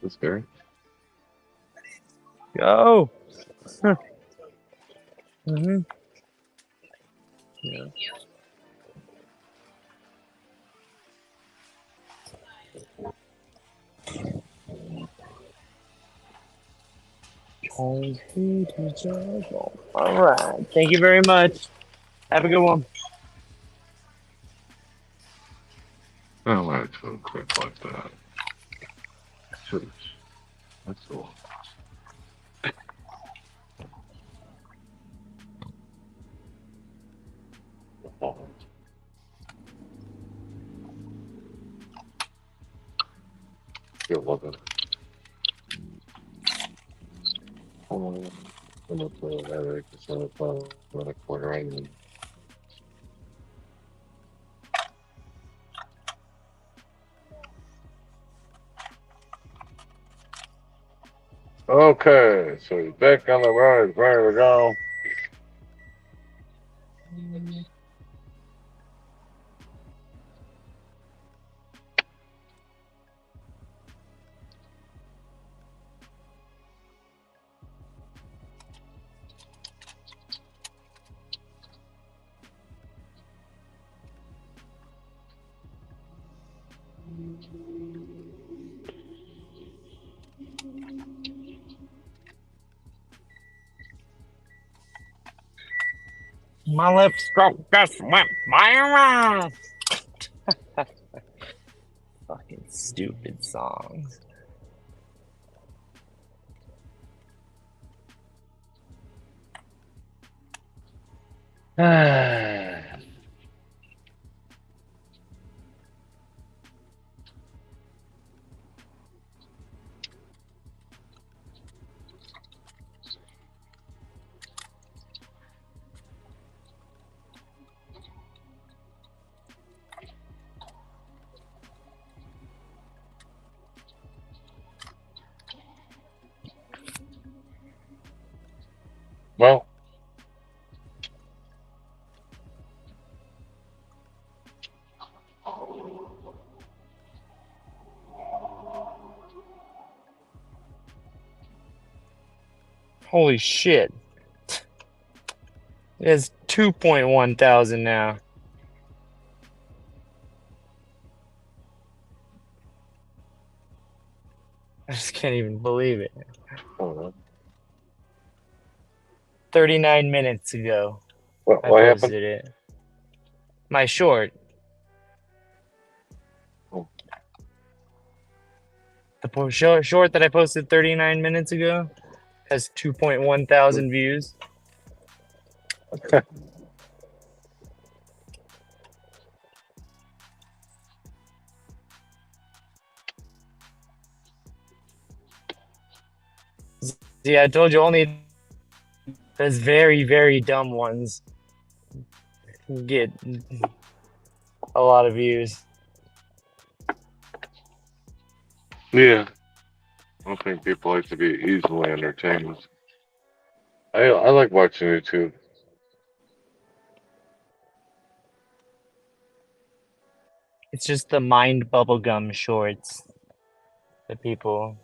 Is it scary? Go. Mm-hmm. Yeah. All right. Thank you very much. Have a good one. I don't like to quick like that. Shush. That's all. You're loving it. I'm gonna play that just on the phone with a quarter onion. Okay, so you're back on the road, ready to go. My lips just went viral. Fucking stupid songs. Well, Holy shit. It's 2.1 thousand now. I just can't even believe it. 39 minutes ago, I what happened? posted it. My short. Oh. The short that I posted 39 minutes ago has 2.1 thousand views. See, I told you only those very, very dumb ones get a lot of views. Yeah. I don't think people like to be easily entertained. I like watching YouTube. It's just the mind bubblegum shorts that people.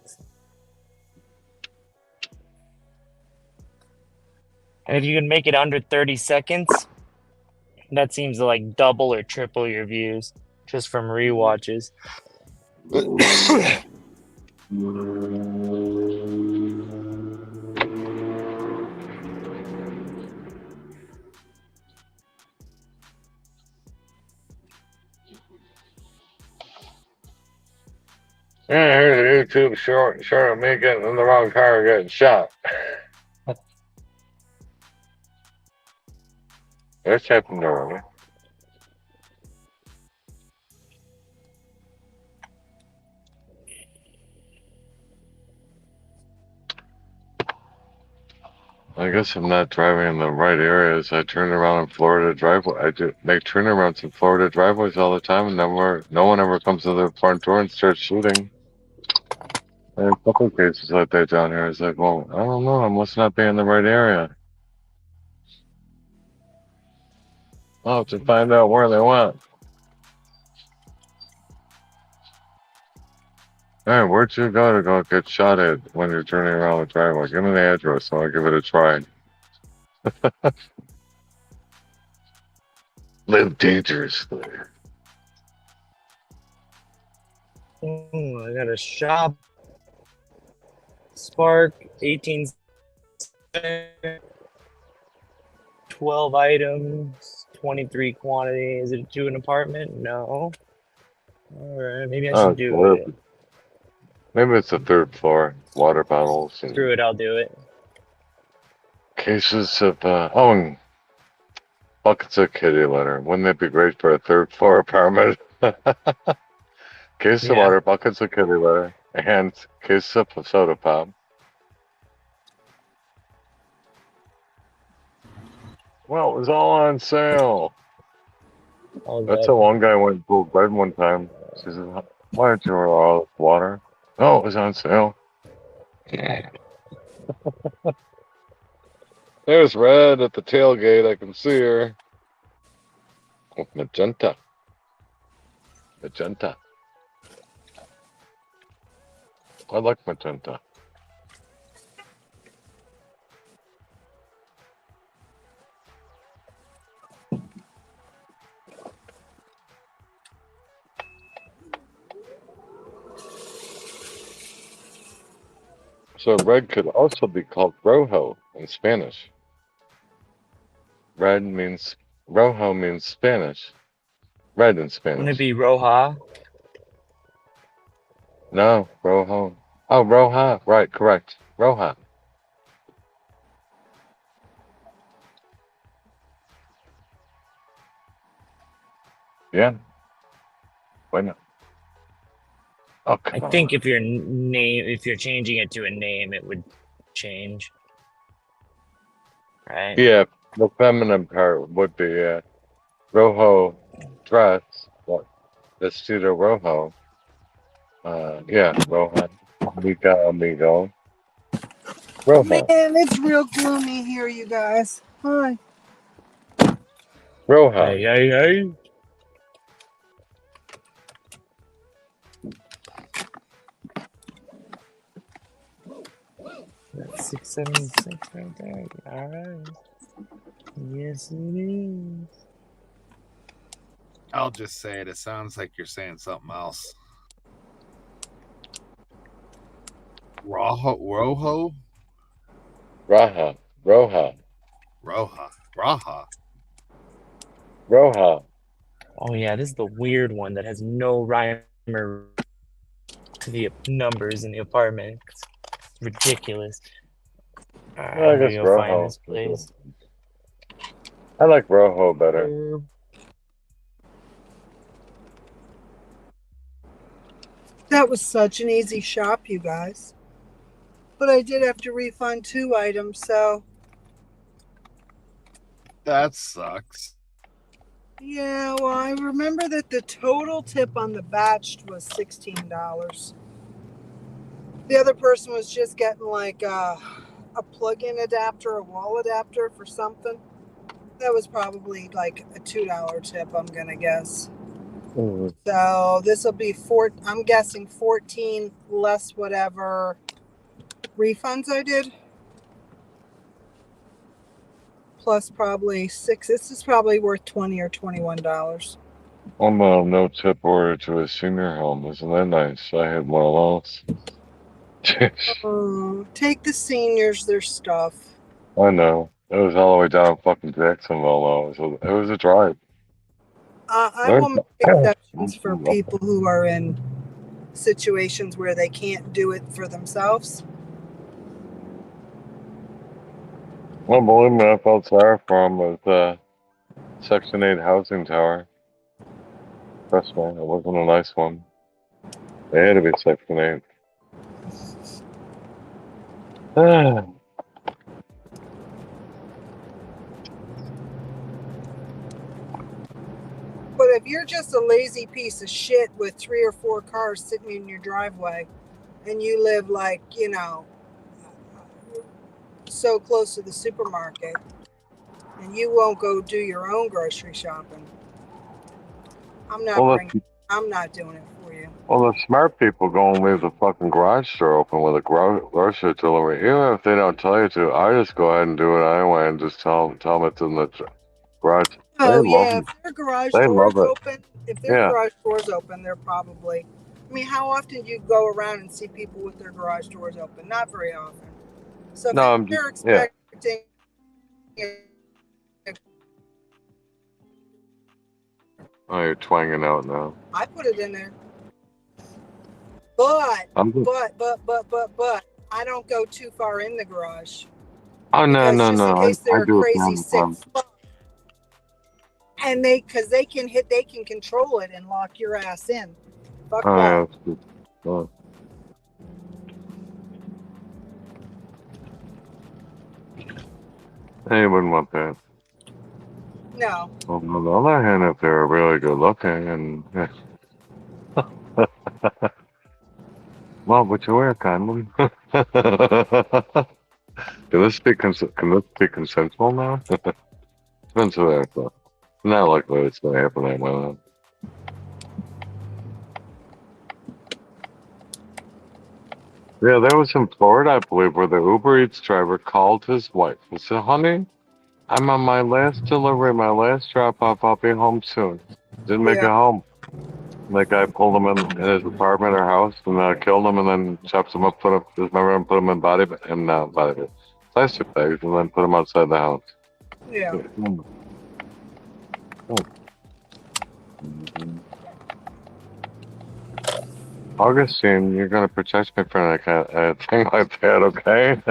And if you can make it under 30 seconds, that seems to like double or triple your views just from rewatches. Yeah, here's a YouTube short of me getting in the wrong car and getting shot. It's happened already. I guess I'm not driving in the right areas. I turn around in Florida driveway. I do make turnarounds in Florida driveways all the time, and no one ever comes to the front door and starts shooting. There are a couple of cases like that down here. It's like, well, I don't know. I must not be in the right area. I'll have to find out where they went. Hey, where'd you go to go get shot at when you're turning around the driveway? Give me the address, so I'll give it a try. Live dangerously. Oh, I got a shop. Spark 18, 12 items, 23 quantity. Is it to an apartment? No. All right, maybe I should do it. Maybe it's the third floor. Water bottles. And Screw it, I'll do it. cases of, and buckets of kitty litter. Wouldn't that be great for a third floor apartment? Case of water, buckets of kitty litter, and case of soda pop. Well, it was all on sale. That's how one guy went and pulled bread one time. She says, why did you order all this water? Oh, it was on sale. There's Red at the tailgate. I can see her. With magenta. Magenta. I like magenta. So red could also be called rojo in Spanish. Rojo means Spanish. Red in Spanish. Wouldn't it be roja? No, rojo. Oh, roja. Right, correct. Roja. Yeah. Bueno. Oh, I think if you're changing it to a name, it would change. Right? Yeah, the feminine part would be rojo dress. What? Vestido rojo. Yeah, rojo. Amigo. Rojo. Man, it's real gloomy here, you guys. Hi. Rojo. Hey. 676 right there. All right. Yes, it is. I'll just say it. It sounds like you're saying something else. Rojo? Roja. Oh yeah, this is the weird one that has no rhyme or to the numbers in the apartment. It's ridiculous. I guess go rojo. find this place. I like rojo better. That was such an easy shop, you guys. But I did have to refund 2 items, so. That sucks. Yeah, well, I remember that the total tip on the batch was $16. The other person was just getting like a plug-in adapter, a wall adapter for something. That was probably like a $2 tip, I'm going to guess. Mm-hmm. So this will be I'm guessing 14 less whatever refunds I did. Plus probably 6. This is probably worth $20 or $21. I'm a no tip order to a senior home. Isn't that nice? I had one of those. Take the seniors their stuff. I know. It was all the way down fucking Jacksonville, though. So it was a drive. I will make exceptions for people who are in situations where they can't do it for themselves. Well, believe me, I felt sorry for him. Section 8 housing tower. Trust me, it wasn't a nice one. They had to be Section 8. But if you're just a lazy piece of shit with 3 or 4 cars sitting in your driveway and you live like, you know, so close to the supermarket and you won't go do your own grocery shopping, I'm not doing it for you. Well, the smart people go and leave the fucking garage door open with a grocery delivery. Even if they don't tell you to, I just go ahead and do it anyway and just tell them it's in the garage. Oh They love yeah, it. if their garage They door is love it. open, Yeah. they're probably. I mean, how often do you go around and see people with their garage doors open? Not very often. So No, if you're expecting, Oh, you're twanging out now. I put it in there. But I don't go too far in the garage. Oh no, Because no, just in no! case I they're a do it crazy all the sick time. fuck, and they can control it and lock your ass in. Fuck Oh that. yeah, it's good. Oh. Hey, wouldn't want that. No. Well, on the other hand, if they're really good looking and well, but you wear a condom. Can this be consensual now? Depends who that though. Not likely it's gonna happen that way though. Yeah, that was in Florida, I believe, where the Uber Eats driver called his wife and said, "Honey, I'm on my last delivery, my last drop off. I'll be home soon." Didn't make it Yeah. home. That guy pulled him in his apartment or house and killed him and then chopped him up, dismembered him, put him in plastic bags and then put him outside the house. Yeah. Augustine, you're gonna protect me from a thing like that, okay?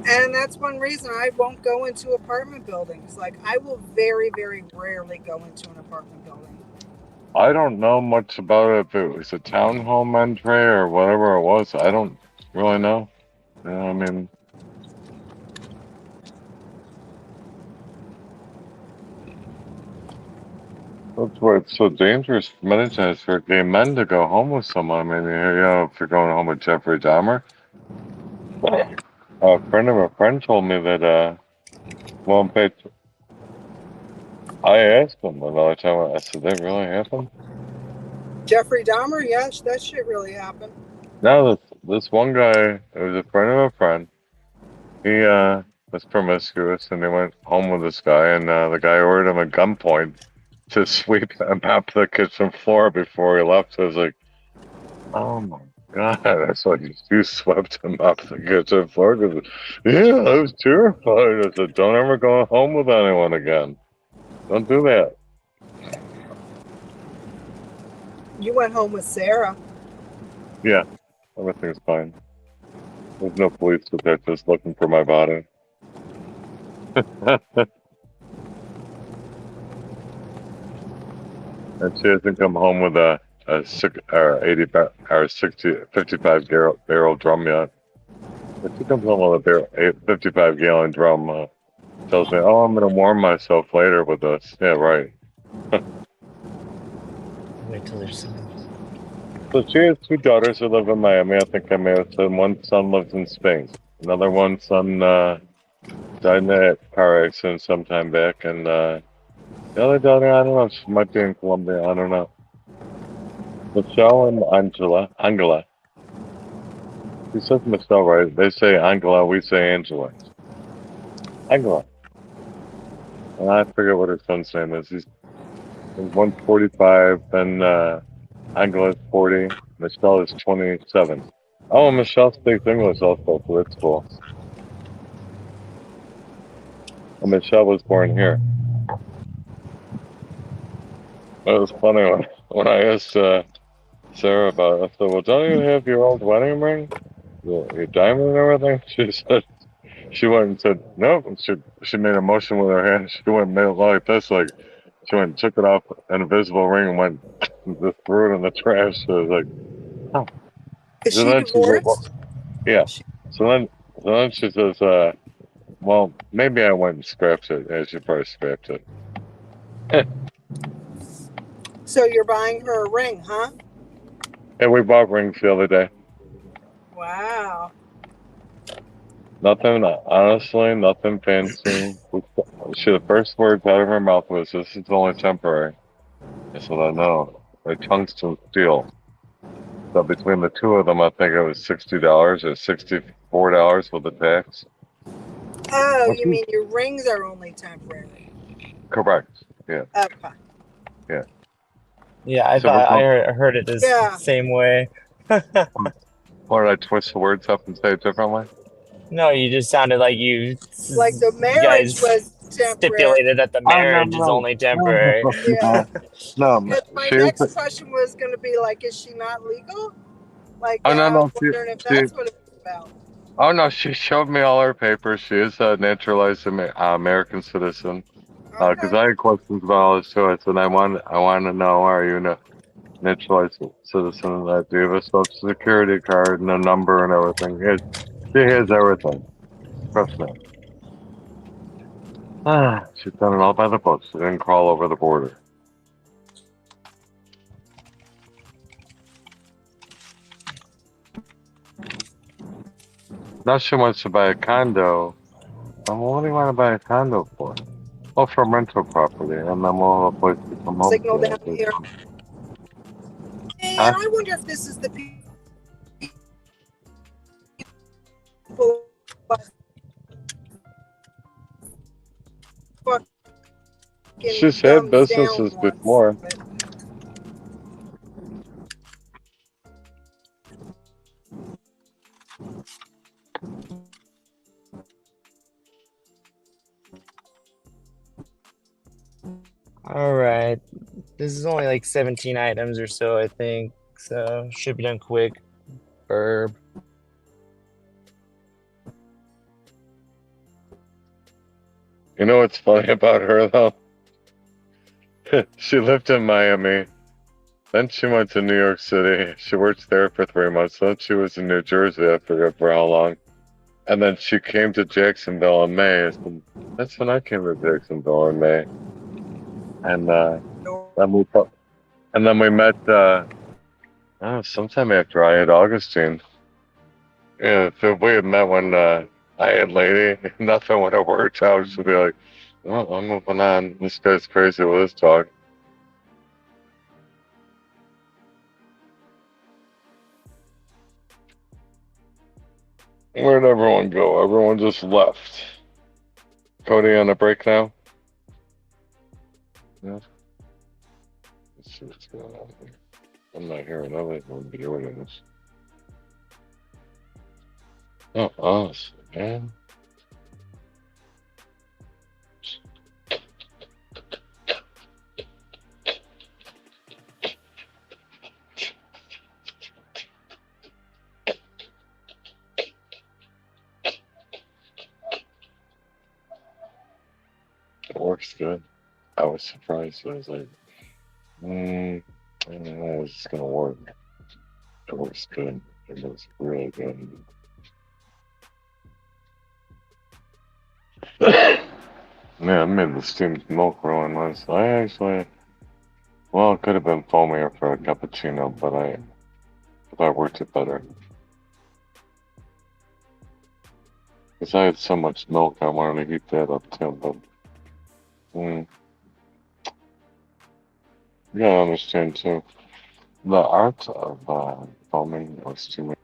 And that's one reason I won't go into apartment buildings. Like, I will very, very rarely go into an apartment building. I don't know much about it, if it was a townhome entry or whatever it was. I don't really know. You know, I mean, that's why it's so dangerous many times for gay men to go home with someone. I mean, if you're going home with Jeffrey Dahmer. A friend of a friend told me that, well, I asked him another time, I said, that really happened? Jeffrey Dahmer, yes, that shit really happened. No, this one guy, it was a friend of a friend. He was promiscuous, and he went home with this guy, and the guy ordered him at gunpoint to sweep and mop the kitchen floor before he left. I was like, oh my God, that's what you swept and mopped the kitchen floor? Yeah, I was terrified. I said, don't ever go home with anyone again. Don't do that. You went home with Sarah. Yeah, everything's fine. There's no police detectives looking for my body. And she hasn't come home with a 55 barrel drum yet. If she comes home with a 55 gallon drum, tells me, oh, I'm going to warm myself later with this. Yeah, right. Wait till there's some. So she has 2 daughters who live in Miami. I think I may have said one son lives in Spain. Another one son died in a car accident sometime back. And the other daughter, I don't know, she might be in Colombia. I don't know. Michelle and Angela. He says Michelle, right? They say Angela, we say Angela. Angela. And I forget what her son's name is. He's 145, and Angela's 40. Michelle is 27. Oh, Michelle speaks English also, so it's cool. And Michelle was born here. It was funny when I asked Sarah about it. I said, well, don't you have your old wedding ring? your diamond and everything? She said, she went and said, nope. And she made a motion with her hand. She went and made it like this, like, she went and took it off an invisible ring and went and just threw it in the trash. So it was like, oh. Is So she then she said, well, divorced? yeah. She, So then she says, well, maybe I went and scrapped it. Yeah, she probably scrapped it. so you're buying her a ring, huh? And we bought rings the other day. Wow. Nothing, honestly, nothing fancy. The first words out of her mouth was, "This is only temporary." I said, "I know." Like tungsten steel. So between the two of them, I think it was $60 or $64 with the tax. Oh, Well, you mean your rings are only temporary? correct. Yeah, Okay. yeah. Yeah, I So we're thought I going. heard it the Yeah. same way. Or I twist the words up and say it differently? No, you just sounded like Like the you marriage guys was temporary. stipulated that the Oh no, marriage is no, only no, temporary. Yeah. no, no. Because my She is. next question was going to be like, is she not legal? Like, Oh no, I was no. wondering if She that's what it was about. Oh no, she showed me all her papers. She is a naturalized American citizen. Because Okay. I had questions about all this too. I said I want to know, are you a naturalized citizen? That do you have a social security card and a number and everything? She has everything. Trust me. She's done it all by the book. She didn't crawl over the border. Now she wants to buy a condo. What do you want to buy a condo for? Well, for rental property, and then we'll have a place to come home Signal down to. here. And Huh? I wonder if this is the people fucking She's had thumbs down businesses once. before. All right, this is only like 17 items or so, I think. So should be done quick. Burb. You know what's funny about her though? She lived in Miami. Then she went to New York City. She worked there for 3 months. Then she was in New Jersey. I forget for how long. And then she came to Jacksonville in May. So that's when I came to Jacksonville in May. And then we met. Sometime after I had Augustine. Yeah, so we had met when I had Lady. Nothing would have worked out. She'd be like, "Oh, I'm moving on. This guy's crazy with his talk." Where'd everyone go? Everyone just left. Cody on a break now? Yeah. Let's see what's going on here. I'm not hearing anything but doing this. Oh, us, man. It works good. I was surprised. I was like, I don't know if it's gonna work. It works good. It looks really good. Man, I made the steamed milk really nice. Well, it could have been foamier for a cappuccino, but I worked it better. Because I had so much milk, I wanted to heat that up too, but you gotta understand too, the art of foaming or steaming.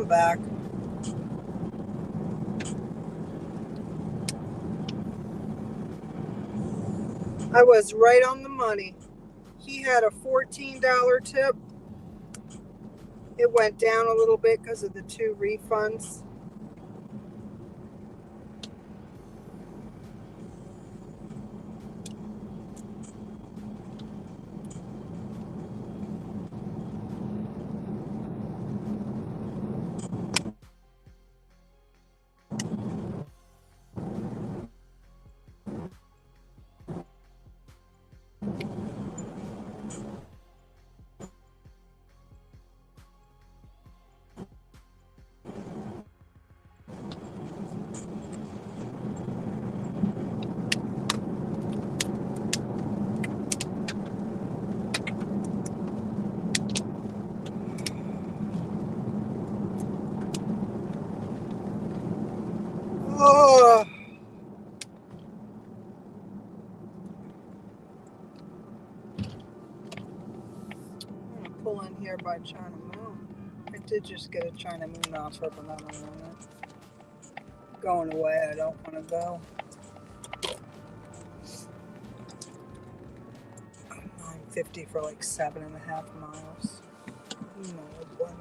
come back. I was right on the money. He had a $14 tip. It went down a little bit because of the 2 refunds. Oh. I'm gonna pull in here by China Moon. I did just get a China Moon offer, but I don't want it. Going away, I don't want to go. 950 for like 7.5 miles. No bueno.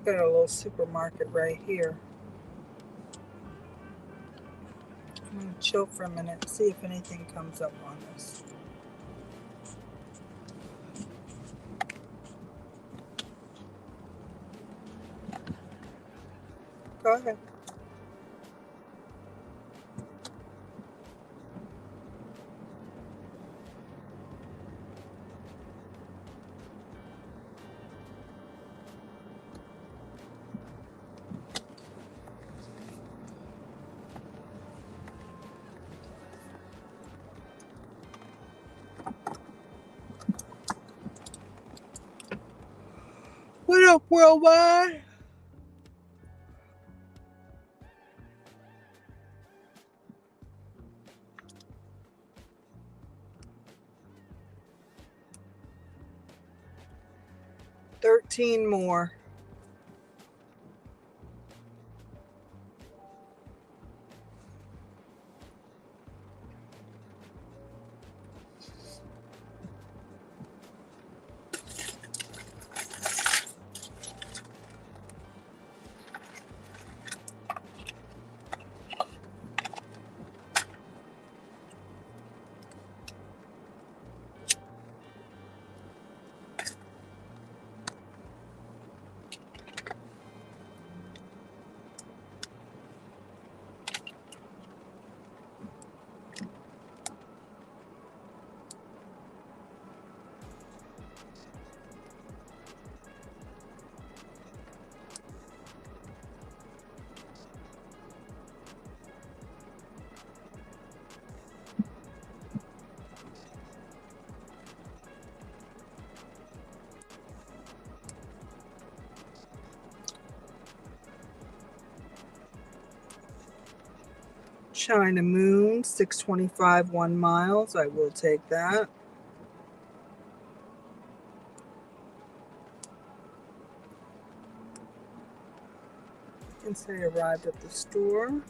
Got a little supermarket right here. I'm gonna chill for a minute and see if anything comes up on this. Go ahead. What up, worldwide? $13 more. China Moon, 625, 1 miles. I will take that. And say arrived at the store.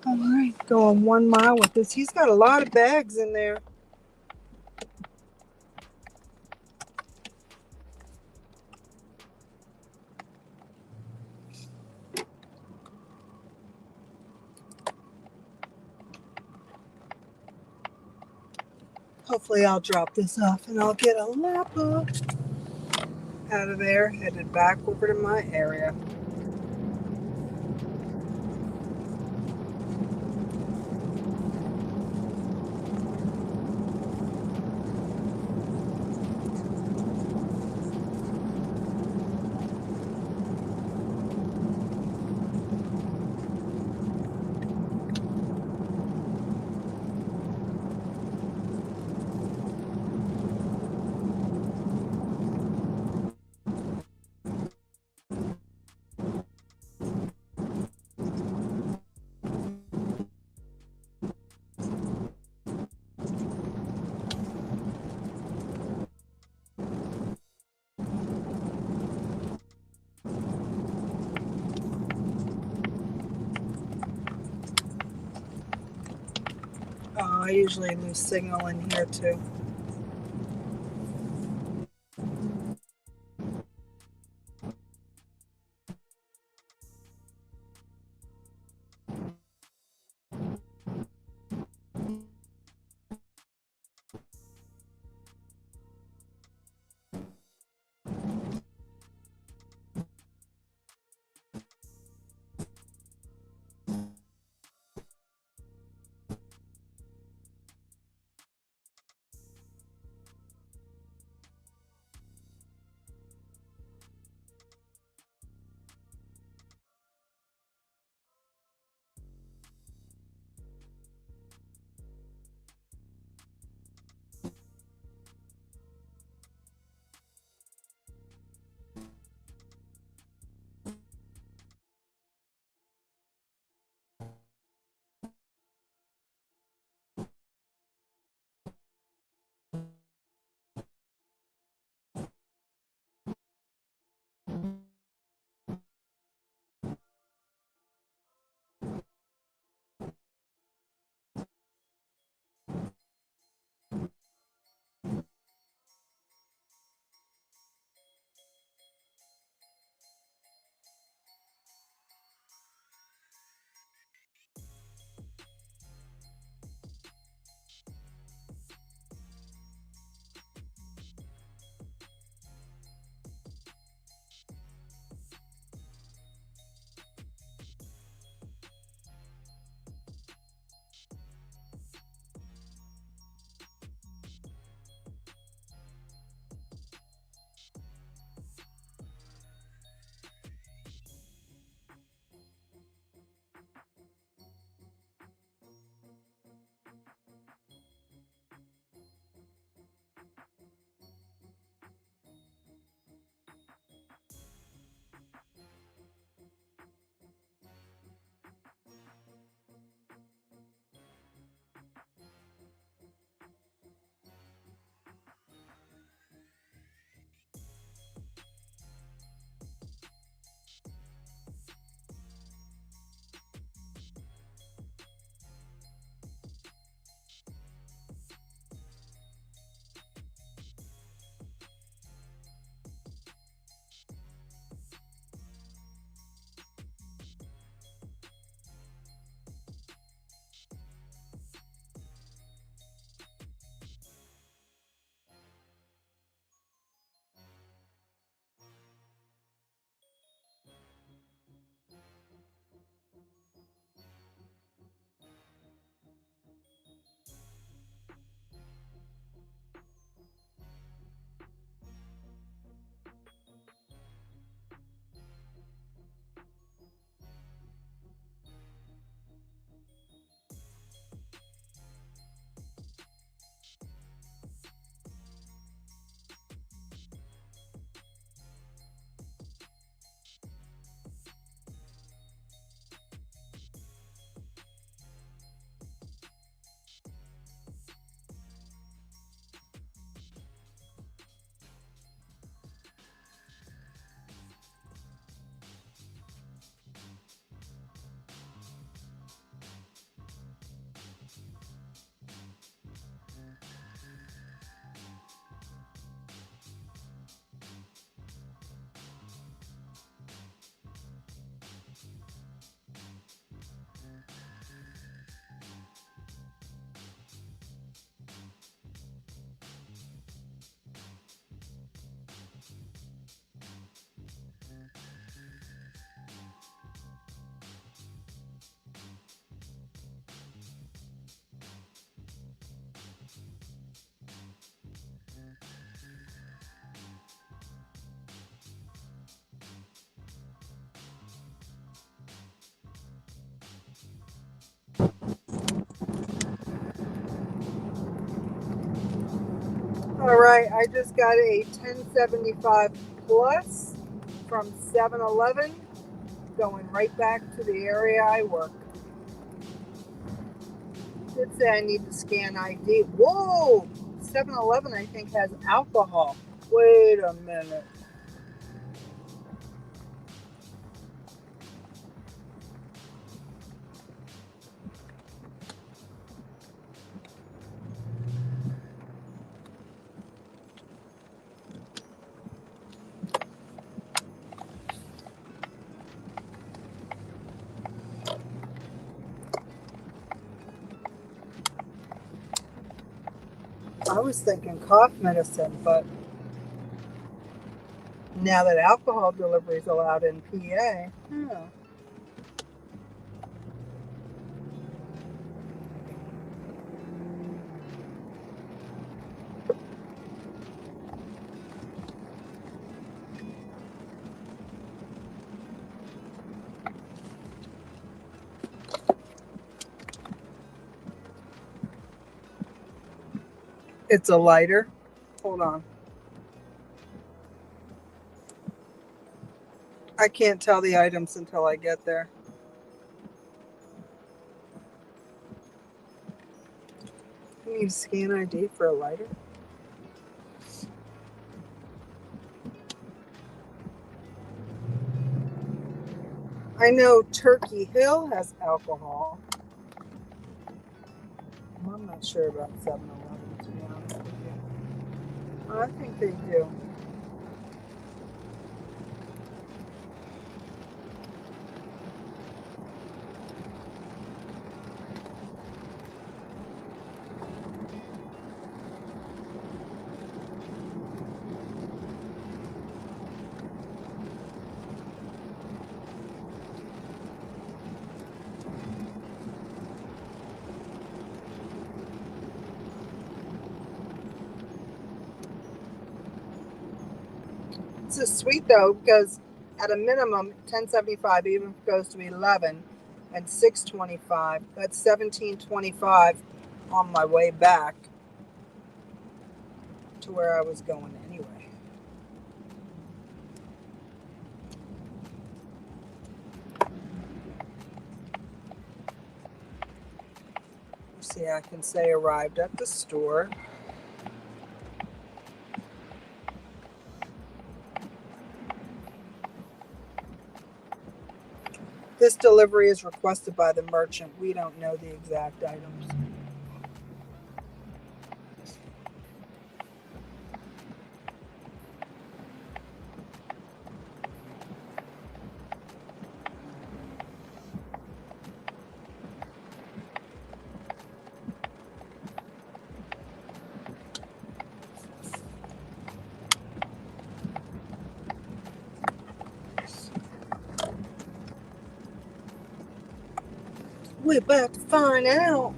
All right, going 1 mile with this. He's got a lot of bags in there. Hopefully I'll drop this off and I'll get a Lappa out of there, headed back over to my area. I usually lose signal in here too. right, I just got a 1075 plus from 7-Eleven, going right back to the area I work. Did say I need to scan ID. Whoa! 7-Eleven, I think, has alcohol. Wait a minute. I was thinking cough medicine, but now that alcohol delivery is allowed in PA, it's a lighter. Hold on. I can't tell the items until I get there. You need to scan ID for a lighter? I know Turkey Hill has alcohol. I'm not sure about 7-Eleven, to be honest with you. I think they do. This is sweet though, because at a minimum 1075, even if it goes to 11 and 625, that's 1725 on my way back to where I was going anyway. See, I can say arrived at the store. This delivery is requested by the merchant. We don't know the exact items. We're about to find out.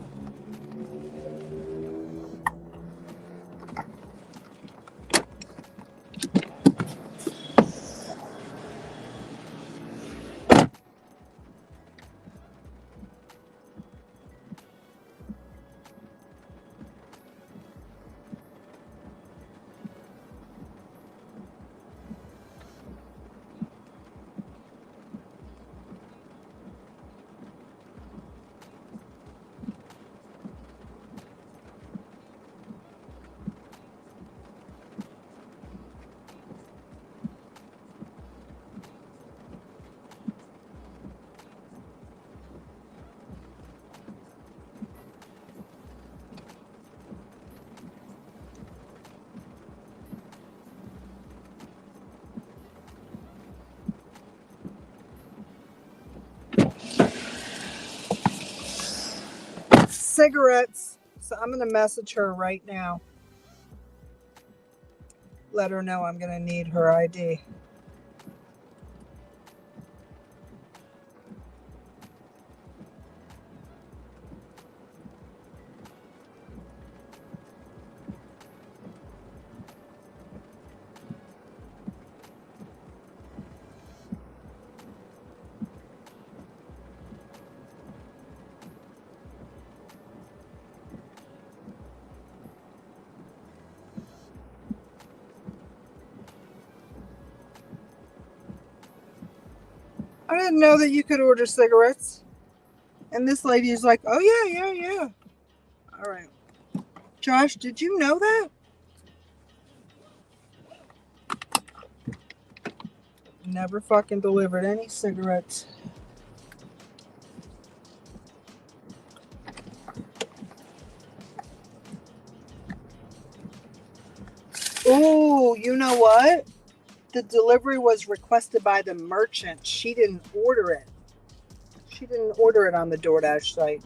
Cigarettes. So I'm going to message her right now. Let her know I'm going to need her ID. I didn't know that you could order cigarettes. And this lady is like, oh, yeah. All right. Josh, did you know that? Never fucking delivered any cigarettes. Ooh, you know what? The delivery was requested by the merchant. She didn't order it. She didn't order it on the DoorDash site.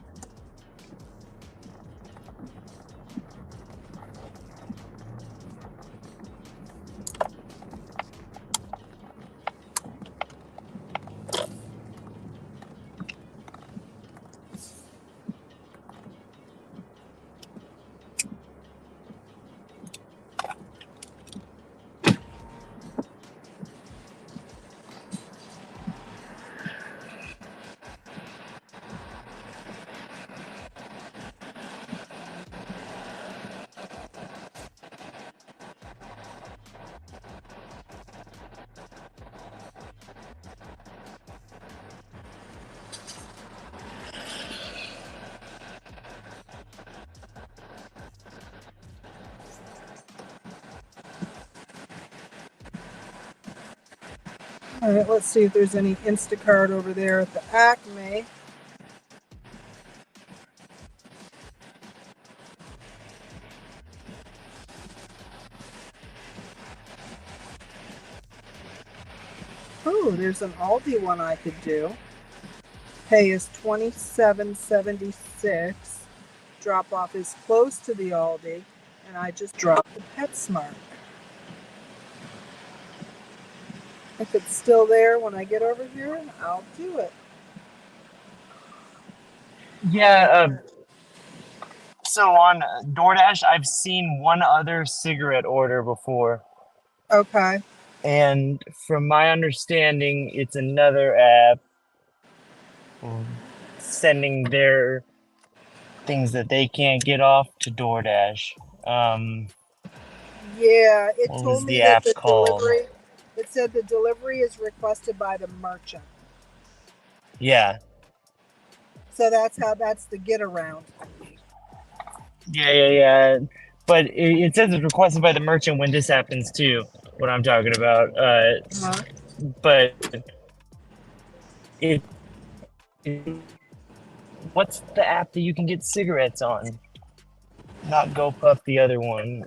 All right, let's see if there's any Instacart over there at the Acme. Oh, there's an Aldi one I could do. Pay is $27.76. Drop off is close to the Aldi, and I just dropped the PetSmart. If it's still there when I get over here, I'll do it. Yeah. So on DoorDash, I've seen one other cigarette order before. Okay. And from my understanding, it's another app sending their things that they can't get off to DoorDash. Yeah, it What told was me the that app the called? delivery, it said the delivery is requested by the merchant. Yeah. So that's the get around. Yeah. But it says it's requested by the merchant when this happens too. What I'm talking about. Uh-huh. But what's the app that you can get cigarettes on? Not GoPuff, the other one.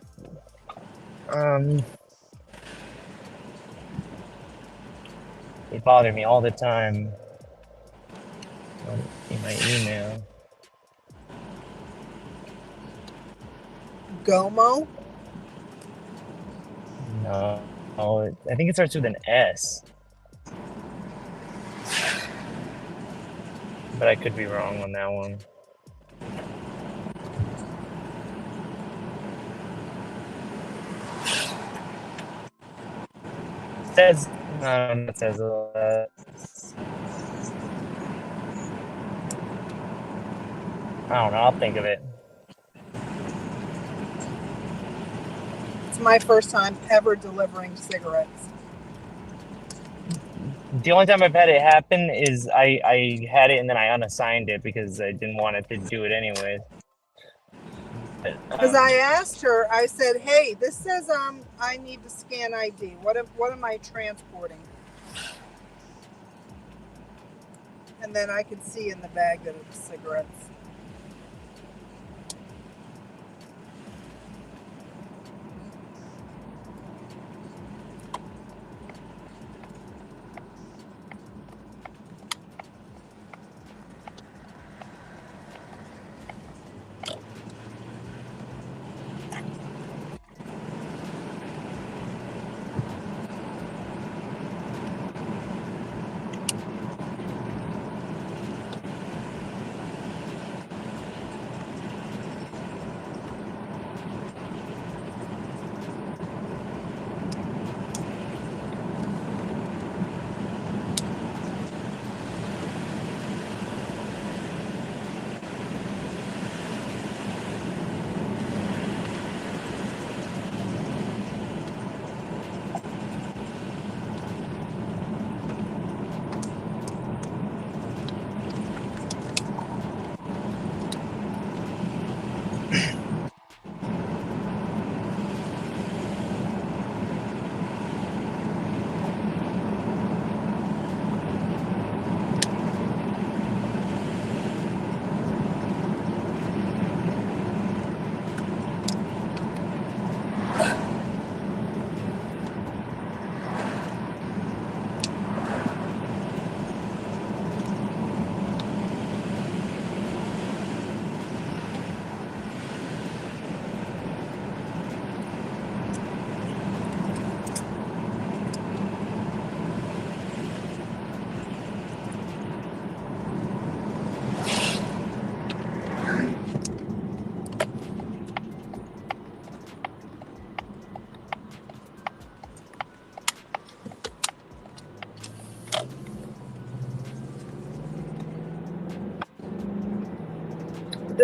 They bother me all the time. In my email. Gomo? No, I think it starts with an S. But I could be wrong on that one. It says I don't know, I'll think of it. It's my first time ever delivering cigarettes. The only time I've had it happen is I had it and then I unassigned it because I didn't want it to do it anyway. Because I asked her, I said, hey, this says I need to scan ID. What am I transporting? And then I could see in the bag that it was cigarettes.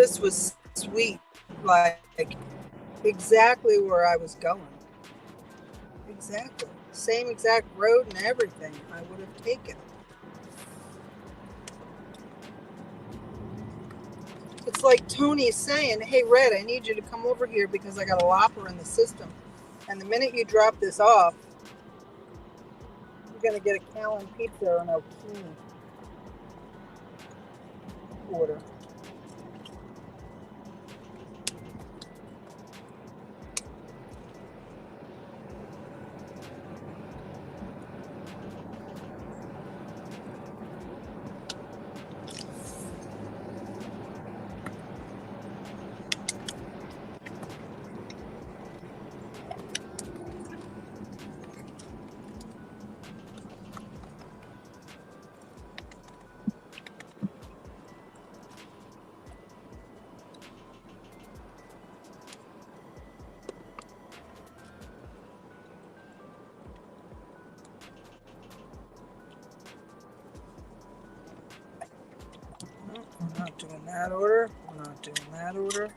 this was sweet, like exactly where I was going. Exactly. Same exact road and everything I would have taken. It's like Tony's saying, hey, Red, I need you to come over here because I got a Lopper in the system. And the minute you drop this off, you're going to get a Callan pizza or an Okini order. We're not doing that order. We're not doing that order.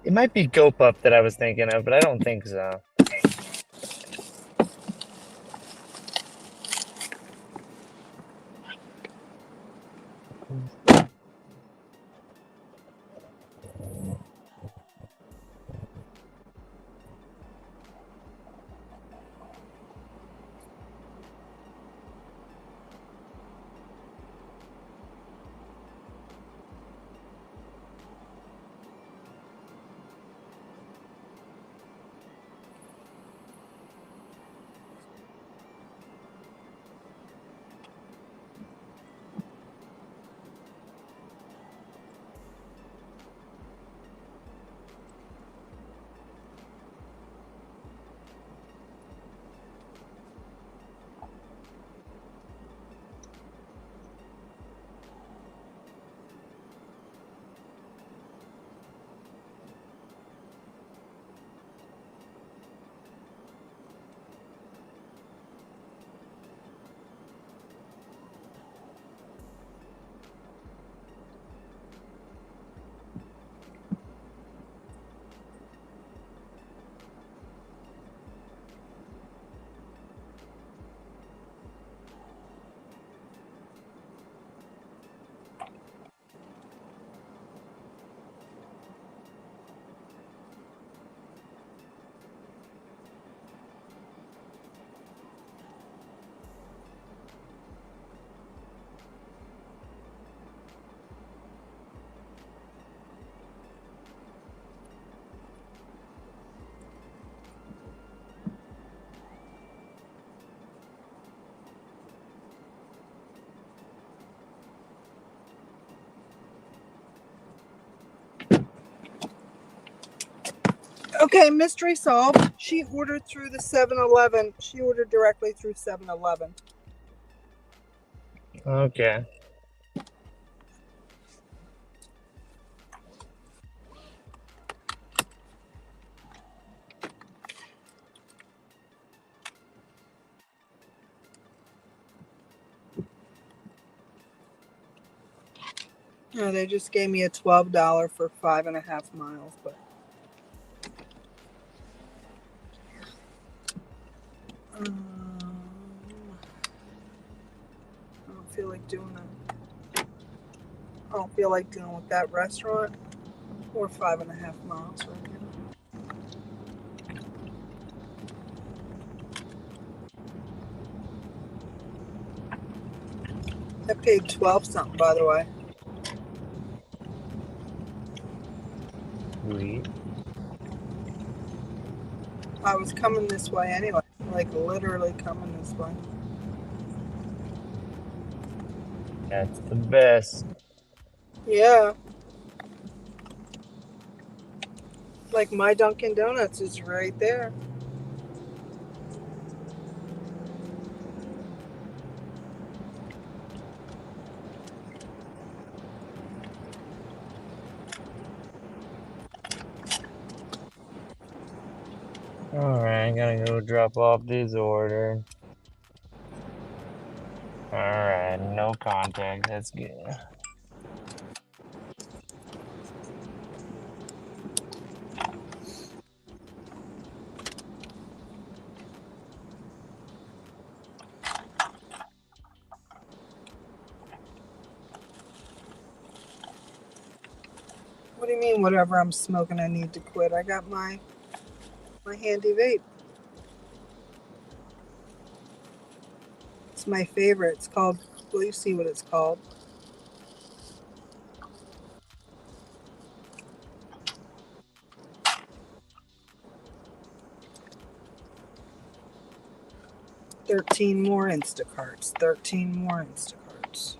It might be Gope Up that I was thinking of, but I don't think so. Okay, mystery solved. She ordered through the 7-Eleven. She ordered directly through 7-Eleven. Okay. No, they just gave me a $12 for 5.5 miles, but I don't feel like doing that. I don't feel like dealing with that restaurant or 5.5 miles right now. I paid 12 something, by the way. Sweet. I was coming this way anyway, like literally coming this way. That's the best. Yeah, like my Dunkin' Donuts is right there. Alright, I gotta go drop off this order. Alright, no contact. That's good. What do you mean, whatever I'm smoking, I need to quit? I got my handy vape. It's my favorite. It's called, well, you see what it's called. $13 more Instacarts. 13 more Instacarts.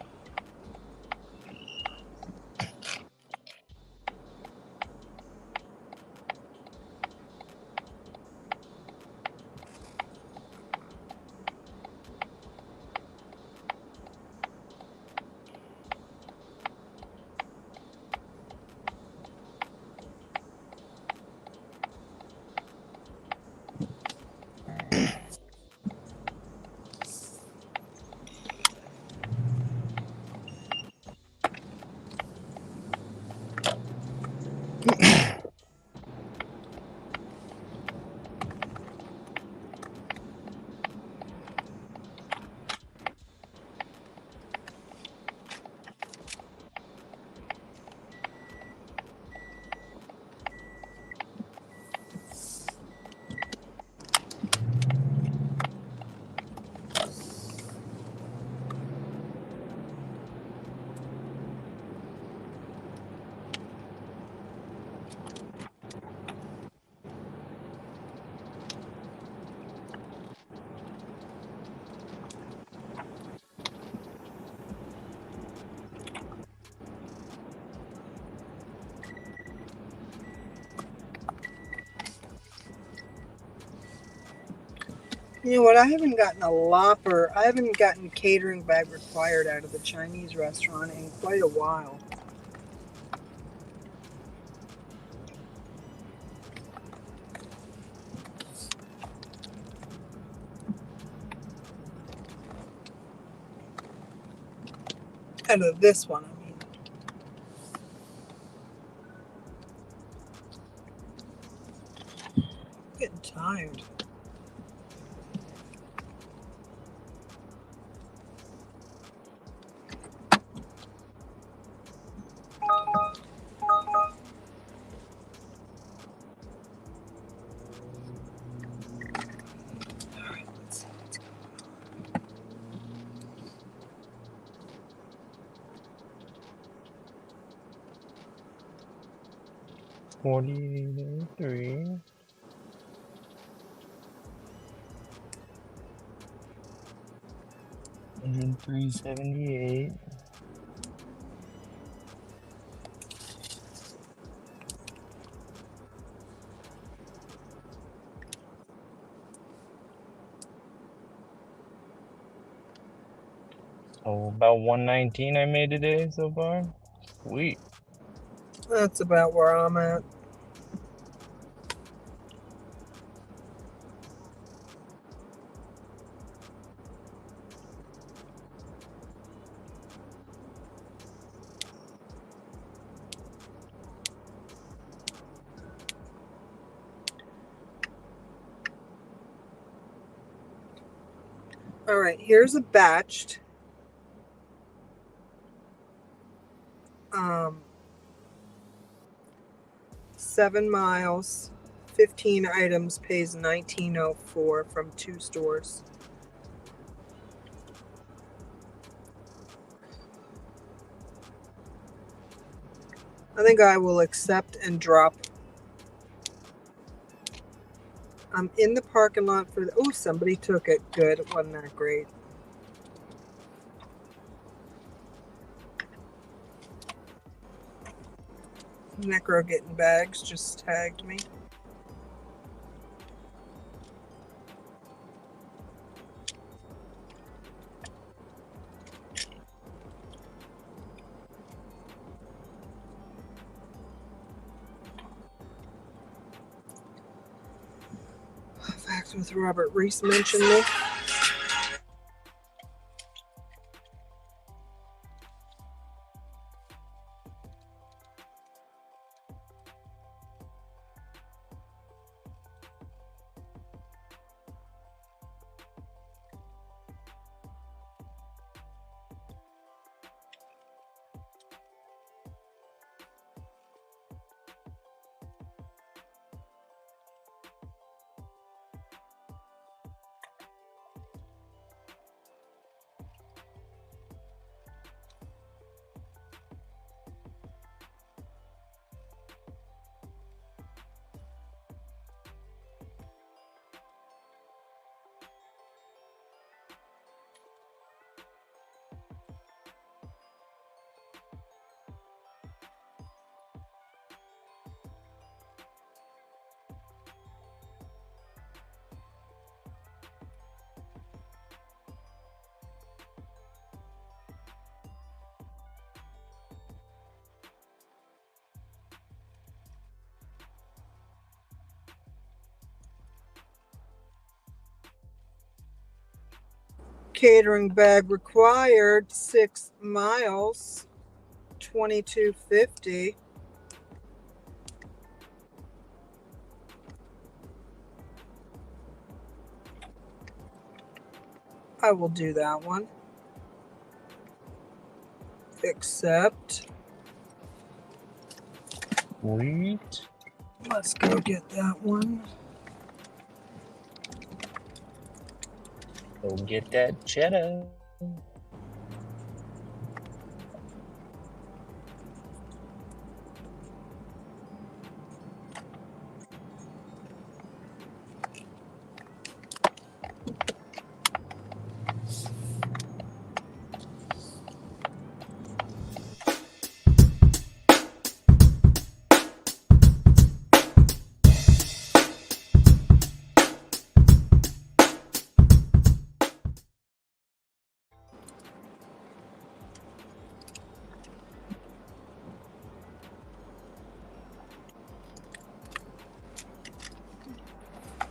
You know what? I haven't gotten a Lopper. I haven't gotten catering bag required out of the Chinese restaurant in quite a while. Out of this one, I mean. I'm getting tired. Alright, let's see what's going on. 43. And 378. Oh, about 119 I made today so far. Sweet. That's about where I'm at. All right, here's a batched. 7 miles, 15 items, pays $19.04 from 2 stores. I think I will accept and drop. I'm in the parking lot for the, oh, somebody took it. Good. It wasn't that great. Necro getting bags just tagged me. Facts with Robert Reese mentioned me. Catering bag required, 6 miles, $22.50. I will do that one. Accept. Sweet. Let's go get that one. Go get that cheddar.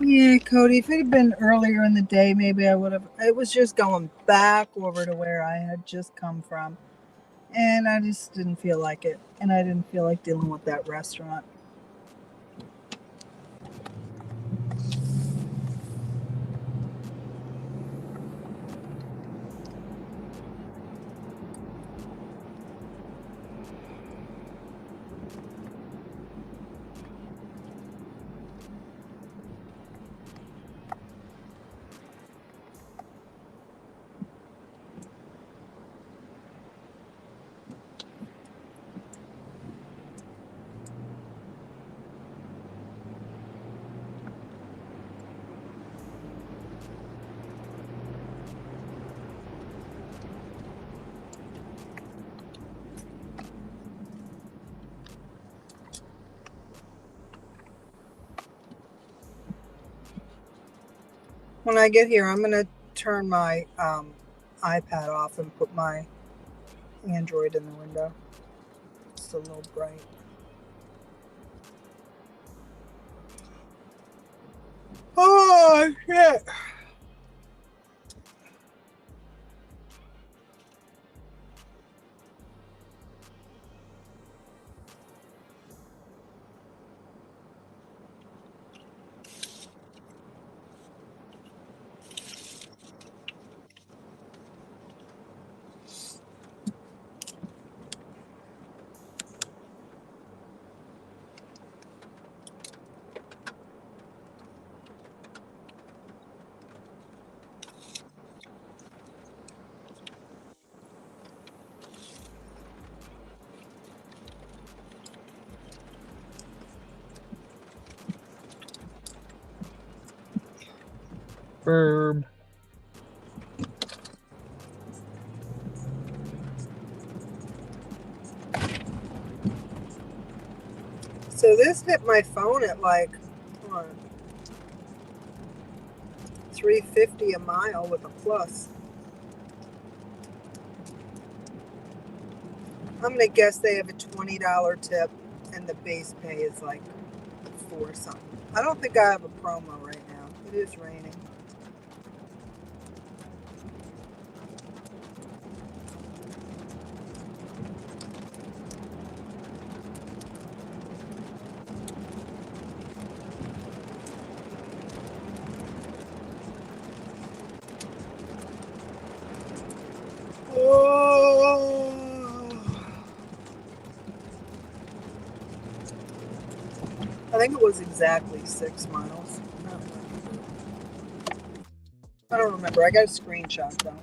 Yeah, Cody, if it had been earlier in the day, maybe I would have. It was just going back over to where I had just come from. And I just didn't feel like it. And I didn't feel like dealing with that restaurant. When I get here, I'm going to turn my iPad off and put my Android in the window. It's a little bright. Oh, shit. Verb. So this hit my phone at like, hold on, 350 a mile with a plus. I'm gonna guess they have a $20 tip and the base pay is like 4 something. I don't think I have a promo right now. It is raining. Oh. I think it was exactly 6 miles. I don't remember. I got a screenshot though.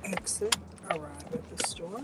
Exit, arrive at the store.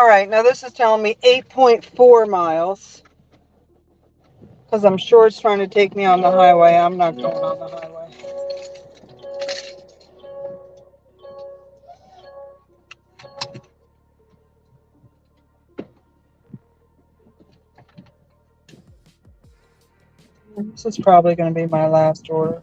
All right, now this is telling me 8.4 miles because I'm sure it's trying to take me on the highway. I'm not going on the highway. This is probably going to be my last order.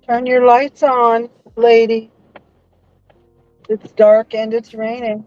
Turn your lights on, lady. It's dark and it's raining.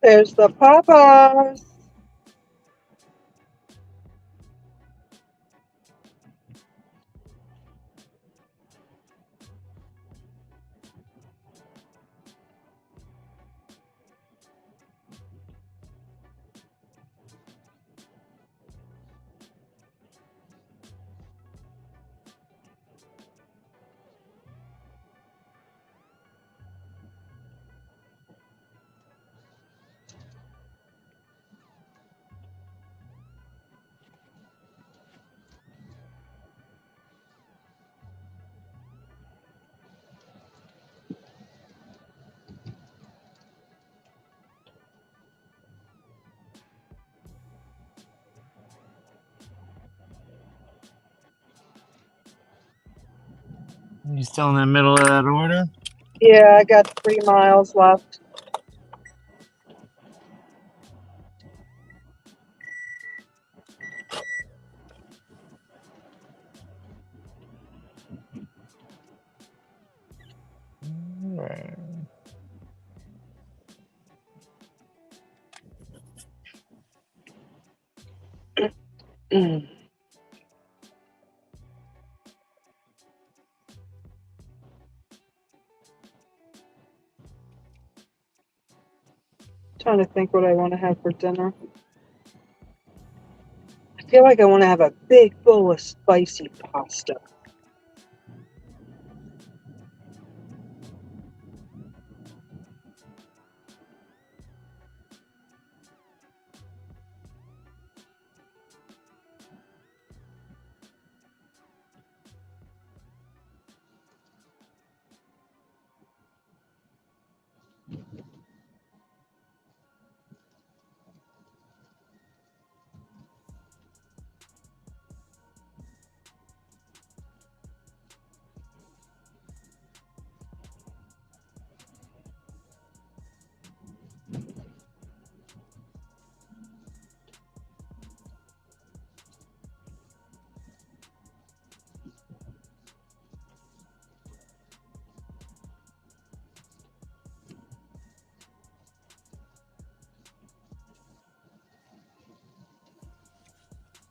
There's the papas. You still in the middle of that order? Yeah, I got 3 miles left. Right. Trying to think what I want to have for dinner. I feel like I want to have a big bowl of spicy pasta.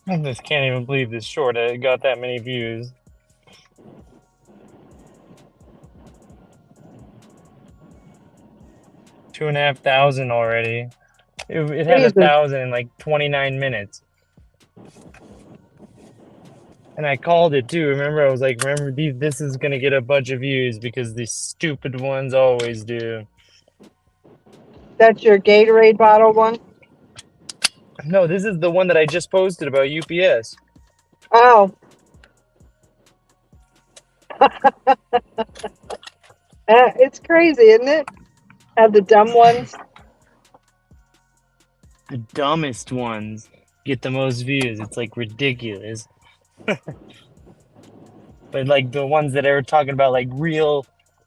I just can't even believe this short got that many views. 2,500 already. It had Jesus. 1,000 in like 29 minutes. And I called it too. Remember, I was like, remember, this is going to get a bunch of views because these stupid ones always do. That's your Gatorade bottle one? No, this is the one that I just posted about UPS. Oh. It's crazy, isn't it? Have the dumb ones. The dumbest ones get the most views. It's like ridiculous. But like the ones that are talking about like real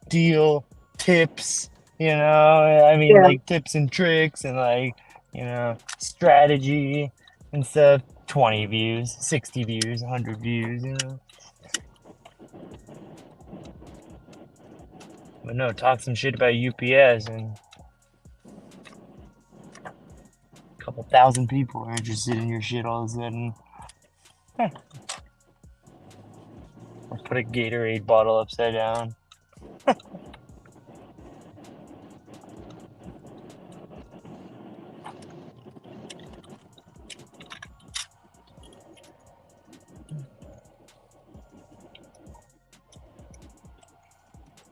deal tips, I mean Yeah. like tips and tricks and like, strategy and stuff. 20 views, 60 views, 100 views. But no, talk some shit about UPS and a couple thousand people are interested in your shit all of a sudden. Or put a Gatorade bottle upside down.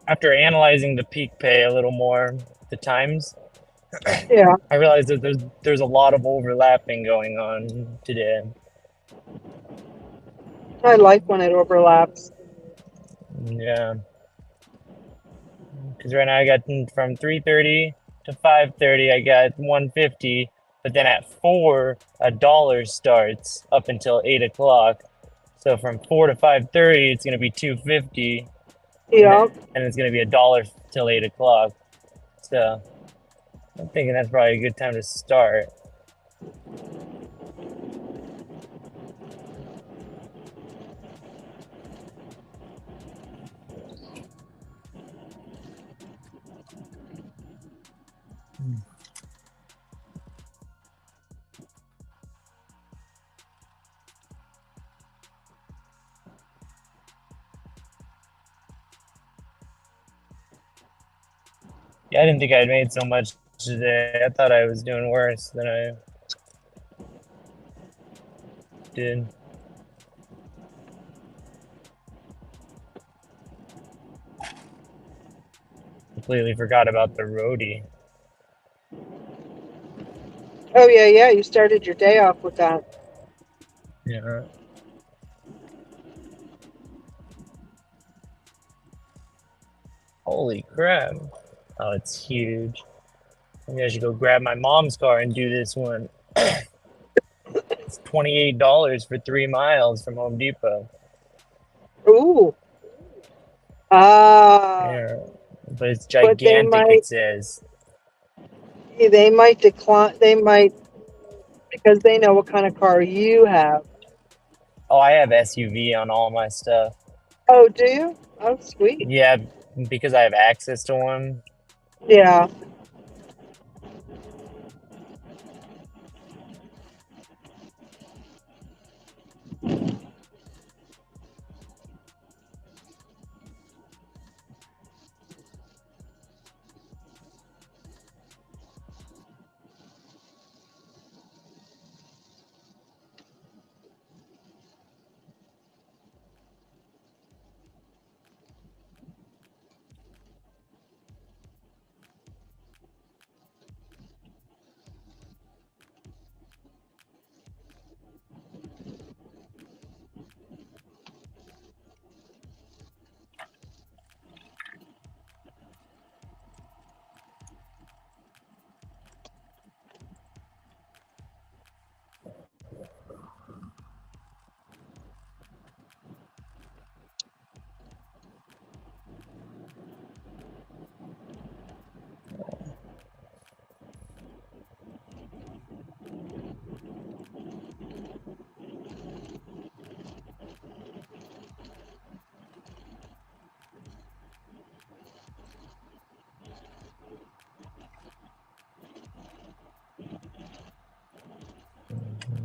After analyzing the peak pay a little more, the times, Yeah. I realized that there's a lot of overlapping going on today. I like when it overlaps. Yeah, because right now I got from 3:30 to 5:30, I got 150, but then at 4, $1 starts up until 8 o'clock. So from 4 to 5:30, it's gonna be 250, Yeah. and it's gonna be $1 till 8 o'clock. So I'm thinking that's probably a good time to start. Yeah, I didn't think I'd made so much today. I thought I was doing worse than I did. Completely forgot about the roadie. Oh yeah, you started your day off with that. Yeah. Holy crap. Oh, it's huge. Maybe I should go grab my mom's car and do this one. It's $28 for 3 miles from Home Depot. Ooh. Yeah. But it's But gigantic, it says. they might decline. They might, because they know what kind of car you have. Oh, I have SUV on all my stuff. Oh, do you? Oh, sweet. Yeah, because I have access to one. Yeah.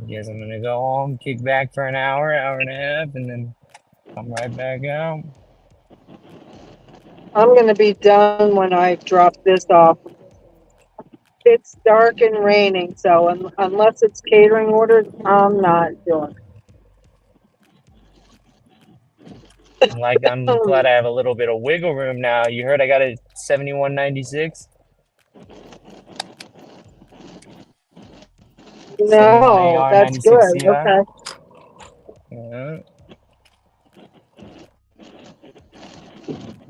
Guess I'm gonna go home, kick back for an hour, hour and a half, and then come right back out. I'm going to be done when I drop this off. It's dark and raining, so unless it's catering orders, I'm not doing I'm glad I have a little bit of wiggle room now. You heard I got a 7196? 71 No, AR that's 96 good. CI? Okay. Yeah.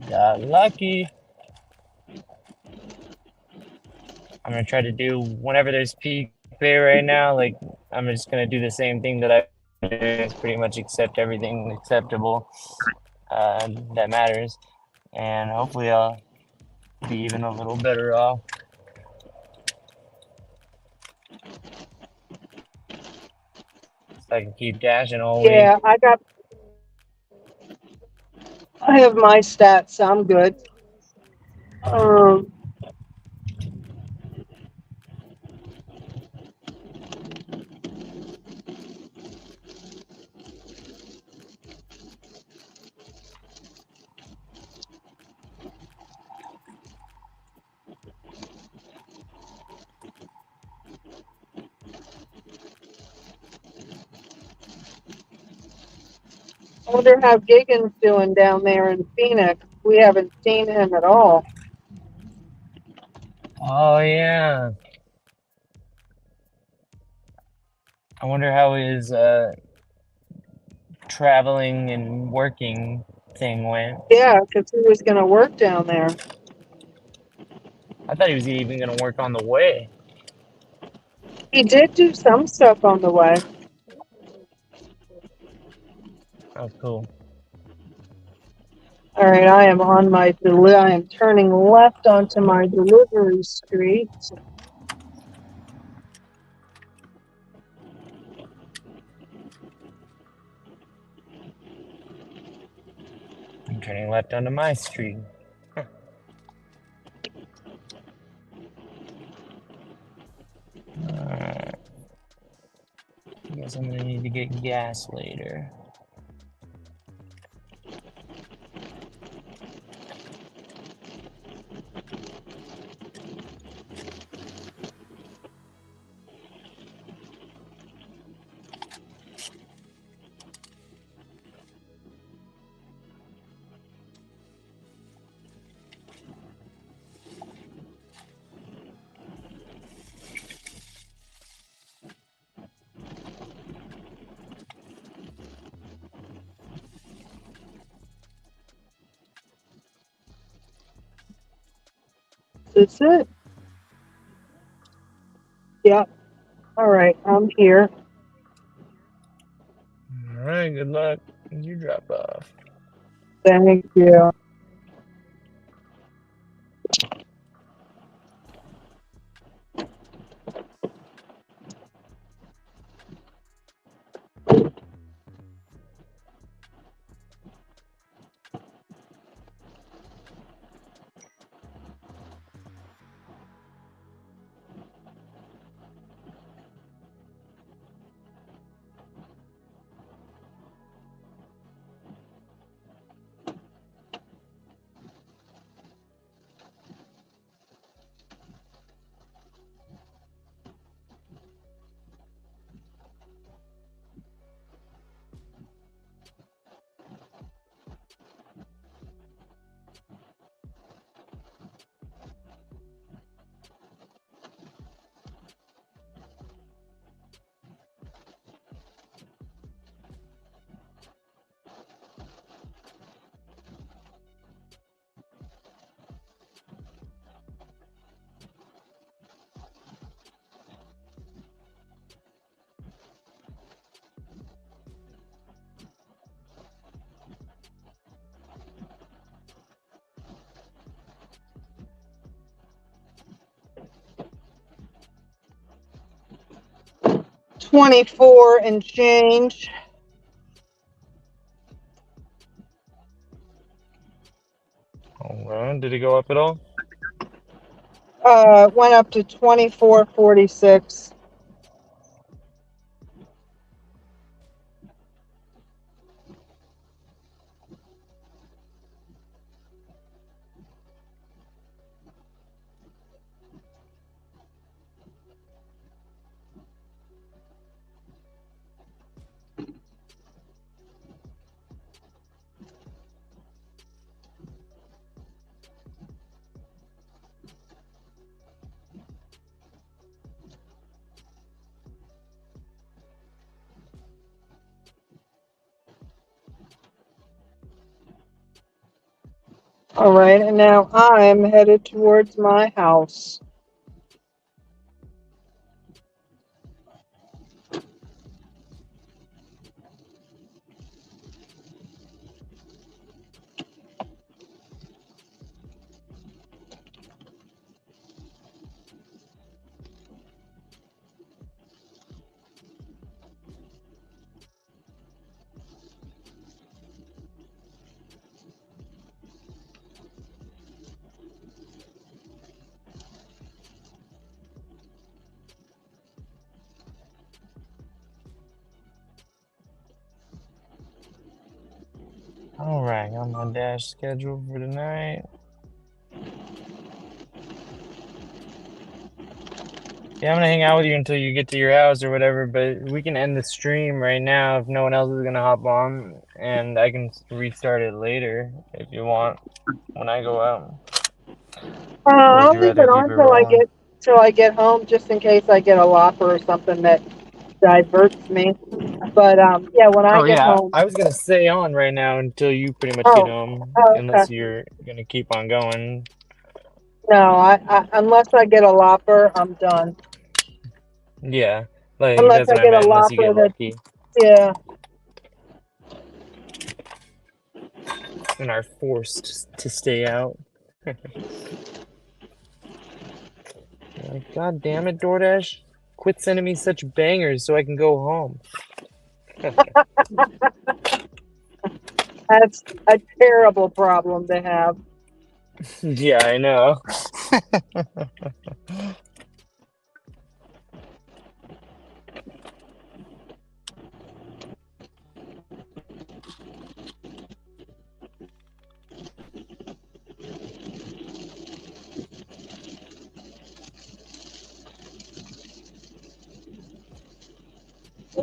Got lucky. I'm gonna try to do whenever there's peak pay right now. Like I'm just gonna do the same thing that I do. Is pretty much accept everything acceptable that matters, and hopefully I'll be even a little better off. So I can keep dashing all week. Yeah, I have my stats, so I'm good. Um, I wonder how Gigan's doing down there in Phoenix. We haven't seen him at all. Oh yeah. I wonder how his traveling and working thing went. Yeah, because he was going to work down there. I thought he was even gonna work on the way. He did do some stuff on the way. Oh, cool. All right, I am on my I am turning left onto my delivery street. I'm turning left onto my street. Alright. Guess I'm gonna need to get gas later. That's it. Yep. All right. I'm here. All right, good luck. You drop off. Thank you. $24 and change. All right, did it go up at all? Went up to 24.46. All right, and now I'm headed towards my house. All right, got my dash schedule for tonight. Yeah, I'm gonna hang out with you until you get to your house or whatever, but we can end the stream right now if no one else is gonna hop on, and I can restart it later if you want when I go out. Or would I'll you leave rather it keep on it rolling? till I get home, just in case I get a lopper or something that diverts me. But yeah, when I Oh get yeah, home. I was gonna stay on right now until you pretty much get Oh, home, oh, unless okay. you're gonna keep on going. No, I unless I get a lopper, I'm done. Yeah, like Unless that's I what I get a meant, unless you get lopper that, lucky yeah. and are forced to stay out. Like, God damn it, DoorDash, quit sending me such bangers so I can go home. That's a terrible problem to have. Yeah, I know.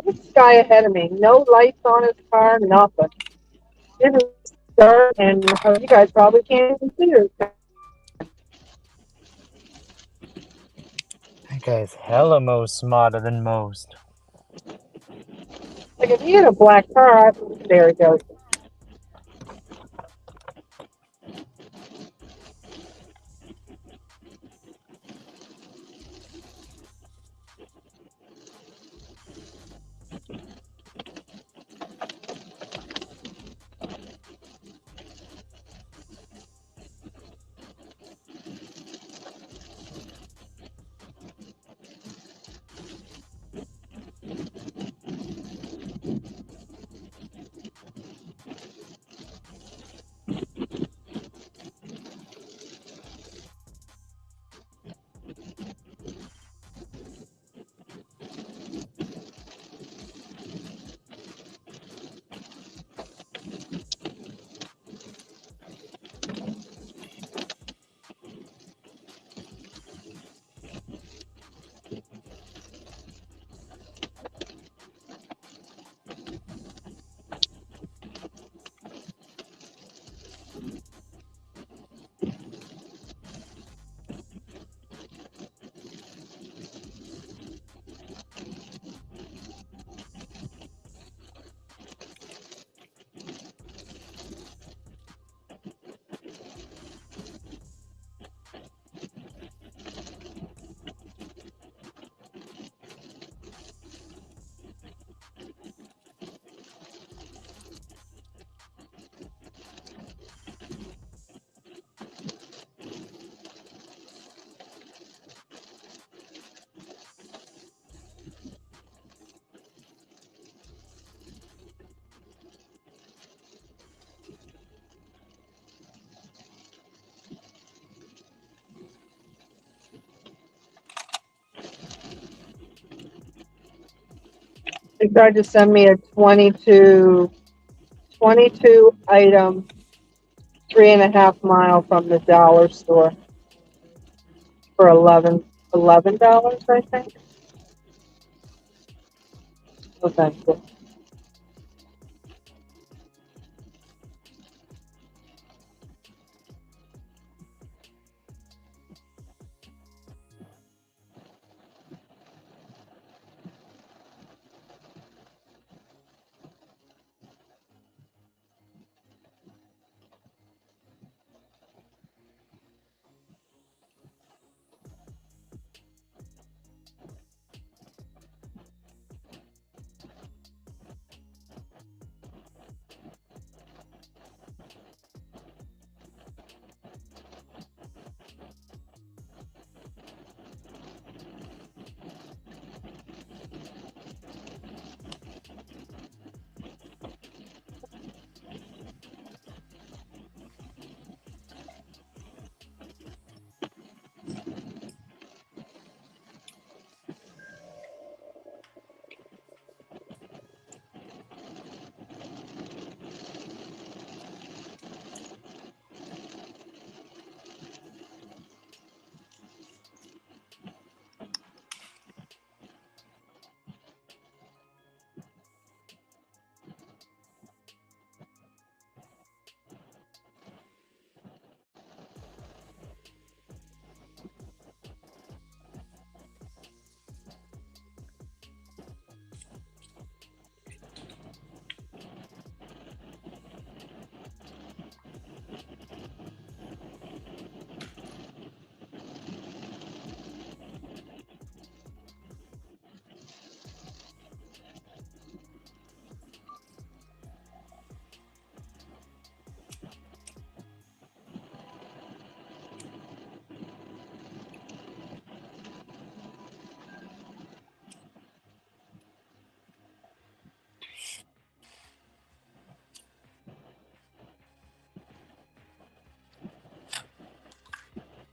This guy ahead of me, no lights on his car, nothing. Didn't start, and you guys probably can't even see it. That guy's hella more smarter than most. Like if he had a black car, there he goes. They tried to send me a 22 item, 3.5 mile from the dollar store for $11, I think. No, thank you.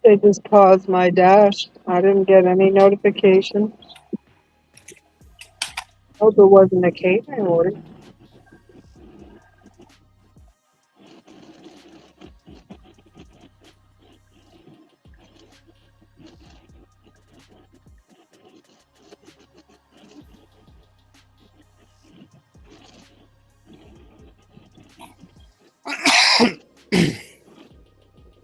They just paused my dash. I didn't get any notification. Hope it wasn't a catering order.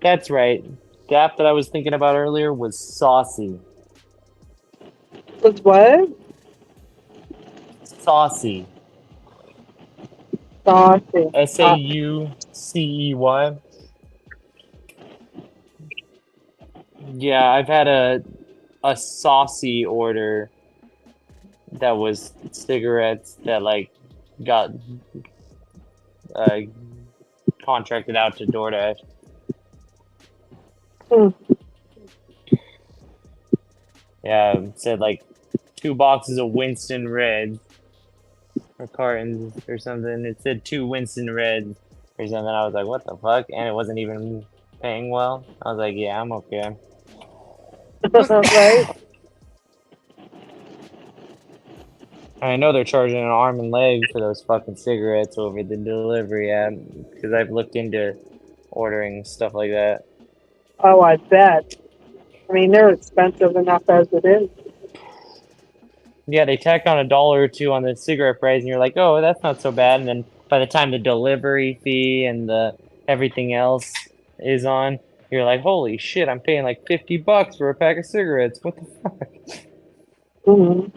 That's right. The app that I was thinking about earlier was Saucy. Was what? Saucy. Saucy. SAUCEY. Yeah, I've had a saucy order that was cigarettes that like got contracted out to DoorDash. Hmm. Yeah, it said like 2 boxes of Winston Reds or cartons or something. It said 2 Winston Reds or something. I was like, what the fuck? And it wasn't even paying well. I was like, yeah, I'm okay. Right? I know they're charging an arm and leg for those fucking cigarettes over the delivery app because I've looked into ordering stuff like that. Oh, I bet. I mean, they're expensive enough as it is. Yeah, they tack on $1 or $2 on the cigarette price, and you're like, oh, that's not so bad. And then by the time the delivery fee and the everything else is on, you're like, holy shit, I'm paying like $50 for a pack of cigarettes. What the fuck? Mm-hmm.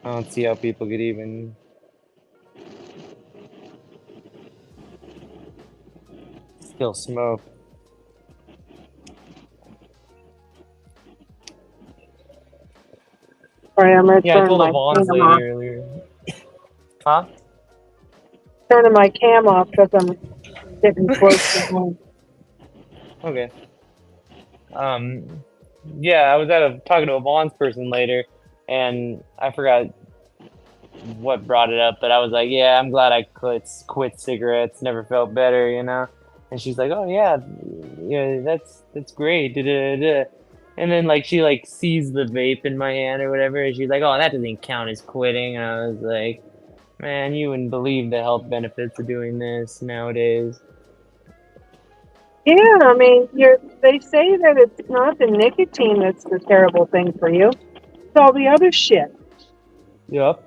I don't see how people could even still smoke. Sorry, I'm gonna Yeah, I turn told my Yvonne's cam lady off. earlier. Huh? Turning my cam off because I'm getting close to home. Okay. Yeah, I was talking to a Vaughn's person later, and I forgot what brought it up, but I was like, yeah, I'm glad I quit cigarettes. Never felt better, you know. And she's like, oh yeah, yeah, that's great. Da, da, da, da. And then like she like sees the vape in my hand or whatever, and she's like, "Oh, that doesn't count as quitting." And I was like, "Man, you wouldn't believe the health benefits of doing this nowadays." Yeah, I mean, they say that it's not the nicotine that's the terrible thing for you. It's all the other shit. Yep.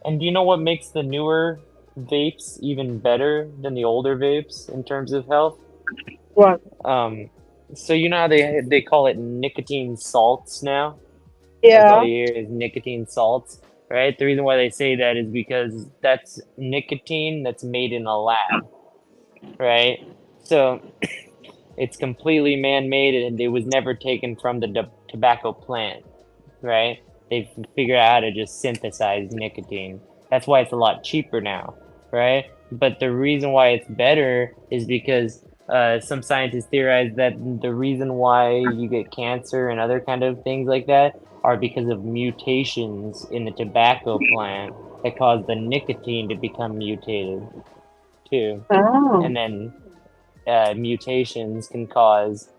And do you know what makes the newer vapes even better than the older vapes in terms of health? What? Um, so you know how they call it nicotine salts now? That's all Yeah. you hear is nicotine salts, right? The reason why they say that is because that's nicotine that's made in a lab, right? So it's completely man-made and it was never taken from the tobacco plant, right? They've figured out how to just synthesize nicotine. That's why it's a lot cheaper now, right? But the reason why it's better is because some scientists theorize that the reason why you get cancer and other kind of things like that are because of mutations in the tobacco plant that cause the nicotine to become mutated too. Oh. And then mutations can cause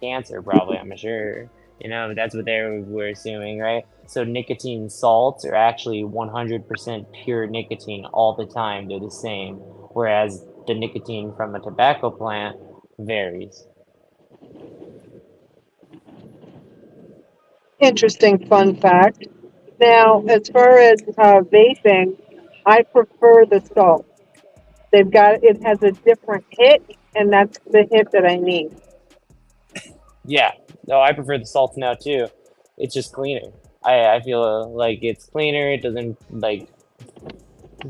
cancer, probably, I'm sure. You know, that's what they were assuming, right? So nicotine salts are actually 100% pure nicotine all the time. They're the same. Whereas the nicotine from a tobacco plant varies. Interesting fun fact. Now, as far as vaping, I prefer the salt. It has a different hit, and that's the hit that I need. Yeah, no, I prefer the salts now too. It's just cleaner. I feel like it's cleaner. It doesn't like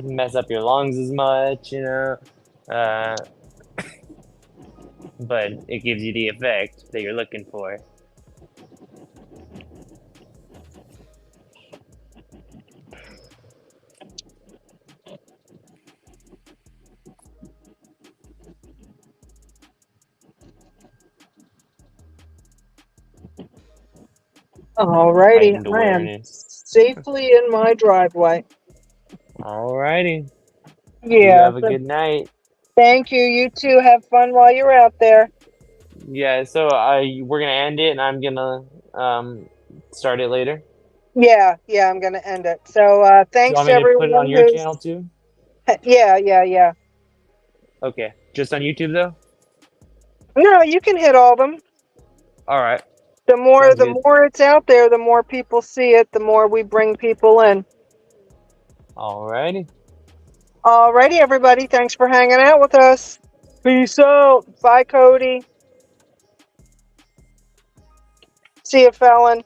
mess up your lungs as much, you know. Uh, but it gives you the effect that you're looking for. Alrighty, Heightened I am awareness. safely in my driveway. Alrighty. You Yeah. have a So good night. thank you. You too. Have fun while you're out there. Yeah, so we're gonna end it and I'm gonna start it later. Yeah, yeah. I'm gonna end it. So Do you thanks want to me to put it on everyone your who's. channel too? Yeah, yeah, yeah. Okay. Just on YouTube though? No, you can hit all of them. Alright. The more, Sounds the good. more it's out there, the more people see it. The more we bring people in. Alrighty. Alrighty, everybody. Thanks for hanging out with us. Peace out. Bye, Cody. See you, Felon.